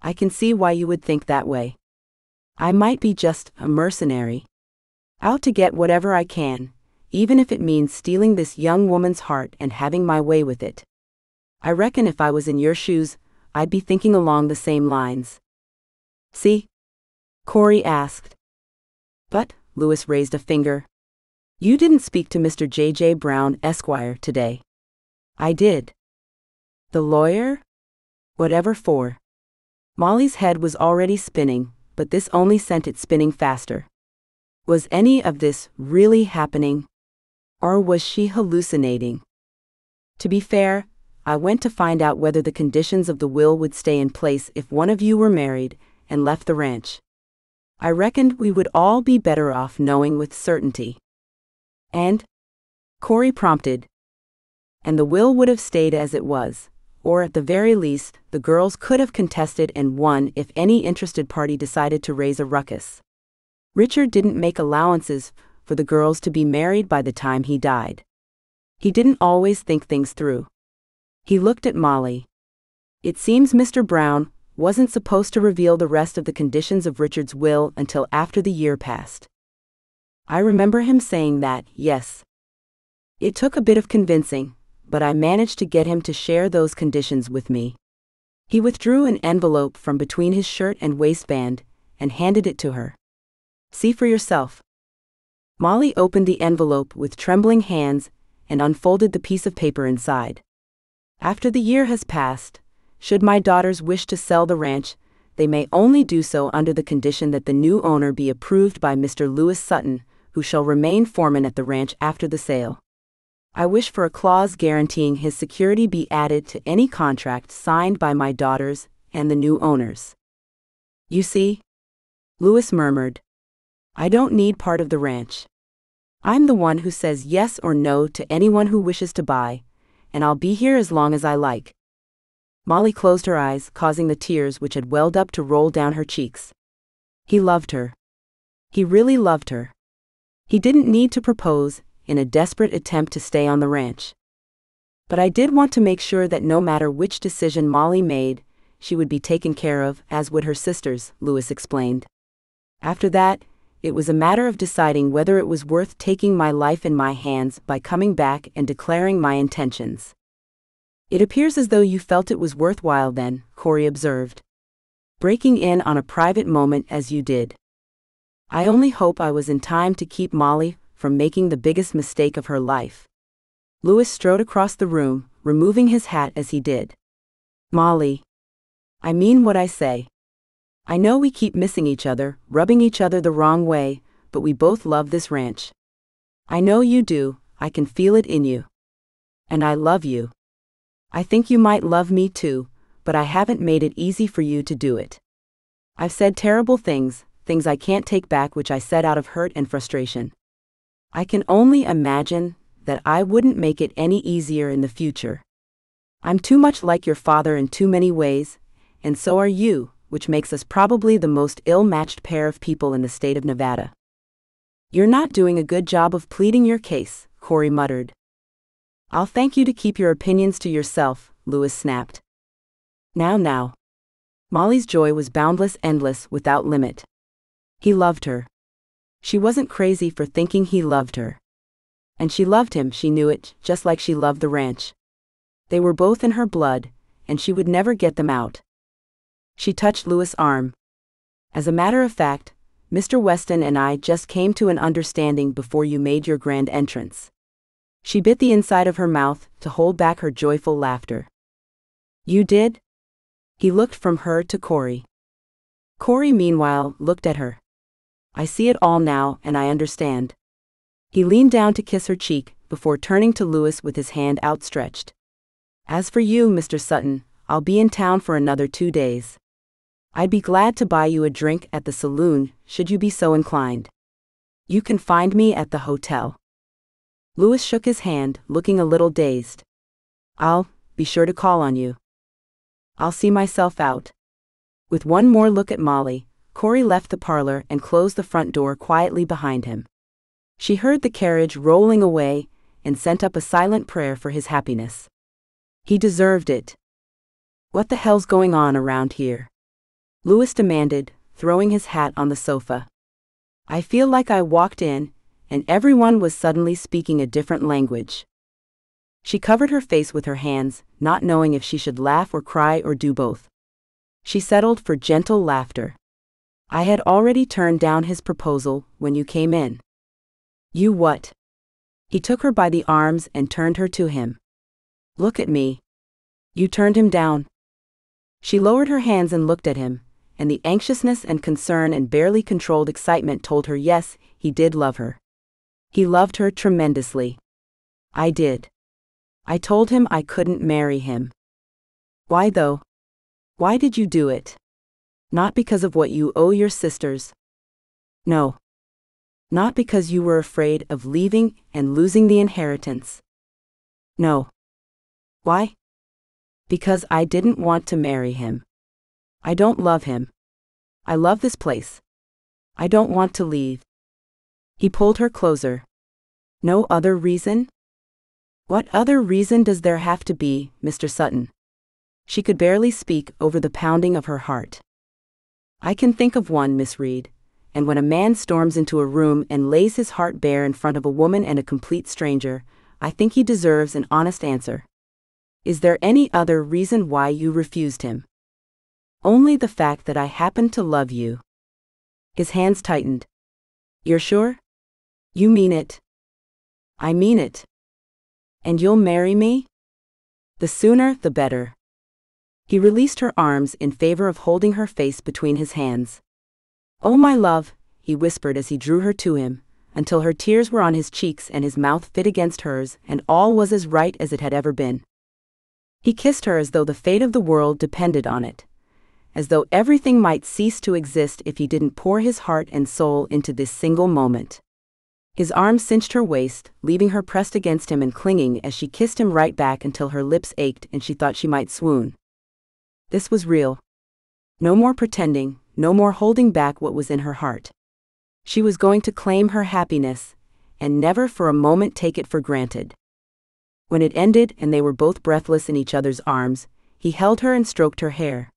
I can see why you would think that way. I might be just a mercenary. Out to get whatever I can, even if it means stealing this young woman's heart and having my way with it. I reckon if I was in your shoes, I'd be thinking along the same lines. See? Cory asked. But, Lewis raised a finger. You didn't speak to Mr. J.J. Brown, Esquire, today. I did. The lawyer? Whatever for. Molly's head was already spinning, but this only sent it spinning faster. Was any of this really happening? Or was she hallucinating? To be fair, I went to find out whether the conditions of the will would stay in place if one of you were married and left the ranch. I reckoned we would all be better off knowing with certainty. And? Cory prompted. And the will would have stayed as it was, or at the very least, the girls could have contested and won if any interested party decided to raise a ruckus. Richard didn't make allowances for the girls to be married by the time he died. He didn't always think things through. He looked at Molly. It seems Mr. Brown wasn't supposed to reveal the rest of the conditions of Richard's will until after the year passed. I remember him saying that, yes. It took a bit of convincing, but I managed to get him to share those conditions with me. He withdrew an envelope from between his shirt and waistband and handed it to her. See for yourself. Molly opened the envelope with trembling hands and unfolded the piece of paper inside. After the year has passed, should my daughters wish to sell the ranch, they may only do so under the condition that the new owner be approved by Mr. Lewis Sutton, who shall remain foreman at the ranch after the sale. I wish for a clause guaranteeing his security be added to any contract signed by my daughters and the new owners. You see? Lewis murmured. I don't need part of the ranch. I'm the one who says yes or no to anyone who wishes to buy, and I'll be here as long as I like. Molly closed her eyes, causing the tears which had welled up to roll down her cheeks. He loved her. He really loved her. He didn't need to propose in a desperate attempt to stay on the ranch. But I did want to make sure that no matter which decision Molly made, she would be taken care of, as would her sisters, Lewis explained. After that, it was a matter of deciding whether it was worth taking my life in my hands by coming back and declaring my intentions. It appears as though you felt it was worthwhile then, Cory observed. Breaking in on a private moment as you did. I only hope I was in time to keep Molly from making the biggest mistake of her life. Lewis strode across the room, removing his hat as he did. Molly. I mean what I say. I know we keep missing each other, rubbing each other the wrong way, but we both love this ranch. I know you do, I can feel it in you. And I love you. I think you might love me too, but I haven't made it easy for you to do it. I've said terrible things, things I can't take back which I said out of hurt and frustration. I can only imagine that I wouldn't make it any easier in the future. I'm too much like your father in too many ways, and so are you, which makes us probably the most ill-matched pair of people in the state of Nevada. You're not doing a good job of pleading your case, Cory muttered. I'll thank you to keep your opinions to yourself, Lewis snapped. Now. Molly's joy was boundless, endless, without limit. He loved her. She wasn't crazy for thinking he loved her. And she loved him, she knew it, just like she loved the ranch. They were both in her blood, and she would never get them out. She touched Lewis' arm. As a matter of fact, Mr. Weston and I just came to an understanding before you made your grand entrance. She bit the inside of her mouth to hold back her joyful laughter. You did? He looked from her to Cory. Cory, meanwhile, looked at her. I see it all now, and I understand. He leaned down to kiss her cheek, before turning to Lewis with his hand outstretched. As for you, Mr. Sutton, I'll be in town for another 2 days. I'd be glad to buy you a drink at the saloon, should you be so inclined. You can find me at the hotel. Lewis shook his hand, looking a little dazed. I'll be sure to call on you. I'll see myself out. With one more look at Molly, Cory left the parlor and closed the front door quietly behind him. She heard the carriage rolling away and sent up a silent prayer for his happiness. He deserved it. What the hell's going on around here? Lewis demanded, throwing his hat on the sofa. I feel like I walked in, and everyone was suddenly speaking a different language. She covered her face with her hands, not knowing if she should laugh or cry or do both. She settled for gentle laughter. I had already turned down his proposal when you came in. You what? He took her by the arms and turned her to him. Look at me. You turned him down. She lowered her hands and looked at him, and the anxiousness and concern and barely controlled excitement told her yes, he did love her. He loved her tremendously. I did. I told him I couldn't marry him. Why though? Why did you do it? Not because of what you owe your sisters. No. Not because you were afraid of leaving and losing the inheritance. No. Why? Because I didn't want to marry him. I don't love him. I love this place. I don't want to leave. He pulled her closer. No other reason? What other reason does there have to be, Mr. Sutton? She could barely speak over the pounding of her heart. I can think of one, Miss Reed, and when a man storms into a room and lays his heart bare in front of a woman and a complete stranger, I think he deserves an honest answer. Is there any other reason why you refused him? Only the fact that I happen to love you. His hands tightened. You're sure? You mean it? I mean it. And you'll marry me? The sooner, the better. He released her arms in favor of holding her face between his hands. Oh, my love, he whispered as he drew her to him, until her tears were on his cheeks and his mouth fit against hers, and all was as right as it had ever been. He kissed her as though the fate of the world depended on it, as though everything might cease to exist if he didn't pour his heart and soul into this single moment. His arms cinched her waist, leaving her pressed against him and clinging as she kissed him right back until her lips ached and she thought she might swoon. This was real. No more pretending, no more holding back what was in her heart. She was going to claim her happiness, and never for a moment take it for granted. When it ended and they were both breathless in each other's arms, he held her and stroked her hair.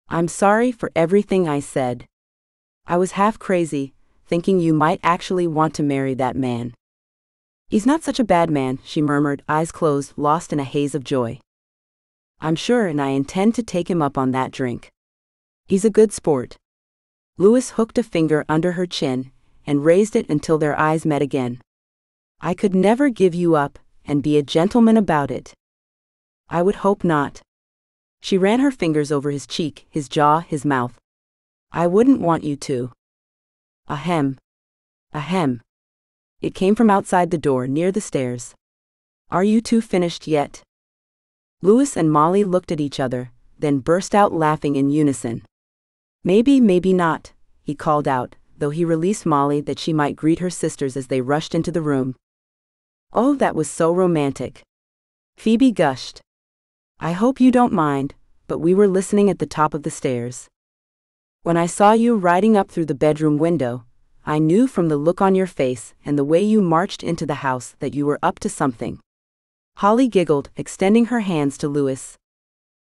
I'm sorry for everything I said. I was half crazy, thinking you might actually want to marry that man. He's not such a bad man, she murmured, eyes closed, lost in a haze of joy. I'm sure, and I intend to take him up on that drink. He's a good sport. Lewis hooked a finger under her chin and raised it until their eyes met again. I could never give you up, and be a gentleman about it. I would hope not. She ran her fingers over his cheek, his jaw, his mouth. I wouldn't want you to. Ahem. Ahem. It came from outside the door near the stairs. Are you two finished yet? Lewis and Molly looked at each other, then burst out laughing in unison. Maybe, maybe not, he called out, though he released Molly that she might greet her sisters as they rushed into the room. Oh, that was so romantic. Phoebe gushed. I hope you don't mind, but we were listening at the top of the stairs. When I saw you riding up through the bedroom window, I knew from the look on your face and the way you marched into the house that you were up to something. Holly giggled, extending her hands to Lewis.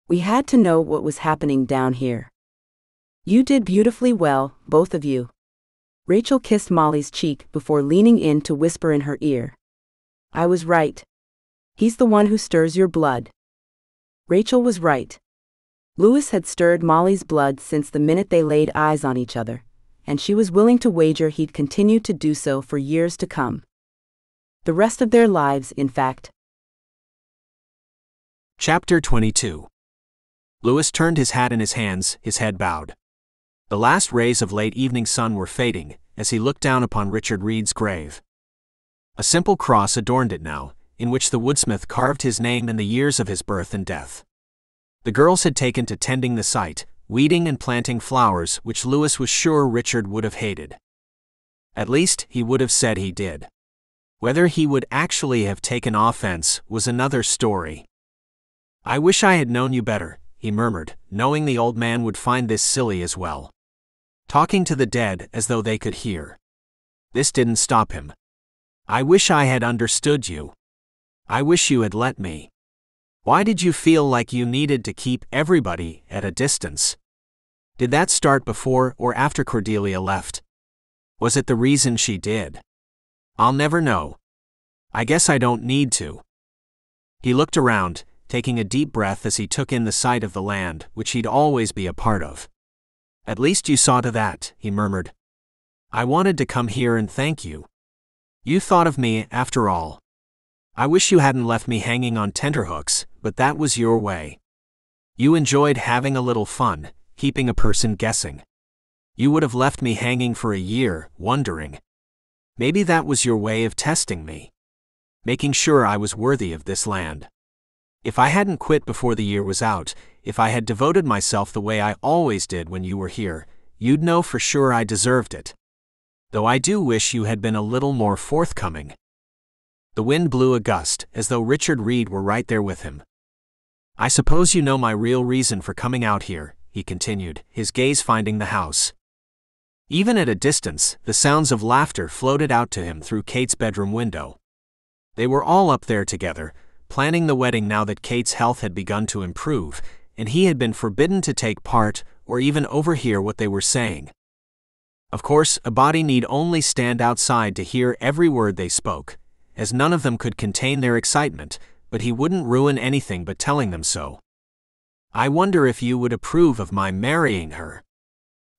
We had to know what was happening down here. You did beautifully well, both of you. Rachel kissed Molly's cheek before leaning in to whisper in her ear. I was right. He's the one who stirs your blood. Rachel was right. Lewis had stirred Molly's blood since the minute they laid eyes on each other, and she was willing to wager he'd continue to do so for years to come. The rest of their lives, in fact. Chapter 22. Lewis turned his hat in his hands, his head bowed. The last rays of late evening sun were fading as he looked down upon Richard Reed's grave. A simple cross adorned it now, in which the woodsmith carved his name and the years of his birth and death. The girls had taken to tending the site, weeding and planting flowers which Lewis was sure Richard would have hated. At least, he would have said he did. Whether he would actually have taken offense was another story. I wish I had known you better, he murmured, knowing the old man would find this silly as well. Talking to the dead as though they could hear. This didn't stop him. I wish I had understood you. I wish you had let me. Why did you feel like you needed to keep everybody at a distance? Did that start before or after Cordelia left? Was it the reason she did? I'll never know. I guess I don't need to. He looked around, taking a deep breath as he took in the sight of the land which he'd always be a part of. At least you saw to that, he murmured. I wanted to come here and thank you. You thought of me, after all. I wish you hadn't left me hanging on tenterhooks, but that was your way. You enjoyed having a little fun, keeping a person guessing. You would have left me hanging for a year, wondering. Maybe that was your way of testing me. Making sure I was worthy of this land. If I hadn't quit before the year was out, if I had devoted myself the way I always did when you were here, you'd know for sure I deserved it. Though I do wish you had been a little more forthcoming. The wind blew a gust, as though Richard Reed were right there with him. I suppose you know my real reason for coming out here, he continued, his gaze finding the house. Even at a distance, the sounds of laughter floated out to him through Kate's bedroom window. They were all up there together, planning the wedding now that Kate's health had begun to improve, and he had been forbidden to take part or even overhear what they were saying. Of course, a body need only stand outside to hear every word they spoke, as none of them could contain their excitement, but he wouldn't ruin anything but telling them so. I wonder if you would approve of my marrying her.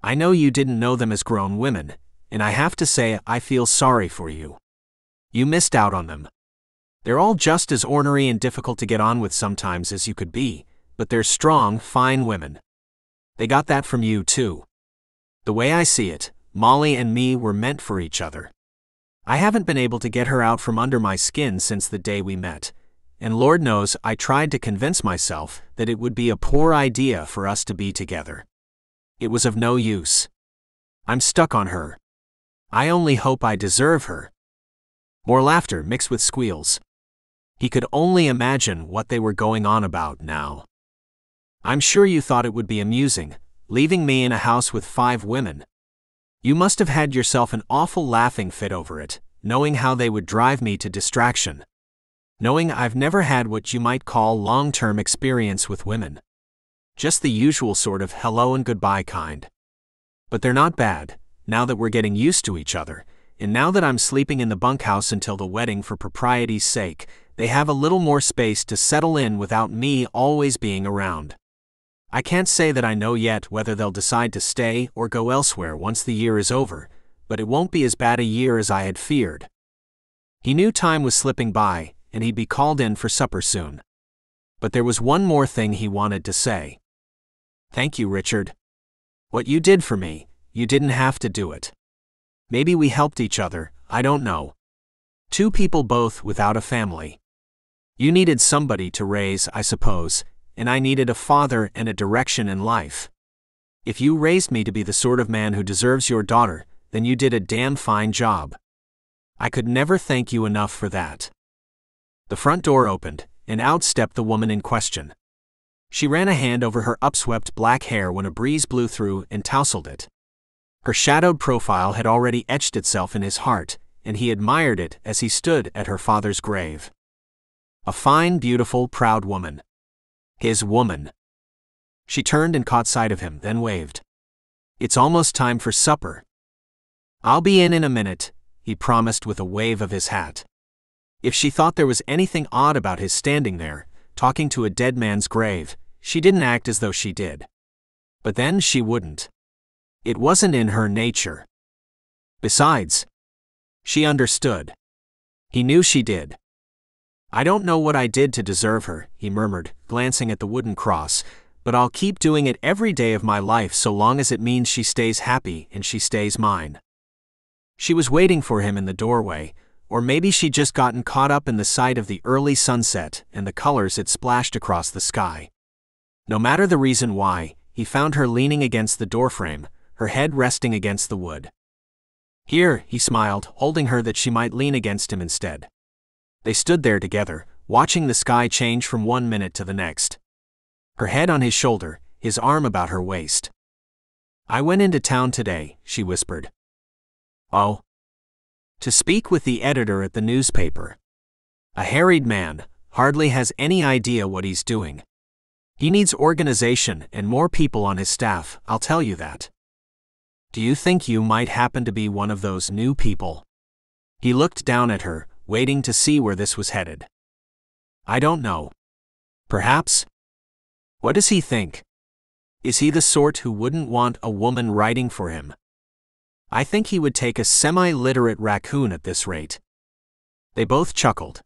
I know you didn't know them as grown women, and I have to say I feel sorry for you. You missed out on them. They're all just as ornery and difficult to get on with sometimes as you could be, but they're strong, fine women. They got that from you too. The way I see it, Molly and me were meant for each other. I haven't been able to get her out from under my skin since the day we met, and Lord knows I tried to convince myself that it would be a poor idea for us to be together. It was of no use. I'm stuck on her. I only hope I deserve her. More laughter mixed with squeals. He could only imagine what they were going on about now. I'm sure you thought it would be amusing, leaving me in a house with 5 women. You must have had yourself an awful laughing fit over it, knowing how they would drive me to distraction. Knowing I've never had what you might call long-term experience with women. Just the usual sort of hello and goodbye kind. But they're not bad, now that we're getting used to each other, and now that I'm sleeping in the bunkhouse until the wedding for propriety's sake, they have a little more space to settle in without me always being around. I can't say that I know yet whether they'll decide to stay or go elsewhere once the year is over, but it won't be as bad a year as I had feared. He knew time was slipping by, and he'd be called in for supper soon. But there was one more thing he wanted to say. Thank you, Richard. What you did for me, you didn't have to do it. Maybe we helped each other, I don't know. 2 people both without a family. You needed somebody to raise, I suppose, and I needed a father and a direction in life. If you raised me to be the sort of man who deserves your daughter, then you did a damn fine job. I could never thank you enough for that. The front door opened, and out stepped the woman in question. She ran a hand over her upswept black hair when a breeze blew through and tousled it. Her shadowed profile had already etched itself in his heart, and he admired it as he stood at her father's grave. A fine, beautiful, proud woman. His woman. She turned and caught sight of him, then waved. It's almost time for supper. I'll be in a minute, he promised with a wave of his hat. If she thought there was anything odd about his standing there, talking to a dead man's grave, she didn't act as though she did. But then she wouldn't. It wasn't in her nature. Besides, she understood. He knew she did. I don't know what I did to deserve her, he murmured, glancing at the wooden cross, but I'll keep doing it every day of my life so long as it means she stays happy and she stays mine. She was waiting for him in the doorway, or maybe she'd just gotten caught up in the sight of the early sunset and the colors it splashed across the sky. No matter the reason why, he found her leaning against the doorframe, her head resting against the wood. Here, he smiled, holding her that she might lean against him instead. They stood there together, watching the sky change from one minute to the next. Her head on his shoulder, his arm about her waist. I went into town today, she whispered. Oh. To speak with the editor at the newspaper. A harried man, hardly has any idea what he's doing. He needs organization and more people on his staff, I'll tell you that. Do you think you might happen to be one of those new people? He looked down at her, waiting to see where this was headed. I don't know. Perhaps? What does he think? Is he the sort who wouldn't want a woman writing for him? I think he would take a semi-literate raccoon at this rate. They both chuckled.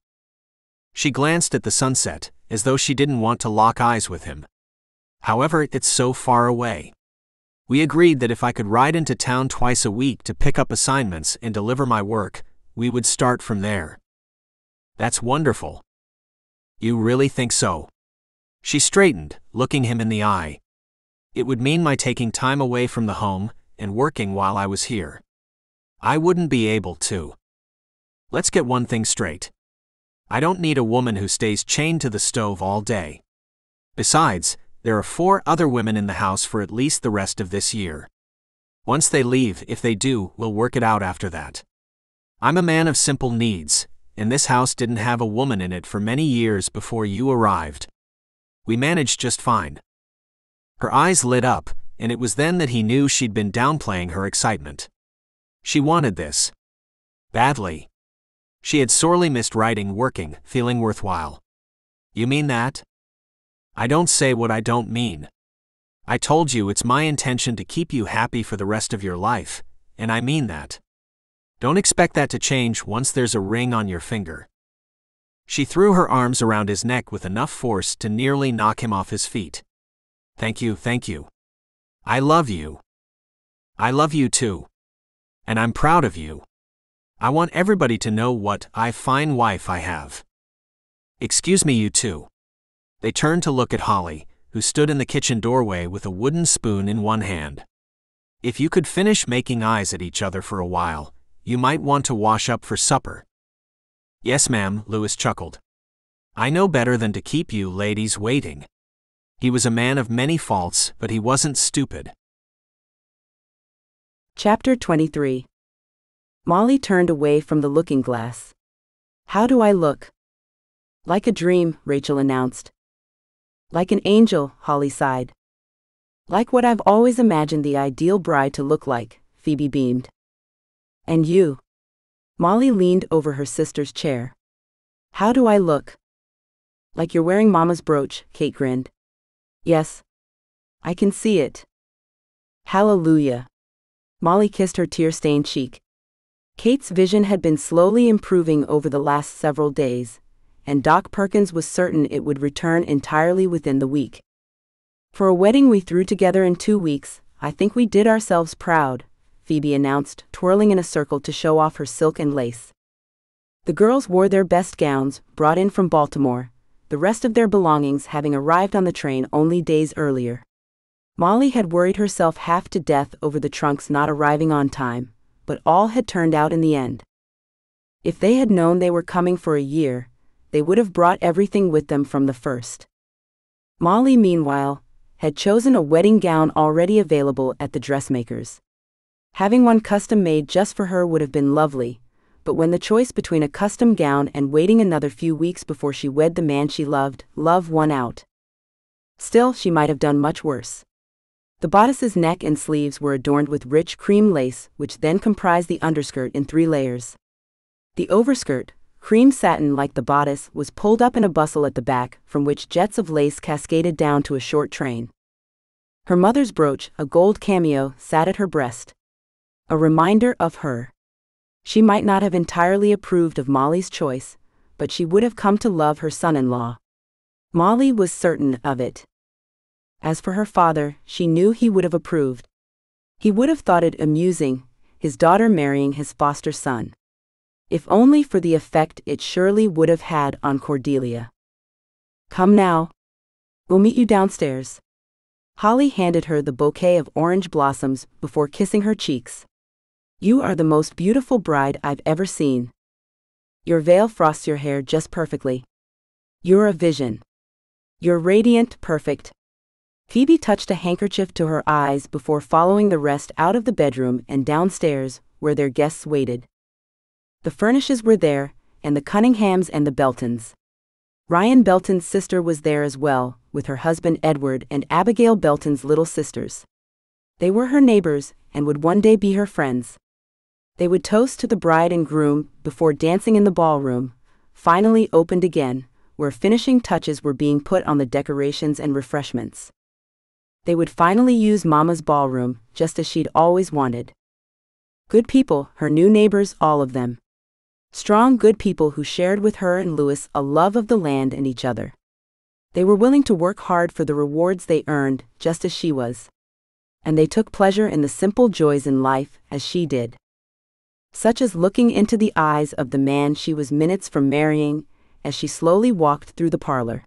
She glanced at the sunset, as though she didn't want to lock eyes with him. However, it's so far away. We agreed that if I could ride into town twice a week to pick up assignments and deliver my work, we would start from there. That's wonderful. You really think so? She straightened, looking him in the eye. It would mean my taking time away from the home and working while I was here. I wouldn't be able to. Let's get one thing straight. I don't need a woman who stays chained to the stove all day. Besides, there are 4 other women in the house for at least the rest of this year. Once they leave, if they do, we'll work it out after that. I'm a man of simple needs, and this house didn't have a woman in it for many years before you arrived. We managed just fine. Her eyes lit up, and it was then that he knew she'd been downplaying her excitement. She wanted this. Badly. She had sorely missed writing, working, feeling worthwhile. You mean that? I don't say what I don't mean. I told you it's my intention to keep you happy for the rest of your life, and I mean that. Don't expect that to change once there's a ring on your finger. She threw her arms around his neck with enough force to nearly knock him off his feet. Thank you, thank you. I love you. I love you too. And I'm proud of you. I want everybody to know what a fine wife I have. Excuse me, you two. They turned to look at Holly, who stood in the kitchen doorway with a wooden spoon in one hand. If you could finish making eyes at each other for a while, you might want to wash up for supper. Yes, ma'am, Lewis chuckled. I know better than to keep you ladies waiting. He was a man of many faults, but he wasn't stupid. Chapter 23. Molly turned away from the looking glass. How do I look? Like a dream, Rachel announced. Like an angel, Holly sighed. Like what I've always imagined the ideal bride to look like, Phoebe beamed. And you? Molly leaned over her sister's chair. How do I look? Like you're wearing Mama's brooch, Kate grinned. Yes. I can see it. Hallelujah. Molly kissed her tear-stained cheek. Kate's vision had been slowly improving over the last several days, and Doc Perkins was certain it would return entirely within the week. For a wedding we threw together in 2 weeks, I think we did ourselves proud, Phoebe announced, twirling in a circle to show off her silk and lace. The girls wore their best gowns, brought in from Baltimore, the rest of their belongings having arrived on the train only days earlier. Molly had worried herself half to death over the trunks not arriving on time, but all had turned out in the end. If they had known they were coming for a year, they would have brought everything with them from the first. Molly, meanwhile, had chosen a wedding gown already available at the dressmaker's. Having one custom-made just for her would have been lovely, but when the choice between a custom gown and waiting another few weeks before she wed the man she loved, love won out. Still, she might have done much worse. The bodice's neck and sleeves were adorned with rich cream lace, which then comprised the underskirt in 3 layers. The overskirt, cream satin like the bodice, was pulled up in a bustle at the back, from which jets of lace cascaded down to a short train. Her mother's brooch, a gold cameo, sat at her breast. A reminder of her. She might not have entirely approved of Molly's choice, but she would have come to love her son-in-law. Molly was certain of it. As for her father, she knew he would have approved. He would have thought it amusing, his daughter marrying his foster son. If only for the effect it surely would have had on Cordelia. Come now. We'll meet you downstairs. Holly handed her the bouquet of orange blossoms before kissing her cheeks. You are the most beautiful bride I've ever seen. Your veil frosts your hair just perfectly. You're a vision. You're radiant, perfect. Phoebe touched a handkerchief to her eyes before following the rest out of the bedroom and downstairs, where their guests waited. The Furnishes were there, and the Cunninghams and the Beltons. Ryan Belton's sister was there as well, with her husband Edward and Abigail Belton's little sisters. They were her neighbors, and would one day be her friends. They would toast to the bride and groom before dancing in the ballroom, finally opened again, where finishing touches were being put on the decorations and refreshments. They would finally use Mama's ballroom, just as she'd always wanted. Good people, her new neighbors, all of them. Strong, good people who shared with her and Lewis a love of the land and each other. They were willing to work hard for the rewards they earned, just as she was. And they took pleasure in the simple joys in life, as she did. Such as looking into the eyes of the man she was minutes from marrying, as she slowly walked through the parlor.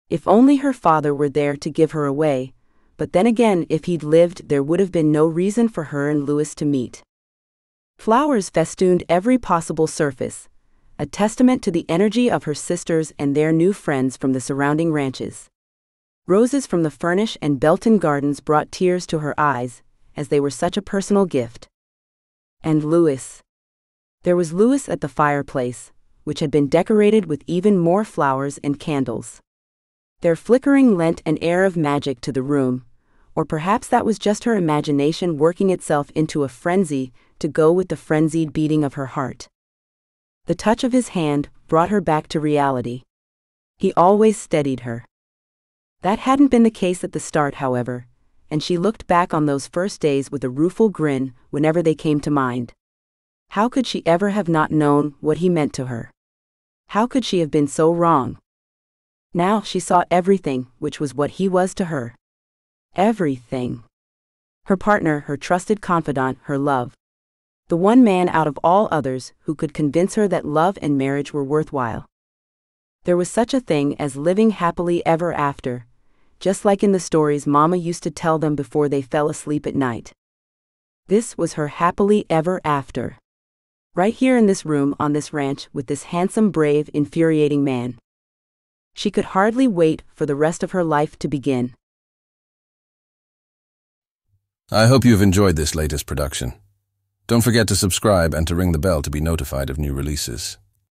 If only her father were there to give her away, but then again, if he'd lived, there would have been no reason for her and Lewis to meet. Flowers festooned every possible surface, a testament to the energy of her sisters and their new friends from the surrounding ranches. Roses from the Furnish and Belton gardens brought tears to her eyes, as they were such a personal gift. And Lewis. There was Lewis at the fireplace, which had been decorated with even more flowers and candles. Their flickering lent an air of magic to the room, or perhaps that was just her imagination working itself into a frenzy to go with the frenzied beating of her heart. The touch of his hand brought her back to reality. He always steadied her. That hadn't been the case at the start, however, and she looked back on those first days with a rueful grin whenever they came to mind. How could she ever have not known what he meant to her? How could she have been so wrong? Now she saw everything, which was what he was to her. Everything. Her partner, her trusted confidant, her love. The one man out of all others who could convince her that love and marriage were worthwhile. There was such a thing as living happily ever after, just like in the stories Mama used to tell them before they fell asleep at night. This was her happily ever after. Right here in this room on this ranch with this handsome, brave, infuriating man. She could hardly wait for the rest of her life to begin. I hope you've enjoyed this latest production. Don't forget to subscribe and to ring the bell to be notified of new releases.